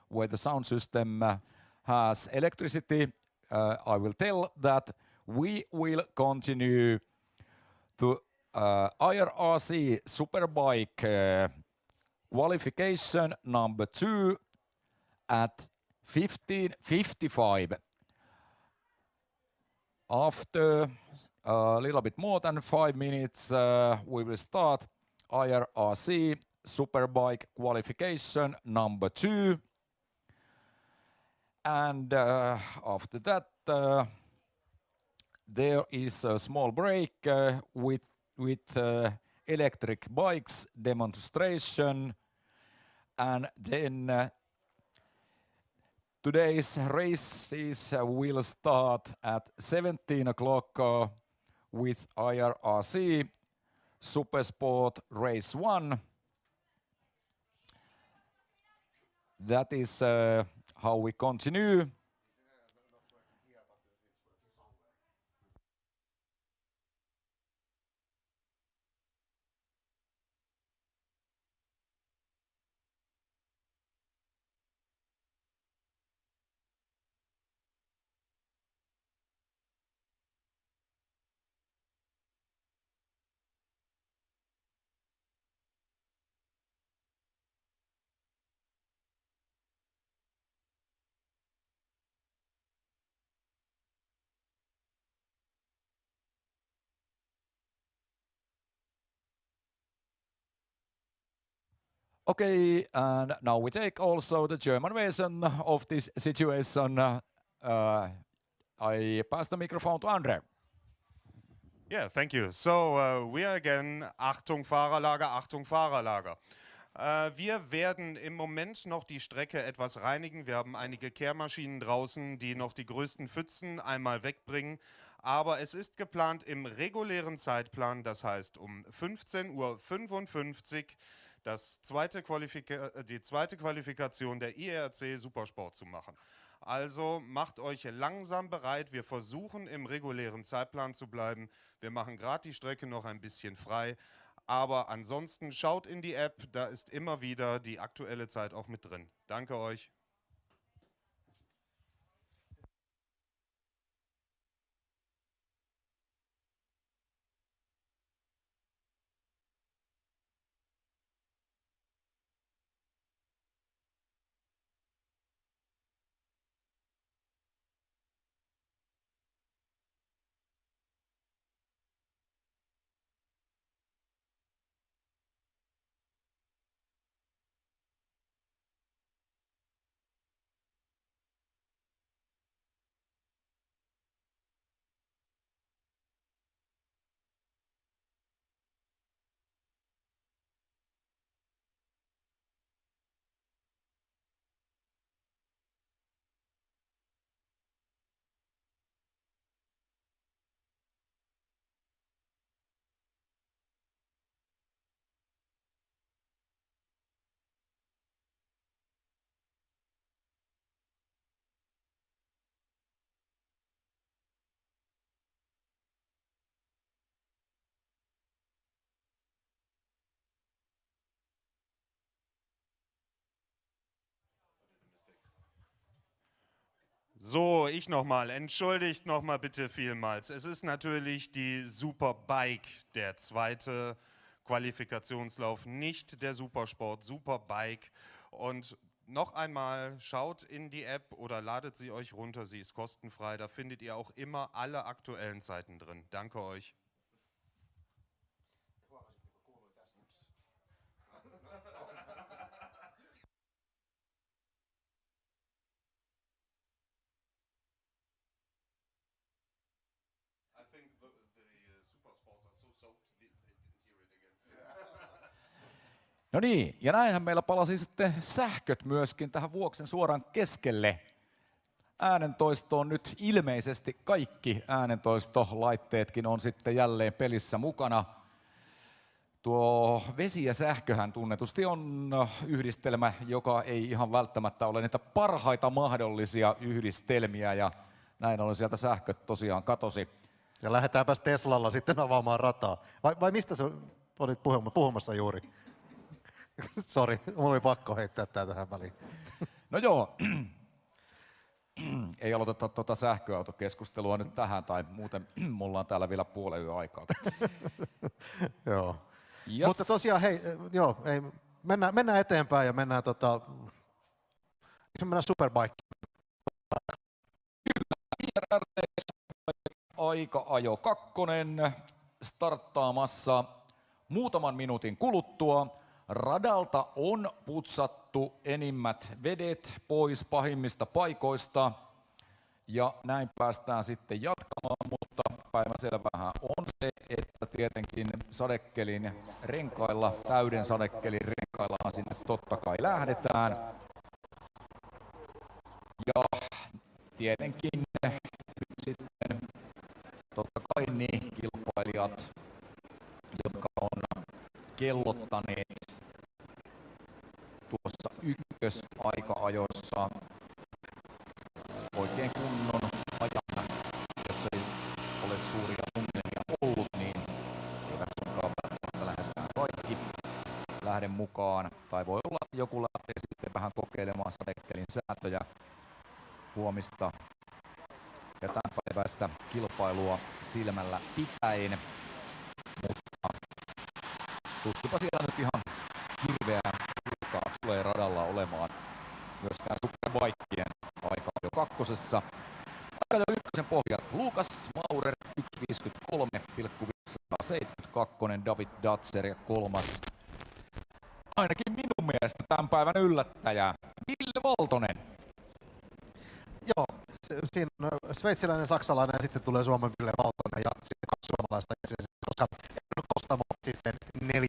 where the sound system has electricity, I will tell that we will continue the IRRC Superbike qualification number 2 at 15:55. After a little bit more than 5 minutes, we will start IRRC Superbike qualification number 2. And after that, there is a small break with electric bikes demonstration. And then today's races will start at 17 o'clock with IRRC Supersport Race 1. That is how we continue. Okay, and now we take also the German version of this situation. I pass the microphone to Andre. Yeah, thank you. So we are again, Achtung Fahrerlager, Achtung Fahrerlager. Wir werden im Moment noch die Strecke etwas reinigen. Wir haben einige Kehrmaschinen draußen, die noch die größten Pfützen einmal wegbringen. Aber es ist geplant im regulären Zeitplan, das heißt um 15:55 Uhr, die zweite Qualifikation der IRC Supersport zu machen. Also macht euch langsam bereit. Wir versuchen im regulären Zeitplan zu bleiben. Wir machen gerade die Strecke noch ein bisschen frei. Aber ansonsten schaut in die App, da ist immer wieder die aktuelle Zeit auch mit drin. Danke euch. So, ich nochmal. Entschuldigt nochmal bitte vielmals. Es ist natürlich die Superbike, der zweite Qualifikationslauf, nicht der Supersport, Superbike. Und noch einmal, schaut in die App oder ladet sie euch runter, sie ist kostenfrei. Da findet ihr auch immer alle aktuellen Zeiten drin. Danke euch. No niin, ja näinhän meillä palasi sitten sähköt myöskin tähän Vuoksen suoraan keskelle. Äänentoisto on nyt ilmeisesti kaikki äänentoistolaitteetkin on sitten jälleen pelissä mukana. Tuo vesi ja sähköhän tunnetusti on yhdistelmä, joka ei ihan välttämättä ole niitä parhaita mahdollisia yhdistelmiä, ja näin ollen sieltä sähköt tosiaan katosi. Ja lähdetäänpäs Teslalla sitten avaamaan rataa. Vai mistä sä olit puhumassa juuri? Sori, mulla oli pakko heittää tää tähän väliin. No joo, ei aloiteta tuota sähköautokeskustelua nyt tähän, tai muuten mulla on täällä vielä puolen yön aikaa. Joo. Yes. Mutta tosiaan, hei, joo, ei, mennään eteenpäin ja mennään Superbike. Aika-ajo 2 starttaamassa muutaman minuutin kuluttua. Radalta on putsattu enimmät vedet pois pahimmista paikoista ja näin päästään sitten jatkamaan, mutta päivänselvähän on se, että tietenkin sadekelin renkailla, täyden sadekelin renkaillahan sinne totta kai lähdetään. Ja tietenkin nyt sitten totta kai ne kilpailijat, jotka on kellottaneet tuossa ykkösaika-ajoissa oikein kunnon ajan, jos ei ole suuria ongelmia ollut, niin eivät suinkaan välttämättä läheskään kaikki lähde mukaan. Tai voi olla, että joku lähtee sitten vähän kokeilemaan sadekelin sääntöjä huomista ja tämänpäiväistä kilpailua silmällä pitäen. Mutta tuskinpa siellä nyt ihan hirveää purkaa tulee radalla olemaan myöskään Superbikeen aika jo kakkosessa. Aika jo ykkösen pohjat Lukas Maurer 1.53,572, David Datser ja kolmas. Ainakin minun mielestä tämän päivän yllättäjä Ville Valtonen. Joo, siinä on sveitsiläinen, saksalainen ja sitten tulee Suomen Ville Valtonen ja sitten 2 suomalaista itse asiassa, koska Kostamo sitten 4.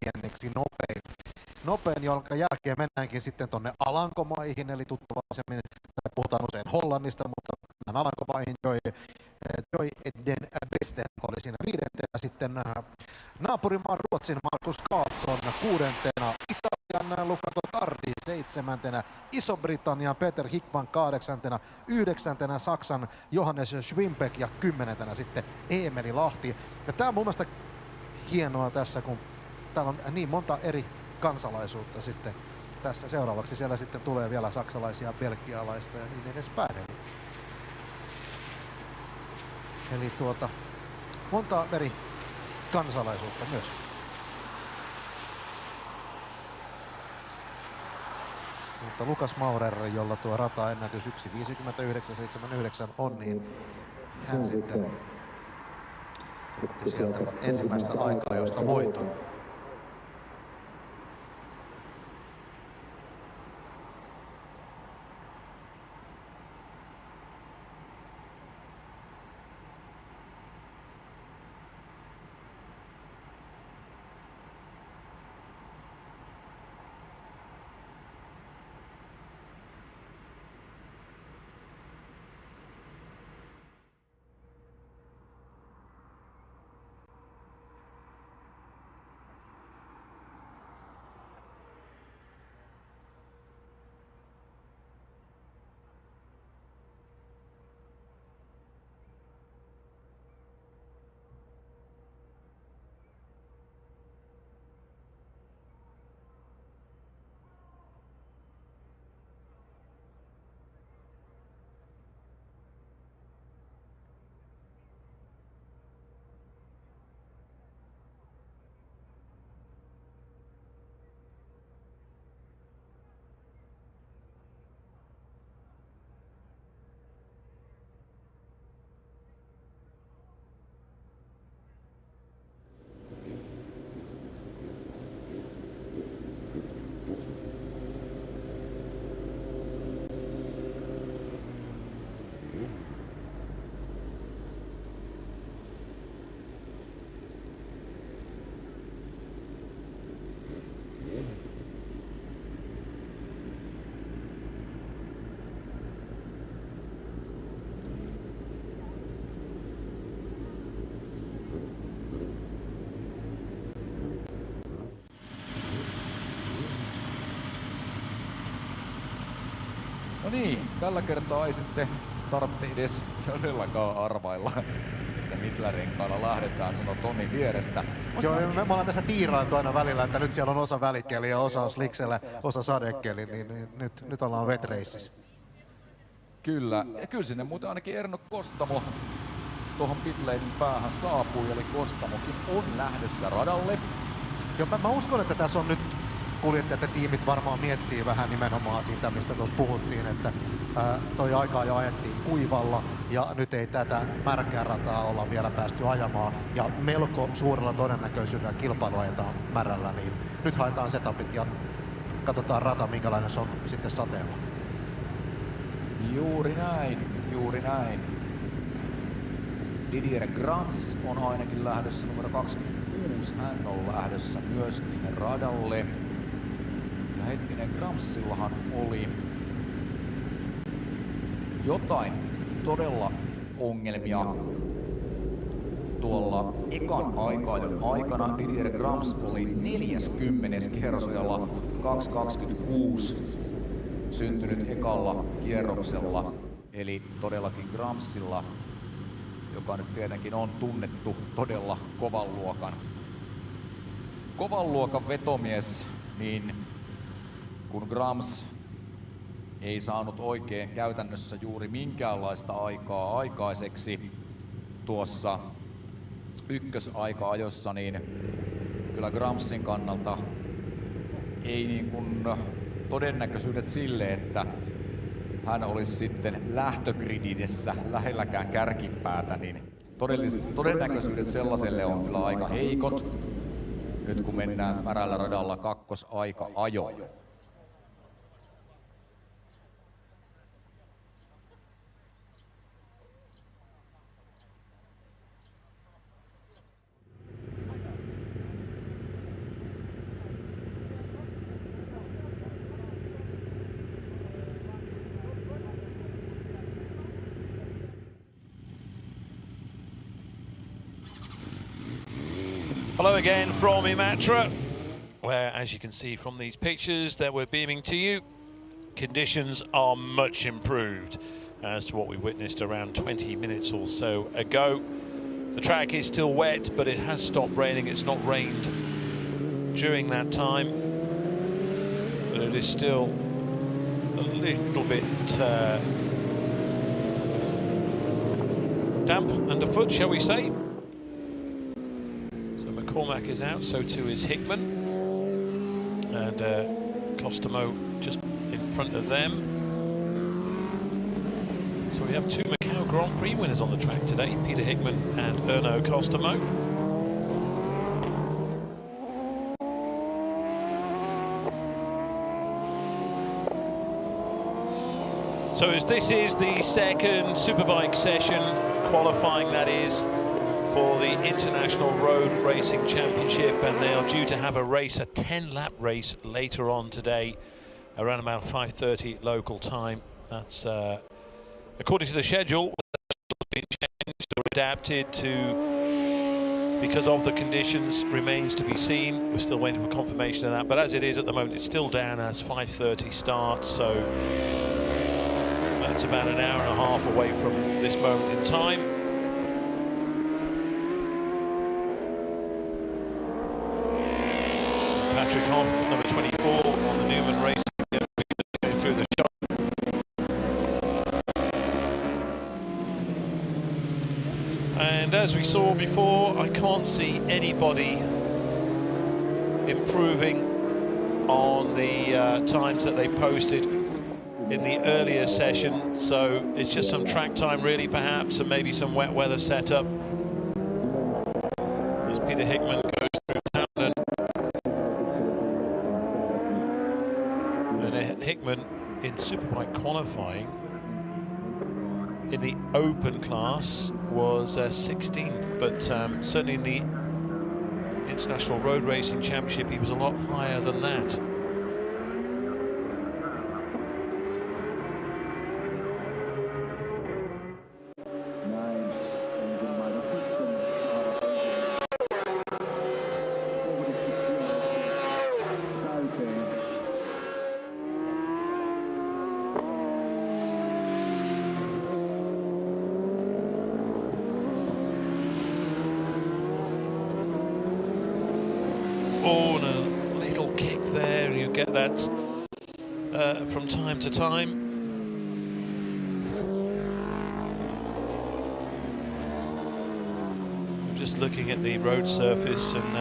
nopein, jonka jälkeen mennäänkin sitten tuonne Alankomaihin, eli tuttavaisemmin, puhutaan usein Hollannista, mutta Alankomaihin Joy Den Besten oli siinä 5. Sitten naapurimaan Ruotsin Markus Karlsson 6. Italian Luca Gottardi 7. Iso-Britannian Peter Hickman 8. 9. Saksan Johannes Schwimbeck ja 10. sitten Eemeli Lahti. Ja tämä on mun mielestä hienoa tässä, kun täällä on niin monta eri kansalaisuutta sitten tässä. Seuraavaksi siellä sitten tulee vielä saksalaisia, belgialaista ja niin edespäin. Eli monta eri kansalaisuutta myös. Mutta Lukas Maurer, jolla tuo rataennätys 1.59.79 on, niin hän sitten otti sieltä ensimmäistä aikaa, josta voiton. No niin, tällä kertaa ei sitten tarvitse edes todellakaan arvailla, että millä renkailla lähdetään, sanoo Tonni vierestä. Joo, me ollaan tässä tiirailtu aina välillä, että nyt siellä on osa välikeli ja osa on sliksellä, osa sadekeli, niin nyt ollaan wet races. Kyllä, ja kyllä sinne muuten ainakin Erno Kostamo tuohon pitleinin päähän saapui, eli Kostamokin on lähdössä radalle. Joo, mä uskon, että tässä on nyt kuljettajat ja tiimit varmaan miettii vähän nimenomaan siitä, mistä tuossa puhuttiin, että toi aikaa jo ajettiin kuivalla ja nyt ei tätä märkää rataa olla vielä päästy ajamaan ja melko suurella todennäköisyydellä kilpailu ajetaan märällä, niin nyt haetaan setupit ja katsotaan rata, minkälainen se on sitten sateella. Juuri näin, juuri näin. Didier Grams on ainakin lähdössä numero 26, hän on lähdössä myöskin radalle. Ja hetkinen, Gramsillahan oli jotain todella ongelmia tuolla ekan aikailun aikana. Didier Grams oli 40. kierrosajalla 2.26 syntynyt ekalla kierroksella. Eli todellakin Gramsilla, joka nyt tietenkin on tunnettu todella kovan luokan vetomies, niin kun Grams ei saanut oikein käytännössä juuri minkäänlaista aikaa aikaiseksi tuossa ykkösaika-ajossa, niin kyllä Gramsin kannalta ei niin kuin todennäköisyydet sille, että hän olisi sitten lähtögrididessä lähelläkään kärkipäätä, niin todennäköisyydet sellaiselle on kyllä aika heikot, nyt kun mennään märällä radalla kakkosaika-ajoon. Hello again from Imatra, where, as you can see from these pictures that we're beaming to you, conditions are much improved as to what we witnessed around 20 minutes or so ago. The track is still wet, but it has stopped raining. It's not rained during that time, but it is still a little bit damp underfoot, shall we say. Cormac is out, so too is Hickman, and Costamo just in front of them. So we have two Macau Grand Prix winners on the track today, Peter Hickman and Erno Costamo. So as this is the second Superbike session, qualifying that is, for the International Road Racing Championship, and they are due to have a race, a 10-lap race later on today, around about 5:30 local time. That's according to the schedule. It's been changed or adapted to because of the conditions, remains to be seen. We're still waiting for confirmation of that, but as it is at the moment, it's still down as 5:30 start, so that's about an hour and a half away from this moment in time. Patrick Hoff, number 24 on the Newman Racing, going through the shot. And as we saw before, I can't see anybody improving on the times that they posted in the earlier session. So it's just some track time really, perhaps, and maybe some wet weather setup. As Peter Hickman goes through town, and Hickman in Superbike qualifying in the open class was 16th, but certainly in the International Road Racing Championship he was a lot higher than that. get that from time to time. I'm just looking at the road surface and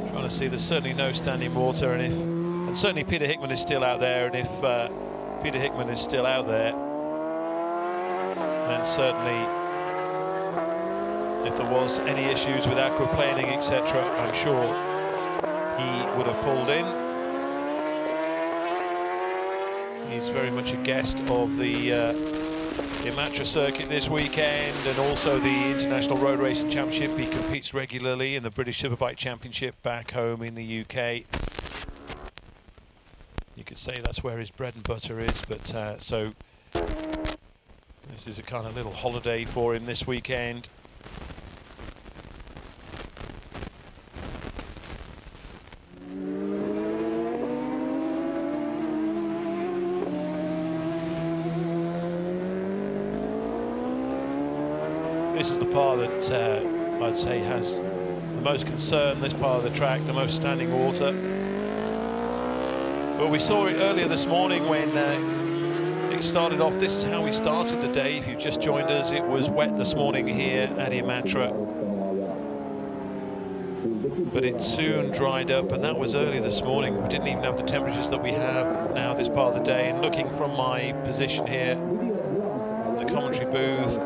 trying to see. There's certainly no standing water, and certainly Peter Hickman is still out there. And if Peter Hickman is still out there, then certainly, if there was any issues with aquaplaning, etc., I'm sure he would have pulled in. He's very much a guest of the Imatra circuit this weekend, and also the International Road Racing Championship. He competes regularly in the British Superbike Championship back home in the UK. You could say that's where his bread and butter is, but so this is a kind of little holiday for him this weekend. This is the part that I'd say has the most concern, this part of the track, the most standing water. But we saw it earlier this morning when it started off. This is how we started the day. If you've just joined us, it was wet this morning here at Imatra. But it soon dried up, and that was early this morning. We didn't even have the temperatures that we have now this part of the day. And looking from my position here, the commentary booth,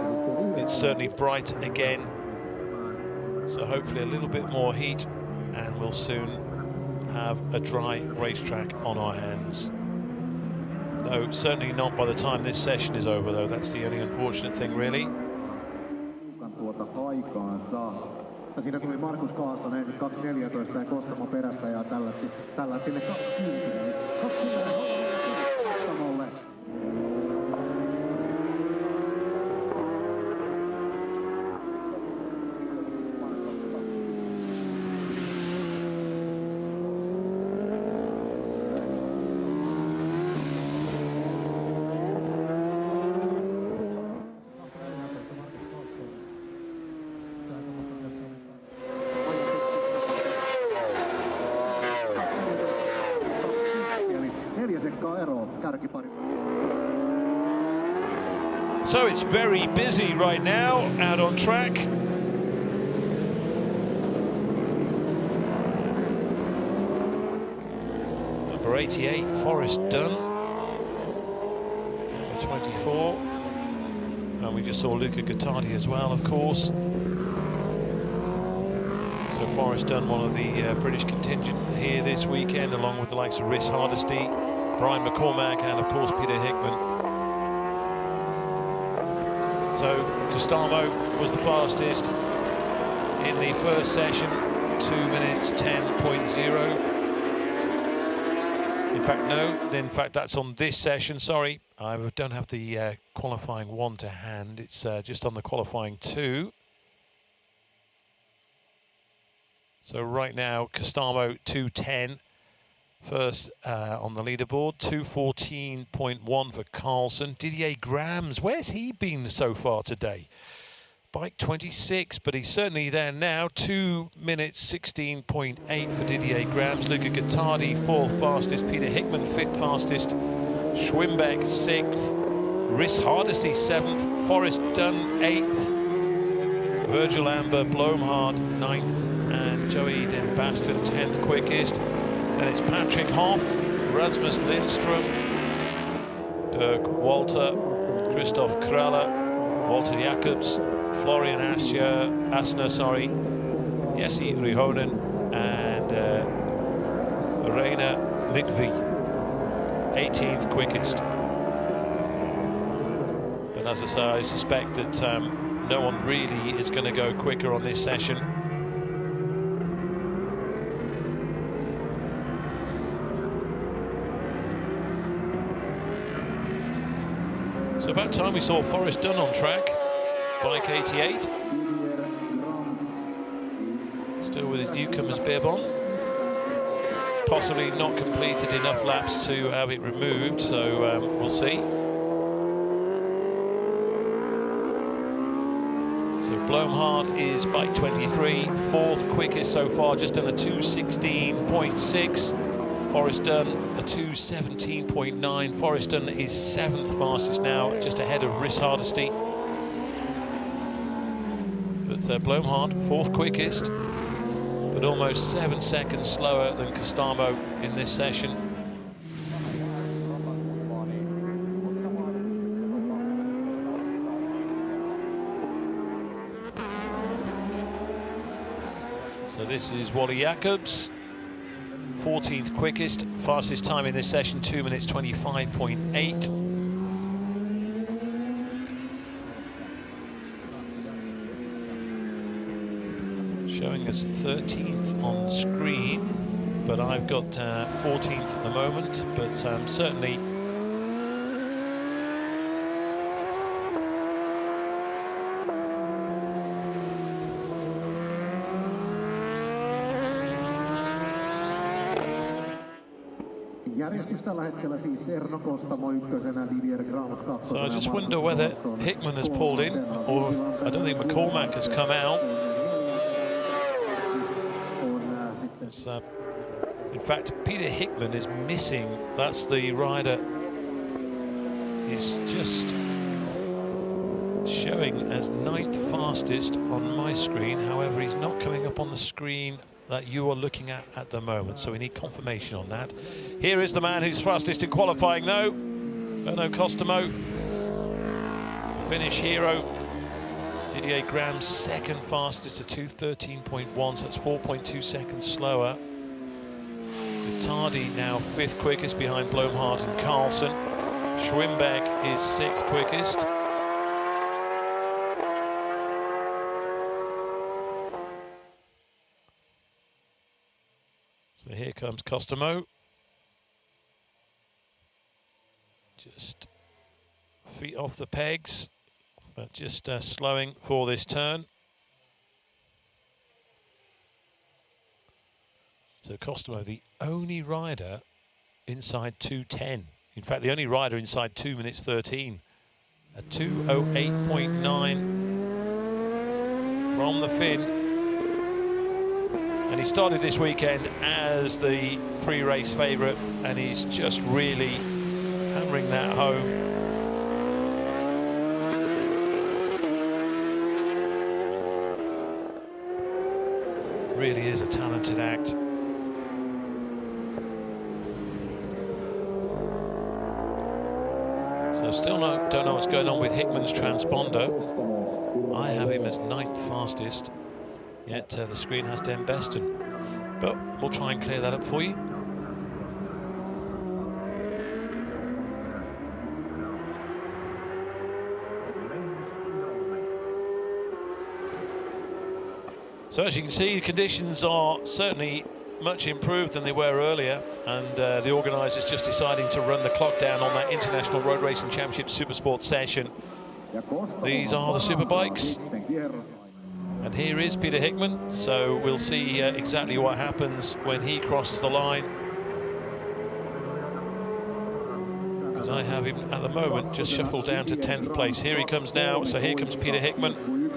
it's certainly bright again, so hopefully a little bit more heat and we'll soon have a dry racetrack on our hands. Though certainly not by the time this session is over, though. That's the only unfortunate thing, really. Siinä tuli Markus Karlsson ensin 2.14 ja Kostamo perässä ja tällä sinne 20 Kostamolle. So it's very busy right now out on track. Number 88, Forrest Dunn. Number 24. And we just saw Luca Gottardi as well, of course. So Forrest Dunn, one of the British contingent here this weekend, along with the likes of Rhys Hardesty, Brian McCormack, and of course Peter Hickman. So Costamo was the fastest in the first session, 2 minutes 10.0. In fact, no, in fact that's on this session, sorry. I don't have the qualifying 1 to hand, it's just on the qualifying 2. So right now, Costamo 2:10. First on the leaderboard, 2:14.1 for Carlson. Didier Grams, where's he been so far today? Bike 26, but he's certainly there now. 2 minutes 16.8 for Didier Grams. Luca Gottardi, 4th fastest. Peter Hickman, 5th fastest. Schwimbeck, 6th. Rhys Hardesty, 7th. Forrest Dunn, 8th. Virgil Amber Blomhard, 9th. And Joey Den Basten, 10th quickest. Then it's Patrick Hoff, Rasmus Lindström, Dirk Walter, Christoph Kraller, Walter Jacobs, Florian Asner, Jesse Rihonen, and Reina Lindvi, 18th quickest. But as I say, I suspect that no one really is going to go quicker on this session. So about time we saw Forrest Dunn on track, bike 88. Still with his newcomer's bib on. Possibly not completed enough laps to have it removed, so we'll see. So Blomhard is bike 23, 4th quickest so far, just under 2:16.6. Forrest Dunn, a 2:17.9. Forrest Dunn is 7th fastest now, just ahead of Rhys Hardesty. But Blomhardt, 4th quickest, but almost 7 seconds slower than Costamo in this session. So this is Wally Jacobs, 14th quickest, fastest time in this session, 2 minutes 25.8. Showing us 13th on screen, but I've got 14th at the moment, but certainly So I just wonder whether Hickman has pulled in, or I don't think McCormack has come out. It's, in fact, Peter Hickman is missing. That's the rider. He's just showing as 9th fastest on my screen. However, he's not coming up on the screen that you are looking at the moment, so we need confirmation on that. Here is the man who's fastest in qualifying, though. Erno Costamo, Finnish hero. Didier Graham's 2nd fastest at 2:13.1, so that's 4.2 seconds slower. Guittardi now 5th quickest behind Blomhardt and Carlsen. Schwimbeck is 6th quickest. So here comes Costamo. Just feet off the pegs, but just slowing for this turn. So Costamo, the only rider inside 2:10. In fact, the only rider inside 2 minutes 13. A 2:08.9 from the Finn. And he started this weekend as the pre-race favourite, and he's just really hammering that home. Really is a talented act. So still don't know what's going on with Hickman's transponder. I have him as 9th fastest. Yet the screen has Den Beston, but we'll try and clear that up for you. So as you can see, the conditions are certainly much improved than they were earlier, and the organisers just deciding to run the clock down on that International Road Racing Championship Supersport session. These are the superbikes. And here is Peter Hickman, so we'll see exactly what happens when he crosses the line. Because I have him at the moment just shuffled down to 10th place. Here he comes now, so here comes Peter Hickman on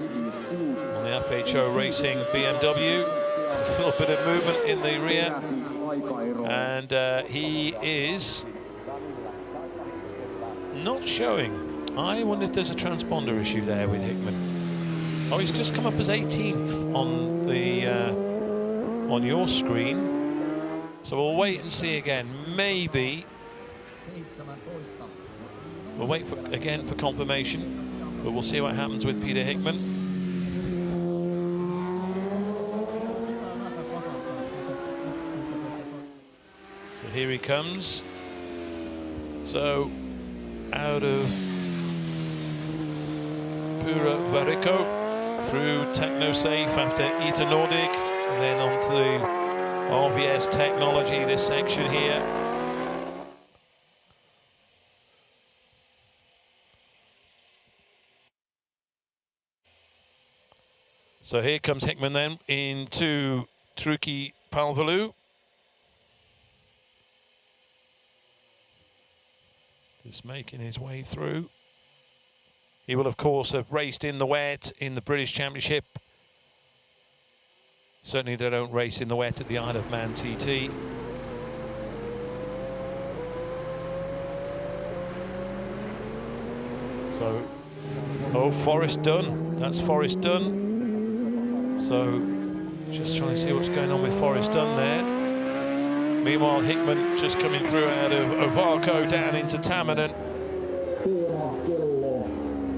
the FHO Racing BMW. A little bit of movement in the rear. And he is not showing. I wonder if there's a transponder issue there with Hickman. Oh, he's just come up as 18th on the on your screen. So we'll wait and see again. Maybe we'll wait again for confirmation, but we'll see what happens with Peter Hickman. So here he comes. So out of Pura Varico, through TechnoSafe after ETA Nordic, and then onto the RVS Technology, this section here. So here comes Hickman then into Truki Palvelu. Just making his way through. He will, of course, have raced in the wet in the British Championship. Certainly they don't race in the wet at the Isle of Man TT. So, oh, Forrest Dunn. That's Forrest Dunn. So, just trying to see what's going on with Forrest Dunn there. Meanwhile, Hickman just coming through out of Ovarco down into Tamminen.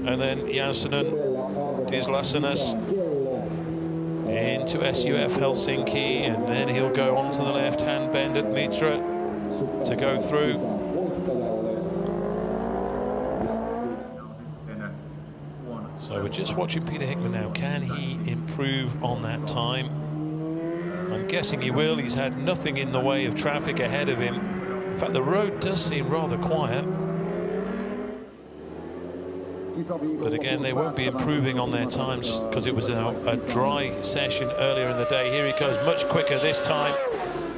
And then Jäusenen, Dislasenas into SUF Helsinki, and then he'll go on to the left-hand bend at Mitra to go through. So we're just watching Peter Hickman now. Can he improve on that time? I'm guessing he will. He's had nothing in the way of traffic ahead of him. In fact, the road does seem rather quiet. But again, they won't be improving on their times because it was a dry session earlier in the day. Here he goes much quicker this time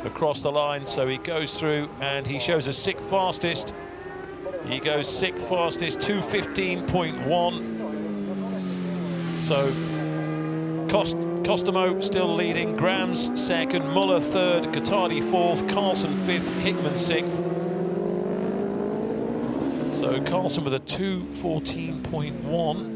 across the line. So he goes through and he shows us 6th fastest. He goes 6th fastest, 2:15.1. So Kostomo still leading, Grams 2nd, Muller 3rd, Guattardi 4th, Carlson 5th, Hickman 6th. So Carlson with a 2:14.1.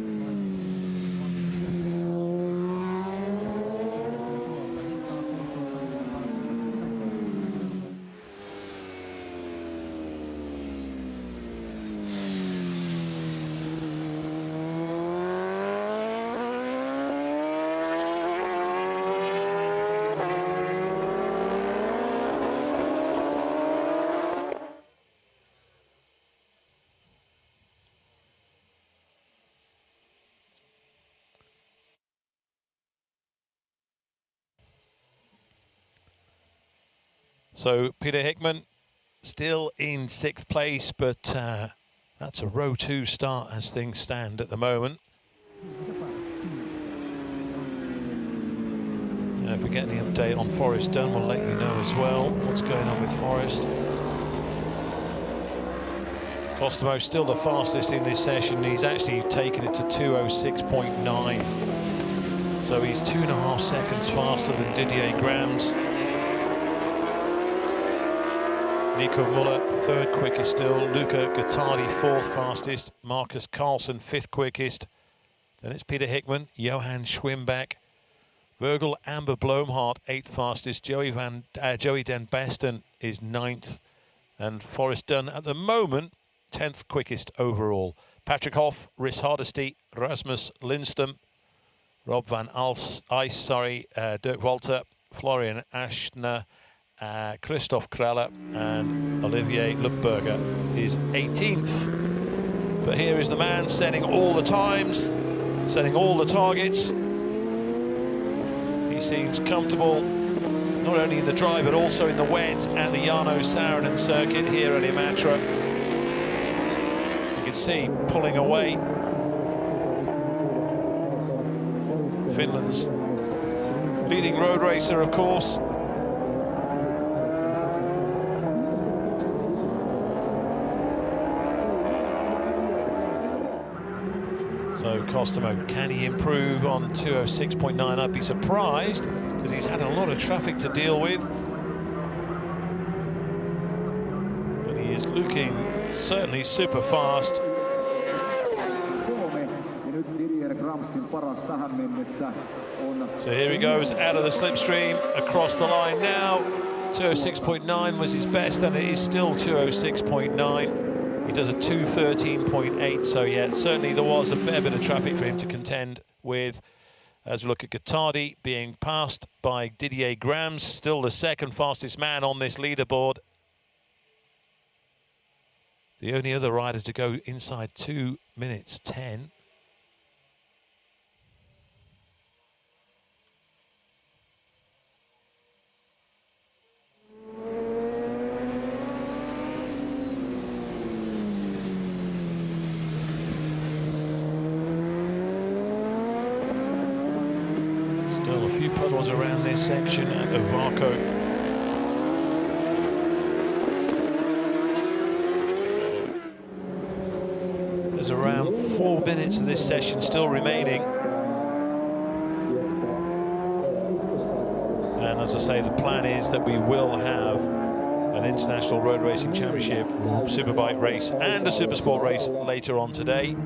So Peter Hickman still in 6th place, but that's a row 2 start as things stand at the moment. And if we get any update on Forrest Dunn, we'll let you know as well what's going on with Forrest. Kostomo still the fastest in this session. He's actually taken it to 2:06.9. So he's 2.5 seconds faster than Didier Grams. Nico Muller, 3rd quickest still. Luca Guattardi, 4th fastest. Marcus Carlson, 5th quickest. Then it's Peter Hickman, Johan Schwimbach, Virgil Amber Blomhart, 8th fastest. Joey Den Besten is 9th. And Forrest Dunn at the moment, 10th quickest overall. Patrick Hoff, Rhys Hardesty, Rasmus Lindström, Rob van Ice, Dirk Walter, Florian Aschner, Christoph Kraller, and Olivier Lubberger is 18th. But here is the man setting all the times, setting all the targets. He seems comfortable not only in the dry but also in the wet at the Jarno Saarinen circuit here at Imatra. You can see pulling away. Finland's leading road racer, of course. So Kostomo, can he improve on 2:06.9? I'd be surprised because he's had a lot of traffic to deal with. But he is looking certainly super fast. So here he goes out of the slipstream, across the line now. 2:06.9 was his best, and it is still 2:06.9. He does a 2:13.8, so yeah, certainly there was a fair bit of traffic for him to contend with. As we look at Guattardi being passed by Didier Grams, still the 2nd fastest man on this leaderboard. The only other rider to go inside 2:10. Still a few puddles around this section at Ovarco. There's around 4 minutes of this session still remaining. And as I say, the plan is that we will have an International Road Racing Championship Superbike race and a Supersport race later on today.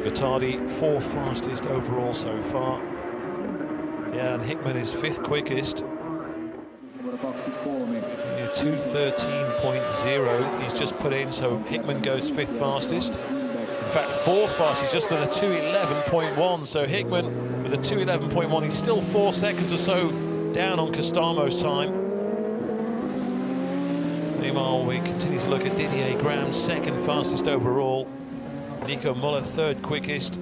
Gottardi, 4th fastest overall so far. Yeah, and Hickman is 5th quickest. 2:13.0 he's just put in, so Hickman goes 5th fastest. In fact, 4th fastest, he's just done a 2:11.1, so Hickman with a 2:11.1, he's still 4 seconds or so down on Costamo's time. Meanwhile, we continue to look at Didier Graham, 2nd fastest overall. Nico Muller, 3rd quickest.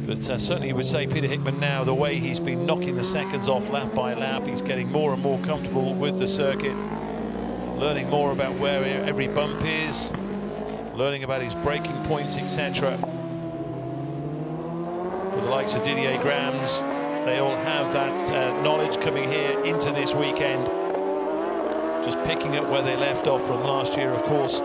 But certainly you would say Peter Hickman now, the way he's been knocking the seconds off lap by lap, he's getting more and more comfortable with the circuit, learning more about where every bump is, learning about his braking points, etc. With the likes of Didier Grahams, they all have that knowledge coming here into this weekend. Just picking up where they left off from last year, of course.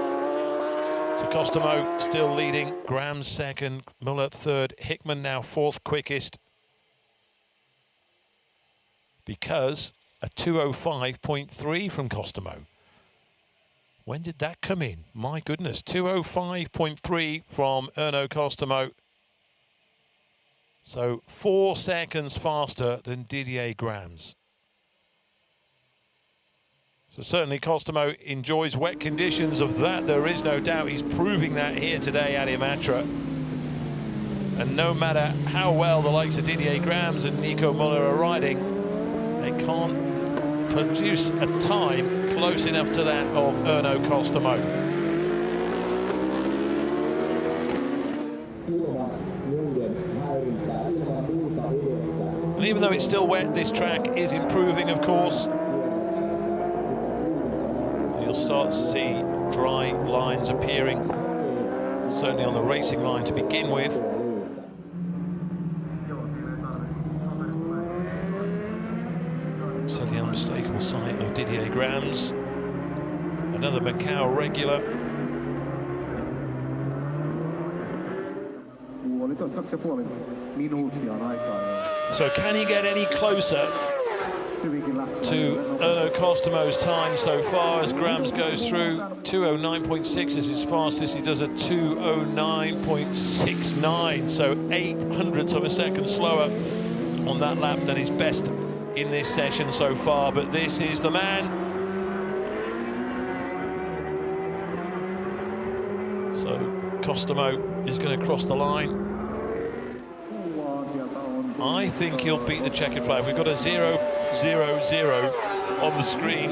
So Costamo still leading, Graham 2nd, Muller 3rd, Hickman now 4th quickest. Because a 2:05.3 from Costamo. When did that come in? My goodness, 2:05.3 from Erno Costamo. So 4 seconds faster than Didier Grahams. So certainly Costamo enjoys wet conditions, of that there is no doubt. He's proving that here today at Imatra. And no matter how well the likes of Didier Grahams and Nico Muller are riding, they can't produce a time close enough to that of Erno Costamo. And even though it's still wet, this track is improving, of course. You'll start to see dry lines appearing, certainly on the racing line to begin with. So the unmistakable sight of Didier Grahams, another Macau regular. So can he get any closer to Erno Costamo's time so far as Grahams goes through? 2:09.6 is his fastest. He does a 2:09.69, so 0.08 of a second slower on that lap than his best in this session so far. But this is the man. So Costamo is going to cross the line. I think he'll beat the checkered flag. We've got a 0-0-0 on the screen,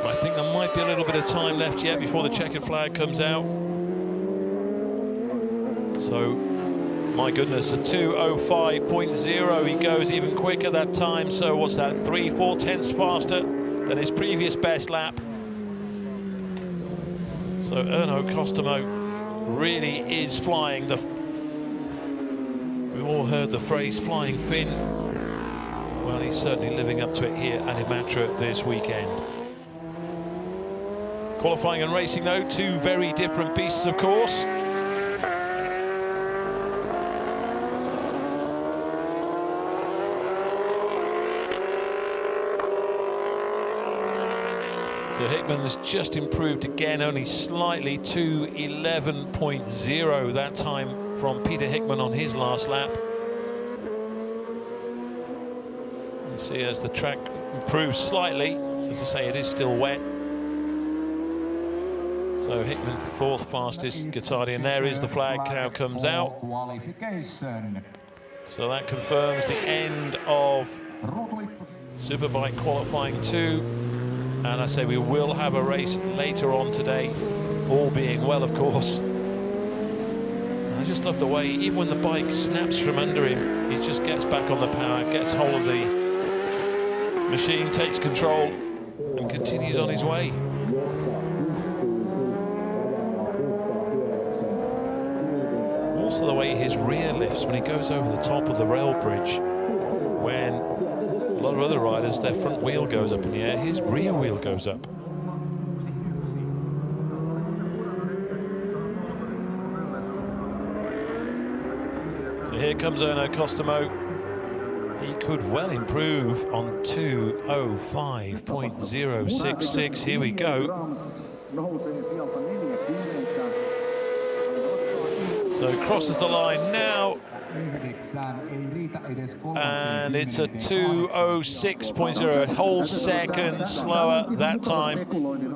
but I think there might be a little bit of time left yet before the checkered flag comes out. So, my goodness, a 2:05.0. He goes even quicker that time. So what's that? 3-4 tenths faster than his previous best lap. So Erno Costamo really is flying. We've all heard the phrase flying Finn. Well, he's certainly living up to it here at Imatra this weekend. Qualifying and racing, though, two very different beasts, of course. So Hickman's just improved again, only slightly, to 11.0 that time from Peter Hickman on his last lap. You see as the track improves slightly, as I say, it is still wet. So Hickman 4th fastest, Gottardi, and there is the flag now comes out. So that confirms the end of Superbike qualifying 2. And I say we will have a race later on today, all being well, of course. I just love the way, even when the bike snaps from under him, he just gets back on the power, gets hold of the machine, takes control, and continues on his way. Also the way his rear lifts when he goes over the top of the rail bridge, when a lot of other riders, their front wheel goes up in the air, his rear wheel goes up. So here comes Erno Costamo. He could well improve on 2:05.066. Here we go. So crosses the line now. And it's a 2:06.0, a whole second slower that time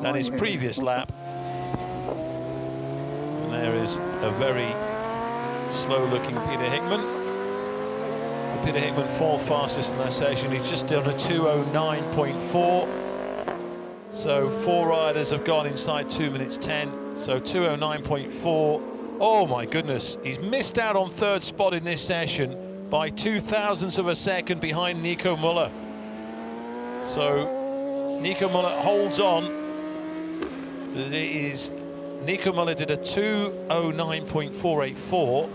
than his previous lap. And there is a very slow-looking Peter Hickman. Peter Hickman, fourth fastest in that session. He's just done a 2:09.4. So 4 riders have gone inside 2 minutes 10. So 2:09.4. Oh my goodness, he's missed out on third spot in this session by 0.02 of a second behind Nico Müller. So Nico Müller holds on. It is Nico Müller did a 2:09.484.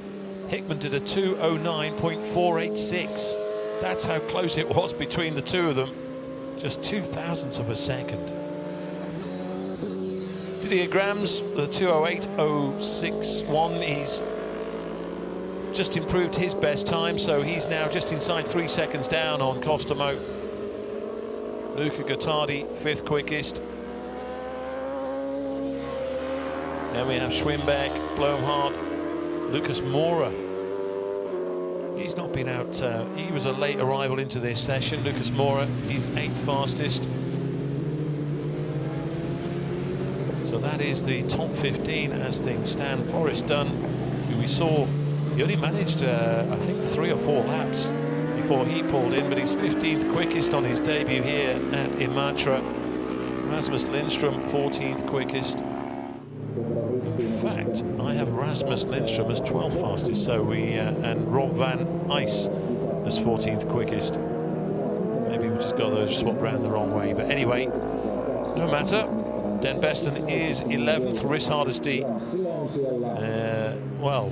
Hickman did a 2:09.486. That's how close it was between the two of them. Just 0.02 of a second. Didier Grams, the 2:08.061. He's just improved his best time, so he's now just inside 3 seconds down on Costamo. Luca Gottardi, 5th quickest. Then we have Schwimbeck, Blomhardt, Lucas Mora. He's not been out, he was a late arrival into this session. Lucas Mora, he's 8th fastest. So that is the top 15 as things stand. Forrest Dunn, who we saw, he only managed, I think, 3 or 4 laps before he pulled in, but he's 15th quickest on his debut here at Imatra. Rasmus Lindström, 14th quickest. In fact, I have Rasmus Lindström as 12th fastest, so we and Rob Van Ice as 14th quickest. Maybe we just got those swapped around the wrong way, but anyway, no matter. Den Besten is 11th, Riss Hardesty, well,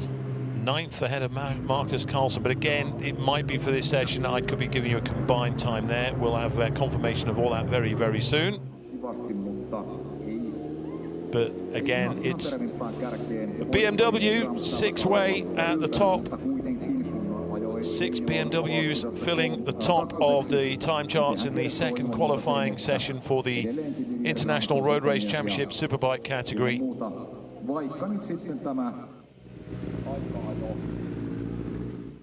9th ahead of Marcus Carlson, but again, it might be for this session. I could be giving you a combined time there. We'll have confirmation of all that very, very soon. But again, it's a BMW 6-way at the top. 6 BMWs filling the top of the time charts in the second qualifying session for the International Road Race Championship Superbike category.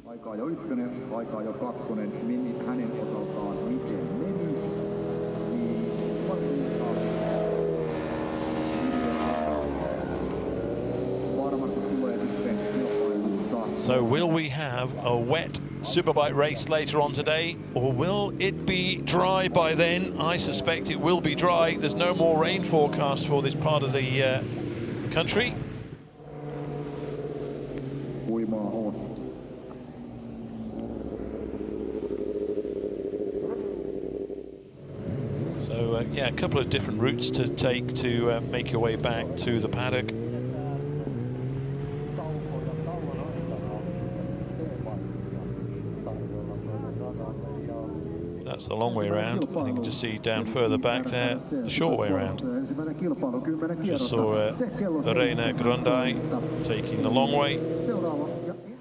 Aika-ajo ykkönen, aika-ajo kakkonen, meni hänen osaltaan miten meni. So will we have a wet Superbike race later on today, or will it be dry by then? I suspect it will be dry. There's no more rain forecast for this part of the country. So yeah, a couple of different routes to take to make your way back to the paddock. That's the long way around, and you can just see down further back there, the short way around. Just saw Reine Grundai taking the long way,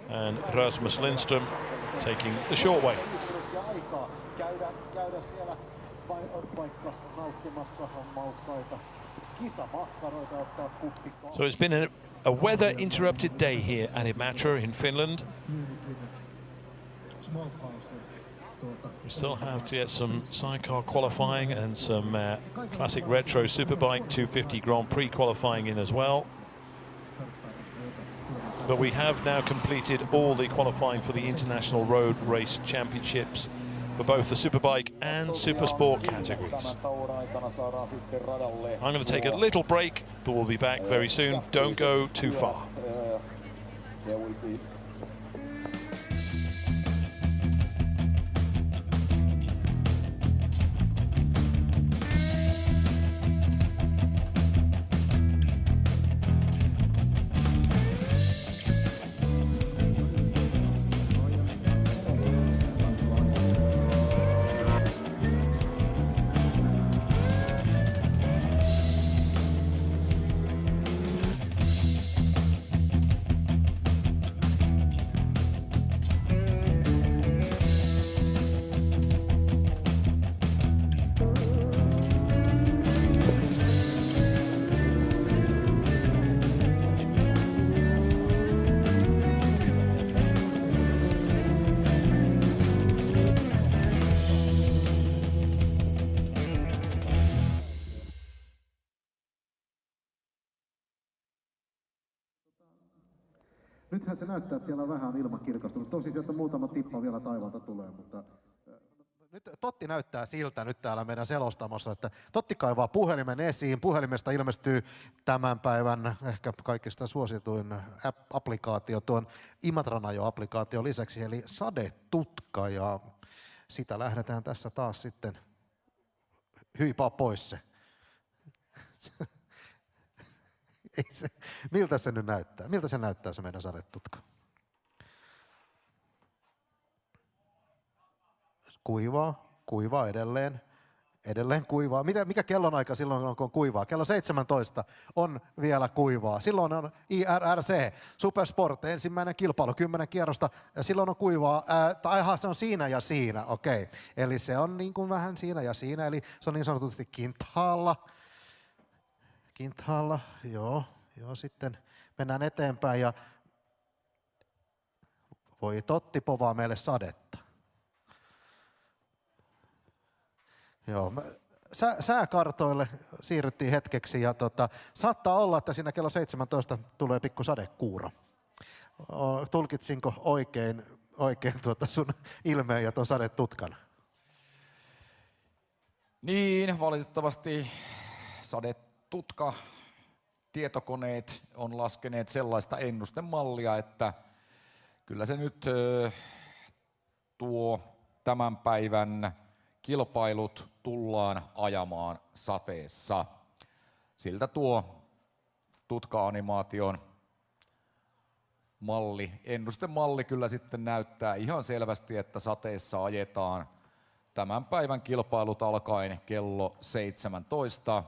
and Rasmus Lindström taking the short way. So it's been a weather-interrupted day here at Imatra in Finland. We still have to get some sidecar qualifying and some classic retro Superbike 250 Grand Prix qualifying in as well. But we have now completed all the qualifying for the International Road Race Championships for both the Superbike and Supersport categories. I'm going to take a little break, but we'll be back very soon. Don't go too far. Nythän se näyttää, että siellä on vähän ilma kirkastunut. Tosi sieltä muutama tippa vielä taivaalta tulee, mutta... Nyt Totti näyttää siltä nyt täällä meidän selostamossa, että Totti kaivaa puhelimen esiin. Puhelimesta ilmestyy tämän päivän ehkä kaikista suosituin applikaatio tuon Imatranajo-applikaation lisäksi, eli sadetutka, ja sitä lähdetään tässä taas sitten hyypaa pois se. Ei se. Miltä se nyt näyttää? Miltä se näyttää se meidän sadetutka? Kuivaa edelleen. Edelleen kuivaa. Mikä kellonaika silloin, kun on kuivaa? Kello 17 on vielä kuivaa. Silloin on IRRC, Supersport, ensimmäinen kilpailu, 10 kierrosta. Ja silloin on kuivaa, se on siinä ja siinä, okei. Eli se on niin kuin vähän siinä ja siinä, eli se on niin sanotusti kintaalla. Kintaalla, joo, sitten mennään eteenpäin ja voi Totti povaa meille sadetta. Joo, sääkartoille siirryttiin hetkeksi ja saattaa olla, että siinä kello 17 tulee pikku sadekuuro. Tulkitsinko oikein sun ilmeen ja ton sadetutkan? Niin, valitettavasti sadetutka tietokoneet on laskeneet sellaista ennustemallia, että kyllä se nyt tuo tämän päivän kilpailut tullaan ajamaan sateessa. Siltä tuo tutka-animaation ennustemalli kyllä sitten näyttää ihan selvästi, että sateessa ajetaan tämän päivän kilpailut alkaen kello 17.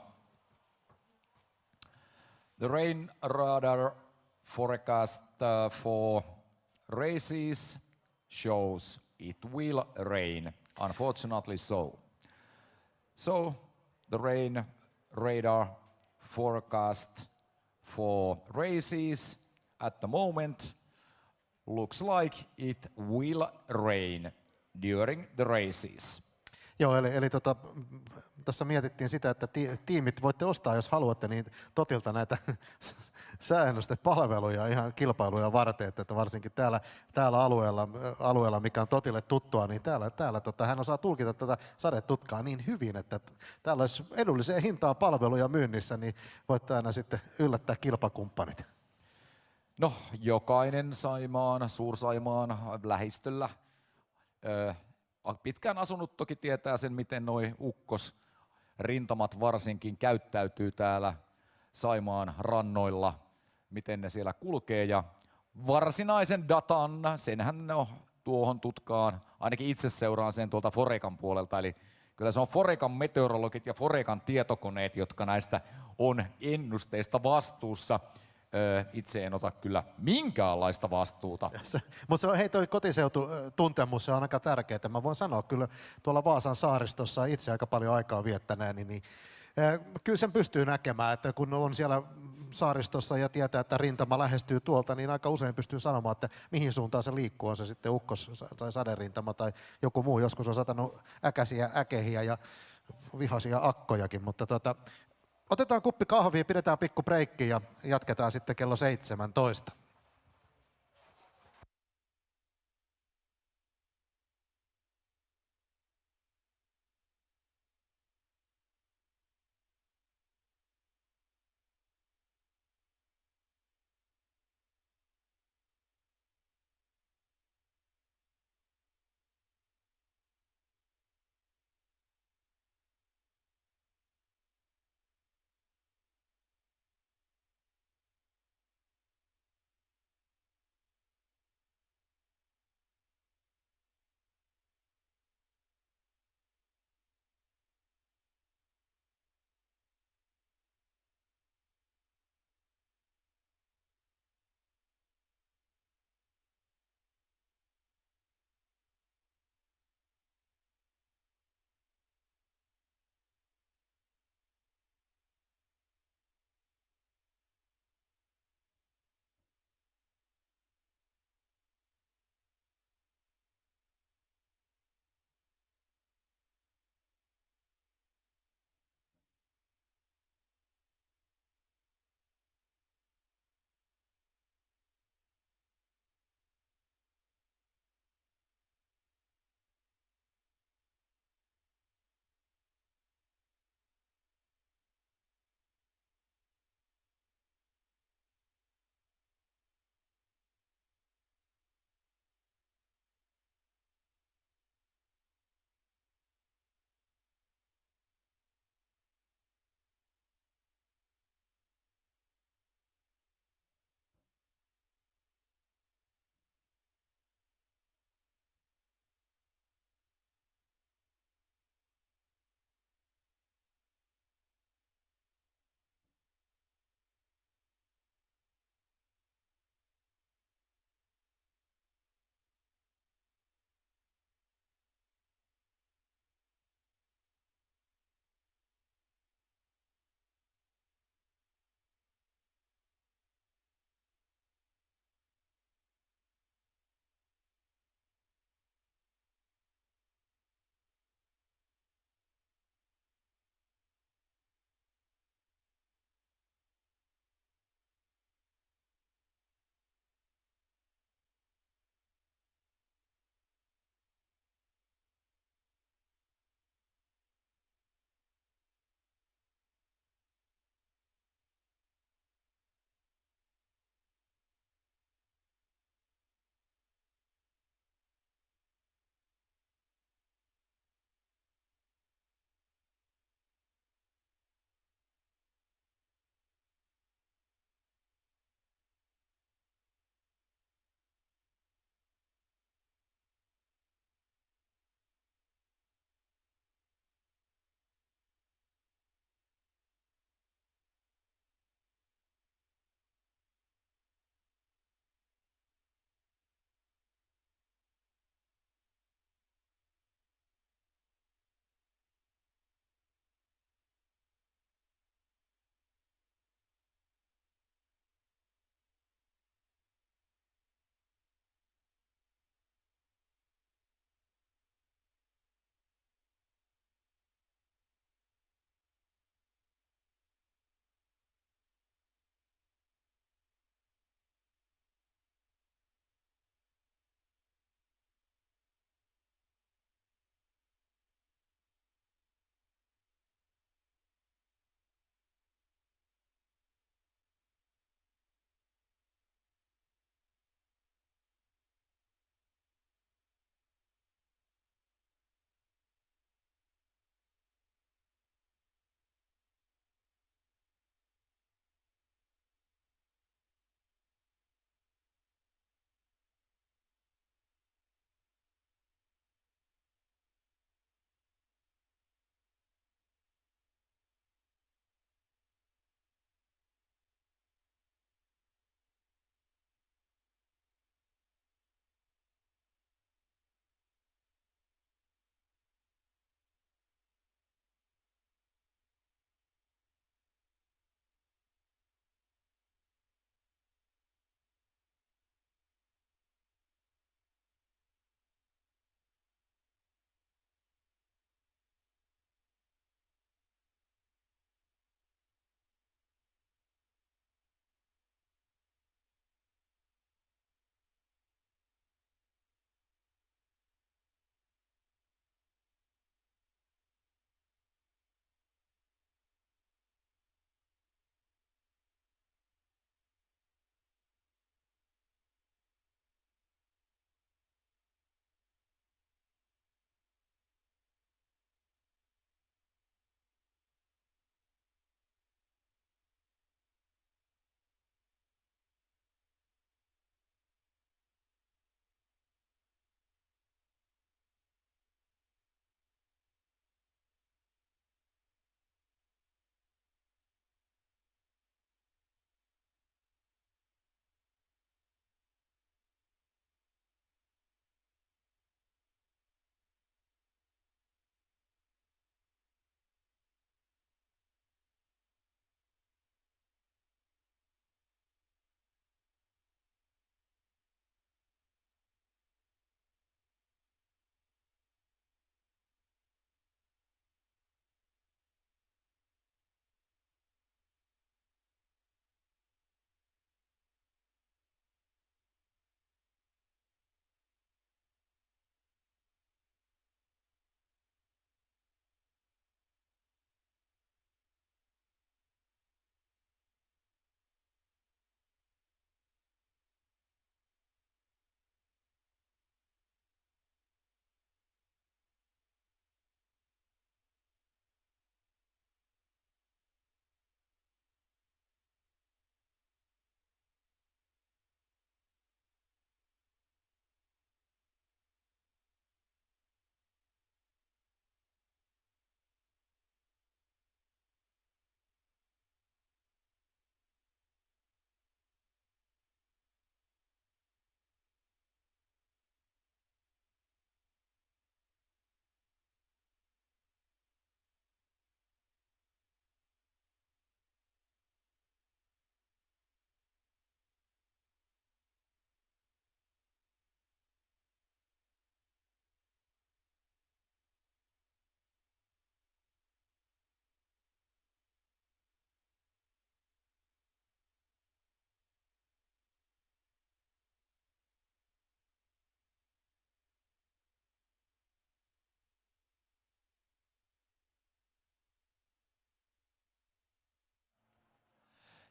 The rain radar forecast for races shows it will rain. Unfortunately so. So the rain radar forecast for races at the moment looks like it will rain during the races. Joo, eli tuossa mietittiin sitä, että tiimit voitte ostaa, jos haluatte, niin Totilta näitä säännöstepalveluja ihan kilpailuja varten, että varsinkin täällä alueella, mikä on Totille tuttua, niin täällä hän osaa tulkita tätä sadetutkaa niin hyvin, että täällä olisi edulliseen hintaan palveluja myynnissä, niin voitte aina sitten yllättää kilpakumppanit. No, jokainen Suur-Saimaan lähistöllä pitkään asunut toki tietää sen, miten noi ukkosrintamat varsinkin käyttäytyy täällä Saimaan rannoilla, miten ne siellä kulkee. Ja varsinaisen datan, senhän tuohon tutkaan, ainakin itse seuraan sen tuolta Forecan puolelta, eli kyllä se on Forecan meteorologit ja Forecan tietokoneet, jotka näistä on ennusteista vastuussa. Itse en ota kyllä minkäänlaista vastuuta. Mutta hei, toi kotiseututuntemus on aika tärkeää. Mä voin sanoa kyllä tuolla Vaasan saaristossa itse aika paljon aikaa viettäneen, niin kyllä sen pystyy näkemään, että kun on siellä saaristossa ja tietää, että rintama lähestyy tuolta, niin aika usein pystyy sanomaan, että mihin suuntaan se liikkuu, on se sitten ukkos- tai saderintama tai joku muu. Joskus on satanut äkäisiä äkehiä ja vihaisia akkojakin, mutta otetaan kuppi kahvia, pidetään pikku breikki ja jatketaan sitten kello 17.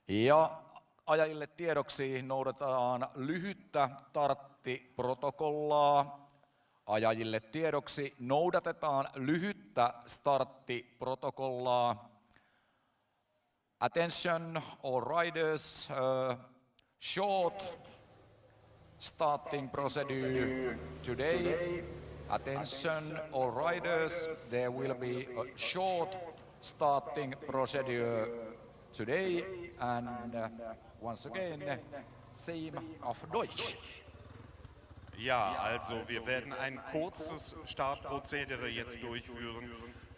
Ja ajajille tiedoksi noudatetaan lyhyttä starttiprotokollaa. Ajajille tiedoksi noudatetaan lyhyttä starttiprotokollaa. Attention all riders, short starting procedure today. Attention all riders, there will be a short starting procedure today, and once again, same auf Deutsch. Ja, also wir werden ein kurzes Startprozedere jetzt durchführen.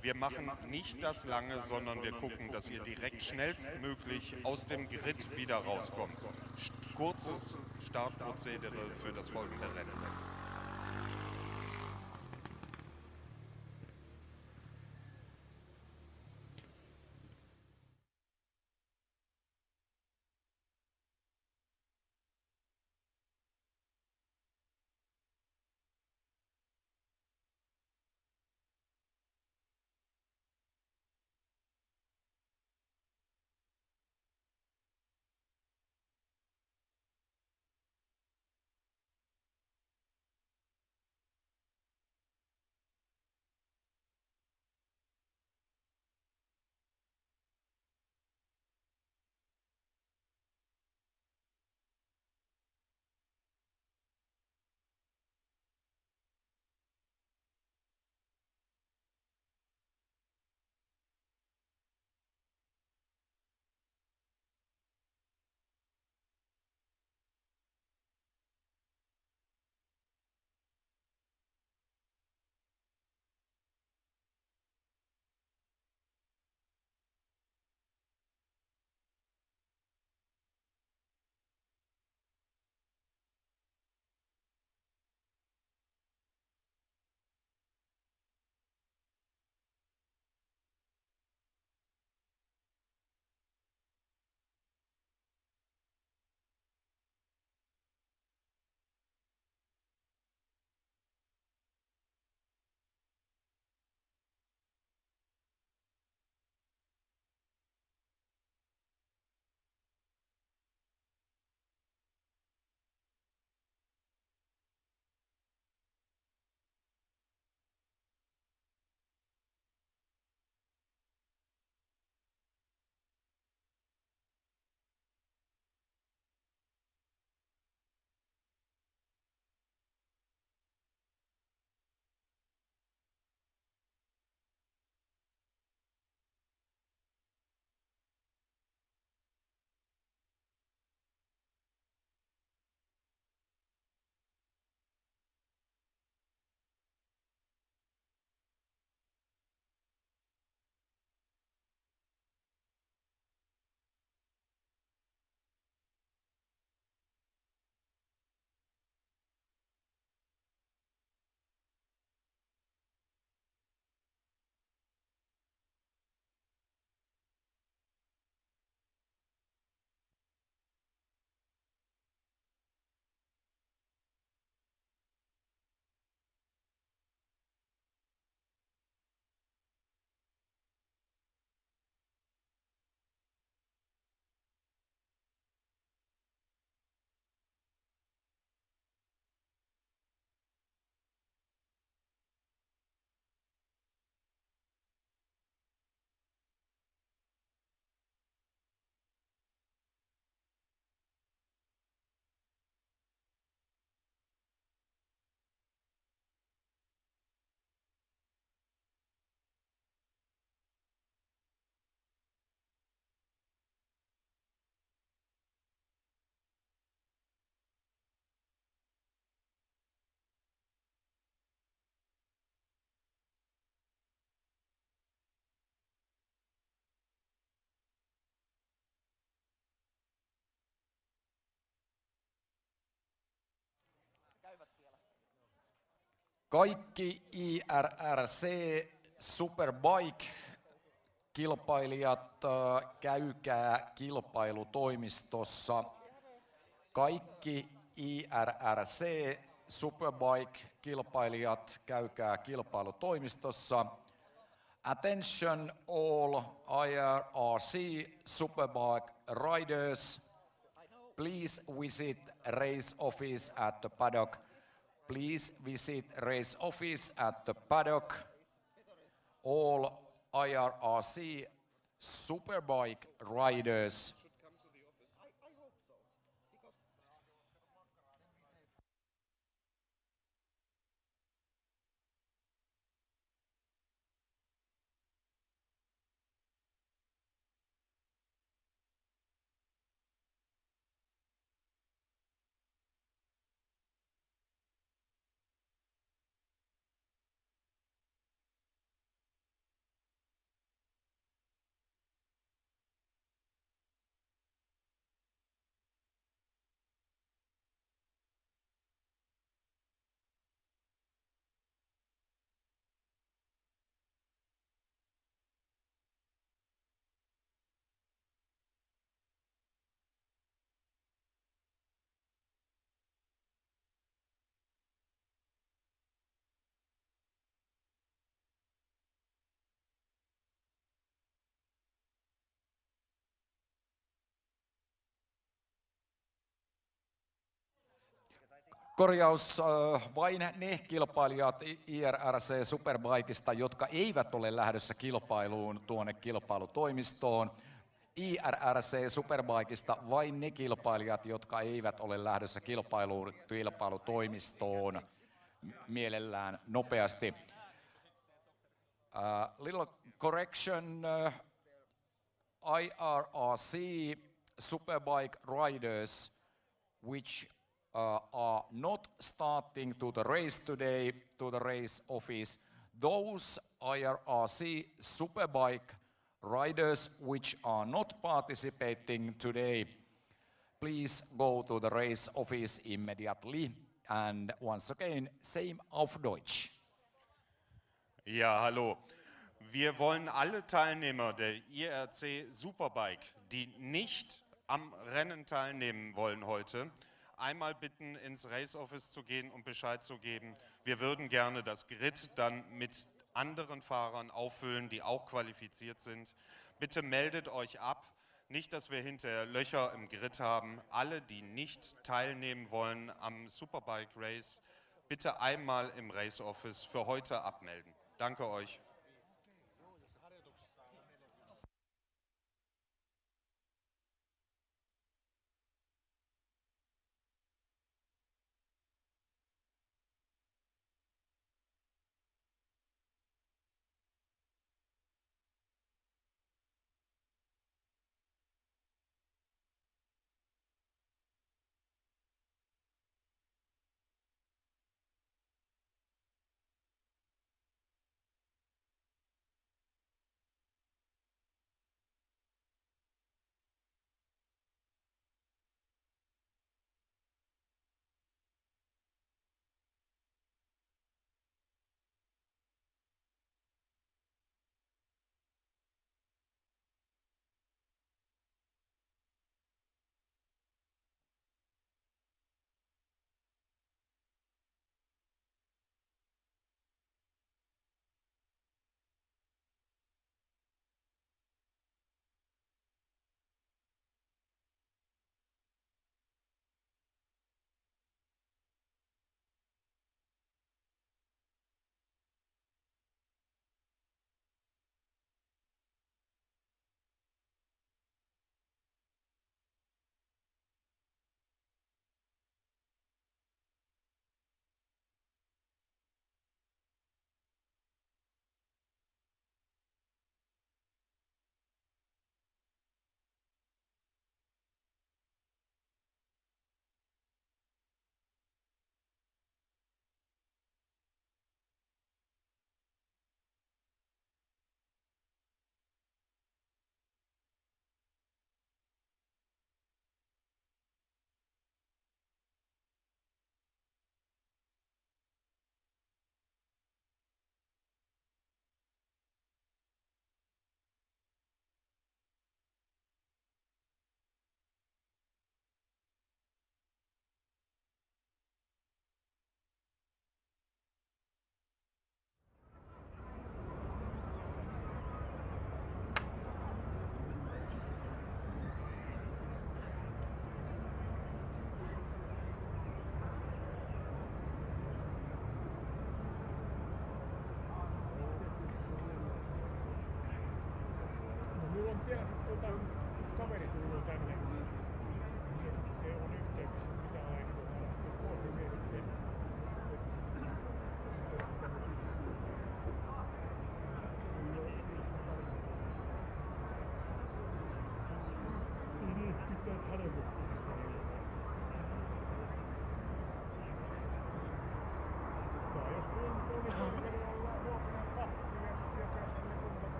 Wir machen nicht das lange, sondern wir gucken, dass ihr direkt schnellstmöglich aus dem Grid wieder rauskommt. Kurzes Startprozedere für das folgende Rennen. Kaikki IRRC Superbike-kilpailijat, käykää kilpailutoimistossa. Kaikki IRRC Superbike-kilpailijat, käykää kilpailutoimistossa. Attention all IRRC Superbike riders. Please visit race office at the paddock. Please visit race office at the paddock. All IRRC Superbike riders. Korjaus, vain ne kilpailijat IRRC Superbikeista, jotka eivät ole lähdössä kilpailuun tuonne kilpailutoimistoon. IRRC Superbikeista vain ne kilpailijat, jotka eivät ole lähdössä kilpailuun kilpailutoimistoon. Mielellään nopeasti. Little correction, IRRC Superbike riders which are not starting to the race today, to the race office. Those IRRC Superbike riders which are not participating today, please go to the race office immediately. And once again, same auf Deutsch. Ja, hallo. Wir wollen alle Teilnehmer der IRC Superbike, die nicht am Rennen teilnehmen wollen heute, einmal bitten, ins Race Office zu gehen und Bescheid zu geben. Wir würden gerne das Grid dann mit anderen Fahrern auffüllen, die auch qualifiziert sind. Bitte meldet euch ab. Nicht, dass wir hinterher Löcher im Grid haben. Alle, die nicht teilnehmen wollen am Superbike Race, bitte einmal im Race Office für heute abmelden. Danke euch.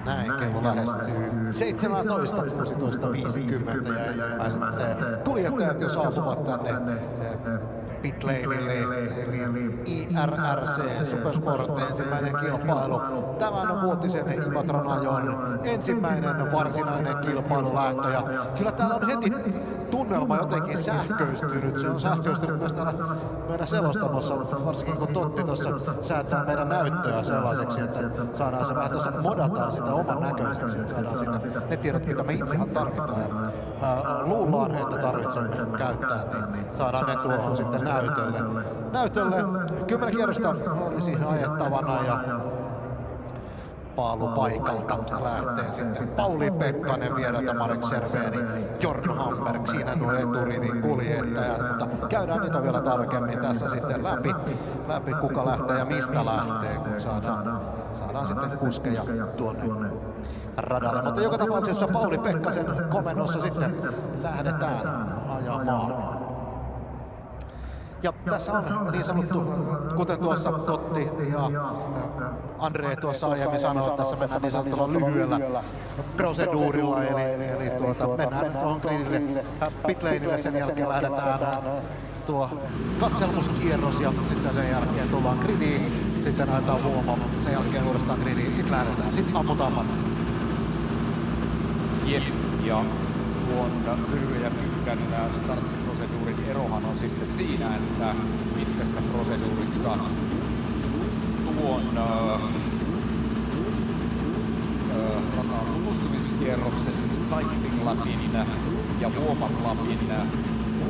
Näin kello lähestyy 17:50 ja ensimmäiset kuljettajat jo saapuvat tänne pitlaneille, eli IRRC Supersport ensimmäinen kilpailu. Tämän vuotisen Imatranajon ensimmäinen varsinainen kilpailulähtö ja kyllä täällä on heti tunnelma jotenkin sähköistynyt. Se on sähköistynyt myös täällä meidän selostamossa, varsinkin kun Totti tuossa säätää meidän näyttöä sellaiseksi, että saadaan se vähän tuossa modataan sitä oman näköiseksi, että saadaan sitä ne tiedot, mitä me itsehän tarvitaan ja luullaan, että tarvitsemme käyttää, niin saadaan ne tuohon sitten näytölle. 10 kierrosta oli siihen ajettavana ja paalupaikalta lähtee sitten Pauli Pekkanen viereltä Marek Serveni, Jorn Hamberg, siinä tuo eturivin kuljettajat, mutta käydään niitä vielä tarkemmin tässä sitten läpi kuka lähtee ja mistä lähtee, kun saadaan sitten kuskeja tuonne radalle. Mutta joka tapauksessa Pauli Pekkasen komennossa sitten lähdetään ajamaan. Ja tässä on niin sanottu, kuten tuossa Totti ja Andre tuossa aiemmin sanoi, että tässä mennään niin sanotulla lyhyellä proseduurilla, eli mennään tuohon gridille, pitlaneille, sen jälkeen lähdetään tuo katselmuskierros ja sitten sen jälkeen tullaan gridiin, sitten näytetään huomaa, sen jälkeen uudestaan gridiin, sitten lähdetään, sitten ammutaan matkaan. Jep, ja tuon lyhyen ja pitkän starttiproseduurin erohan on sitten siinä, että pitkässä proseduurissa tuon rataan tutustumiskierroksen, cycling lapin ja warm-up lapin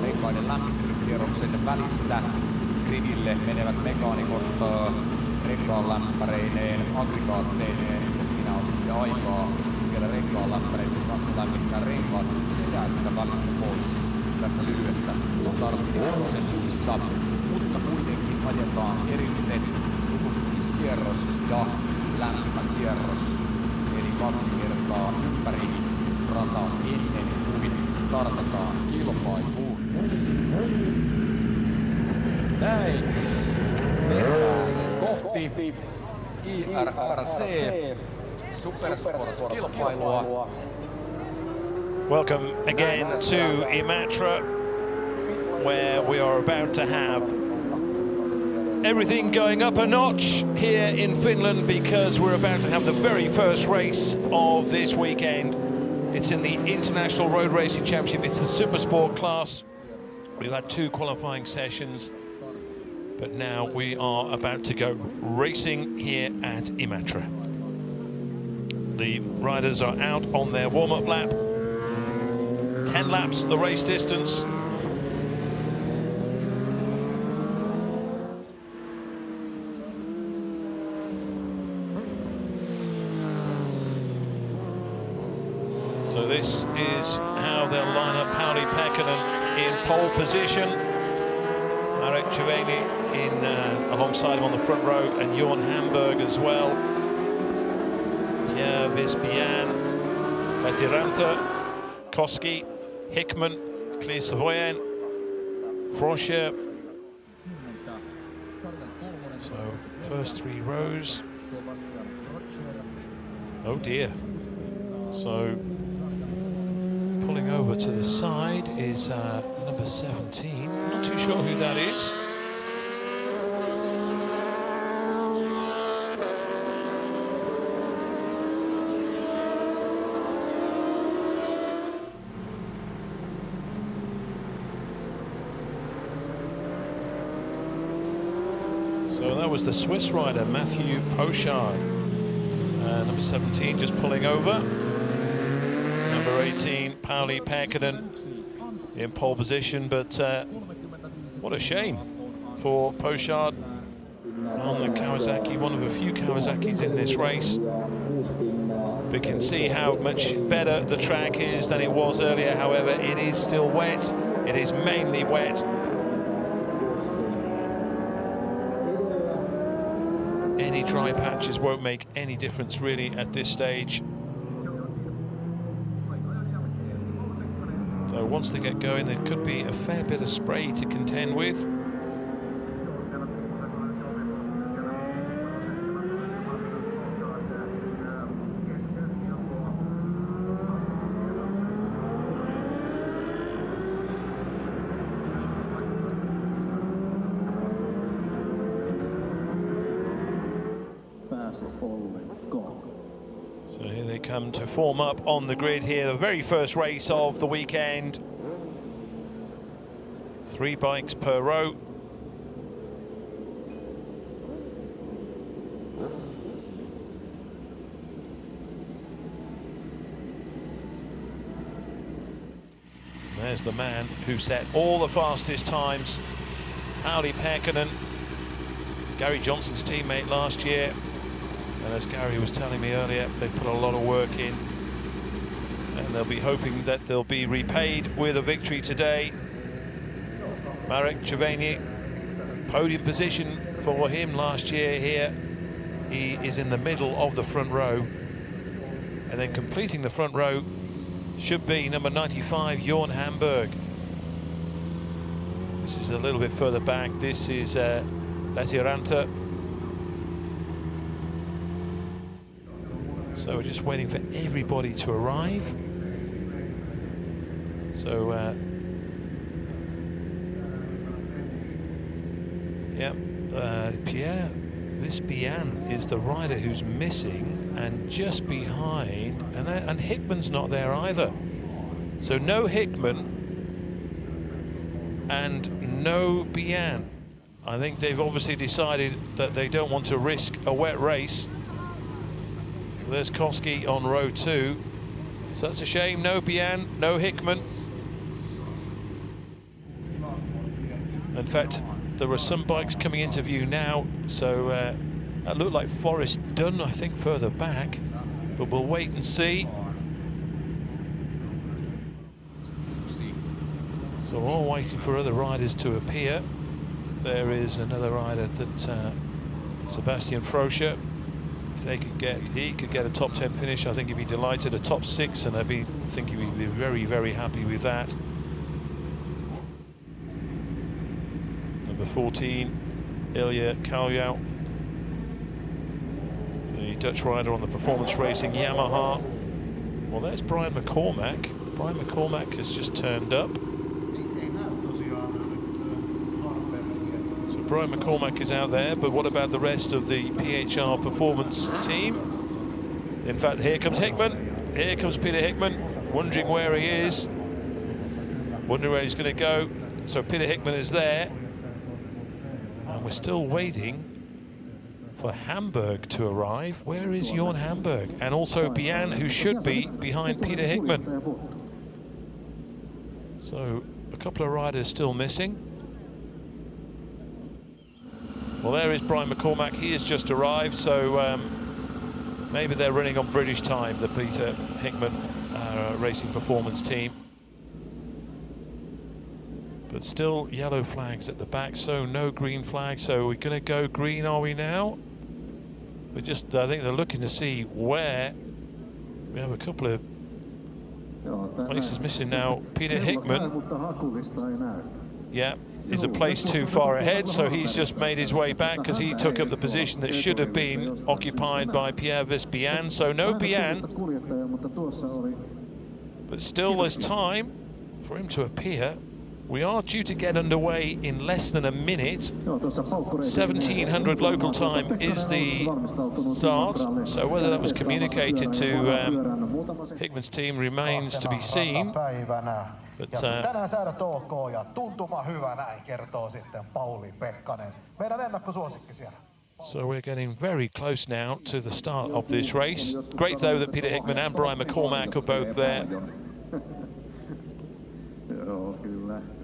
renkaiden lämmittelykierroksen välissä gridille menevät mekaanikot renkaanlämpäreineen, aggregaatteineen ja siinä on sitten aikaa vielä renkaanlämpäreiden kanssa lämmittää renkaat, se jää sitä välistä pois tässä lyhyessä starttiproseduurissa, mutta kuitenkin ajetaan erilliset tutustumiskierros ja lämpäkierros, eli 2 kertaa ympäri rataa ennen kuin startataan kilpailuun. Näin mennään kohti IRRC Supersport-kilpailua. Welcome again to Imatra, where we are about to have everything going up a notch here in Finland because we're about to have the very first race of this weekend. It's in the International Road Racing Championship. It's the Supersport class. We've had 2 qualifying sessions, but now we are about to go racing here at Imatra. The riders are out on their warm-up lap. 10 laps, the race distance. So this is how they'll lineup. Pauli Pekkanen in pole position. Marek Červený in alongside him on the front row, and Jorn Hamburg as well. Pierre Visbian, Letiranta, Koski, Hickman, Kliis-Savoyen, Froscher. So first 3 rows. Oh dear. So pulling over to the side is number 17. Not too sure who that is. So that was the Swiss rider, Matthew Pochard. Number 17 just pulling over. Number 18, Pauli Pekkanen in pole position, but what a shame for Pochard on the Kawasaki, one of a few Kawasaki's in this race. We can see how much better the track is than it was earlier. However, it is still wet. It is mainly wet. Any dry patches won't make any difference really at this stage. So once they get going, there could be a fair bit of spray to contend with. So here they come to form up on the grid here, the very first race of the weekend. 3 bikes per row. There's the man who set all the fastest times, Pauli Pekkanen, Gary Johnson's teammate last year. And as Gary was telling me earlier, they put a lot of work in, and they'll be hoping that they'll be repaid with a victory today. Marek Červený, podium position for him last year here. He is in the middle of the front row, and then completing the front row should be number 95, Jorn Hamburg. This is a little bit further back. This is Letiranta. So we're just waiting for everybody to arrive. So, Pierre Visbian is the rider who's missing, and just behind, and Hickman's not there either. So no Hickman and no Bian. I think they've obviously decided that they don't want to risk a wet race. There's Koski on row 2. So that's a shame. No Bian, no Hickman. In fact, there are some bikes coming into view now. So that looked like Forrest Dunn, I think, further back. But we'll wait and see. So we're all waiting for other riders to appear. There is another rider that Sebastian Froscher. He could get a top 10 finish, I think he'd be delighted. A top 6, and I think he'd be very, very happy with that. Number 14, Ilya Kaljau, the Dutch rider on the performance racing Yamaha. Well, there's Brian McCormack. Brian McCormack has just turned up. Brian McCormack is out there, but what about the rest of the PHR performance team? In fact, here comes Hickman. Here comes Peter Hickman, wondering where he is, wondering where he's going to go. So Peter Hickman is there, and we're still waiting for Hamburg to arrive. Where is Jorn Hamburg? And also Bian, who should be behind Peter Hickman. So a couple of riders still missing. Well, there is Brian McCormack. He has just arrived, so maybe they're running on British time, the Peter Hickman Racing Performance team. But still yellow flags at the back, so no green flag. So we're going to go green, are we now? I think they're looking to see where. We have a couple of places missing now. Peter Hickman, yeah, is a place too far ahead, so he's just made his way back because he took up the position that should have been occupied by Pierre Vispian. So no Bian, but still there's time for him to appear. We are due to get underway in less than a minute. 1700 local time is the start, so whether that was communicated to Hickman's team remains to be seen. But tänään säädöt ok ja tuntuma hyvä, näin kertoo sitten Pauli Pekkanen. Meidän ennakkosuosikki siellä. So we're getting very close now to the start of this race. Great though that Peter Hickman and Brian McCormack are both there.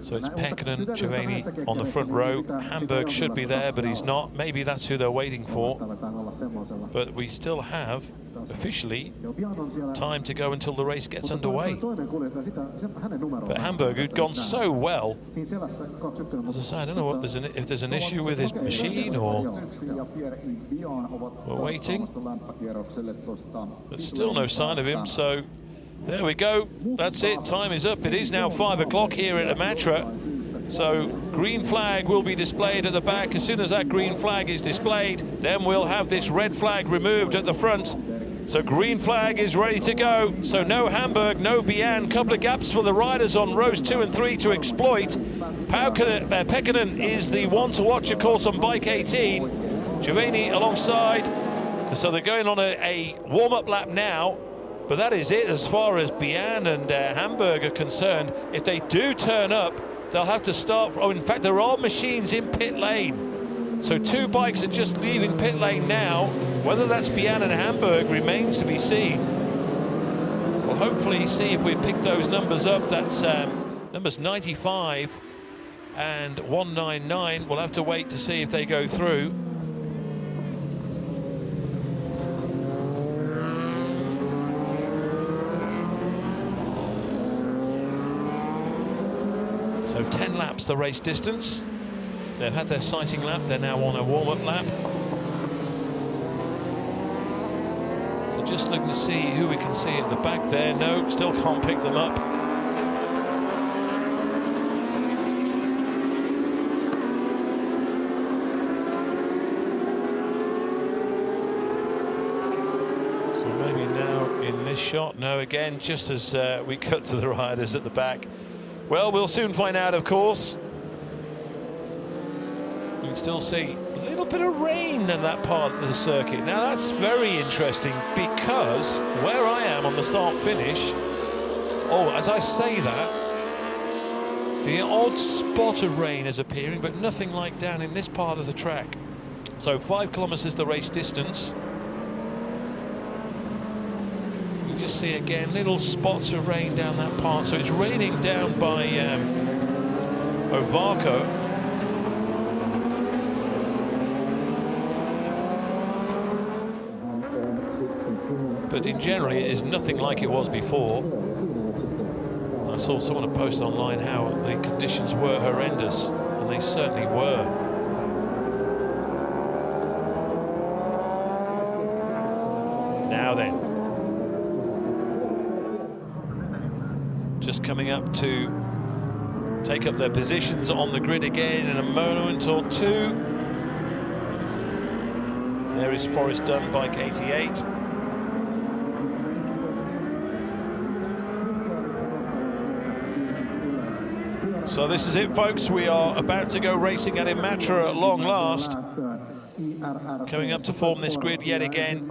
So it's Pekkanen, Giovanni on the front row. Hamburg should be there, but he's not. Maybe that's who they're waiting for. But we still have, officially, time to go until the race gets underway. But Hamburg, who'd gone so well, as I say, I don't know if there's an issue with his machine or we're waiting. But still no sign of him, so there we go. That's it. Time is up. It is now 5 o'clock here at Imatra. So green flag will be displayed at the back. As soon as that green flag is displayed, then we'll have this red flag removed at the front. So green flag is ready to go. So no Hamburg, no Bian. Couple of gaps for the riders on rows 2 and 3 to exploit. Pekkanen is the one to watch, of course, on bike 18. Giovanni alongside. So they're going on a warm-up lap now. But that is it as far as Bian and Hamburg are concerned. If they do turn up, they'll have to start. In fact, there are machines in pit lane. So 2 bikes are just leaving pit lane now. Whether that's Bian and Hamburg remains to be seen. We'll hopefully see if we pick those numbers up. That's numbers 95 and 199. We'll have to wait to see if they go through. So 10 laps the race distance. They've had their sighting lap, they're now on a warm-up lap. So just looking to see who we can see at the back there. No, still can't pick them up. So maybe now in this shot, no, again, just as we cut to the riders at the back. Well, we'll soon find out, of course. You can still see a little bit of rain in that part of the circuit. Now, that's very interesting because where I am on the start-finish, as I say that, the odd spot of rain is appearing, but nothing like down in this part of the track. So 5 kilometers is the race distance. You just see again little spots of rain down that part. So it's raining down by Ovarco. But in general, it is nothing like it was before. I saw someone post online how the conditions were horrendous, and they certainly were. Now then, just coming up to take up their positions on the grid again in a moment or two. There is Forrest Dunn, bike 88. So this is it, folks. We are about to go racing at Imatra at long last. Coming up to form this grid yet again.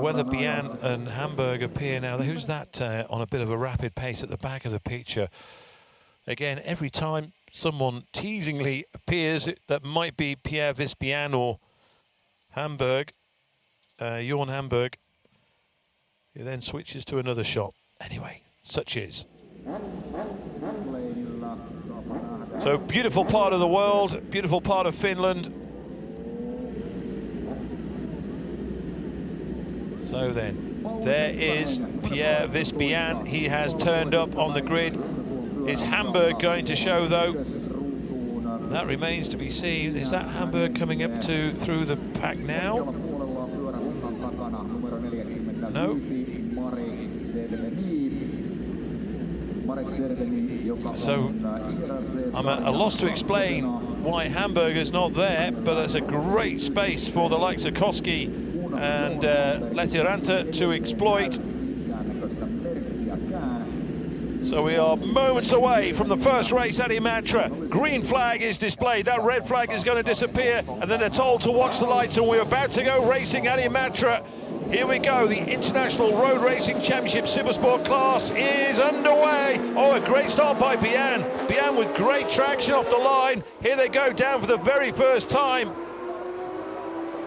Whether Bian and Hamburg appear now. Who's that on a bit of a rapid pace at the back of the picture? Again, every time someone teasingly appears, that might be Pierre Vispian or Hamburg, Jorn Hamburg. He then switches to another shot. Anyway, such is. So beautiful part of the world, beautiful part of Finland. So then, There is Pierre Vispian. He has turned up on the grid. Is Hamburg going to show, though? That remains to be seen. Is that Hamburg coming up through the pack now? No. So I'm at a loss to explain why Hamburg is not there, but there's a great space for the likes of Koski and Letiranta to exploit. So we are moments away from the first race at Imatra. Green flag is displayed, that red flag is going to disappear, and then they're told to watch the lights, and we're about to go racing at Imatra. Here we go, the International Road Racing Championship Supersport class is underway. Oh, a great start by Bian. Bian with great traction off the line. Here they go down for the very first time.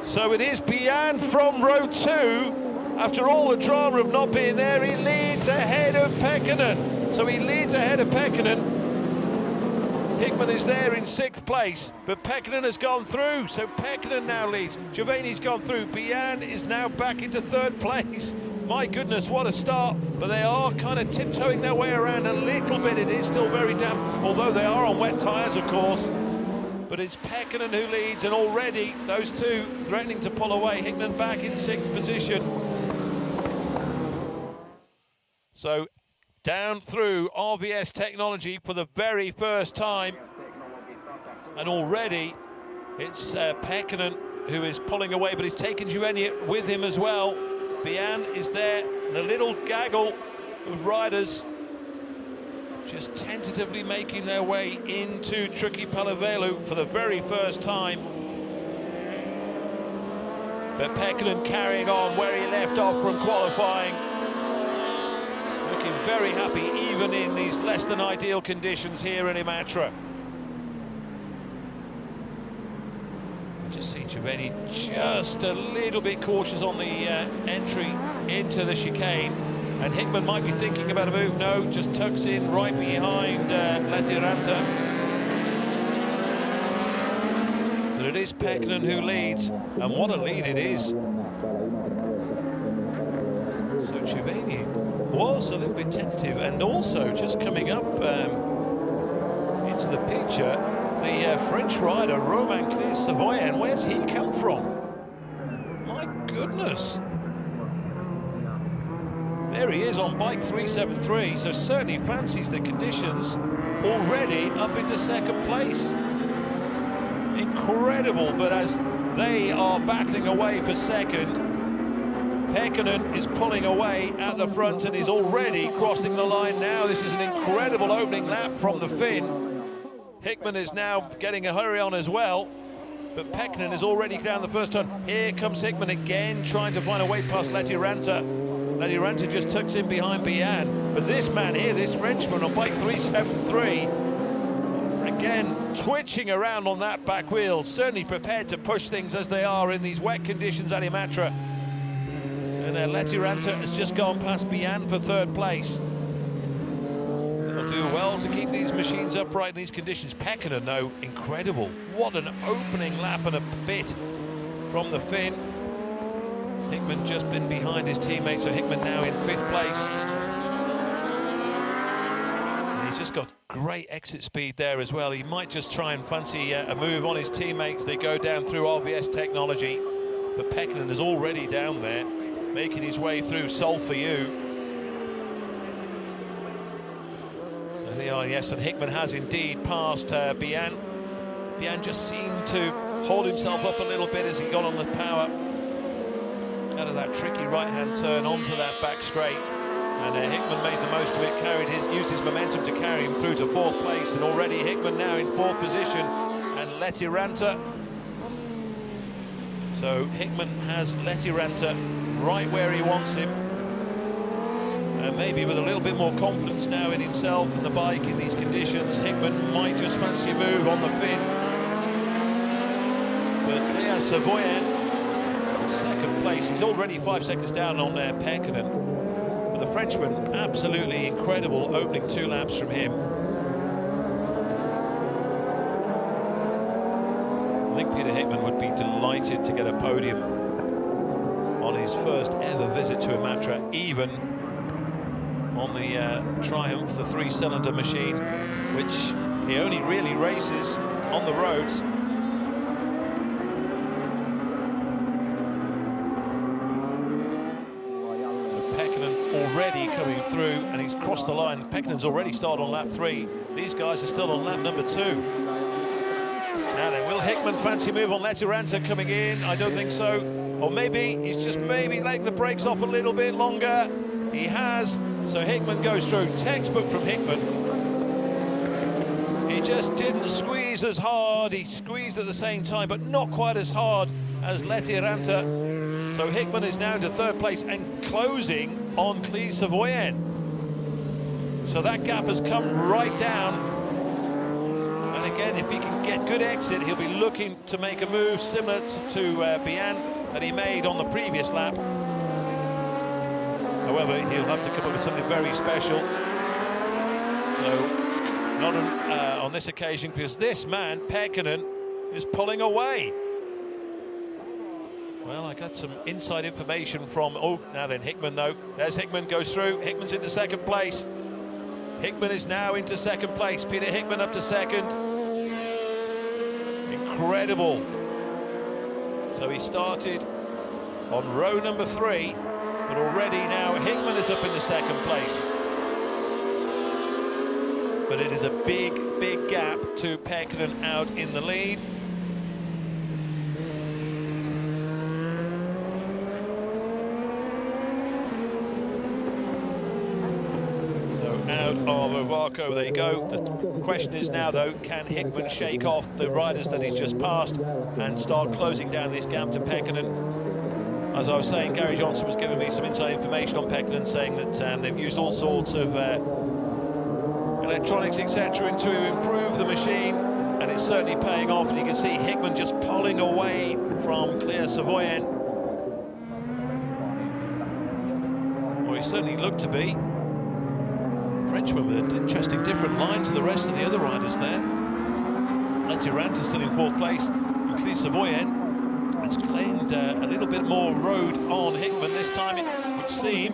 So it is Bian from row 2. After all the drama of not being there, he leads ahead of Pekkanen. So he leads ahead of Pekkanen. Hickman is there in 6th place, but Pekkanen has gone through, so Pekkanen now leads. Giovanni's gone through. Bian is now back into 3rd place. My goodness, what a start, but they are kind of tiptoeing their way around a little bit. It is still very damp, although they are on wet tyres, of course. But it's Pekkanen who leads, and already those two threatening to pull away. Hickman back in 6th position. So down through RVS technology for the very first time, and already it's Pekkanen who is pulling away, but he's taken Giovanni with him as well. Bian is there, and a little gaggle of riders just tentatively making their way into Trikki-Pallavelu for the very first time. But Pekkanen carrying on where he left off from qualifying. Looking very happy, even in these less than ideal conditions here in Imatra. Just see Giovanni just a little bit cautious on the entry into the chicane. And Hickman might be thinking about a move. No, just tucks in right behind Letiranta. But it is Pekkanen who leads, and what a lead it is. So Giovanni was a little bit tentative, and also just coming up into the picture, the French rider Romain Savoyen. Where's he come from? My goodness. There he is on bike 373, so certainly fancies the conditions, already up into 2nd place. Incredible, but as they are battling away for 2nd, Pekkanen is pulling away at the front and is already crossing the line now. This is an incredible opening lap from the Finn. Hickman is now getting a hurry on as well, but Pekkanen is already down the first turn. Here comes Hickman again, trying to find a way past Letiranta. Letiranta just tucks in behind Bian, but this man here, this Frenchman on bike 373, again twitching around on that back wheel, certainly prepared to push things as they are in these wet conditions at Imatra. And Letiranta has just gone past Bian for 3rd place. They'll do well to keep these machines upright in these conditions. Pekkanen, though, incredible. What an opening lap and a bit from the Finn. Hickman just been behind his teammates, so Hickman now in 5th place. And he's just got great exit speed there as well. He might just try and fancy a move on his teammates. They go down through RVS technology, but Pekkanen is already down there, making his way through Sol for you. So they are, yes, and Hickman has indeed passed Bian. Bian just seemed to hold himself up a little bit as he got on the power out of that tricky right-hand turn onto that back straight, and Hickman made the most of it, used his momentum to carry him through to 4th place, and already Hickman now in 4th position, and Letiranta. So Hickman has Letiranta right where he wants him, and maybe with a little bit more confidence now in himself and the bike in these conditions, Hickman might just fancy a move on the Finn. But Cléa Savoyen, 2nd place, he's already 5 seconds down on Pekkanen, but the Frenchman, absolutely incredible opening 2 laps from him. I think Peter Hickman would be delighted to get a podium on his first ever visit to Imatra, even on the Triumph, the 3-cylinder machine, which he only really races on the roads. So Pekkanen already coming through, and he's crossed the line. Pekkanen's already started on lap 3. These guys are still on lap number 2. Now then, will Hickman fancy move on Lettiranta coming in? I don't think so. Or maybe he's just letting the brakes off a little bit longer. He has. So Hickman goes through. Textbook from Hickman. He just didn't squeeze as hard. He squeezed at the same time, but not quite as hard as Lettiranta. So Hickman is now to 3rd place and closing on Clee Savoyen. So that gap has come right down. And again, if he can get good exit, he'll be looking to make a move similar to Bian that he made on the previous lap. However, he'll have to come up with something very special. So, not on this occasion, because this man, Pekkanen, is pulling away. Well, I got some inside information from... Oh, now then, Hickman, though. There's Hickman, goes through. Hickman's into 2nd place. Hickman is now into 2nd place. Peter Hickman up to 2nd. Incredible. So he started on row number 3, but already now Hickman is up in the 2nd place. But it is a big, big gap to Pekkanen out in the lead. Out of Ovarco, there you go. The question is now, though, can Hickman shake off the riders that he's just passed and start closing down this gap to Pekkanen? As I was saying, Gary Johnson was giving me some inside information on Pekkanen, saying that they've used all sorts of electronics, etc., to improve the machine, and it's certainly paying off. And you can see Hickman just pulling away from Clee Savoyen. Well, he certainly looked to be. Frenchman with an interesting different line to the rest of the other riders there. Lettiranta still in 4th place, and Clee Savoyen has claimed a little bit more road on Hickman this time, it would seem.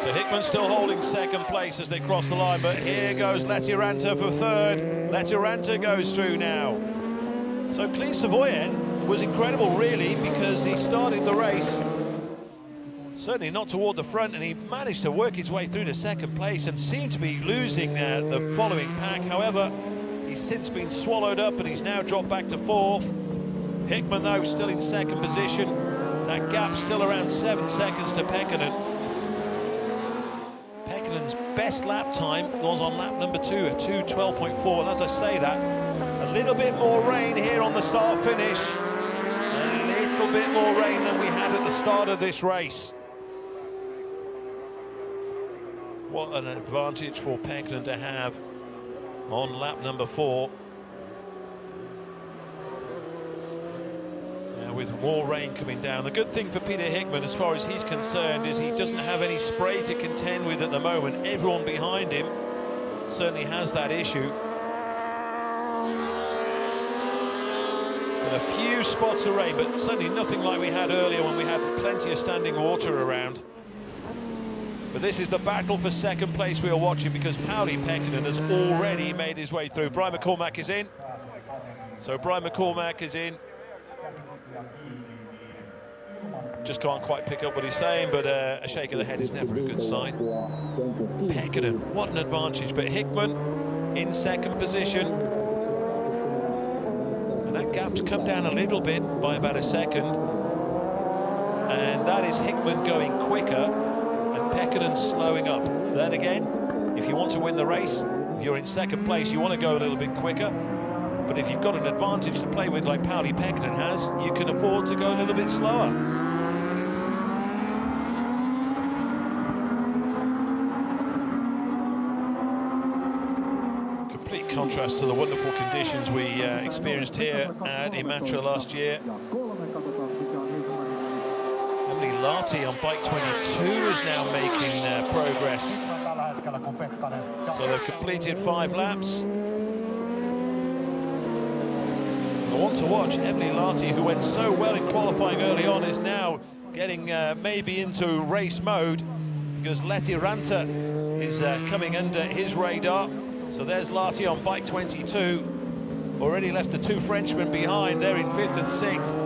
So Hickman still holding 2nd place as they cross the line, but here goes Lettiranta for 3rd. Lettiranta goes through now. So Clee Savoyen was incredible, really, because he started the race certainly not toward the front, and he managed to work his way through to 2nd place and seemed to be losing the following pack. However, he's since been swallowed up and he's now dropped back to 4th. Hickman, though, still in 2nd position. That gap still around 7 seconds to Pekkanen. Pekkanen's best lap time was on lap number 2 at 2:12.4, and as I say that, a little bit more rain here on the start-finish. A little bit more rain than we had at the start of this race. What an advantage for Pekkanen to have on lap number 4. Now with more rain coming down, the good thing for Peter Hickman, as far as he's concerned, is he doesn't have any spray to contend with at the moment. Everyone behind him certainly has that issue. A few spots of rain, but certainly nothing like we had earlier when we had plenty of standing water around. But this is the battle for 2nd place we are watching, because Pauli Pekkanen has already made his way through. Brian McCormack is in. So Brian McCormack is in. Just can't quite pick up what he's saying, but a shake of the head is never a good sign. Pekkanen, what an advantage, but Hickman in 2nd position. That gap's come down a little bit by about a second, and that is Hickman going quicker and Pekkanen slowing up. Then again, if you want to win the race, if you're in 2nd place, you want to go a little bit quicker, but if you've got an advantage to play with like Pauli Pekkanen has, you can afford to go a little bit slower. Contrast to the wonderful conditions we experienced here at Imatra last year. Emily Larty on bike 22 is now making progress. So they've completed 5 laps. I want to watch Emily Lahti, who went so well in qualifying early on, is now getting maybe into race mode, because Letty Ranta is coming under his radar. So there's Lahti on bike 22. Already left the two Frenchmen behind. They're in 5th and 6th.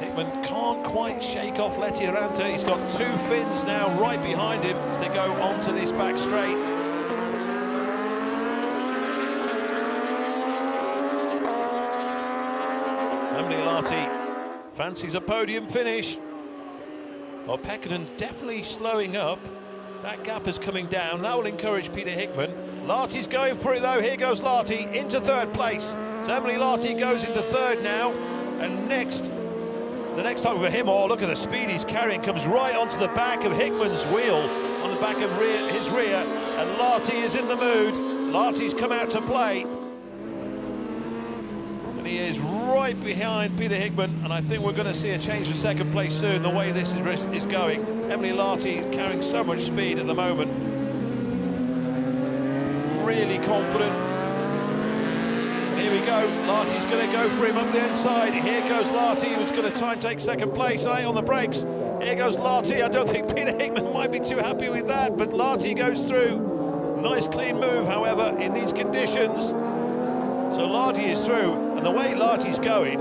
Hickman can't quite shake off Letty Ranta. He's got two Finns now right behind him as they go onto this back straight. Emily Lahti fancies a podium finish. Well, Pekkanen's definitely slowing up. That gap is coming down. That will encourage Peter Hickman. Lahti's going for it though. Here goes Lahti into 3rd place. So Emily Lahti goes into 3rd now. And the next time for him, oh, look at the speed he's carrying. Comes right onto the back of Hickman's wheel, on the back of his rear. And Lahti is in the mood. Lahti's come out to play. And he is right behind Peter Hickman, and I think we're going to see a change for 2nd place soon, the way this is going. Emily Lahti is carrying so much speed at the moment. Really confident. Here we go, Lahti's going to go for him up the inside. Here goes Lahti, who's going to try and take 2nd place. Right on the brakes. Here goes Lahti. I don't think Peter Hickman might be too happy with that, but Lahti goes through. Nice clean move, however, in these conditions. So Lahti is through, and the way Lahti's going,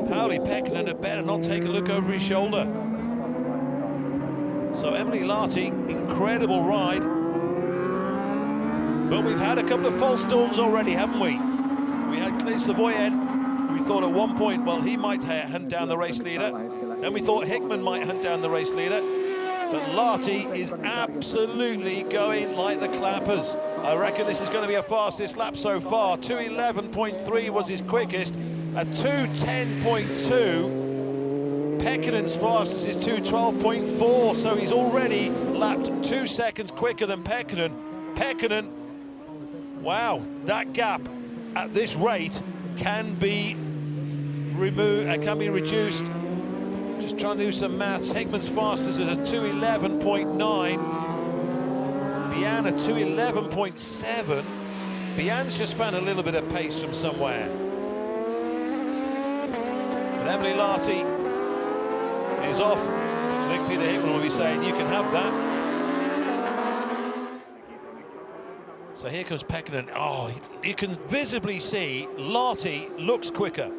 Pauli Pekkanen had better not take a look over his shoulder. So Emily Lahti, incredible ride. But we've had a couple of false storms already, haven't we? We had Clay Savoyen. We thought at one point, well, he might hunt down the race leader. Then we thought Hickman might hunt down the race leader. But Lahti is absolutely going like the clappers. I reckon this is going to be a fastest lap so far. 2:11.3 was his quickest. At 2:10.2, Pekkanen's fastest is 2:12.4. So he's already lapped 2 seconds quicker than Pekkanen. Pekkanen, wow, that gap at this rate can be reduced. Just trying to do some maths. Hickman's fastest is a 2:11.9. Bian a 2:11.7. Bian's just found a little bit of pace from somewhere. But Emily Lahti is off. I think Peter Hickman will be saying, you can have that. So here comes Pekkanen. Oh, you can visibly see Lahti looks quicker,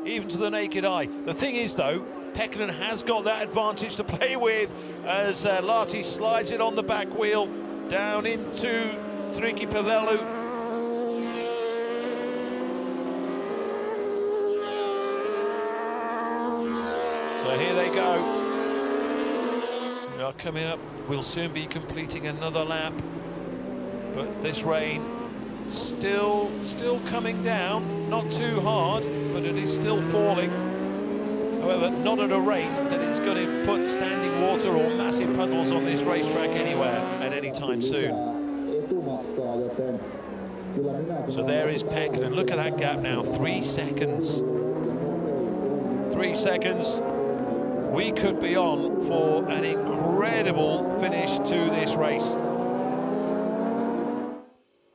even to the naked eye. The thing is, though, Pekkanen has got that advantage to play with as Lahti slides it on the back wheel down into Triki Pavelu. So here they go. They are coming up. We'll soon be completing another lap. But this rain still coming down. Not too hard, but it is still falling. However, not at a rate that it's going to put standing water or massive puddles on this racetrack anywhere at any time soon. So there is Pekkanen. Look at that gap now, 3 seconds. 3 seconds. We could be on for an incredible finish to this race.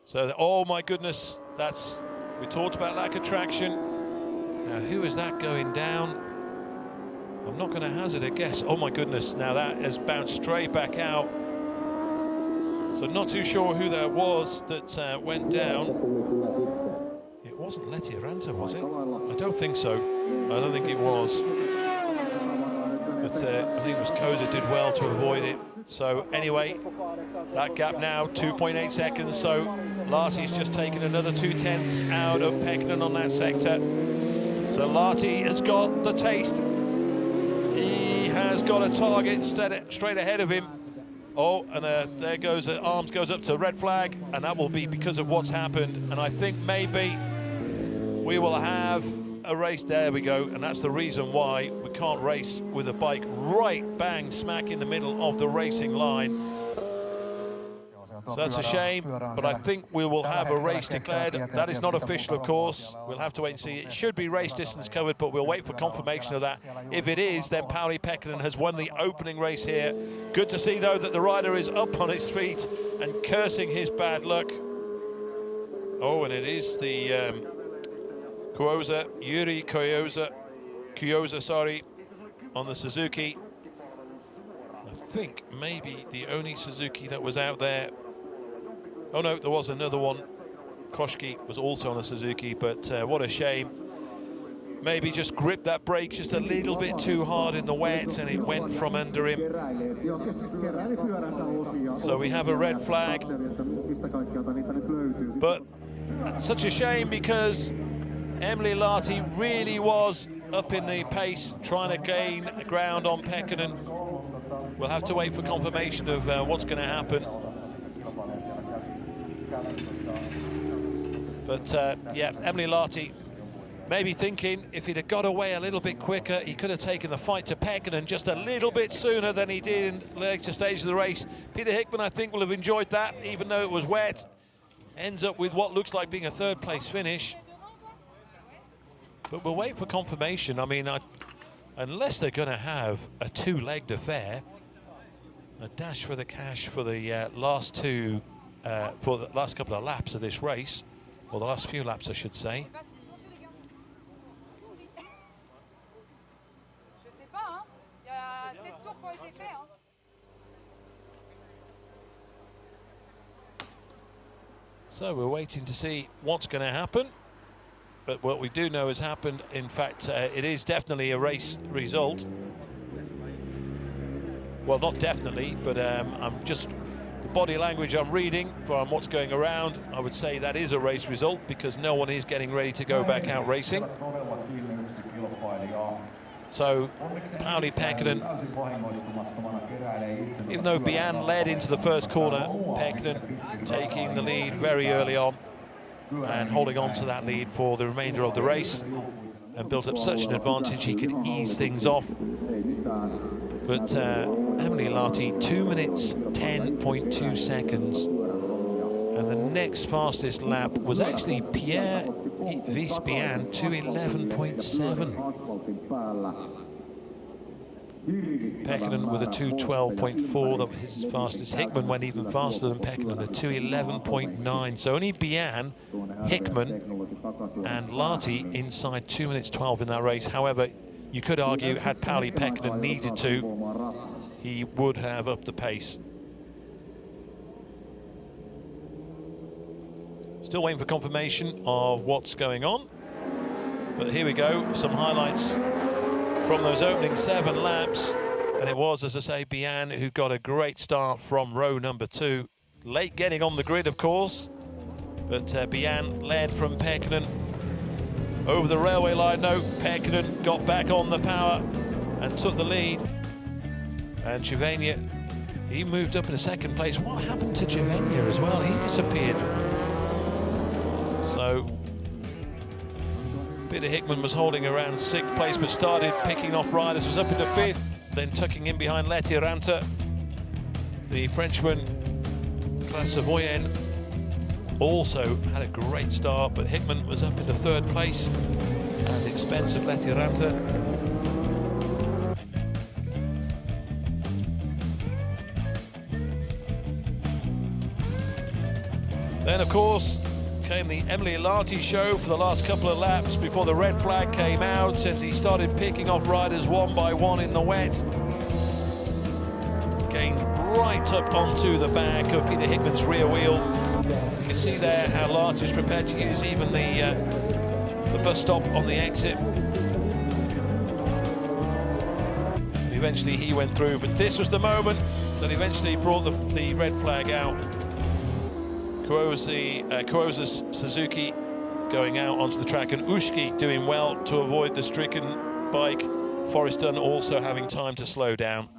So, oh my goodness, we talked about lack of traction. Now, who is that going down? I'm not going to hazard a guess. Oh my goodness, now that has bounced straight back out. So not too sure who that was that went down. It wasn't Letty Ranta, was it? I don't think so. I don't think it was. But I think it was Koza did well to avoid it. So anyway, that gap now, 2.8 seconds. So Lahti's just taken another 2/10 out of Pekkanen on that sector. So Lahti has got the taste. He has got a target straight ahead of him. Oh, and there goes, arms goes up to red flag, and that will be because of what's happened. And I think maybe we will have a race. There we go, and that's the reason why we can't race with a bike right bang smack in the middle of the racing line. Joo, se on So that's a shame, but I think we will have a race declared. That is not official, of course. We'll have to wait and see. It should be race distance covered, but we'll wait for confirmation of that. If it is, then Pauli Pekkanen has won the opening race here. Good to see, though, that the rider is up on his feet and cursing his bad luck. Oh, and it is the Yuri Kuyosa, sorry, on the Suzuki. I think maybe the only Suzuki that was out there. Oh no, there was another one. Koshki was also on the Suzuki, but what a shame. Maybe just gripped that brake just a little bit too hard in the wet and it went from under him. So we have a red flag. But such a shame because Emily Lahti really was up in the pace, trying to gain ground on Pekkanen. We'll have to wait for confirmation of what's going to happen. But yeah, Emily Lahti maybe thinking if he'd have got away a little bit quicker, he could have taken the fight to Pekkanen just a little bit sooner than he did in the later stage of the race. Peter Hickman, I think, will have enjoyed that, even though it was wet. Ends up with what looks like being a third-place finish. But we'll wait for confirmation. I mean, unless they're going to have a two-legged affair, a dash for the cash for the last couple of laps of this race, or the last few laps, I should say. So we're waiting to see what's going to happen. But what we do know has happened. In fact, it is definitely a race result. Well, not definitely, but I'm just, the body language I'm reading from what's going around, I would say that is a race result because no one is getting ready to go back out racing. So Pauli Pekkanen, even though Bian led into the first corner, Pekkanen taking the lead very early on and holding on to that lead for the remainder of the race and built up such an advantage he could ease things off. But Emily Lahti, 2 minutes 10.2 seconds, and the next fastest lap was actually Pierre Visbian, 2:11.7. Pekkanen with a 2:12.4, that was his fastest. Hickman went even faster than Pekkanen, a 2:11.9. So only Bian, Hickman and Lahti inside 2 minutes 12 in that race. However, you could argue had Pauli Pekkanen needed to, he would have upped the pace. Still waiting for confirmation of what's going on. But here we go, some highlights from those opening 7 laps. And it was, as I say, Bian who got a great start from row number 2. Late getting on the grid, of course. But Bian led from Pekkanen. Over the railway line, no, Pekkanen got back on the power and took the lead. And Chivania, he moved up in the second place. What happened to Chivania as well? He disappeared. So Peter Hickman was holding around 6th place, but started picking off riders, was up into 5th, then tucking in behind Letty Ranta. The Frenchman, Claes Savoyen, also had a great start, but Hickman was up into 3rd place at the expense of Letty Ranta. Then, of course, came the Emily Lahti show for the last couple of laps before the red flag came out, since he started picking off riders one by one in the wet. Gained right up onto the back of Peter Hickman's rear wheel. You can see there how Lahti is prepared to use even the bus stop on the exit. Eventually he went through, but this was the moment that eventually brought the red flag out. Kuosa's Suzuki going out onto the track, and Ushki doing well to avoid the stricken bike. Forrest Dunn also having time to slow down.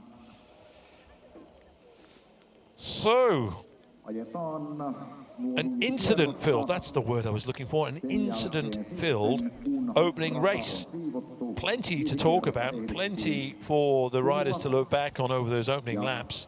So, an incident-filled, that's the word I was looking for, an incident-filled opening race. Plenty to talk about, plenty for the riders to look back on over those opening laps.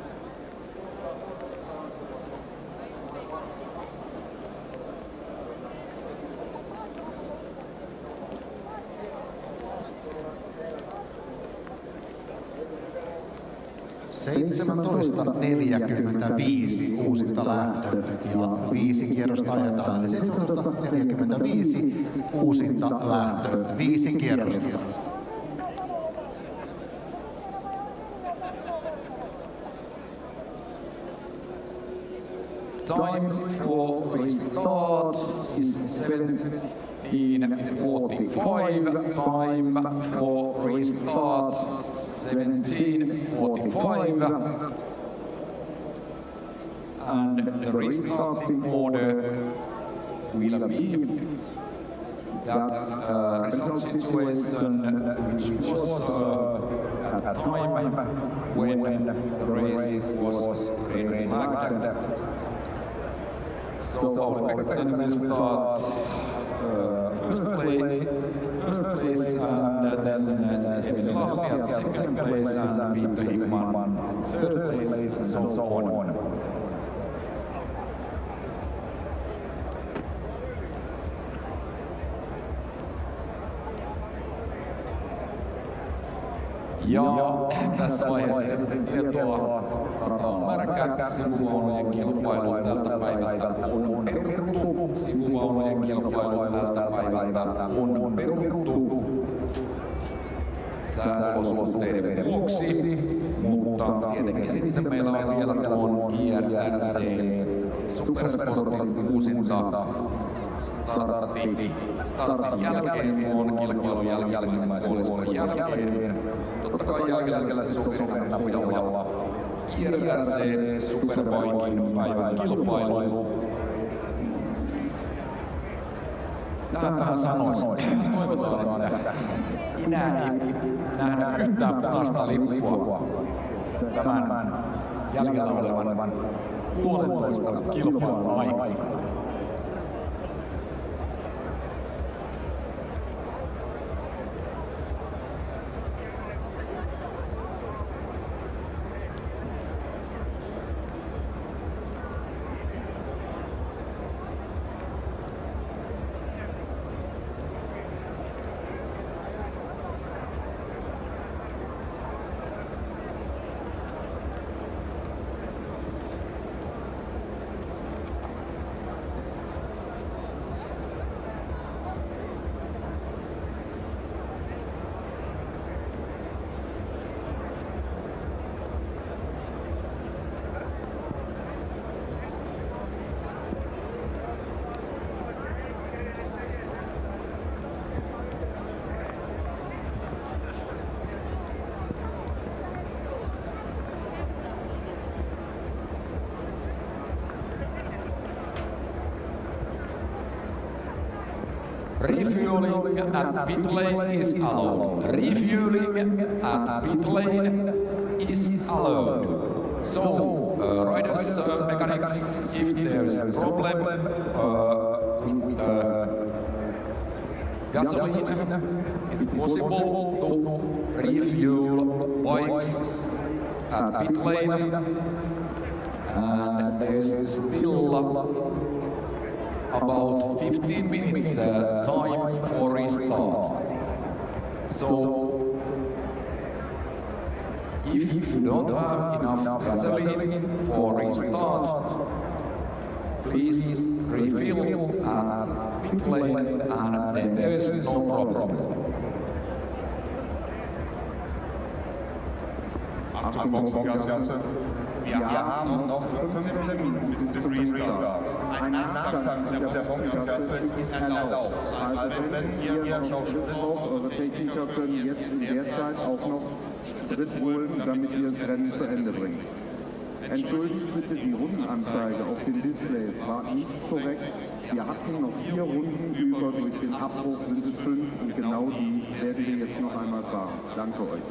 17.45 uusinta lähtö ja 5 kierrosta ajetaan. 17.45 uusinta lähtö, 5 kierrosta. Time for restart is 17:45. Time for restart 17:45. And the restarting order will be that result situation which was at the time when the race was red flagged. So Pauli Pekkanen will start first place, and then Emil Lahti second place, and Peter Hickman third place, and so on. Ja tässä vaiheessa tietoa rataan märkä. Sivuvaunujen kilpailu tältä päivältä on peruttu. Sivuvaunujen kilpailu tältä päivältä on peruttu sääolosuhteiden vuoksi. Mutta tietenkin sitten meillä on vielä tuon IRC Supersportin uusinta startin jälkeen, tuon kilpailun jälkimmäisen puoliskon jälkeen. Totta kai jälkimmäisellä supernopeudella IRC Superbiken päivän kilpailu. Tähän sanoisin. Toivotaan, että enää ei nähdä yhtään punaista lippua tämän jäljellä olevan puolentoista kilpailun aikana. Refueling at pit lane is allowed. Refueling at pit lane is allowed. So, riders, mechanics, if there is a problem with gasoline, it's possible to refuel bikes at pit lane, and there's still about 15 minutes time for restart. So, if you don't have enough gasoline for restart, please refill at pit lane, and then there is no problem. Achtung, Boxengasse. Wir haben noch 15 Minuten bis zum Restart. Ein Nachtank der Boxengasse ist erlaubt. Also wenn ihr noch Sprit braucht, eure Techniker können jetzt in der Zeit auch noch Sprit holen, damit ihr das Rennen zu Ende bringt. Entschuldigt bitte die Rundenanzeige auf den Displays, war nicht korrekt. Wir hatten noch 4 Runden über, durch den Abbruch sind es 5 und genau die werden wir jetzt noch einmal fahren. Danke euch.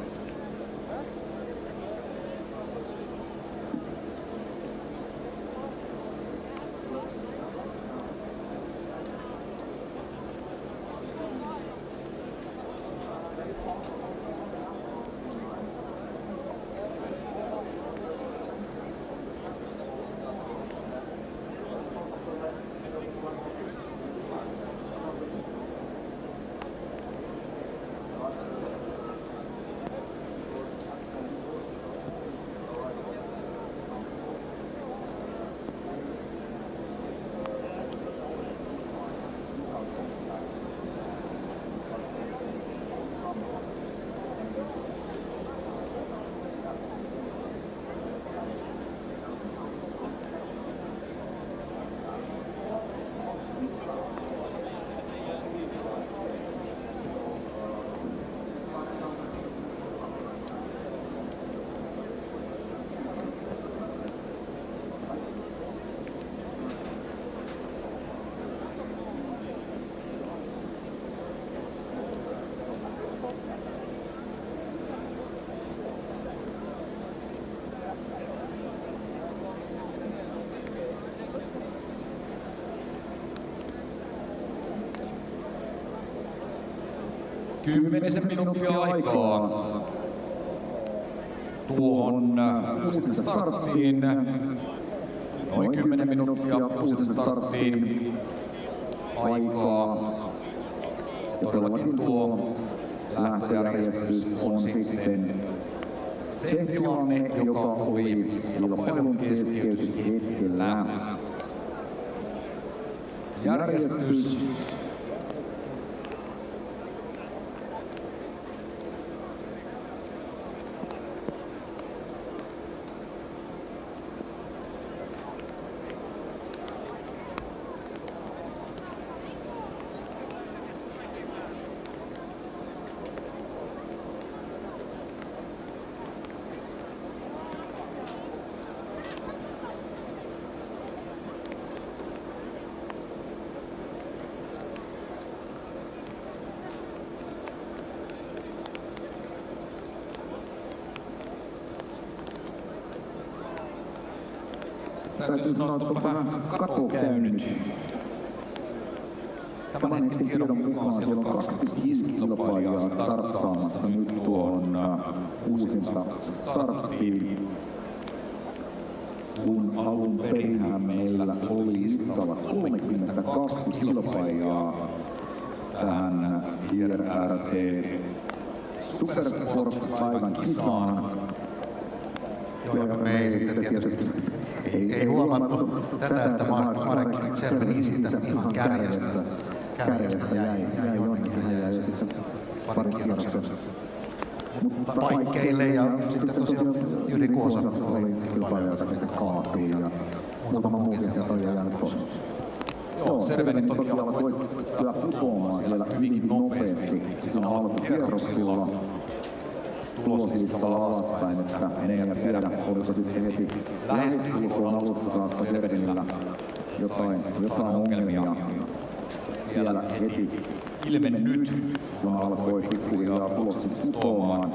10 minuuttia aikaa tuohon uusinta starttiin. Noin 10 minuuttia uusinta starttiin aikaa. Ja todellakin tuo lähtöjärjestys on sitten se tilanne, joka oli kilpailun keskeytyshetkellä. Järjestys täytyy sanoa, että on vähän kato käynyt. Tämän hetken tiedon mukaan siellä on 25 kilpailijaa starttaamassa nyt tuon uusinta starttiin. Kun alun perinhän meillä oli listalla 32 kilpailijaa tähän IRC Supersport-päivän kisaan. Joo, me ei sitten tietysti ei huomattu tätä, että Marek selveni siitä ihan kärjestä jäi jonnekin, hän jäi sitten parin kierroksen paikkeille ja sitten tosiaan Jyri Kuosa oli kilpailijoita sitten kaatui ja muutama muukin sieltä oli jäänyt pois. Joo, Serveni toki alkoi kyllä putoamaan siellä hyvinkin nopeasti siinä alkukierroksilla tuloslistalla alaspäin, että en tiedä, oliko se sitten heti lähestulkoon alusta saakka Servenillä jotain ongelmia siellä heti ilmennyt, kun alkoi pikkuhiljaa tulokset putoamaan.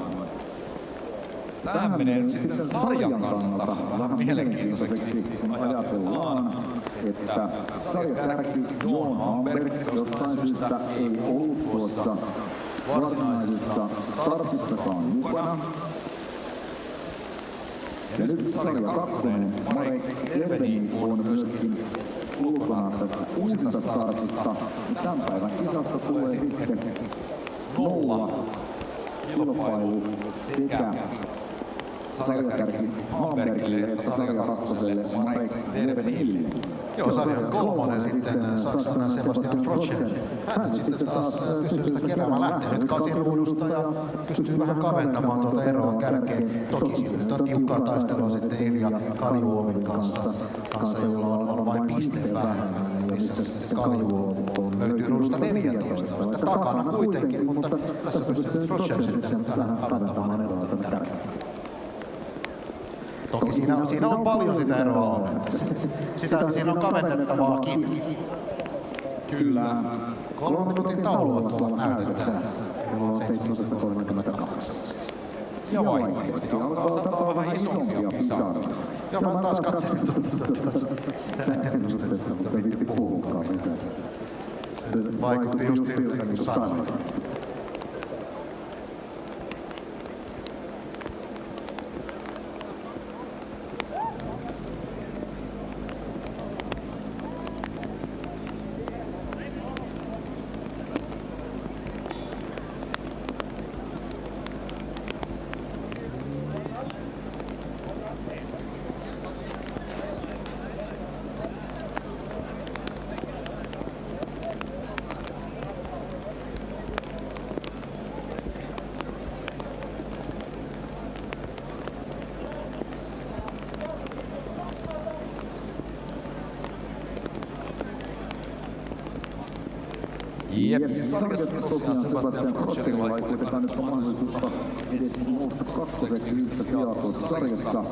Tähän menee nyt sitten sarjan kannalta vähän mielenkiintoiseksi, kun ajatellaan, että sarjakärki Johan Hamberg jostain syystä ei ollut tuossa varsinaisessa startissakaan mukana. Ja nyt sarja kakkonen Marek Serveni on myöskin ulkona tästä uusinta startista. Tämän päivän kisasta tulee sitten 0 kilpailu sekä sarjakärki Hambergille että sarja kakkoselle Marek Servenille. Joo, sarja kolmonen sitten Saksan Sebastian Frotscher. Hän nyt sitten taas pystyy sitä keräämään, lähtee nyt kasiruudusta ja pystyy vähän kaventamaan tuota eroa kärkeen. Toki siinä nyt on tiukkaa taistelua sitten Ilja Kaljuovin kanssa, jolla on vain piste vähemmän, missä sitten Kaljuov löytyy ruudusta 14, että takana kuitenkin, mutta tässä pystyy nyt Frotscher sitten vähän kaventamaan eroa tätä kärkeen. Toki siinä on paljon sitä eroa on, että siinä on kavennettavaakin. Kyllä. 3 minuutin taulua tuolla näytetään. Kello on 7.38. Ja vaihteeksi alkaa sataa vähän isompia pisaroita. Joo, mä taas katselin tuota ennustelua, mutta viitti puhukaan mitään. Se vaikutti just siltä, kun sanoit. Jep, sarjassa tosiaan Sebastian Frotscherilla ei kuitenkaan nyt mahdollisuutta edes nousta kakkoseksi yhtä sijaa tuossa sarjassa.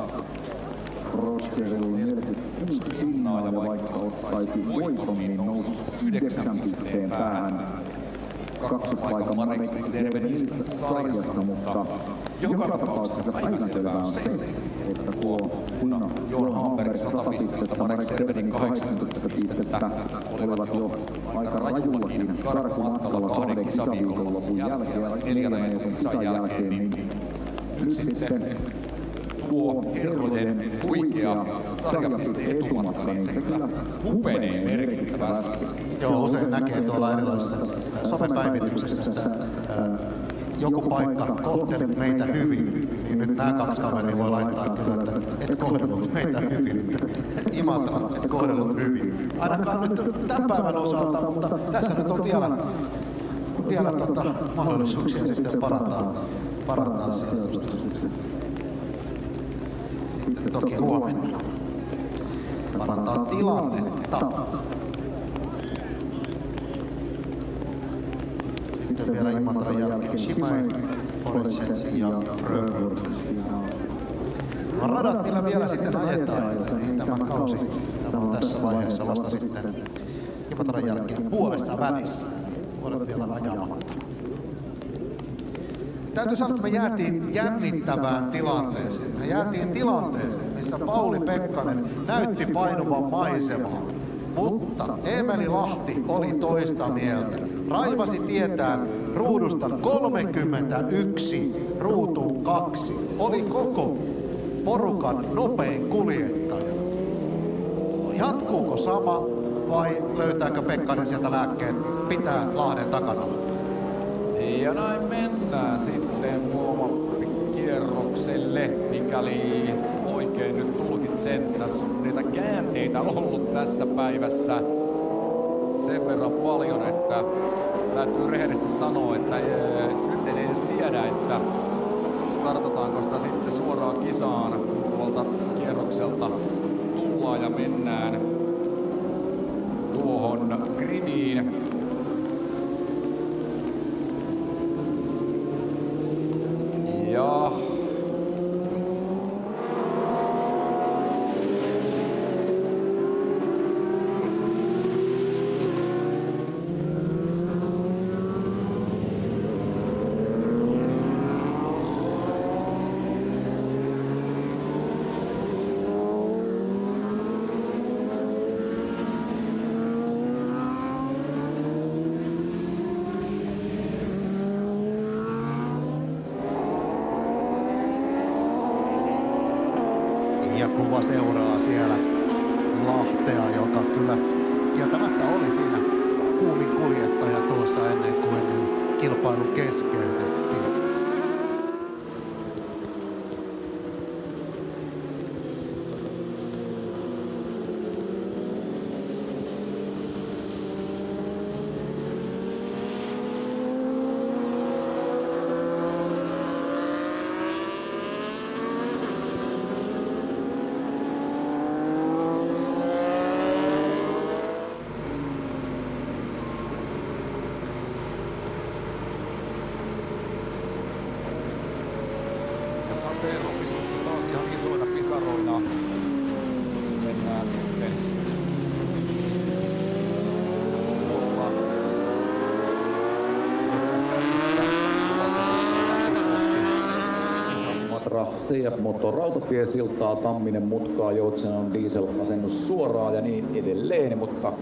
Frotscherilla 46 pinnaa ja vaikka ottaisi voiton, niin nousi 9 pisteen päähän kaksospaikan Marek Servenistä sarjassa, mutta joka tapauksessa päivänselvää on se, että tuo Jon Hamberg 100 pistettä, Marek Servedin 80 pistettä olivat jo aika rajullakin karkumatkalla 2 kisaviikon lopun jälkeen, 4 kisan jälkeen, niin nyt sitten tuo herrojen huikea sarjapiste etumatka, niin se kyllä hupenee merkittävästi. Joo, usein näkee tuolla erilaisissa somepäivityksissä, että joku paikka kohteli meitä hyvin, niin nyt nämä 2 kaveria voi laittaa kyllä, että et kohdellut meitä hyvin. Imatra, et kohdellut hyvin. Ainakaan nyt tämän päivän osalta, mutta tässä nyt on vielä mahdollisuuksia sitten parantaa sijoitusta. Sitten toki huomenna parantaa tilannetta. Sitten vielä Imatran jälkeen Shimai, Porsche ja Fröberg. On radat, millä vielä sitten ajetaan, niin tämä kausi on tässä vaiheessa vasta sitten Imatran jälkeen puolessa välissä. Vuodet vielä ajamatta. Täytyy sanoa, että me jäätiin jännittävään tilanteeseen. Me jäätiin tilanteeseen, missä Pauli Pekkanen näytti painuvan maisemaa. Mutta Eemeli Lahti oli toista mieltä. Raivasi tietään ruudusta 31 ruutuun 2. Oli koko porukan nopein kuljettaja. Jatkuuko sama vai löytääkö Pekkanen sieltä lääkkeen pitää Lahden takana? Ja näin mennään sitten kierrokselle, mikäli oikein nyt tulkitsen. Tässä on niitä käänteitä ollut tässä päivässä sen verran paljon, että täytyy rehellisesti sanoa, että nyt en edes tiedä, että startataanko sitä sitten suoraan kisaan, kun tuolta kierrokselta tullaan ja mennään tuohon gridiin. Ja kuva seuraa siellä Lahtea, joka kyllä kieltämättä oli siinä kuumin kuljettaja tuossa ennen kuin kilpailu keskeytettiin. Sateerupistassa taas ihan isoina pisaroina mennään sitten tuolla Imatra CF-moottor rautatiesiltaa, Tamminen mutkaa, Joutsenon diesel-asennus suoraan ja niin edelleen, mutta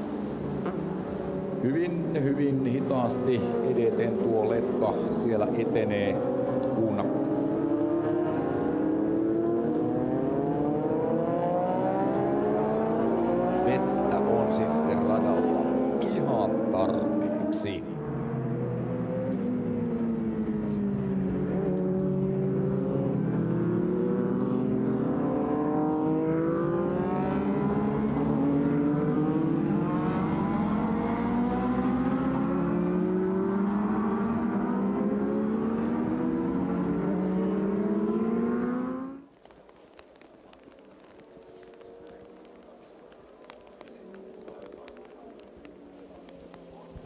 hyvin hitaasti edeten tuo letka siellä etenee, kun vettä on sitten radalla ihan tarpeeksi.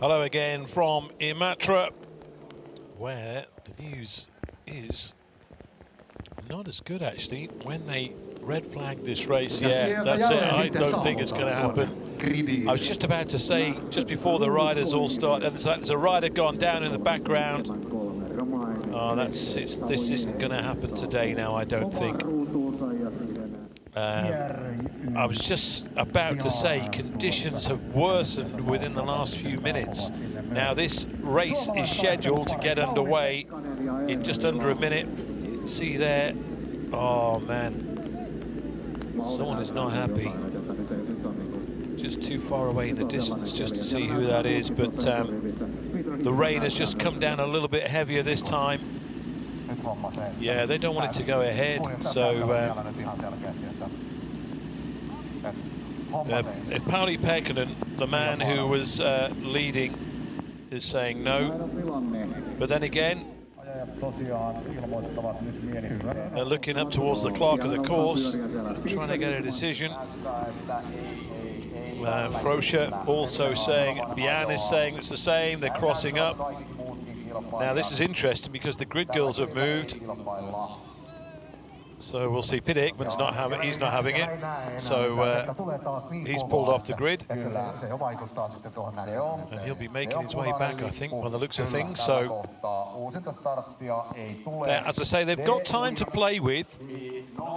Hello again from Imatra, where the news is not as good actually. When they red flagged this race, yeah, that's it. I don't think it's going to happen. I was just about to say, just before the riders all start, there's a rider gone down in the background. Oh, this isn't going to happen today now, I don't think. I was just about to say conditions have worsened within the last few minutes. Now this race is scheduled to get underway in just under a minute. You can see there, oh man, someone is not happy. Just too far away in the distance just to see who that is, but the rain has just come down a little bit heavier this time. Yeah, they don't want it to go ahead, so Pauli Pekkanen, the man who was leading, is saying no, but then again they're looking up towards the clock of the course, trying to get a decision. Froscher also saying, Bian is saying it's the same, they're crossing up. Now this is interesting because the grid girls have moved. So we'll see. Pete Ekman's not having, he's not having it. So he's pulled off the grid. And he'll be making his way back, I think, by the looks of things. So as I say, they've got time to play with.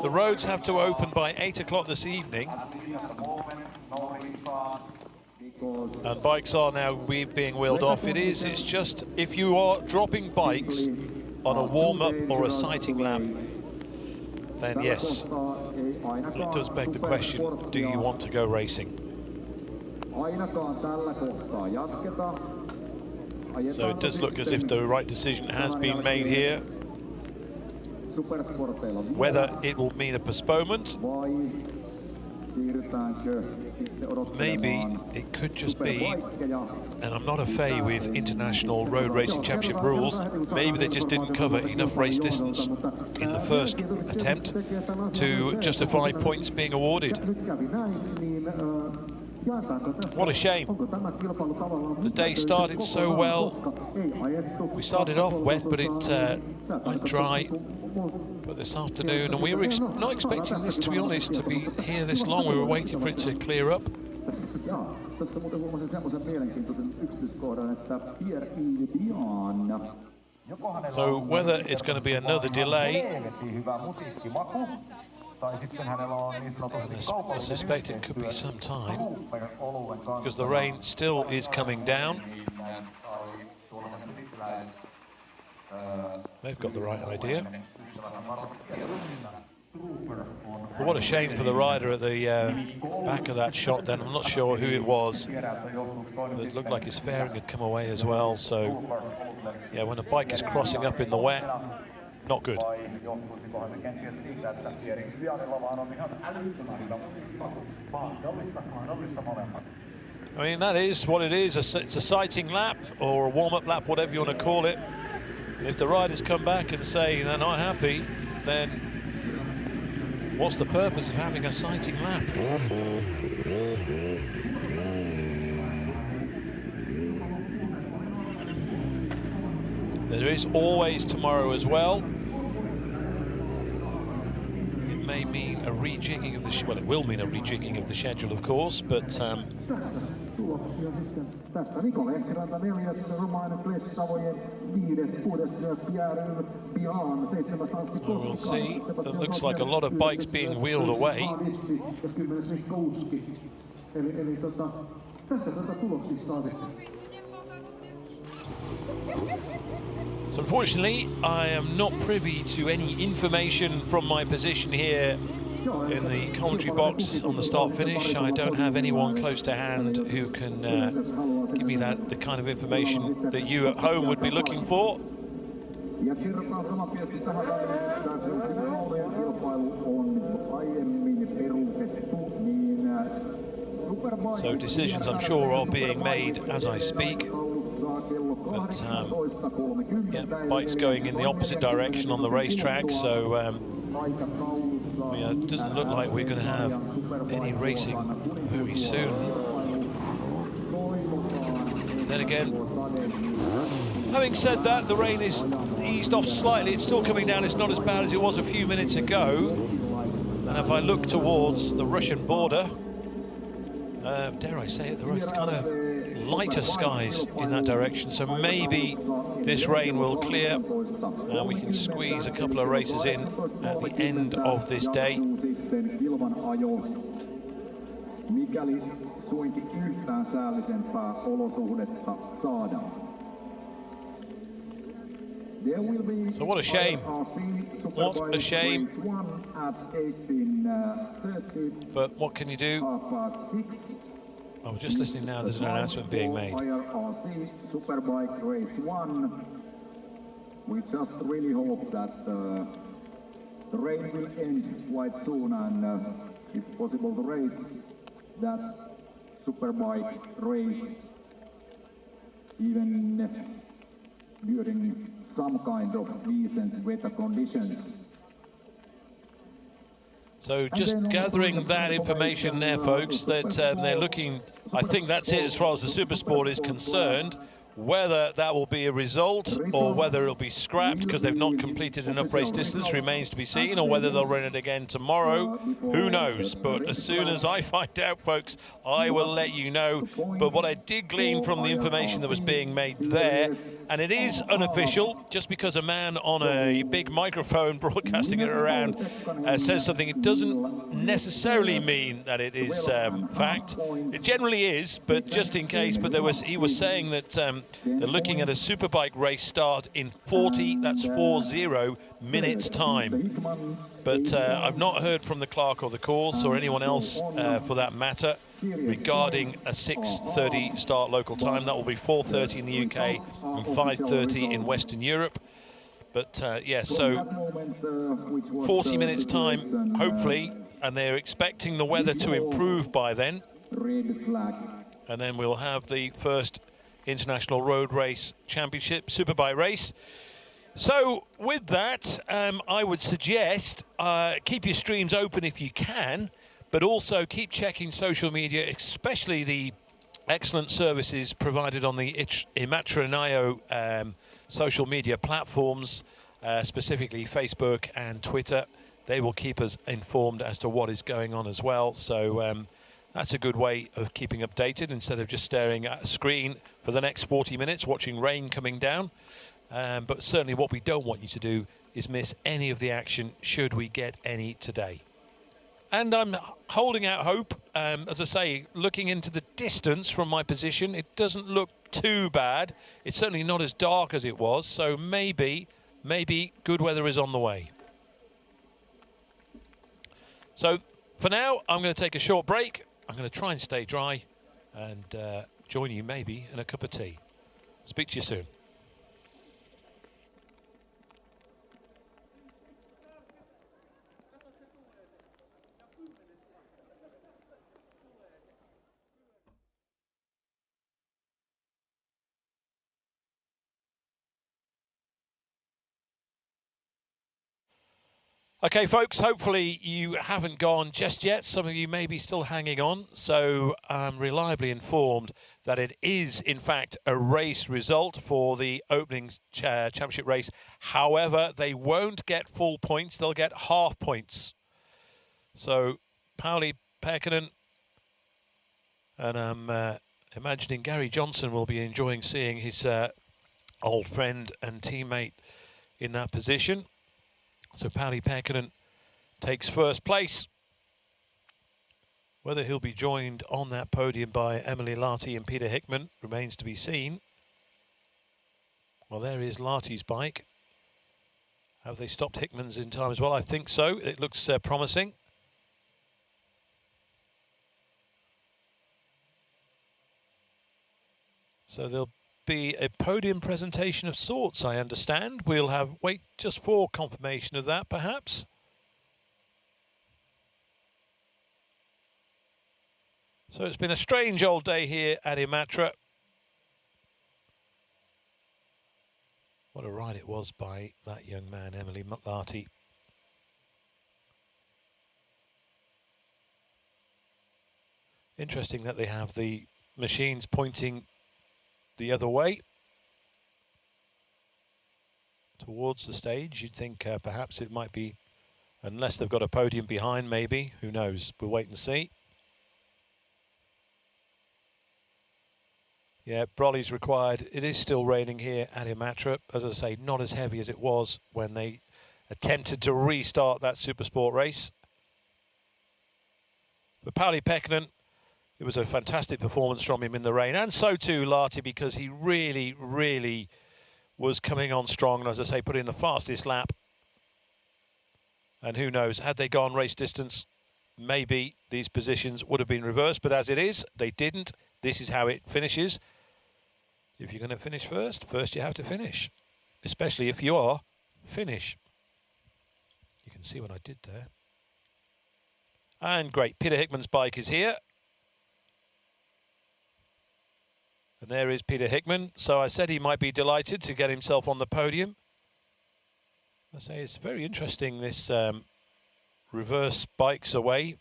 The roads have to open by 8 o'clock this evening. And bikes are now being wheeled off. It's just, if you are dropping bikes on a warm-up or a sighting lap, then yes, it does beg the question, do you want to go racing? So it does look as if the right decision has been made here. Whether it will mean a postponement, maybe it could just be, and I'm not a fay with International Road Racing Championship rules, maybe they just didn't cover enough race distance in the first attempt to justify points being awarded. What a shame. The day started so well. We started off wet, but it went dry. But this afternoon, and we were not expecting this, to be honest, to be here this long. We were waiting for it to clear up. So whether it's going to be another delay, I suspect it could be some time, because the rain still is coming down. They've got the right idea. But what a shame for the rider at the back of that shot then. I'm not sure who it was. It looked like his fairing had come away as well. So, yeah, when a bike is crossing up in the wet, not good. I mean, that is what it is. It's a sighting lap or a warm-up lap, whatever you want to call it. If the riders come back and say they're not happy, then what's the purpose of having a sighting lap? There is always tomorrow as well. It may mean a rejigging of the well, it will mean a rejigging of the schedule, of course, but so we'll see. It looks like a lot of bikes being wheeled away. So unfortunately, I am not privy to any information from my position here in the commentary box on the start-finish. I don't have anyone close to hand who can give me the kind of information that you at home would be looking for. So decisions, I'm sure, are being made as I speak. But yeah, bikes going in the opposite direction on the racetrack, so yeah, it doesn't look like we're going to have any racing very soon. Then again, having said that, the rain is eased off slightly. It's still coming down. It's not as bad as it was a few minutes ago. And if I look towards the Russian border, dare I say it, there are kind of lighter skies in that direction, so maybe this rain will clear and we can squeeze a couple of races in at the end of this day. ajo, mikäli suinkin yhtään säällisempää olosuhdetta saadaan. So what a shame. What a shame. But what can you do? Oh, just listening now, there's an announcement being made. Superbike Race 1. We just really hope that the rain will end quite soon and it's possible to race that Superbike race even during some kind of decent weather conditions. So just gathering that information there, folks, that they're looking, I think that's it as far as the Supersport is concerned. Whether that will be a result or whether it'll be scrapped because they've not completed enough race distance remains to be seen, or whether they'll run it again tomorrow, who knows. But as soon as I find out, folks, I will let you know. But what I did glean from the information that was being made there, and it is unofficial, just because a man on a big microphone broadcasting it around says something, it doesn't necessarily mean that it is fact. It generally is, but just in case. But he was saying that they're looking at a Superbike race start in 40 minutes time. But I've not heard from the clerk of the course or anyone else for that matter regarding a 6:30 start local time. That will be 4:30 in the UK and 5:30 in Western Europe. But yeah, so 40 minutes time, hopefully, and they're expecting the weather to improve by then. And then we'll have the first International Road Race Championship Superbike race. So with that, I would suggest keep your streams open if you can, but also keep checking social media, especially the excellent services provided on the Imatranajo social media platforms, specifically Facebook and Twitter. They will keep us informed as to what is going on as well. So that's a good way of keeping updated instead of just staring at a screen for the next 40 minutes, watching rain coming down. But certainly what we don't want you to do is miss any of the action should we get any today. And I'm holding out hope. As I say, looking into the distance from my position, it doesn't look too bad. It's certainly not as dark as it was, so maybe good weather is on the way. So for now, I'm going to take a short break. I'm going to try and stay dry and join you maybe in a cup of tea. Speak to you soon. Okay, folks, hopefully you haven't gone just yet. Some of you may be still hanging on. So I'm reliably informed that it is, in fact, a race result for the opening championship race. However, they won't get full points. They'll get half points. So Pauli Pekkanen, and I'm imagining Gary Johnson will be enjoying seeing his old friend and teammate in that position. So Pauli Pekkanen takes first place. Whether he'll be joined on that podium by Emily Lahti and Peter Hickman remains to be seen. Well, there is Lahti's bike. Have they stopped Hickman's in time as well? I think so. It looks promising. So there'll be a podium presentation of sorts, I understand. We'll wait just for confirmation of that, perhaps. So it's been a strange old day here at Imatra. What a ride it was by that young man, Emily Lahti. Interesting that they have the machines pointing the other way towards the stage. You'd think perhaps it might be, unless they've got a podium behind, maybe. Who knows? We'll wait and see. Yeah, brolly's required. It is still raining here at Imatra. As I say, not as heavy as it was when they attempted to restart that Supersport race. For Pauli Pekkanen, it was a fantastic performance from him in the rain, and so too Lahti, because he really, really was coming on strong, and as I say, put in the fastest lap. And who knows, had they gone race distance, maybe these positions would have been reversed, but as it is, they didn't. This is how it finishes. If you're going to finish first you have to finish, especially if you are Finnish. You can see what I did there. And great, Peter Hickman's bike is here. And there is Peter Hickman. So I said he might be delighted to get himself on the podium. I say it's very interesting, this reverse bikes away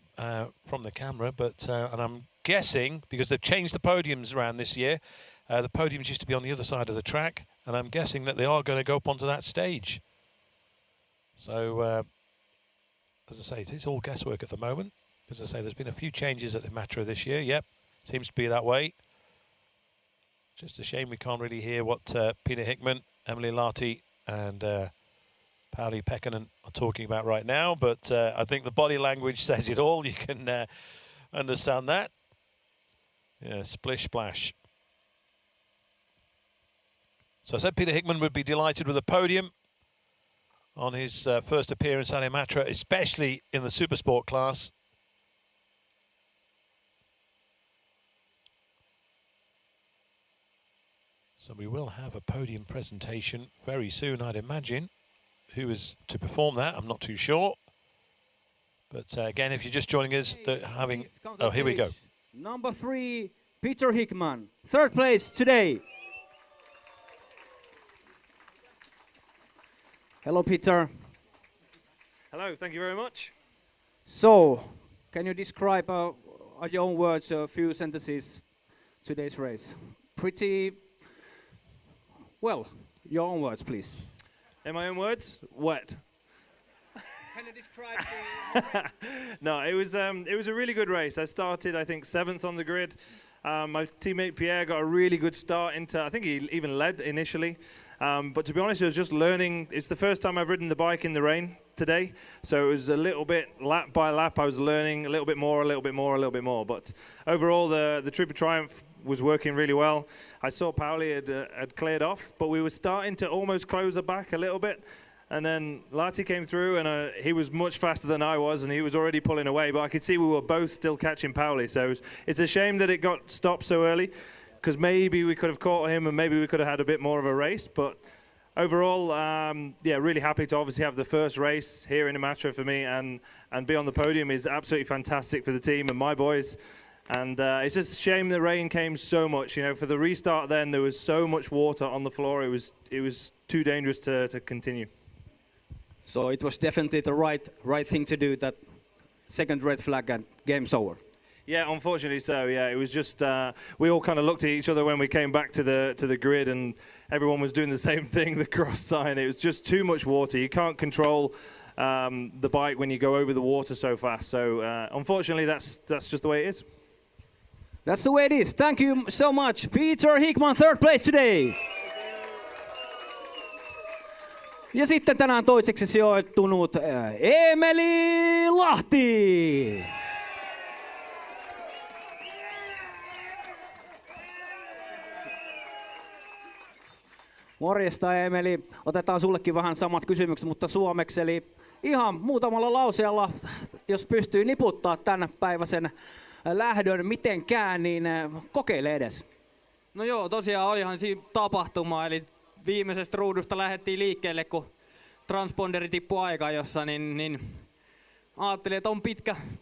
from the camera, but and I'm guessing, because they've changed the podiums around this year, the podiums used to be on the other side of the track, and I'm guessing that they are going to go up onto that stage. So, as I say, it is all guesswork at the moment. As I say, there's been a few changes at Imatra this year. Yep, seems to be that way. Just a shame we can't really hear what Peter Hickman, Emily Lahti and Pauli Pekkanen are talking about right now, but I think the body language says it all. You can understand that. Yeah, splish splash. So I said Peter Hickman would be delighted with the podium on his first appearance at Imatra, especially in the Supersport class. So we will have a podium presentation very soon, I'd imagine. Who is to perform that, I'm not too sure. But again, if you're just joining us, they're having... Oh, here we go. Number 3, Peter Hickman. 3rd place today. Hello, Peter. Hello, thank you very much. So, can you describe in your own words a few sentences today's race? Pretty... Well, your own words, please. In my own words, wet. Can you describe No, it was a really good race. I started, I think, 7th on the grid. My teammate Pierre got a really good start into, I think he even led initially. But to be honest, it was just learning. It's the first time I've ridden the bike in the rain today. So it was a little bit lap by lap. I was learning a little bit more, a little bit more, a little bit more. But overall, the Trooper Triumph was working really well. I saw Pauli had cleared off, but we were starting to almost close her back a little bit. And then Lahti came through, and he was much faster than I was, and he was already pulling away. But I could see we were both still catching Pauli. So it's a shame that it got stopped so early, because maybe we could have caught him, and maybe we could have had a bit more of a race. But overall, yeah, really happy to obviously have the first race here in Imatra for me, and be on the podium is absolutely fantastic for the team and my boys. And it's just a shame the rain came so much. You know, for the restart then, there was so much water on the floor. It was too dangerous to continue. So it was definitely the right thing to do, that second red flag and game's over. Yeah, unfortunately so. Yeah, it was just we all kind of looked at each other when we came back to the grid, and everyone was doing the same thing, the cross sign. It was just too much water. You can't control the bike when you go over the water so fast. So unfortunately, that's just the way it is. That's the way it is. Thank you so much, Peter Hickman, 3rd place today. Ja sitten tänään toiseksi sijoittunut Emeli Lahti. Morjesta Emeli. Otetaan sullekin vähän samat kysymykset, mutta suomeksi. Eli ihan muutamalla lauseella, jos pystyy niputtaa tänne päiväisen lähdön mitenkään, niin kokeile edes. No joo, tosiaan olihan siinä tapahtuma, eli viimeisestä ruudusta lähdettiin liikkeelle, kun transponderi tippui aikajossa, niin ajattelin, että on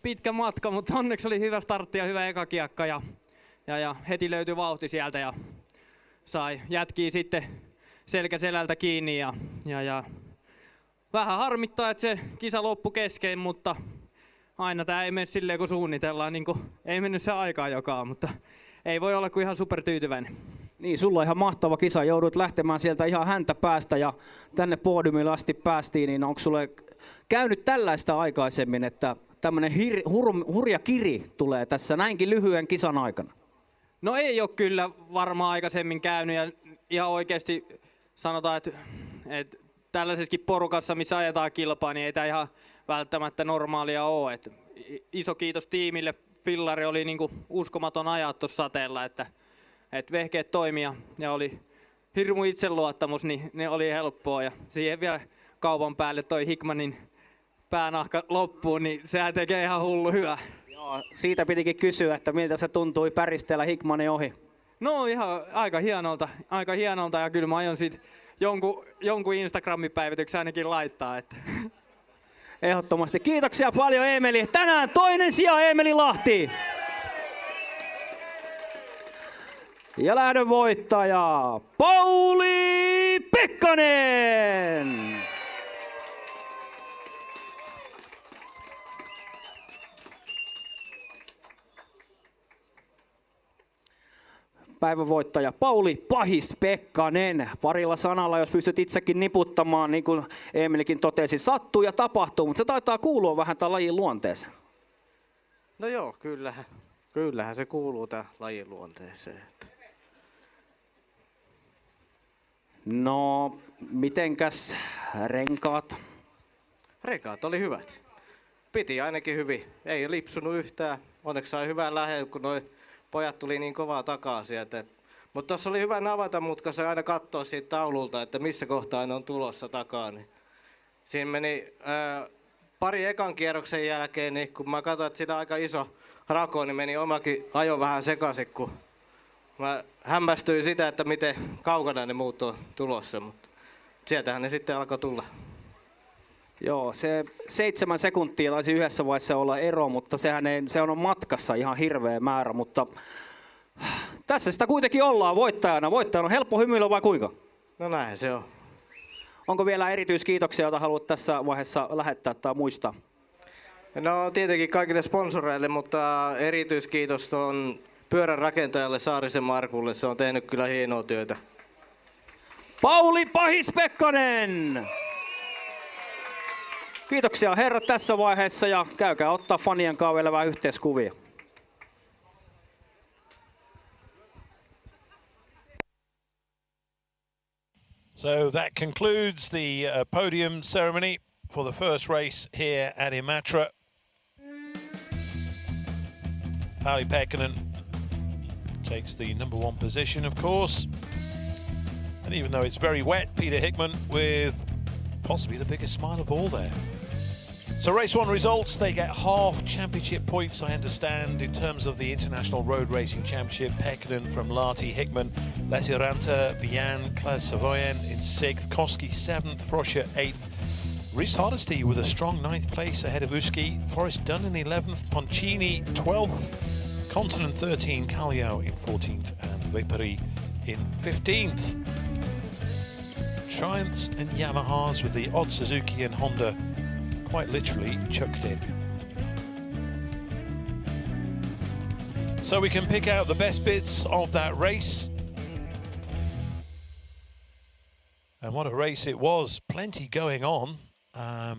pitkä matka, mutta onneksi oli hyvä startti ja hyvä eka kiekka ja heti löytyi vauhti sieltä ja sai jätkiä sitten selkä selältä kiinni ja vähän harmittaa, että se kisa loppui kesken, mutta aina tää ei mene silleen kun suunnitellaan, niin kuin ei mennyt se aikaa jokaan, mutta ei voi olla kuin ihan supertyytyväinen. Niin, sulla on ihan mahtava kisa. Joudut lähtemään sieltä ihan häntä päästä ja tänne podiumille asti päästiin, niin onko sulle käynyt tällaista aikaisemmin, että tämmöinen hurja kiri tulee tässä näinkin lyhyen kisan aikana? No ei ole kyllä varmaan aikaisemmin käynyt ja ihan oikeasti sanotaan, että tällaisessakin porukassa, missä ajetaan kilpaa, niin ei tämä ihan välttämättä normaalia ole. Et iso kiitos tiimille, fillari oli niinku uskomaton ajat tuossa sateella, että vehkeet toimia ja oli hirmu itseluottamus, niin ne oli helppoa ja siihen vielä kaupan päälle toi Hickmanin päänahka loppuun, niin sehän tekee ihan hullu hyvää. Joo, siitä pitikin kysyä, että miltä se tuntui päristellä Hickmanin ohi. No ihan aika hienolta ja kyllä mä aion siitä jonkun Instagram-päivityksen ainakin laittaa. Että. Ehdottomasti. Kiitoksia paljon Eemeli. Tänään toinen sija Eemeli Lahti. Ja lähdön voittaja Pauli Pekkanen. Päivän voittaja Pauli Pahis-Pekkanen. Parilla sanalla, jos pystyt itsekin niputtamaan, niin kuin Eemelikin totesi, sattuu ja tapahtuu, mutta se taitaa kuulua vähän tämän lajin luonteeseen. No joo, kyllähän se kuuluu tämän lajin luonteeseen. No, mitenkäs renkaat? Renkaat oli hyvät. Piti ainakin hyvin. Ei lipsunut yhtään. Onneksi sai hyvän lähellä, kun noi pojat tuli niin kovaa takaa sieltä. Mutta tuossa oli hyvä navata, mutta se aina katsoo siitä taululta, että missä kohtaa ne on tulossa takaa. Niin siinä meni pari ekan kierroksen jälkeen, niin kun mä katsoin, että siitä aika iso rako, niin meni omakin ajo vähän sekaisin, kun mä hämmästyin sitä, että miten kaukana ne muut on tulossa. Mutta sieltähän ne sitten alkoi tulla. Joo, se 7 sekuntia taisi yhdessä vaiheessa olla ero, mutta se on matkassa ihan hirveä määrä, mutta tässä sitä kuitenkin ollaan voittajana. Voittajana on helppo hymyillä vai kuinka? No näin se on. Onko vielä erityiskiitoksia, joita haluat tässä vaiheessa lähettää tai muistaa? No tietenkin kaikille sponsoreille, mutta erityiskiitos on pyörän rakentajalle Saarisen Markulle. Se on tehnyt kyllä hienoa työtä. Pauli Pahis-Pekkanen! Kiitoksia herrat tässä vaiheessa ja käykää ottaa fanien kanssa vielä vähän yhteiskuvia. So that concludes the podium ceremony for the first race here at Imatra. Pauli Pekkanen takes the #1 position, of course. And even though it's very wet, Peter Hickman with possibly the biggest smile of all there. So race 1 results, they get half championship points, I understand, in terms of the International Road Racing Championship. Pekkanen from Lahti, Hickman, Lesiranta, Bian, Klas Savoyen in 6th, Koski 7th, Froscher 8th. Rhys Hardesty with a strong 9th place ahead of Uski, Forrest Dunn in 11th, Poncini 12th, Continent 13, Kallio in 14th and Viperi in 15th. Triumphs and Yamahas with the odd Suzuki and Honda quite literally chucked in. So we can pick out the best bits of that race. And what a race it was. Plenty going on. I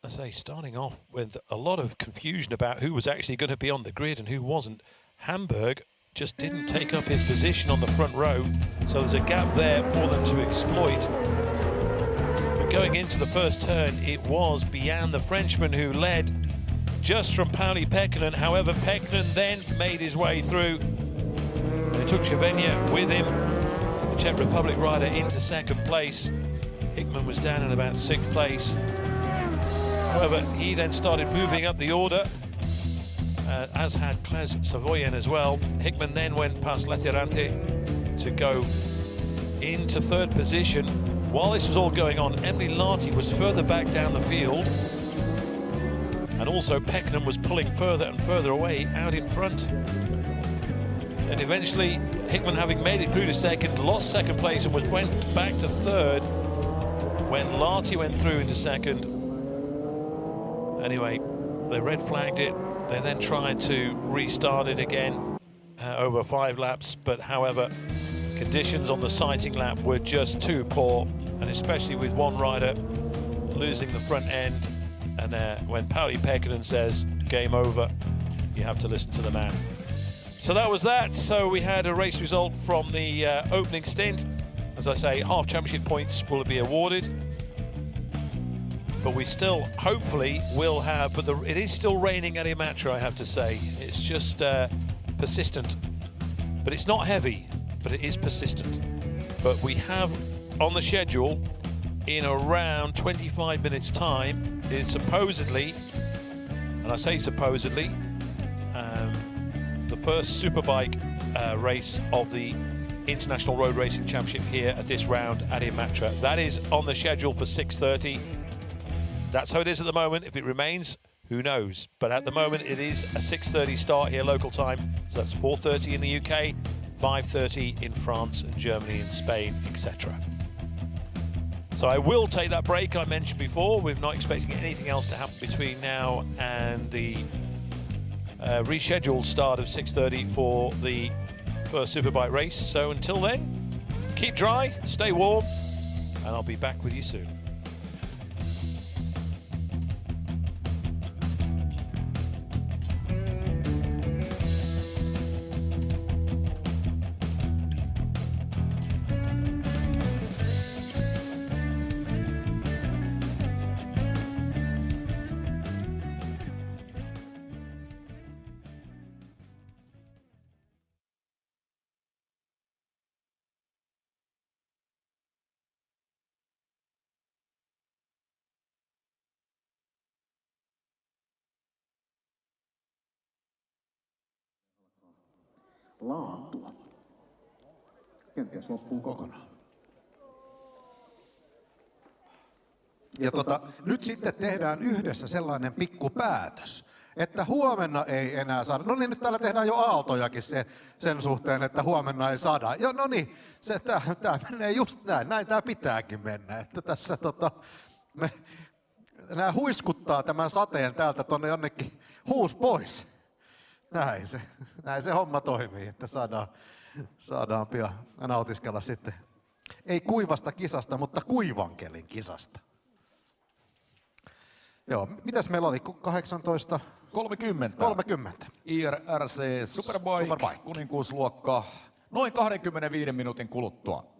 say, starting off with a lot of confusion about who was actually going to be on the grid and who wasn't. Hamburg just didn't take up his position on the front row, so there's a gap there for them to exploit. But going into the first turn, it was Bian, the Frenchman, who led just from Pauli Pekkanen. However, Pekkanen then made his way through. They took Chevenia with him, the Czech Republic rider, into second place. Hickman was down in about 6th place. However, he then started moving up the order, as had Klas Savoyen as well. Hickman then went past Letirante to go into 3rd position. While this was all going on, Emily Lahti was further back down the field, and also Pekkanen was pulling further and further away out in front. And eventually, Hickman, having made it through to 2nd, lost 2nd place and went back to 3rd when Lahti went through into 2nd. Anyway, they red flagged it. They then tried to restart it again over 5 laps, but however, conditions on the sighting lap were just too poor, and especially with one rider losing the front end. And when Pauli Pekkanen says game over, you have to listen to the man. So that was that. So we had a race result from the opening stint. As I say, half championship points will be awarded. but we still hopefully will have, but it is still raining at Imatra, I have to say. It's just persistent, but it's not heavy, but it is persistent. But we have on the schedule in around 25 minutes time is supposedly, and I say supposedly, the first superbike race of the International Road Racing Championship here at this round at Imatra. That is on the schedule for 6:30. That's how it is at the moment. If it remains, who knows? But at the moment, it is a 6:30 start here local time. So that's 4:30 in the UK, 5:30 in France and Germany and Spain, etc. So I will take that break I mentioned before. We're not expecting anything else to happen between now and the rescheduled start of 6:30 for the first Superbike race. So until then, keep dry, stay warm, and I'll be back with you soon. Laatua. Kenties loppuu kokonaan. Ja nyt sitten tehdään yhdessä sellainen pikkupäätös, että huomenna ei enää saada. No niin, nyt täällä tehdään jo aaltojakin sen suhteen, että huomenna ei saada. Jo, no niin, tää menee just näin. Näin tää pitääkin mennä. Että tässä nää huiskuttaa tämän sateen täältä tonne jonnekin huus pois. Näin se homma toimii, että saadaan pian nautiskella sitten. Ei kuivasta kisasta, mutta kuivankelin kisasta. Joo, mitäs meillä oli? 18.30. IRC Superbike, kuninkuusluokka, noin 25 minuutin kuluttua.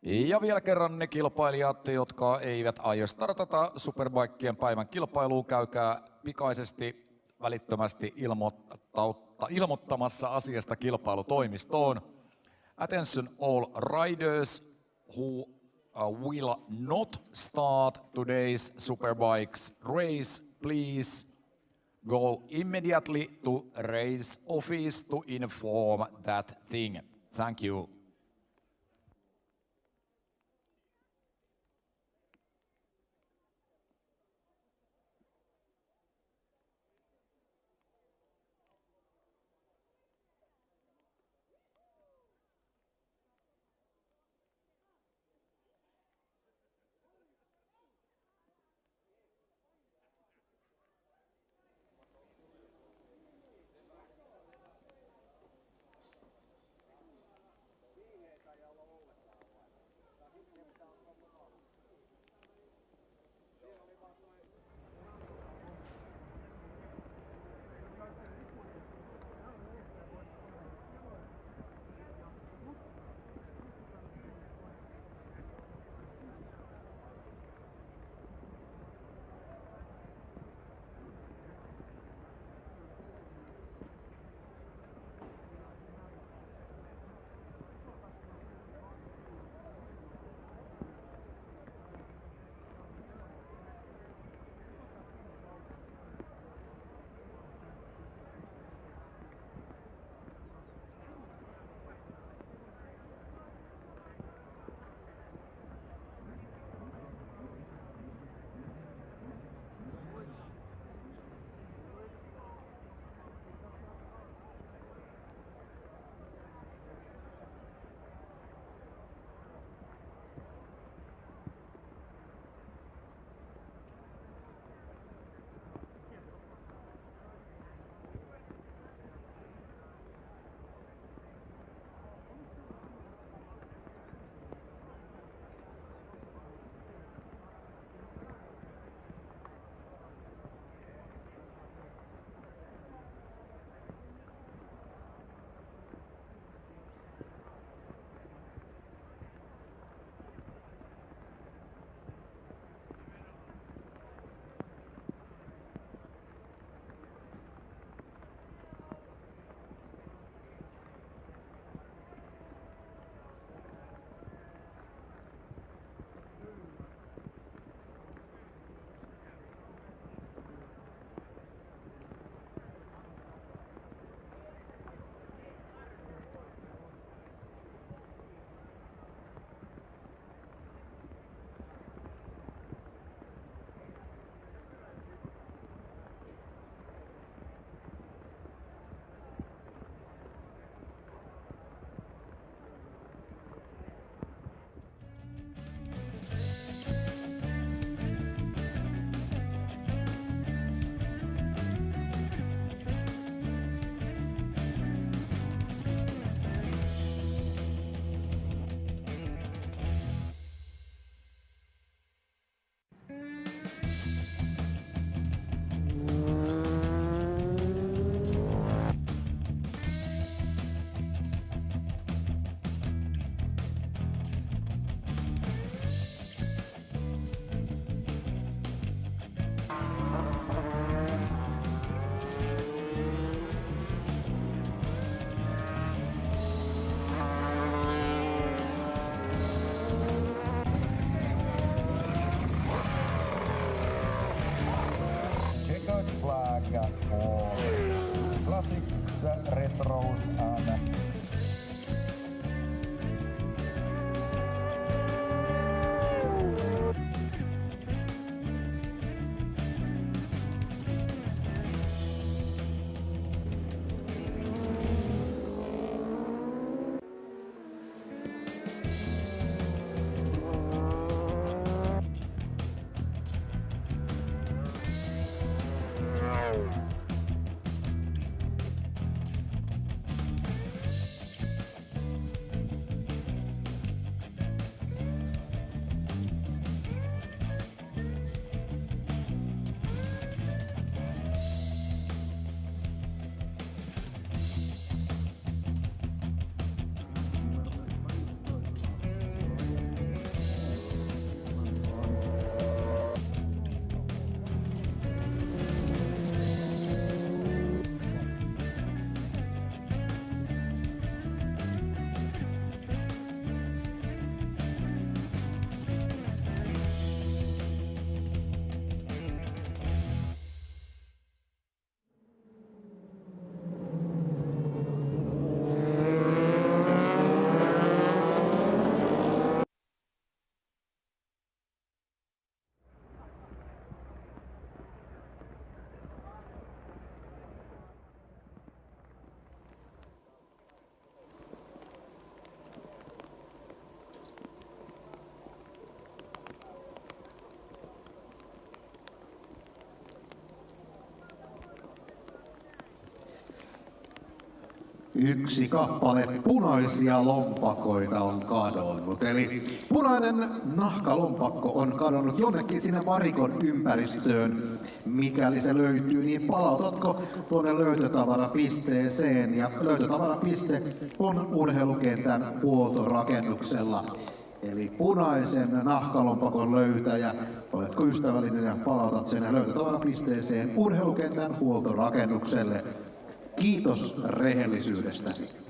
Ja vielä kerran ne kilpailijat, jotka eivät aio startata Superbikeen päivän kilpailuun, käykää pikaisesti välittömästi ilmoittamassa asiasta kilpailutoimistoon. Attention all riders who will not start today's Superbikes race, please go immediately to race office to inform that thing. Thank you. Yeah, for classics, retros, and Yksi kappale punaisia lompakoita on kadonnut. Eli punainen nahkalompakko on kadonnut jonnekin sinne varikon ympäristöön. Mikäli se löytyy, niin palautatko tuonne löytötavarapisteeseen. Ja löytötavarapiste on urheilukentän huoltorakennuksella. Eli punaisen nahkalompakon löytäjä, oletko ystävällinen ja palautat sen löytötavarapisteeseen urheilukentän huoltorakennukselle. Kiitos rehellisyydestäsi.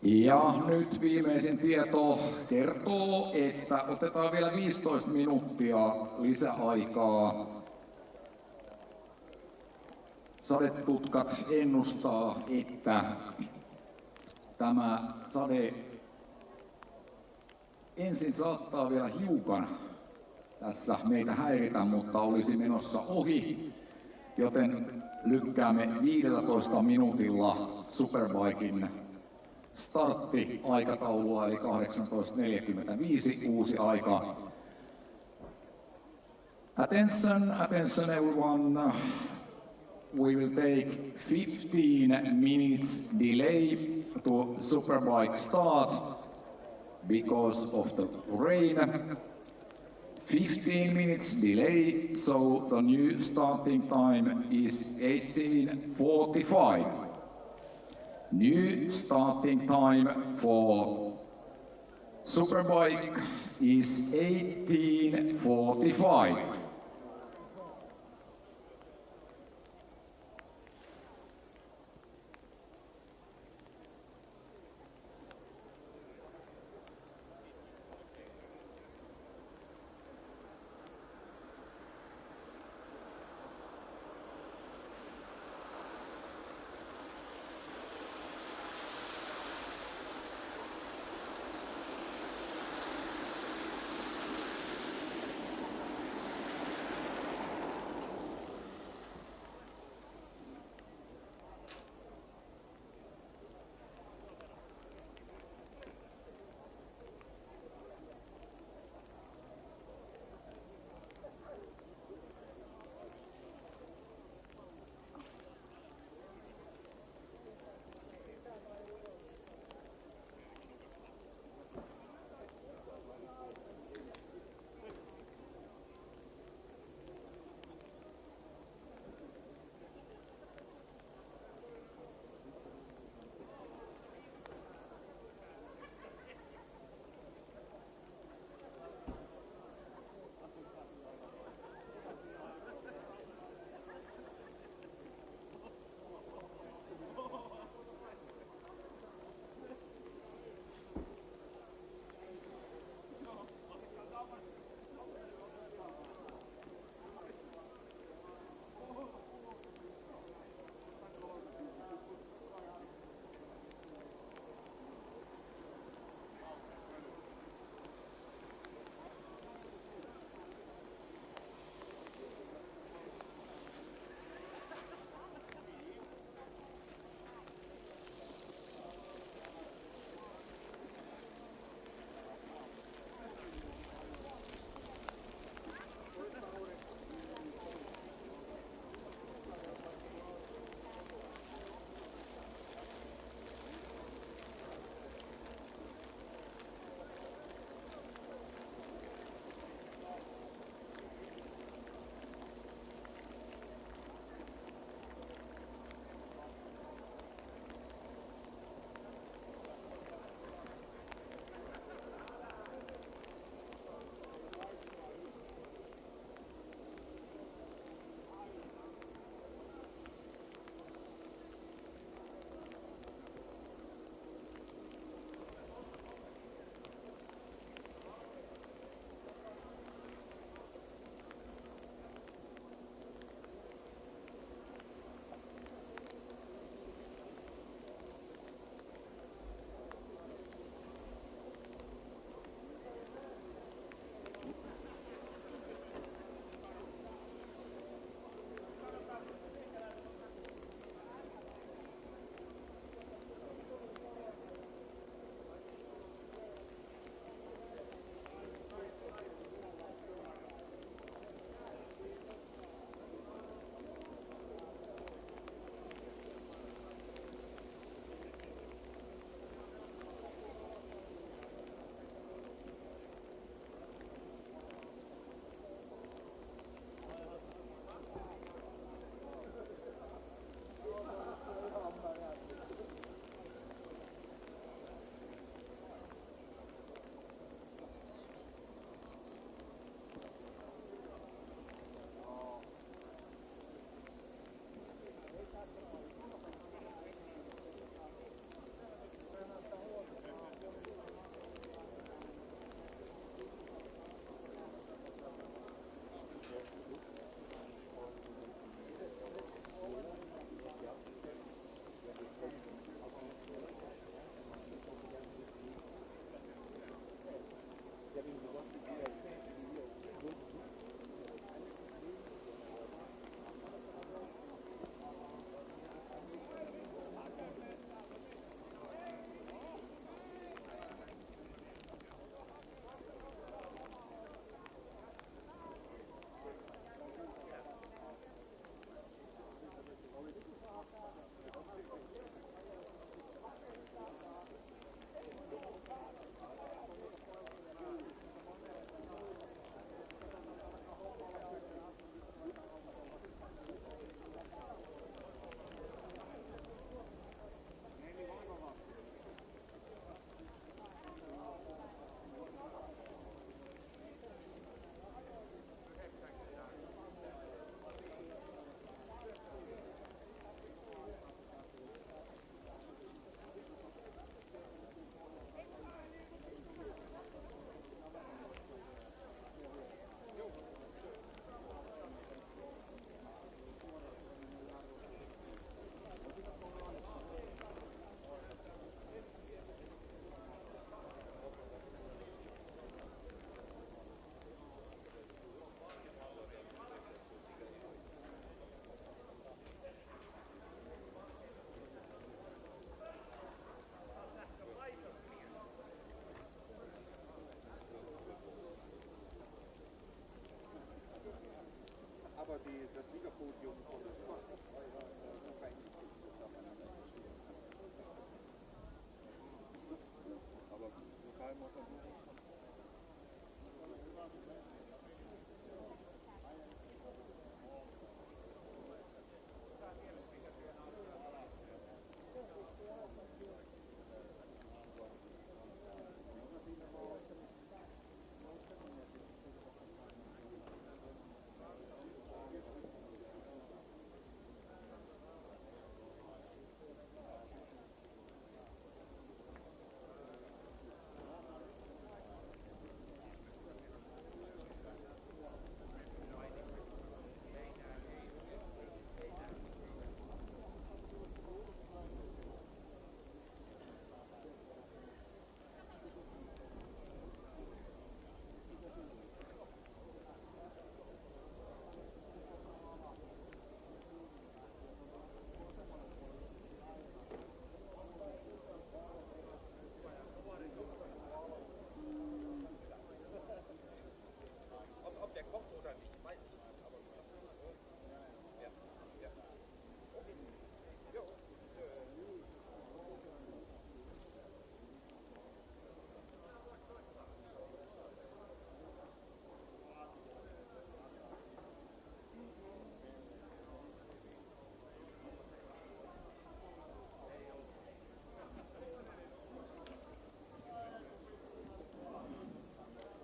Ja nyt viimeisin tieto kertoo, että otetaan vielä 15 minuuttia lisäaikaa. Sadetutkat ennustaa, että tämä sade ensin saattaa vielä hiukan tässä meitä häiritä, mutta olisi menossa ohi, joten lykkäämme 15 minuutilla Superbiken starttiaikataulua, eli 18.45 uusi aika. Attention everyone. We will take 15 minutes delay to Superbike start because of the rain. 15 minutes delay, so the new starting time is 18:45. New starting time for Superbike is 18:45.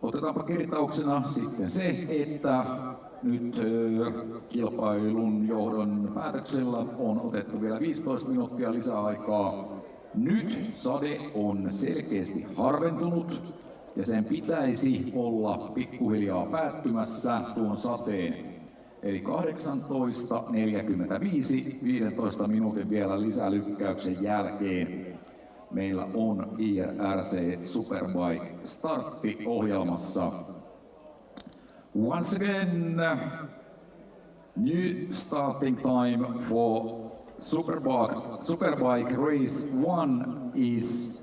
Otetaanpa kertauksena sitten se, että nyt kilpailun johdon päätöksellä on otettu vielä 15 minuuttia lisäaikaa. Nyt sade on selkeästi harventunut ja sen pitäisi olla pikkuhiljaa päättymässä tuon sateen. Eli 18.45, 15 minuutin vielä lisälykkäyksen jälkeen. Meillä on IRC Superbike startti ohjelmassa. Once again, new starting time for Superbike Race 1 is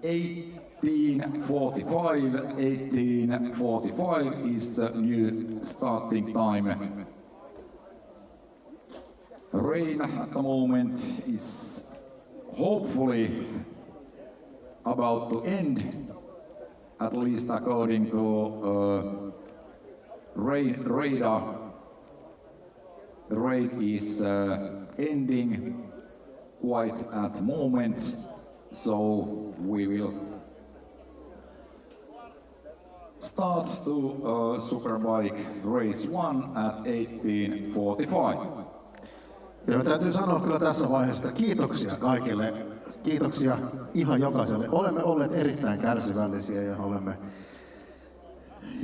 18:45. 18:45 is the new starting time. Rain at the moment is hopefully about to end, at least according to radar. The rain is ending quite at the moment, so we will start to Superbike Race 1 at 18:45. Ja täytyy sanoa kyllä tässä vaiheessa kiitoksia kaikille. Kiitoksia ihan jokaiselle. Olemme olleet erittäin kärsivällisiä ja olemme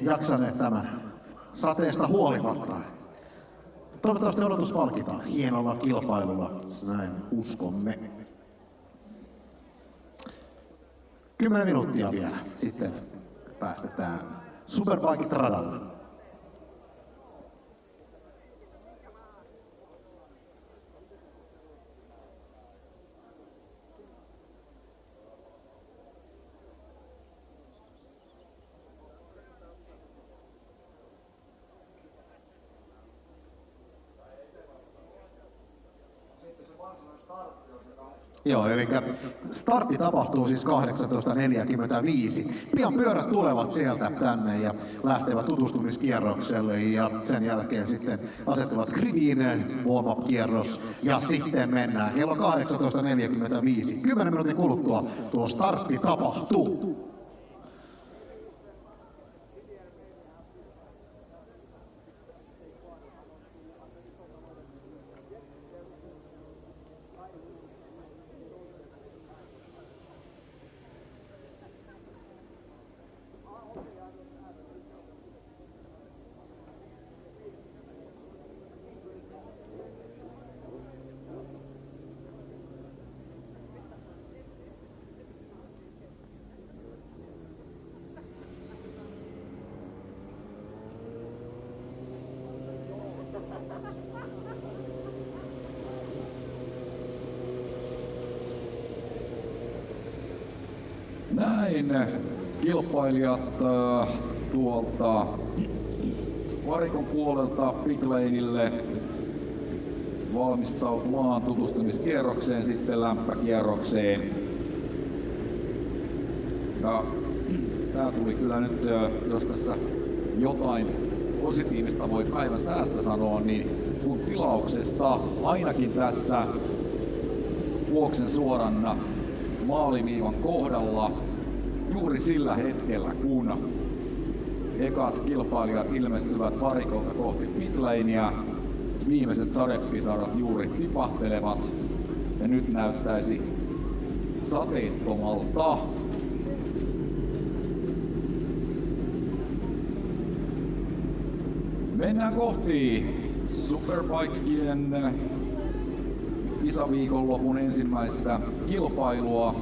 jaksaneet tämän sateesta huolimatta. Toivottavasti odotus palkitaan hienolla kilpailulla, näin uskomme. 10 minuuttia vielä, sitten päästetään Superbikit radalle. Joo, eli startti tapahtuu siis 18.45. Pian pyörät tulevat sieltä tänne ja lähtevät tutustumiskierrokselle ja sen jälkeen sitten asettuvat gridiin, warm-up-kierros ja sitten mennään kello 18.45. 10 minuutin kuluttua tuo startti tapahtuu. Näin kilpailijat tuolta varikon puolelta pitlaneille valmistautumaan tutustumiskierrokseen, sitten lämpökierrokseen. Ja tää tuli kyllä nyt, jos tässä jotain positiivista voi päivän säästä sanoa, niin kun tilauksesta ainakin tässä Vuoksen suoran maaliviivan kohdalla juuri sillä hetkellä, kun ekat kilpailijat ilmestyvät varikolta kohti pitlanea, viimeiset sadepisarat juuri tipahtelevat ja nyt näyttäisi sateettomalta. Mennään kohti Superbikien kisaviikonlopun ensimmäistä kilpailua.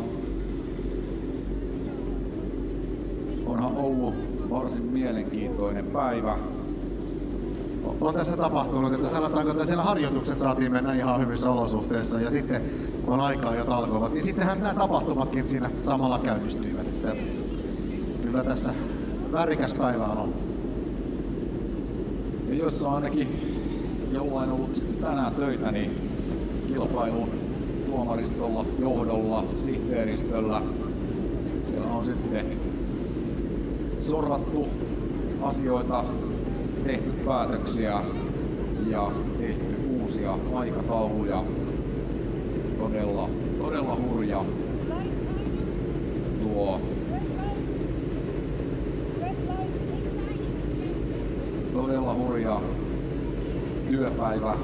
Onhan ollut varsin mielenkiintoinen päivä. On tässä tapahtunut, että sanotaanko, että siellä harjoitukset saatiin mennä ihan hyvissä olosuhteissa ja sitten kun aikaa jo alkoivat, niin sittenhän nämä tapahtumatkin siinä samalla käynnistyivät. Että kyllä tässä värikäs päivä on ollut. Ja jos on ainakin jollain ollut tänään töitä, niin kilpailun tuomaristolla, johdolla, sihteeristöllä, siellä on sitten sorvattu asioita, tehty päätöksiä ja tehty uusia aikatauluja. Todella hurja tuo todella hurja työpäivä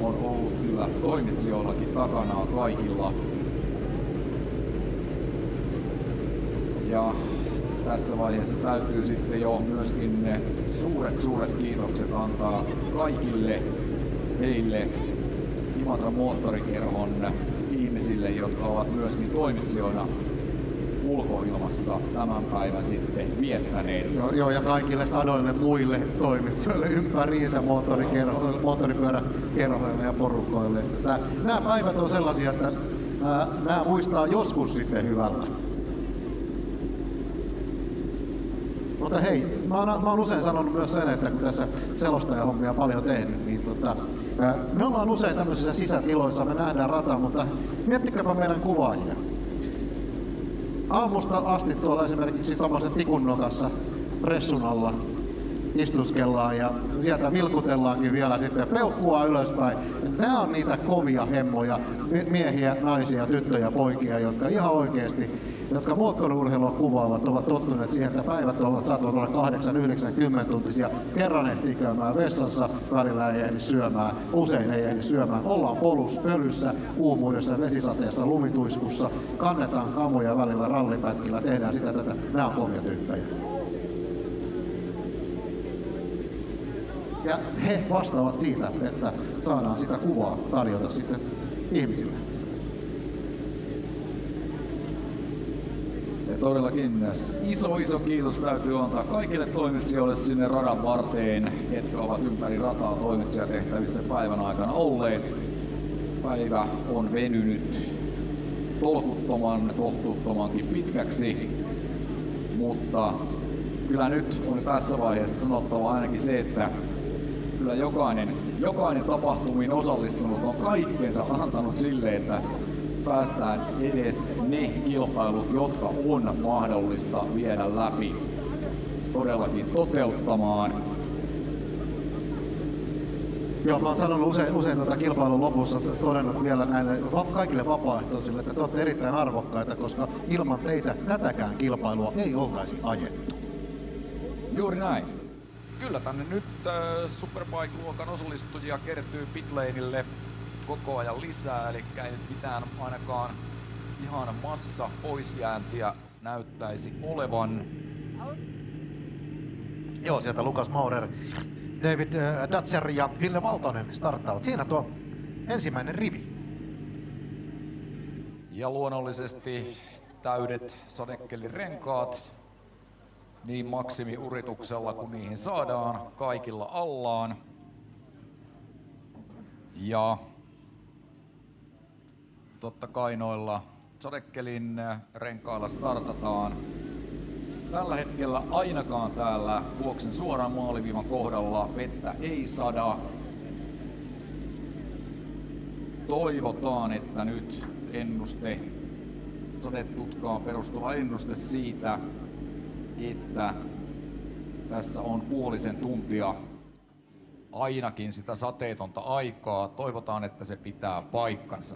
on ollut kyllä toimitsijoillakin takanaan kaikilla. Ja tässä vaiheessa täytyy sitten jo myöskin ne suuret kiitokset antaa kaikille heille Imatra moottorikerhon ihmisille, jotka ovat myöskin toimitsijoina ulkoilmassa tämän päivän sitten viettäneet. Joo, ja kaikille sadoille muille toimitsijoille ympäriinsä moottoripyöräkerhoille ja porukoille. Nämä päivät on sellaisia, että nämä muistaa joskus sitten hyvällä. Mutta hei, mä oon usein sanonut myös sen, että kun tässä selostajahommia paljon tehnyt, niin me ollaan usein tämmöisissä sisätiloissa, me nähdään rataa, mutta miettikääpä meidän kuvaajia. Aamusta asti tuolla esimerkiksi tuommoisen tikun nokassa pressun alla istuskellaan ja sieltä vilkutellaankin vielä sitten peukkua ylöspäin. Nämä on niitä kovia hemmoja, miehiä, naisia, tyttöjä, poikia, jotka ihan oikeasti, jotka moottoriurheilua kuvaavat, ovat tottuneet siihen, että päivät saattavat olla 8, 9, 10 tuntisia. Kerran ehtii käymään vessassa, välillä ei ehdi syömään, usein ei ehdi syömään. Ollaan pölyssä, kuumuudessa, vesisateessa, lumituiskussa, kannetaan kamoja välillä rallipätkillä, tehdään sitä tätä. Nämä on kovia tyyppejä. Ja he vastaavat siitä, että saadaan sitä kuvaa tarjota sitten ihmisille. Ja todellakin iso kiitos täytyy antaa kaikille toimitsijoille sinne radan varteen, jotka ovat ympäri rataa toimitsijatehtävissä päivän aikana olleet. Päivä on venynyt tolkuttoman, kohtuuttomankin pitkäksi, mutta kyllä nyt on tässä vaiheessa sanottava ainakin se, että kyllä jokainen tapahtumiin osallistunut on kaikkensa antanut sille, että päästään edes ne kilpailut, jotka on mahdollista viedä läpi, todellakin toteuttamaan. Joo, mä oon sanonut usein kilpailun lopussa todennut vielä näille kaikille vapaaehtoisille, että te olette erittäin arvokkaita, koska ilman teitä tätäkään kilpailua ei oltaisi ajettu. Juuri näin. Kyllä tänne nyt Superbike-luokan osallistujia kertyy pitlaneille koko ajan lisää, eli ei nyt mitään ainakaan ihan massa poisjääntiä näyttäisi olevan. Joo, sieltä Lukas Maurer, David Datzer ja Ville Valtonen starttaavat. Siinä tuo ensimmäinen rivi. Ja luonnollisesti täydet sadekelirenkaat niin maksimiurituksella kun niihin saadaan kaikilla allaan. Ja totta kai noilla sadekelin renkailla startataan. Tällä hetkellä ainakaan täällä Vuoksen suoraan maaliviivan kohdalla vettä ei sada. Toivotaan, että nyt ennuste, sadetutkaan perustuva ennuste siitä, että tässä on puolisen tuntia ainakin sitä sateetonta aikaa. Toivotaan, että se pitää paikkansa.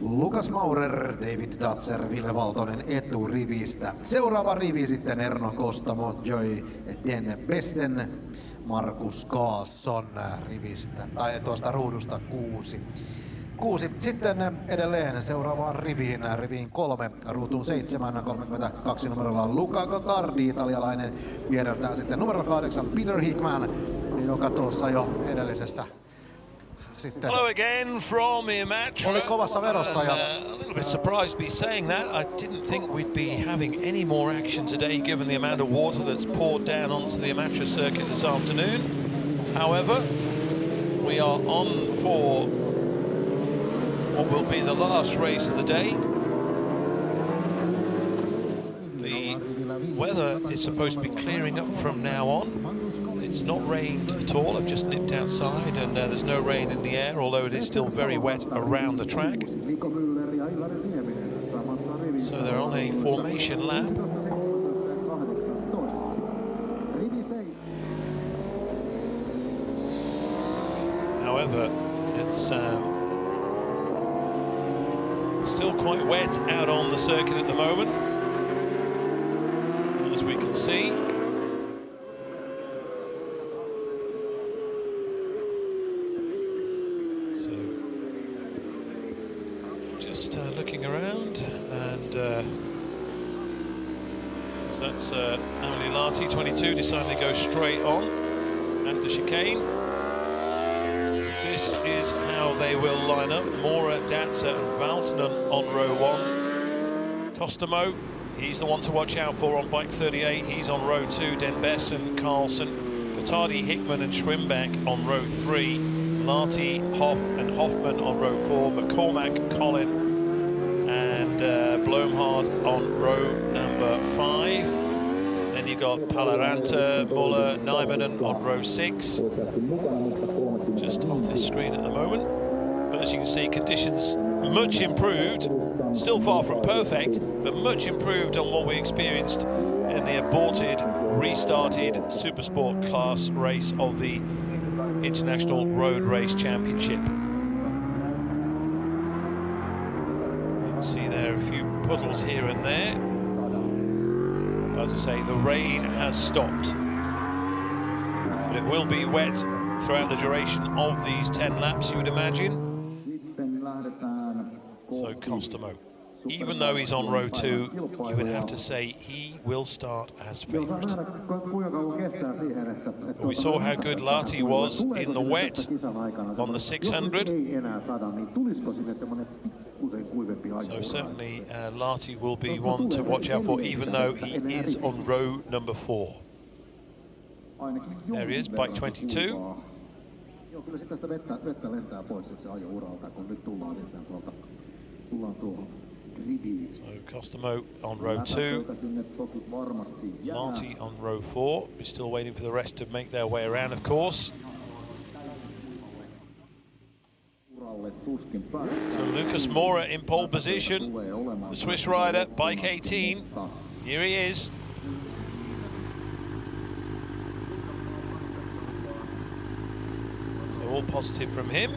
Lukas Maurer, David Datser, Ville Valtonen eturivistä. Seuraava rivi sitten Erno Kostamo, Joy Den Besten, Markus Kaasson rivistä, tai tuosta ruudusta 6. Sitten edelleen seuraavaan riviin 3, ruutuun 7, 32 numerolla Luca Gottardi, italialainen, viereltään sitten numero 8 Peter Hickman, joka tuossa jo edellisessä sitten hello again from Imatra. oli kovassa verossa ja a little bit surprised to be saying that. I didn't think we'd be having any more action today given the amount of water that's poured down onto the Imatra circuit this afternoon. However, we are on for what will be the last race of the day. The weather is supposed to be clearing up from now on. It's not rained at all. I've just nipped outside and there's no rain in the air, although it is still very wet around the track. So they're on a formation lap. However, it's still quite wet out on the circuit at the moment, as we can see. Looking around, and that's Emily Larty, 22, deciding to go straight on at the chicane. This is how they will line up. Mora, Datsa and Valtonen on row 1. Kostamo, he's the one to watch out for on bike 38. He's on row 2. Den Bessen, Carlson, Gottardi, Hickman and Schwimbeck on row 3. Larty, Hoff and Hoffman on row 4. McCormack, Collin and Blomhard on row number 5. Then you got Palaranta, Muller, Nijmenen on row 6. Just off the screen at the moment. But as you can see, conditions much improved, still far from perfect, but much improved on what we experienced in the aborted, restarted Supersport class race of the International Road Race Championship. You can see there a few puddles here and there. As I say, the rain has stopped, but it will be wet throughout the duration of these 10 laps, you would imagine. So Costomo, even though he's on row 2, you would have to say he will start as favourite. But we saw how good Lahti was in the wet on the 600. So certainly Lahti will be one to watch out for, even though he is on row number 4. There he is, bike 22. So Costomo on row 2, Lahti on row 4. We're still waiting for the rest to make their way around, of course. So Lucas Mora in pole position, the Swiss rider, bike 18. Here he is. So all positive from him.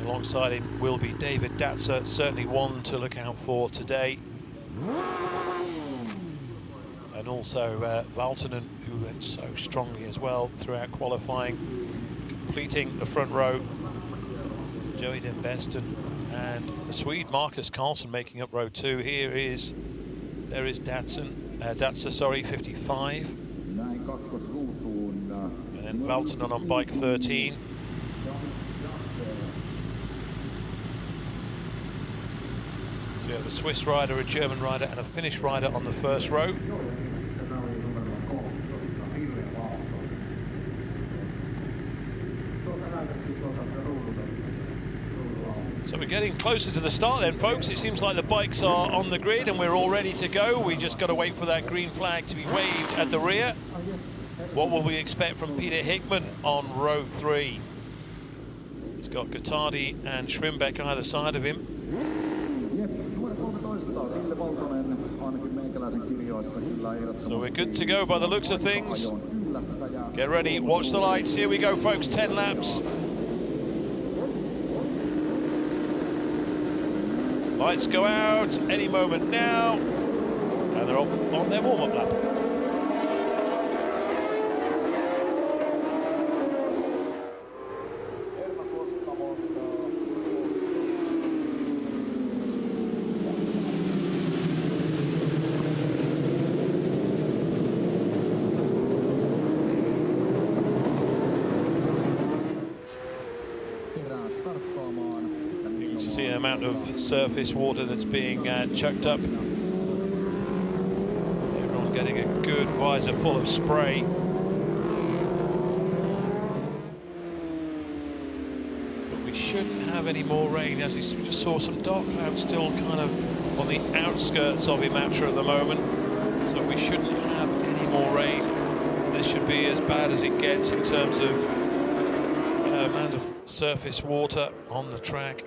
Alongside him will be David Datzer, certainly one to look out for today. And also Valtonen, who went so strongly as well throughout qualifying, completing the front row. Joey Den Besten and the Swede Marcus Karlsson making up row 2. There is Datzer, sorry, 55. And then Valtonen on bike 13. So you have a Swiss rider, a German rider and a Finnish rider on the first row. So we're getting closer to the start then, folks. It seems like the bikes are on the grid and we're all ready to go. We just got to wait for that green flag to be waved at the rear. What will we expect from Peter Hickman on row 3? He's got Gottardi and Schrimbeck either side of him. So we're good to go by the looks of things. Get ready, watch the lights. Here we go, folks, 10 laps. Lights go out any moment now. And they're off on their warm-up lap. See the amount of surface water that's being chucked up. Everyone getting a good visor full of spray. But we shouldn't have any more rain, as we just saw some dark clouds still kind of on the outskirts of Imatra at the moment. So we shouldn't have any more rain. This should be as bad as it gets in terms of amount of surface water on the track.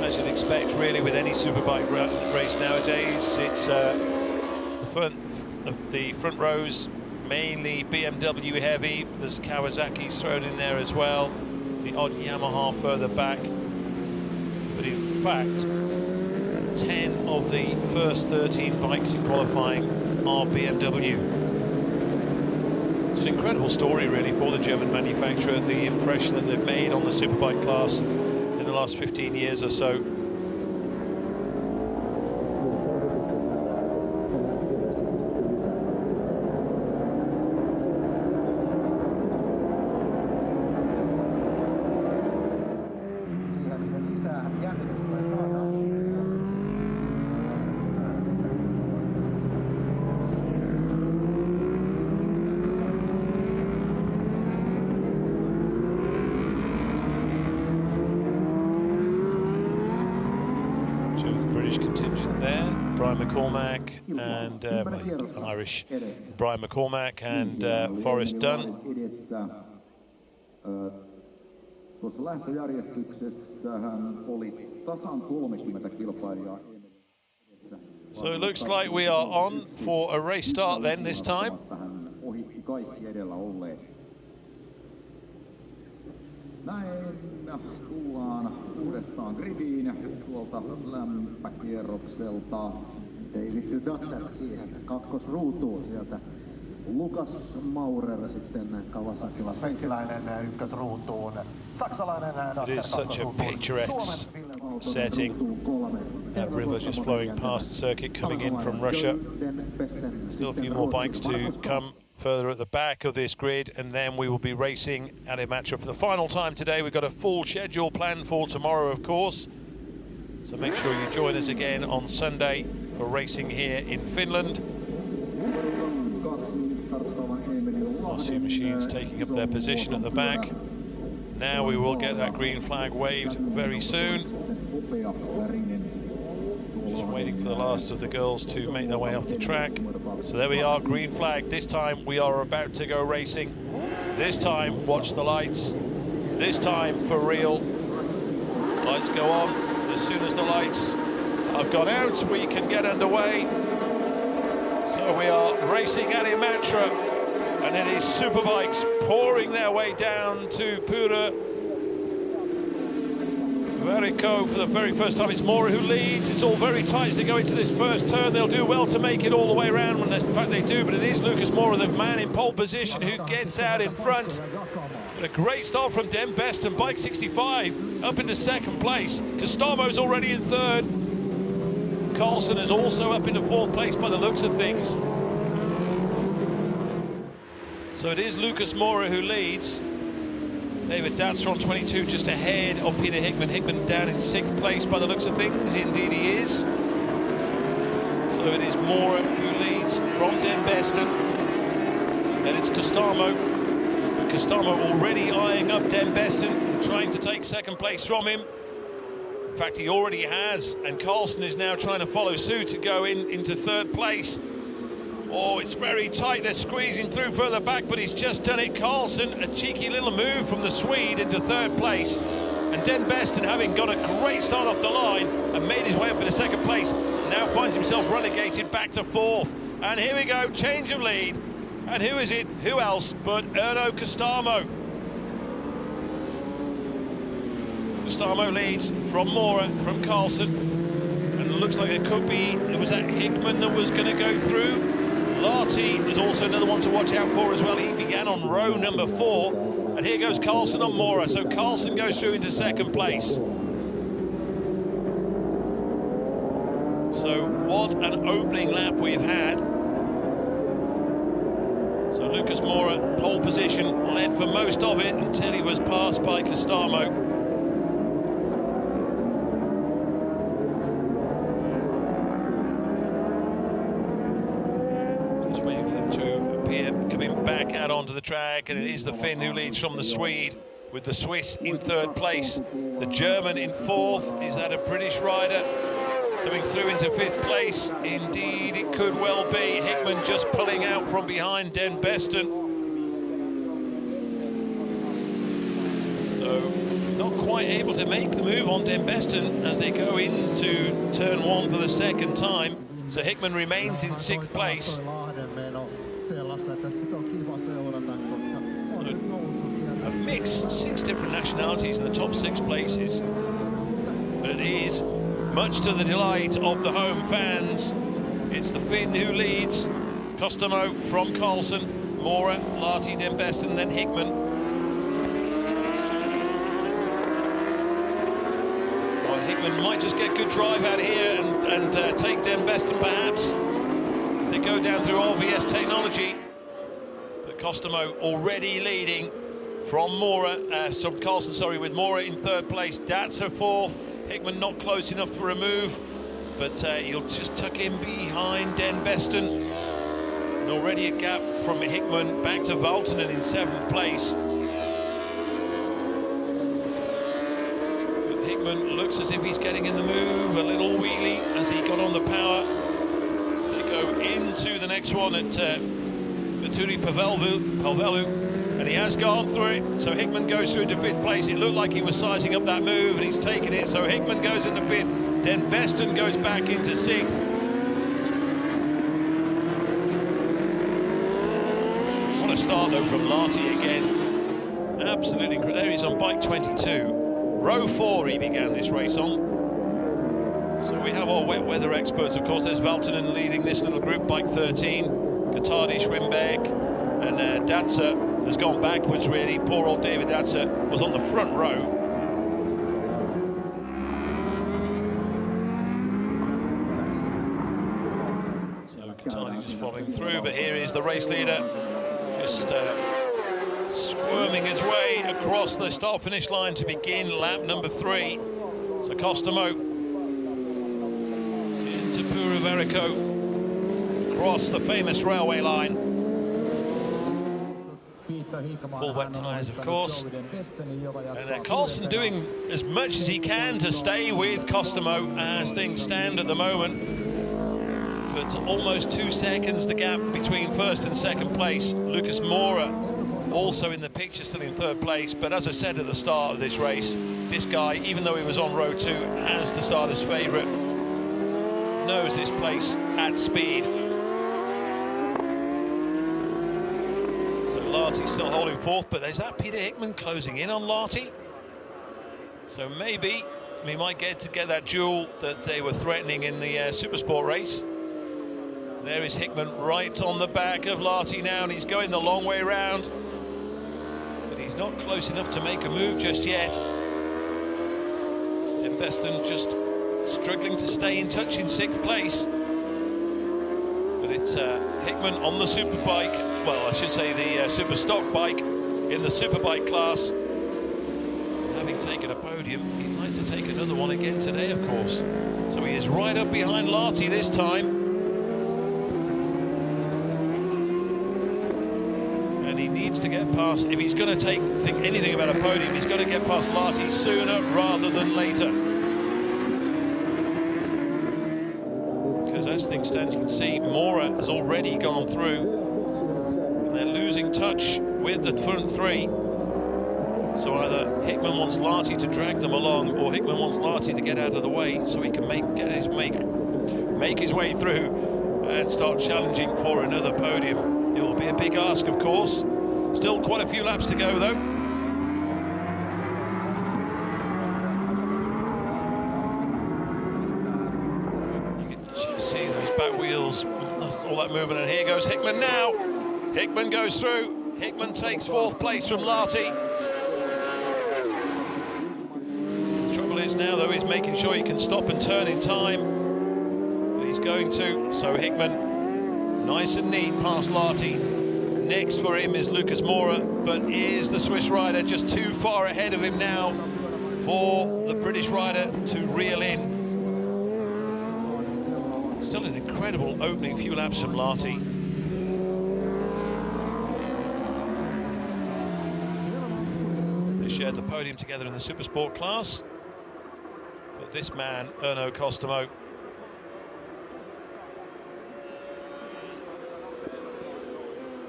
As you'd expect, really, with any superbike race nowadays, it's the front rows mainly BMW heavy. There's Kawasaki's thrown in there as well, the odd Yamaha further back. But in fact, 10 of the first 13 bikes in qualifying are BMW. It's an incredible story, really, for the German manufacturer, the impression that they've made on the superbike class in the last 15 years or so. contingent there. Brian McCormack and Irish Brian McCormack and Forrest Dunn. Tuossa lähtöjärjestyksessähän oli tasan 30 kilpailijaa. So it looks like we are on for a race start then this time. Ohitti kaikki edellä olleet. Näin tullaan uudestaan gridiin tuolta lämpäkierrokselta. David Dutcher siihen kakkosruutuun sieltä. Lukas Maurer sitten Kawasakilla, sveitsiläinen ykkösruutuun. Saksalainen It is such a picturesque setting. That river just flowing past the circuit, coming in from Russia. Still a few more bikes to come further at the back of this grid, and then we will be racing at Imatra for the final time today. We've got a full schedule planned for tomorrow, of course. So make sure you join us again on Sunday for racing here in Finland. Last few machines taking up their position at the back. Now we will get that green flag waved very soon. Just waiting for the last of the girls to make their way off the track. So there we are, green flag. This time we are about to go racing. This time, watch the lights. This time, for real. Lights go on. As soon as the lights have gone out, we can get underway. So we are racing at Imatra, and it is superbikes pouring their way down to Pura Verico for the very first time. It's Mora who leads. It's all very tight as they go into this first turn. They'll do well to make it all the way around, when in fact they do, but it is Lucas Mora, the man in pole position, who gets out in front. But a great start from Den Best and Bike 65 up into second place. Costamo's already in third. Carlson is also up into fourth place by the looks of things. So it is Lucas Mora who leads. David Datster on 22 just ahead of Peter Hickman. Hickman down in sixth place by the looks of things. Indeed he is. So it is Mora who leads from Den Besten. Then it's Costamo. But Costamo already eyeing up Den Besten and trying to take second place from him. In fact, he already has, and Carlson is now trying to follow suit to go into third place. Oh, it's very tight. They're squeezing through further back, but he's just done it. Carlson, a cheeky little move from the Swede into third place. And Den Besten, having got a great start off the line and made his way up into second place, now finds himself relegated back to fourth. And here we go, change of lead. And who is it? Who else but Erno Costamo? Costamo leads from Mora, from Carlson. And it looks like it could be, it was that Hickman that was going to go through. Larty is also another one to watch out for as well. He began on row number 4. And here goes Carlson on Mora. So Carlson goes through into second place. So what an opening lap we've had. So Lucas Mora, pole position, led for most of it until he was passed by Costamo. Coming back out onto the track, and it is the Finn who leads from the Swede, with the Swiss in third place, the German in fourth. Is that a British rider coming through into fifth place? Indeed it could well be. Hickman just pulling out from behind Den Besten. So not quite able to make the move on Den Besten as they go into turn 1 for the second time. So Hickman remains in sixth place. A mix, 6 different nationalities in the top 6 places. But it is much to the delight of the home fans. It's the Finn who leads. Costamo from Carlson, Mora, Larty, Den Besten, then Hickman. Well, Hickman might just get good drive out here and take Den Besten perhaps. They go down through RVS technology, but Costamo already leading from from Carlson, sorry, with Mora in third place. Datzer fourth. Hickman not close enough for a move, but he'll just tuck in behind Den Besten. And already a gap from Hickman back to Valtonen in seventh place. But Hickman looks as if he's getting in the move, a little wheelie as he got on the power. They go into the next one at Maturi Palvelu, and he has gone through it. So Hickman goes through into 5th place. It looked like he was sizing up that move, and he's taken it. So Hickman goes into 5th. Den Besten goes back into 6th. What a start though from Larty again. Absolutely incredible. There he's on bike 22. Row 4 he began this race on. So we have our wet weather experts, of course. There's Valtonen leading this little group, bike 13. Gatardi, Schwimberg, and Datzer has gone backwards really. Poor old David Datzer was on the front row. So Gatardi just following through, but here is the race leader, just squirming his way across the start-finish line to begin lap number 3. So Costamo into Puravarico, across the famous railway line. Full wet tyres, of course. And Carlson doing as much as he can to stay with Costamo as things stand at the moment. But almost 2 seconds the gap between 1st and 2nd place. Lucas Mora also in the picture, still in 3rd place. But as I said at the start of this race, this guy, even though he was on row 2 as the starter's favourite, knows this place at speed. So Larty's still holding 4th, but there's that Peter Hickman closing in on Larty. So maybe we might get that duel that they were threatening in the Supersport race. There is Hickman right on the back of Larty now, and he's going the long way round. But he's not close enough to make a move just yet. And Besten just struggling to stay in touch in 6th place. But it's Hickman on the Superbike, well, I should say the Super Stock bike in the Superbike class. Having taken a podium, he'd like to take another one again today, of course. So he is right up behind Larty this time. He needs to get past, if he's going to think anything about a podium, he's got to get past Larty sooner rather than later. Because as things stand, you can see Mora has already gone through, and they're losing touch with the front 3. So either Hickman wants Larty to drag them along, or Hickman wants Larty to get out of the way so he can make his way through and start challenging for another podium. It will be a big ask, of course. Still quite a few laps to go, though. You can just see those back wheels, all that movement, and here goes Hickman now. Hickman goes through. Hickman takes 4th place from Larty. The trouble is now, though, he's making sure he can stop and turn in time. But he's going to, so Hickman, nice and neat past Larty. Next for him is Lucas Mora, but is the Swiss rider just too far ahead of him now for the British rider to reel in. Still an incredible opening few laps from Larty. They shared the podium together in the Supersport class, but this man, Erno Costamo,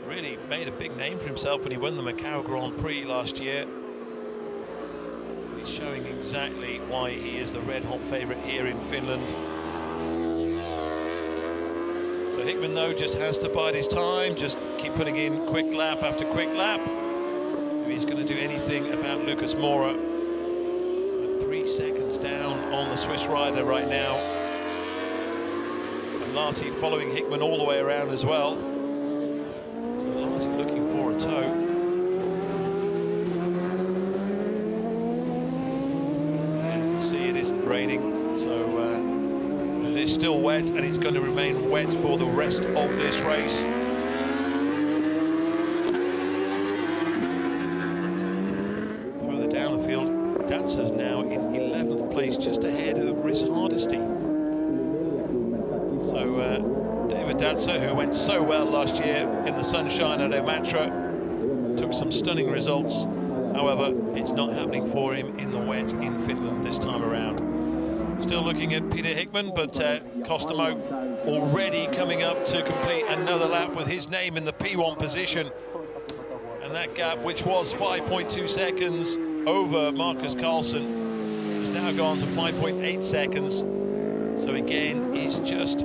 really made a big name for himself when he won the Macau Grand Prix last year. He's showing exactly why he is the red-hot favourite here in Finland. So Hickman, though, just has to bide his time, just keep putting in quick lap after quick lap. If he's going to do anything about Lucas Mora. 3 seconds down on the Swiss rider right now. And Larty following Hickman all the way around as well. Looking for a tow. And you can see it isn't raining, so it is still wet, and it's going to remain wet for the rest of this race. Further down the field, Datzer's now in 11th place, just ahead of Rhys Hardesty. So David Datzer, who went so well last year in the sunshine at Imatra, took some stunning results However, it's not happening for him in the wet in Finland this time around. Still looking at Peter Hickman, but Kostomo already coming up to complete another lap with his name in the P1 position. And that gap, which was 5.2 seconds over Marcus Carlsen, has now gone to 5.8 seconds. So again, he's just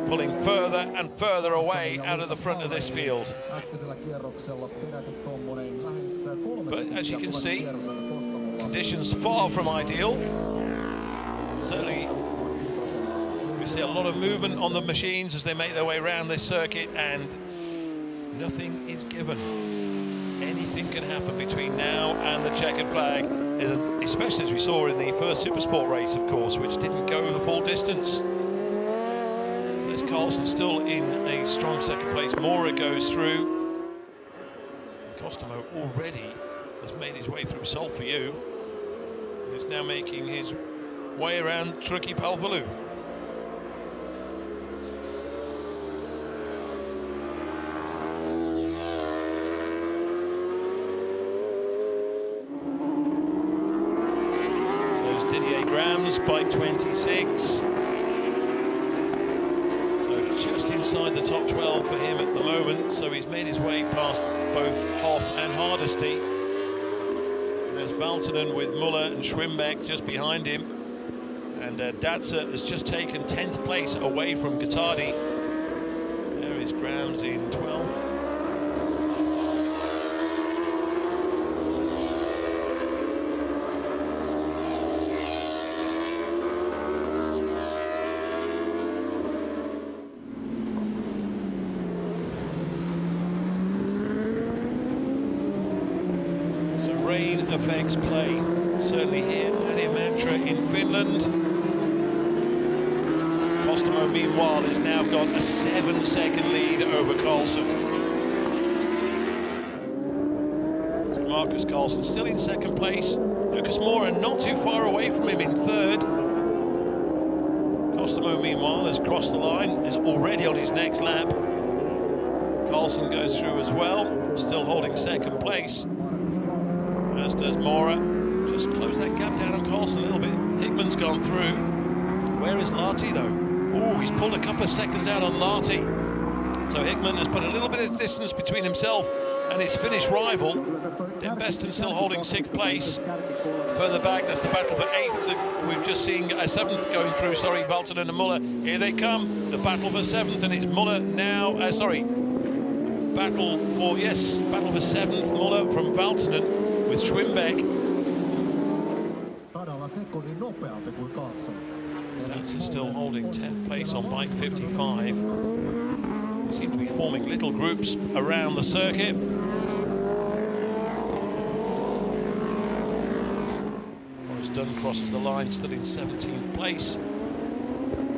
pulling further and further away out of the front of this field. But as you can see, conditions far from ideal. Certainly, we see a lot of movement on the machines as they make their way around this circuit, and nothing is given. Anything can happen between now and the checkered flag, especially as we saw in the first Supersport race, of course, which didn't go the full distance. So there's Carlsen still in a strong second place. Mora goes through. Kostomo already has made his way through Solfiu and is now making his way around Truki Palvelu. So there's Didier Grams, bike 26. So just inside the top 12 for him at the moment. So he's made his way past both Hoff and Hardesty. There's Valtonen with Muller and Schwimbeck just behind him. And Datsa has just taken 10th place away from Guittardi. There is Grams in 12th. So rain affects play, certainly here at Imatra in Finland. Kostomo, meanwhile, has now got a 7-second lead over Carlsen. So Marcus Carlsen still in second place. Lucas Mora not too far away from him in third. Kostomo, meanwhile, has crossed the line, is already on his next lap. Carlsen goes through as well, still holding second place, as does Mora. Just close that gap down on Carlsen a little bit. Hickman's gone through. Where is Lahti, though? Oh, he's pulled a couple of seconds out on Lahti. So Hickman has put a little bit of distance between himself and his Finnish rival. Den Besten still holding 6th place. Further back, that's the battle for 8th. We've just seen 7th going through, Valtonen and Muller. Here they come, the battle for 7th, and it's Muller now, battle for 7th, Muller from Valtonen with Schwimbeck. Dancer still holding 10th place on bike 55. They seem to be forming little groups around the circuit. Boris Dunn crosses the line, still in 17th place.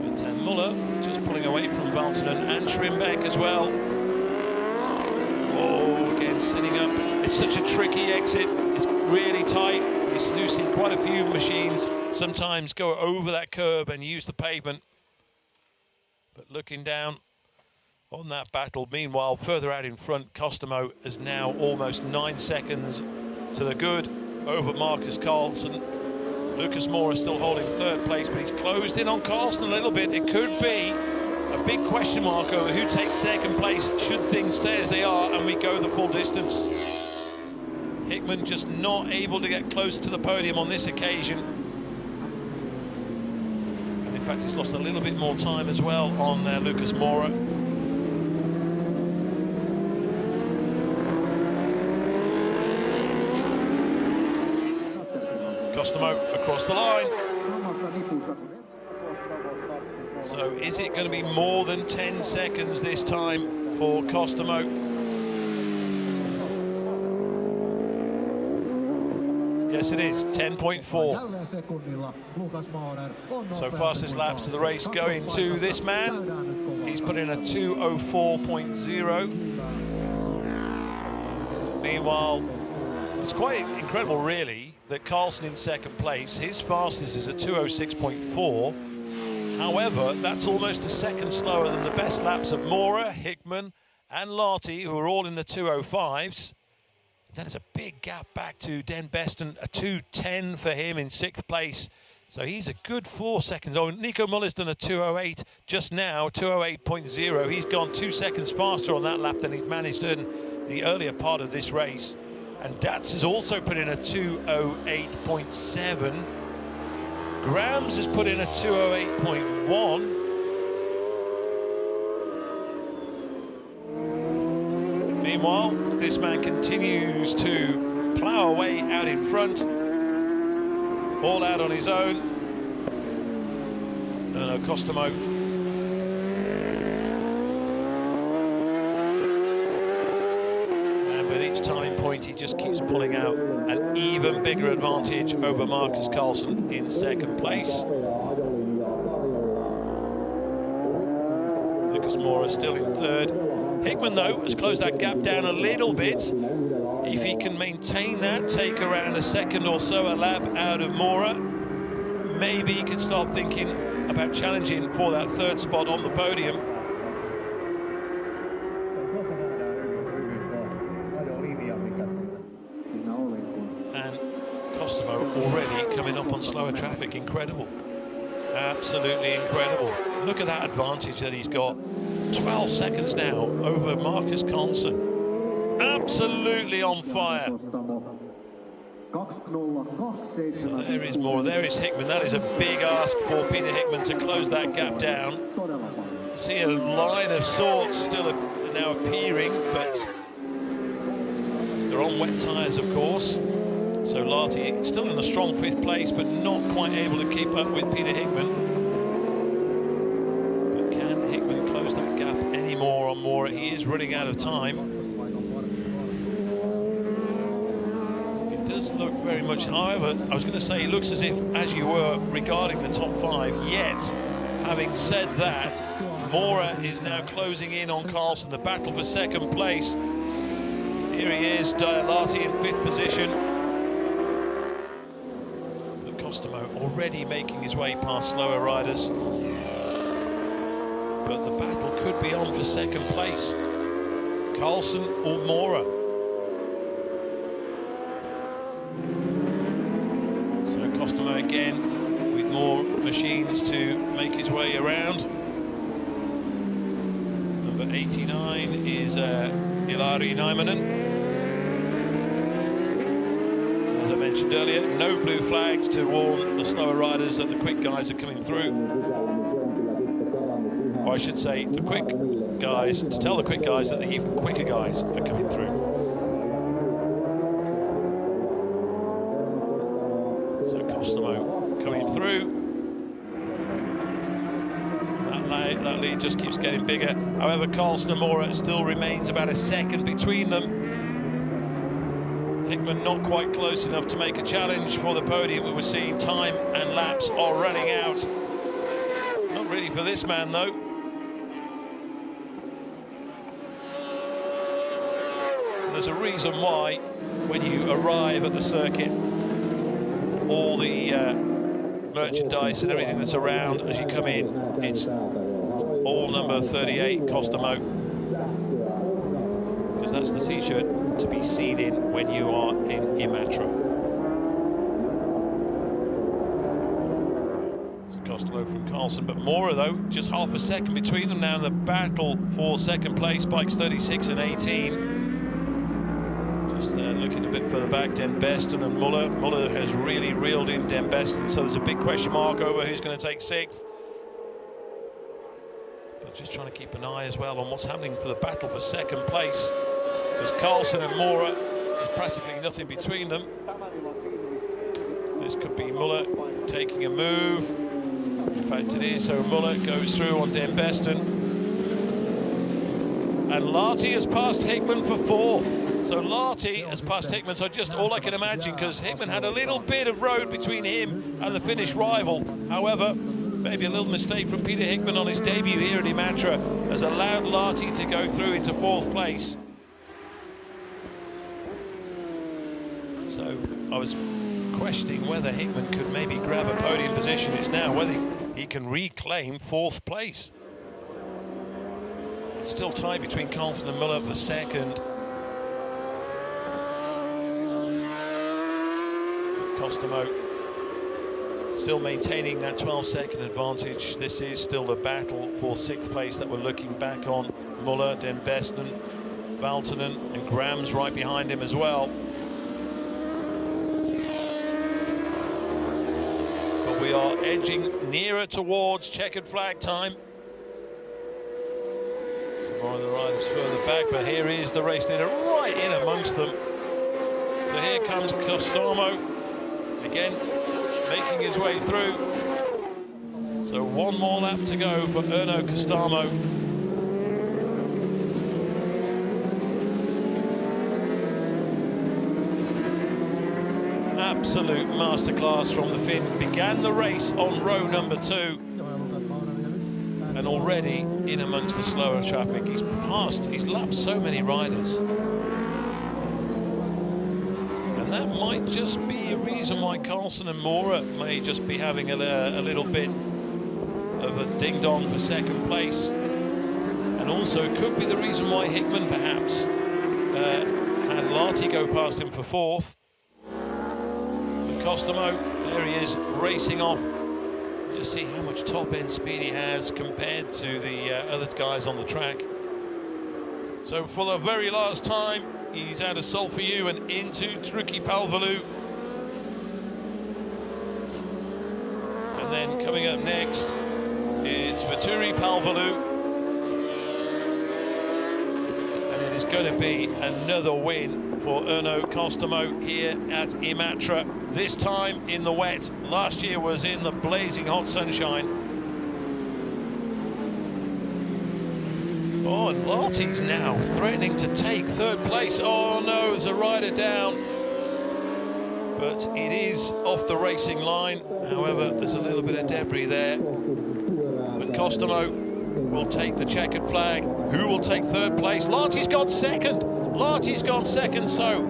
But Muller just pulling away from Valtonen and Schwimbeck as well. Oh, again sitting up. It's such a tricky exit. It's really tight. You do see quite a few machines sometimes go over that curb and use the pavement. But looking down on that battle, meanwhile, further out in front, Kostomo is now almost 9 seconds to the good over Marcus Carlsen. Lucas Mora still holding 3rd place, but he's closed in on Carlsen a little bit. It could be a big question mark over who takes 2nd place should things stay as they are and we go the full distance. Hickman just not able to get close to the podium on this occasion. And in fact, he's lost a little bit more time as well on Lucas Mora. Kostomo across the line. So is it going to be more than 10 seconds this time for Kostomo? Yes, it is, 10.4. So fastest laps of the race going to this man. He's put in a 2:04.0. Meanwhile, it's quite incredible, really, that Carlsen in 2nd place. His fastest is a 2:06.4. However, that's almost a second slower than the best laps of Mora, Hickman, and Lahti, who are all in the 2:05s. That is a big gap back to Den Besten, a 2:10 for him in 6th place. So he's a good 4 seconds. Oh, Nico Muller's done a 2:08 just now, 2:08.0. He's gone 2 seconds faster on that lap than he'd managed in the earlier part of this race. And Dats has also put in a 2:08.7. Grams has put in a 2:08.1. Meanwhile, this man continues to plough away out in front, all out on his own. And Costomo turning point, he just keeps pulling out an even bigger advantage over Marcus Carlsen in second place. Lucas Mora still in third. Hickman, though, has closed that gap down a little bit. If he can maintain that, take around a second or so a lap out of Mora, maybe he can start thinking about challenging for that third spot on the podium. And Costomo already coming up on slower traffic. Incredible. Absolutely incredible. Look at that advantage that he's got. 12 seconds now over Marcus Carlsen. Absolutely on fire. So there is more. There is Hickman. That is a big ask for Peter Hickman to close that gap down. See a line of sorts still now appearing, but they're on wet tyres, of course. So Larty still in a strong 5th place, but not quite able to keep up with Peter Hickman. But can Hickman close that gap any more on Mora? He is running out of time. It does look very much, however, I was going to say it looks as if, as you were regarding the top 5, yet, having said that, Mora is now closing in on Carlsen. The battle for second place. Here he is, Larty in 5th position. Already making his way past slower riders, but the battle could be on for second place. Carlsen or Mora. So Costomo again with more machines to make his way around. Number 89 is Ilari Naimanen. Mentioned earlier, no blue flags to warn the slower riders that the quick guys are coming through. Or I should say, the quick guys, to tell the quick guys that the even quicker guys are coming through. So Costomo coming through. That lead just keeps getting bigger. However, Carlsen and Mora still remains about a second between them. Hickman not quite close enough to make a challenge for the podium. We were seeing time and laps are running out. Not really for this man, though. There's a reason why, when you arrive at the circuit, all the merchandise and everything that's around as you come in, it's all number 38 Costomo. Because that's the t-shirt to be seen in when you are in Imatra. So Costomo from Carlsen, but Mora, though, just half a second between them now in the battle for second place. Bikes 36 and 18. Just looking a bit further back, Den Besten and Muller. Muller has really reeled in Den Besten, so there's a big question mark over who's going to take 6th. But just trying to keep an eye as well on what's happening for the battle for second place. Because Carlsen and Mora, there's practically nothing between them. This could be Muller taking a move. In fact, it is. So Muller goes through on Den Besten. And Larty has passed Hickman for 4th. So Larty has passed Hickman. So just all I can imagine, because Hickman had a little bit of road between him and the Finnish rival. However, maybe a little mistake from Peter Hickman on his debut here at Imatra has allowed Larty to go through into 4th place. So I was questioning whether Hickman could maybe grab a podium position. It's now whether he can reclaim 4th place. It's still tied between Carlsen and Muller for second. Costomo still maintaining that 12-second advantage. This is still the battle for 6th place that we're looking back on. Muller, Den Besten, Valtonen, and Graham's right behind him as well. But we are edging nearer towards checkered flag time. Some more of the riders further back, but here is the race leader right in amongst them. So here comes Costomo again, making his way through. So one more lap to go for Erno Costomo. Absolute masterclass from the Finn. Began the race on row number 2 and already in amongst the slower traffic. He's lapped so many riders. And that might just be a reason why Carlson and Mora may just be having a little bit of a ding-dong for 2nd place. And also could be the reason why Hickman perhaps had Larty go past him for 4th. Costomo, there he is, racing off. Just see how much top-end speed he has compared to the other guys on the track. So for the very last time, he's out of Solfiu and into Truki Palvelu. And then coming up next is Vaturi Palvelu. And it is going to be another win for Erno Costomo here at Imatra, this time in the wet. Last year was in the blazing hot sunshine. Oh, and Larty's now threatening to take 3rd place. Oh no, there's a rider down. But it is off the racing line. However, there's a little bit of debris there. But Costomo will take the checkered flag. Who will take 3rd place? Larty's gone 2nd. Larty's gone 2nd, so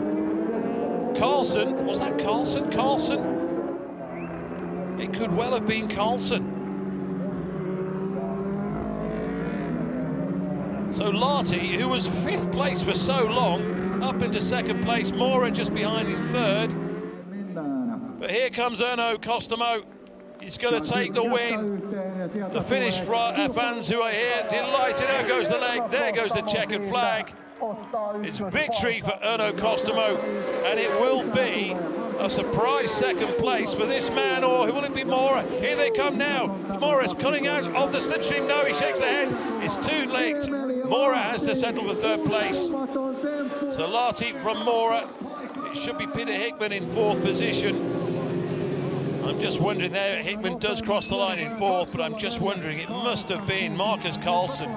Carlson, was that Carlson? Carlson? It could well have been Carlson. So Larty, who was 5th place for so long, up into 2nd place, Mora just behind in 3rd. But here comes Erno Costomo. He's going to take the win. The Finnish fans who are here, delighted. There goes the leg, there goes the checkered flag. It's victory for Erno Costomo, and it will be a surprise 2nd place for this man, or who will it be? Mora. Here they come now. Mora's coming out of the slipstream. No, he shakes the head. It's too late. Mora has to settle for 3rd place. So Larty from Mora. It should be Peter Hickman in 4th position. I'm just wondering there, Hickman does cross the line in 4th, but I'm just wondering, it must have been Marcus Carlson,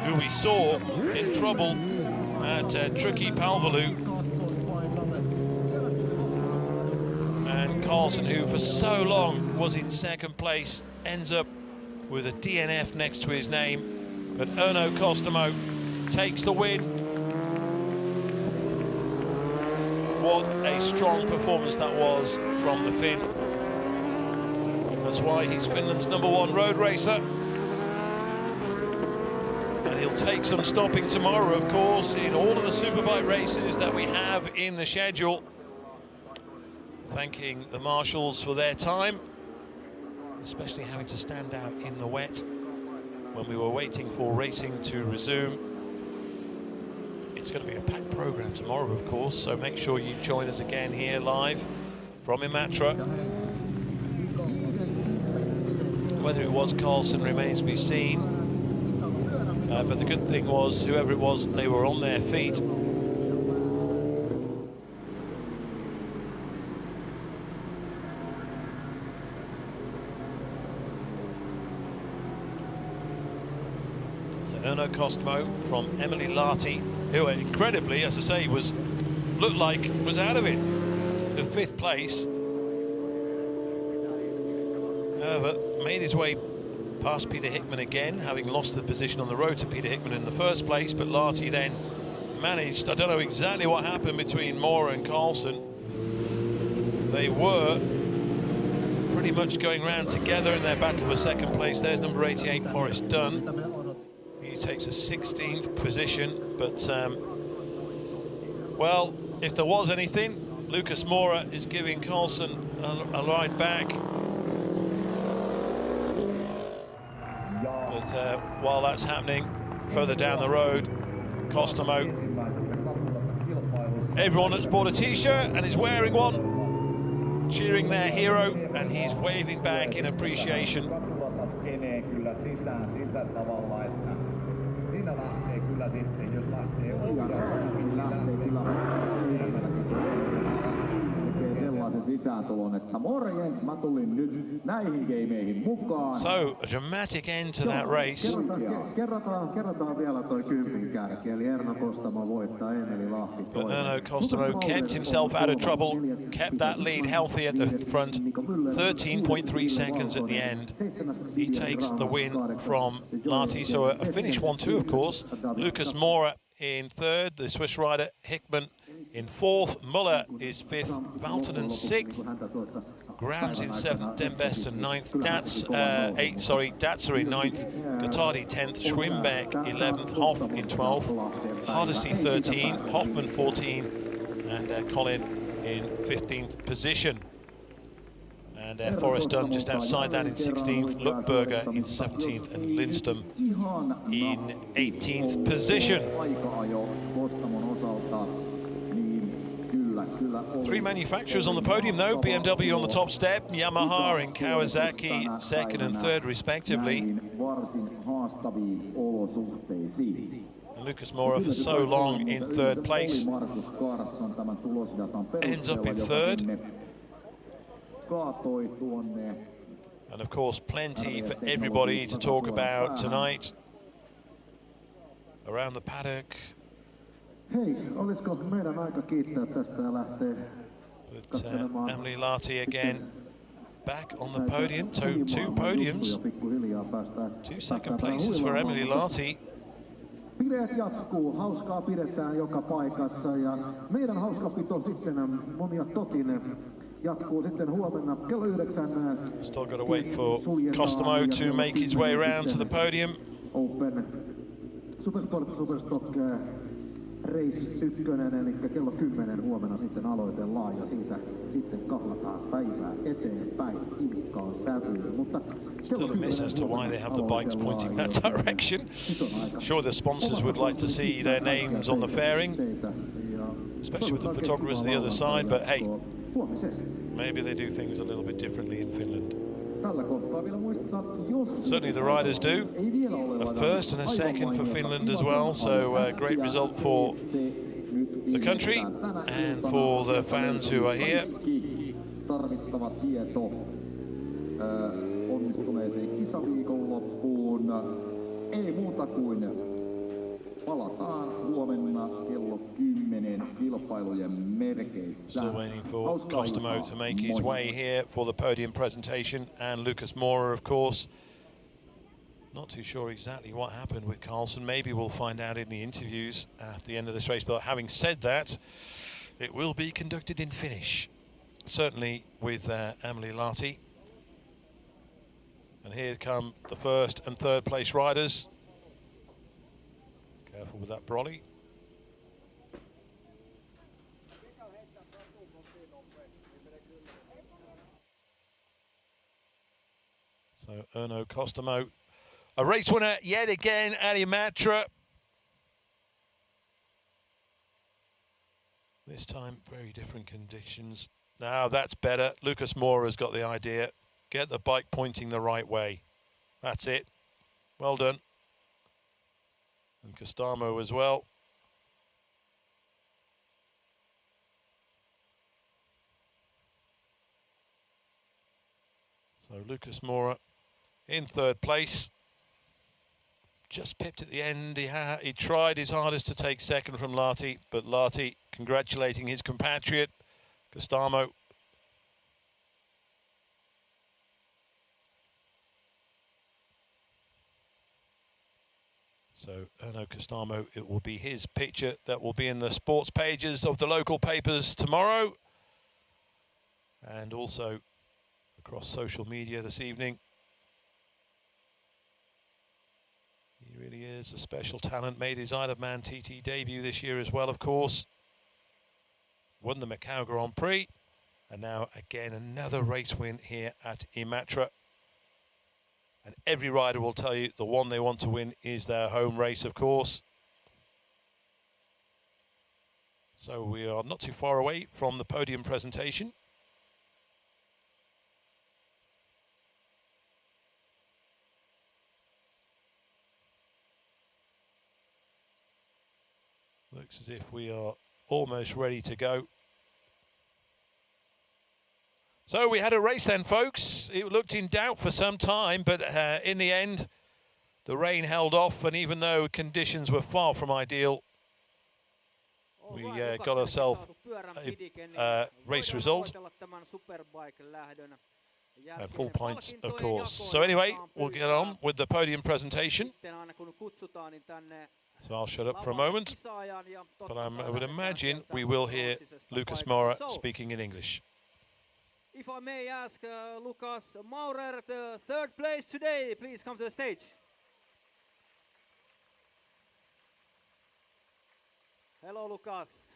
who we saw in trouble at Truki Palvelu. And Carlson, who for so long was in 2nd place, ends up with a DNF next to his name. But Erno Costomo takes the win. What a strong performance that was from the Finn. That's why he's Finland's #1 road racer. And he'll take some stopping tomorrow, of course, in all of the Superbike races that we have in the schedule. Thanking the marshals for their time, especially having to stand out in the wet when we were waiting for racing to resume. It's going to be a packed program tomorrow, of course, so make sure you join us again here live from Imatra. Whether it was Carlson remains to be seen, but the good thing was, whoever it was, they were on their feet. So Erno Costomo from Emily Larty, who incredibly, as I say, looked like was out of it. The 5th place. However, made his way past Peter Hickman again, having lost the position on the road to Peter Hickman in the 1st place, but Larty then managed, I don't know exactly what happened between Mora and Carlson. They were pretty much going round together in their battle for 2nd place. There's number 88, Forrest Dunn. He takes a 16th position, but well, if there was anything, Lucas Mora is giving Carlson a ride back. But while that's happening, further down the road, Costamo. Everyone that's bought a t-shirt and is wearing one, cheering their hero, and he's waving back in appreciation. So, a dramatic end to that race. But Erno Costamo kept himself out of trouble, kept that lead healthy at the front, 13.3 seconds at the end. He takes the win from Lati, so a finish 1-2 of course. Lucas Mora in third, the Swiss rider Hickman in fourth, Muller is fifth, Valtonen sixth, Grams in seventh, Dembest in ninth, Datzer in ninth, Gottardi 10th, Schwimbeck 11th, Hoff in 12th, Hardesty 13, Hoffman 14, and Colin in 15th position. And Forrest Dunn just outside that in 16th, Luckberger in 17th, and Lindström in 18th position. Three manufacturers on the podium though, BMW on the top step, Yamaha and Kawasaki second and third respectively. And Lucas Mora for so long in third place, ends up in third. And of course plenty for everybody to talk about tonight around the paddock. Hei, olisiko meidän aika kiittää tästä ja lähteä But Emily Lati again back on the podium, two podiums, 2 second places for Emily Lati. Bileet jatkuu, hauskaa pidetään joka paikassa ja meidän hauskapito sitten monia totin jatkuu sitten huomenna kello 9. Still got to wait for Costamo to make his way around to the podium. Open Supersport Superstock Race 1, eli kello 10 huomenna sitten aloitellaan ja siitä sitten kahlataan päivää eteenpäin ilkkaan sävyyn. Mutta still a miss as to why they have the bikes pointing that direction. Sure, the sponsors would like to see their names on the fairing, especially with the photographers the other side, but hey, maybe they do things a little bit differently in Finland. Certainly the riders do. A first and a second for Finland as well, so a great result for the country and for the fans who are here. Tarvittava tieto onnistuneeseen kisaviikonloppuun. Ei muuta kuin palataan huomenna kello 10 kilpailujen merkeissä. Still waiting for Costamo to make his way here for the podium presentation, and Lucas Mora, of course. Not too sure exactly what happened with Carlson. Maybe we'll find out in the interviews at the end of this race. But having said that, it will be conducted in Finnish, certainly with Emily Lati. And here come the first and third place riders. Careful with that brolly. So Erno Costamo, a race winner yet again at Imatra. This time, very different conditions. Now that's better. Lucas Mora's got the idea. Get the bike pointing the right way. That's it. Well done. And Costamo as well. So Lucas Mora in third place. Just pipped at the end. He tried his hardest to take second from Lati, but Lati congratulating his compatriot, Costamo. So Erno Costamo, it will be his picture that will be in the sports pages of the local papers tomorrow, and also across social media this evening. He really is a special talent, made his Isle of Man TT debut this year as well, of course. won the Macau Grand Prix, and now again another race win here at Imatra. And every rider will tell you the one they want to win is their home race, of course. So we are not too far away from the podium presentation. Looks as if we are almost ready to go. So we had a race then, folks. It looked in doubt for some time, but in the end, the rain held off, and even though conditions were far from ideal, we got ourselves a race result and full points, of course. So anyway, we'll get on with the podium presentation. So I'll shut up for a moment, but I would imagine we will hear Lucas Maurer speaking in English. If I may ask Lucas Maurer, the third place today, please come to the stage. Hello, Lucas.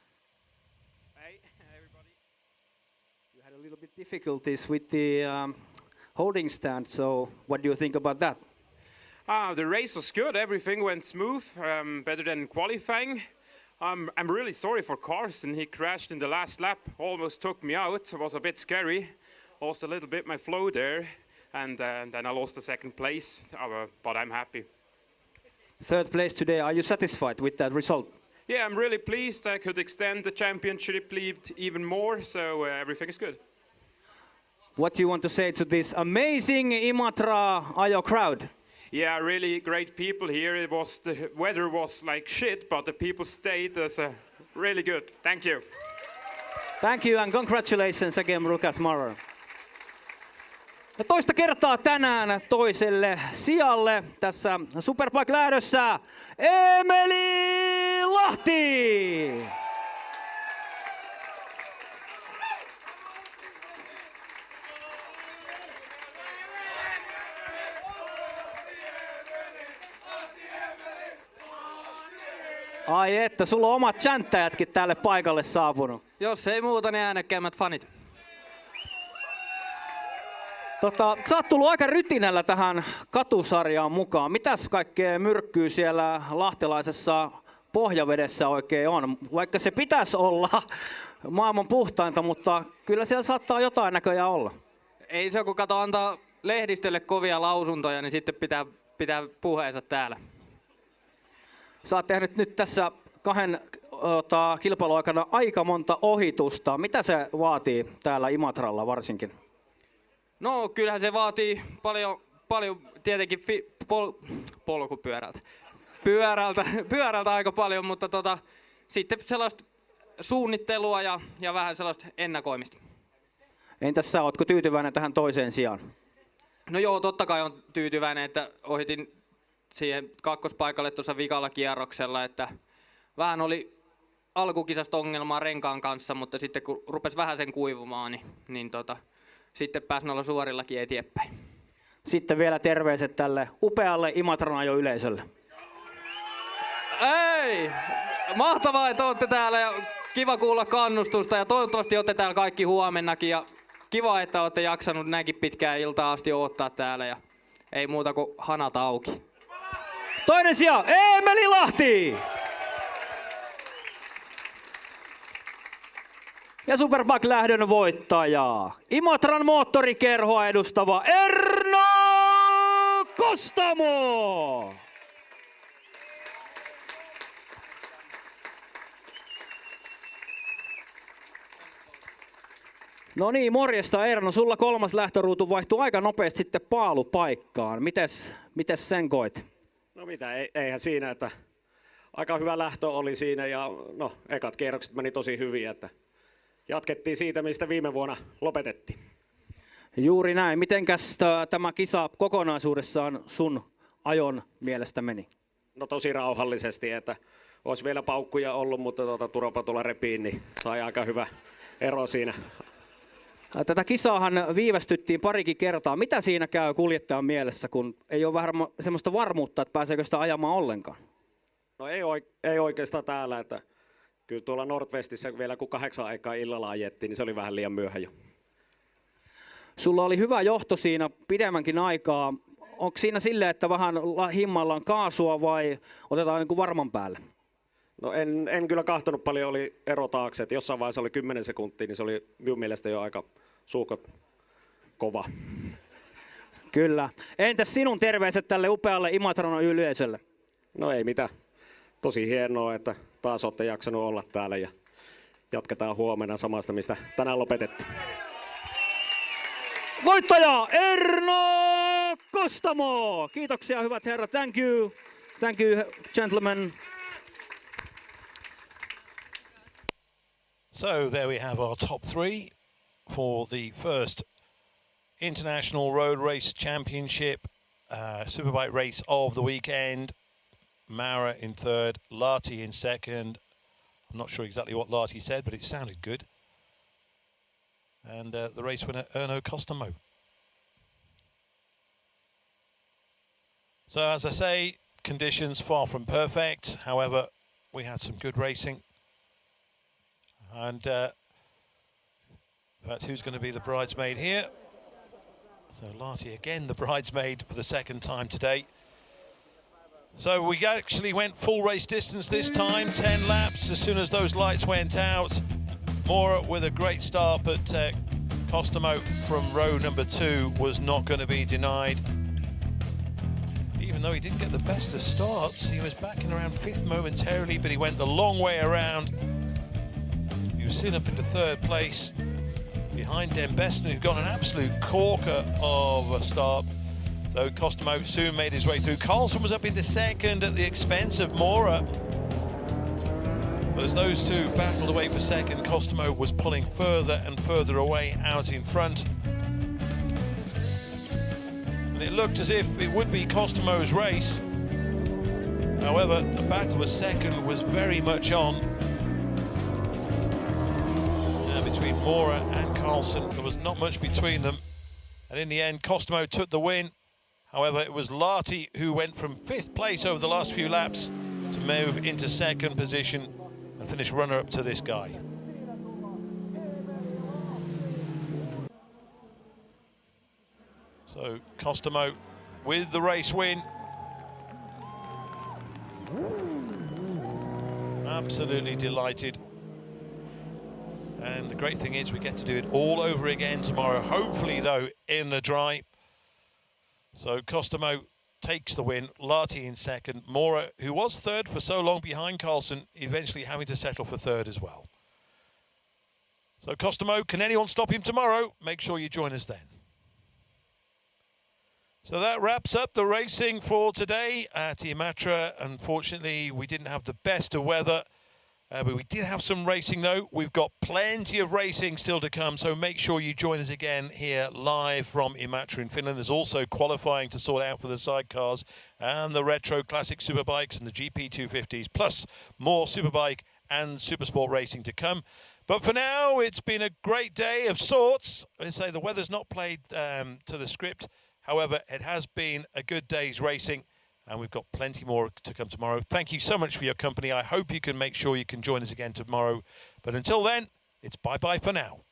Hey, everybody. You had a little bit difficulties with the holding stand, so what do you think about that? The race was good. Everything went smooth, better than qualifying. I'm really sorry for Carson. He crashed in the last lap, almost took me out. It was a bit scary. Lost a little bit my flow there, and then I lost the second place, but I'm happy. Third place today, are you satisfied with that result? Yeah, I'm really pleased. I could extend the championship lead even more, so everything is good. What do you want to say to this amazing Imatra Ajo crowd? Yeah, really great people here. The weather was like shit, but the people stayed. That's really good. Thank you. Thank you and congratulations again, Lucas Maurer. Ja toista kertaa tänään toiselle sijalle tässä Superbike-lähdössä Emeli Lahti. Ai että, sulla on omat chanttäjätkin tälle paikalle saapunut. Jos ei muuta, niin äänekkäimmät fanit. Sä oot tullut aika rytinällä tähän katusarjaan mukaan. Mitäs kaikkea myrkkyä siellä lahtelaisessa pohjavedessä oikein on? Vaikka se pitäisi olla maailman puhtainta, mutta kyllä siellä saattaa jotain näköjään olla. Ei se, kun kato antaa lehdistölle kovia lausuntoja, niin sitten pitää puheensa täällä. Sä oot tehnyt nyt tässä kahden kilpailun aikana aika monta ohitusta. Mitä se vaatii täällä Imatralla varsinkin? No kyllähän se vaatii paljon tietenkin polkupyörältä. Pyörältä aika paljon, mutta sitten sellaista suunnittelua ja vähän sellaista ennakoimista. Entäs sä, ootko tyytyväinen tähän toiseen sijaan? No joo, totta kai on tyytyväinen, että ohitin siihen kakkospaikalle tuossa vikalla kierroksella, että vähän oli alkukisasta ongelmaa renkaan kanssa, mutta sitten kun rupesi vähän sen kuivumaan, niin sitten pääsi noilla suorillakin eteenpäin. Sitten vielä terveiset tälle upealle Imatranajo yleisölle. Ei! Mahtavaa, että olette täällä ja kiva kuulla kannustusta ja toivottavasti olette täällä kaikki huomennakin. Ja kiva, että olette jaksanut näinkin pitkään iltaa asti odottaa täällä ja ei muuta kuin hanat auki. Toinen sija, Emeli Lahti! Ja Superbike-lähdön voittaja, Imatran moottorikerhoa edustava Erno Kostamo! No niin, morjesta Erno. Sulla kolmas lähtöruutu vaihtui aika nopeasti sitten paalupaikkaan. Mites sen koit? No eihän siinä, että aika hyvä lähtö oli siinä ja no, ekat kierrokset meni tosi hyvin, että jatkettiin siitä, mistä viime vuonna lopetettiin. Juuri näin. Mitenkäs tämä kisa kokonaisuudessaan sun ajon mielestä meni? No tosi rauhallisesti, että olisi vielä paukkuja ollut, mutta turvapatulla repiin, niin sai aika hyvä ero siinä. Tätä kisaahan viivästyttiin parikin kertaa. Mitä siinä käy kuljettajan mielessä, kun ei ole vähän semmoista varmuutta, että pääseekö sitä ajamaan ollenkaan? No ei oikeastaan täällä, että kyllä tuolla Nordwestissä vielä kun 8 aikaa illalla ajettiin, niin se oli vähän liian myöhä jo. Sulla oli hyvä johto siinä pidemmänkin aikaa. Onko siinä silleen, että vähän himmallaan kaasua vai otetaan niin kuin varman päälle? No en kyllä kahtonut paljon, oli ero taakse. Että jossain vaiheessa oli 10 sekuntia, niin se oli minun mielestä jo aika suukot kova. Kyllä. Entäs sinun terveiset tälle upealle Imatranon yleisölle? No ei mitään. Tosi hienoa, että taas olette jaksanut olla täällä ja jatketaan huomenna samasta, mistä tänään lopetettiin. Voittaja Erno Kostamo! Kiitoksia hyvät herrat. Thank you. Thank you gentlemen. So there we have our top 3 for the first International Road Race Championship Superbike race of the weekend. Mara in third, Lahti in second. I'm not sure exactly what Lahti said, but it sounded good. And the race winner, Erno Kostamo. So as I say, conditions far from perfect. However, we had some good racing. And in fact, who's going to be the bridesmaid here? So Lahti again, the bridesmaid for the second time today. So we actually went full race distance this time, 10 laps as soon as those lights went out. Mora with a great start, but Kostamo from row number 2 was not going to be denied. Even though he didn't get the best of starts, he was backing around 5th momentarily, but he went the long way around. He was sitting up into 3rd place behind Den Besten, who got an absolute corker of a start. Though Kostamo soon made his way through. Carlson was up into 2nd at the expense of Mora. But as those two battled away for 2nd, Kostamo was pulling further and further away out in front. And it looked as if it would be Kostamo's race. However, the battle for 2nd was very much on. Between Mora and Carlson, there was not much between them. And in the end, Kostamo took the win. However, it was Lahti who went from 5th place over the last few laps to move into 2nd position and finish runner-up to this guy. So Kostamo with the race win. Absolutely delighted. And the great thing is we get to do it all over again tomorrow, hopefully though in the dry. So Kostamo takes the win, Lahti in 2nd, Mora, who was 3rd for so long behind Carlson, eventually having to settle for 3rd as well. So Kostamo, can anyone stop him tomorrow? Make sure you join us then. So that wraps up the racing for today at Imatra. Unfortunately, we didn't have the best of weather. But we did have some racing though. We've got plenty of racing still to come, so make sure you join us again here live from Imatra in Finland. There's also qualifying to sort out for the sidecars and the retro classic superbikes and the GP250s, plus more superbike and supersport racing to come. But for now, it's been a great day of sorts. I say the weather's not played to the script. However, it has been a good day's racing. And we've got plenty more to come tomorrow. Thank you so much for your company. I hope you can make sure you can join us again tomorrow. But until then, it's bye-bye for now.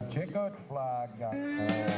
Checkered flag for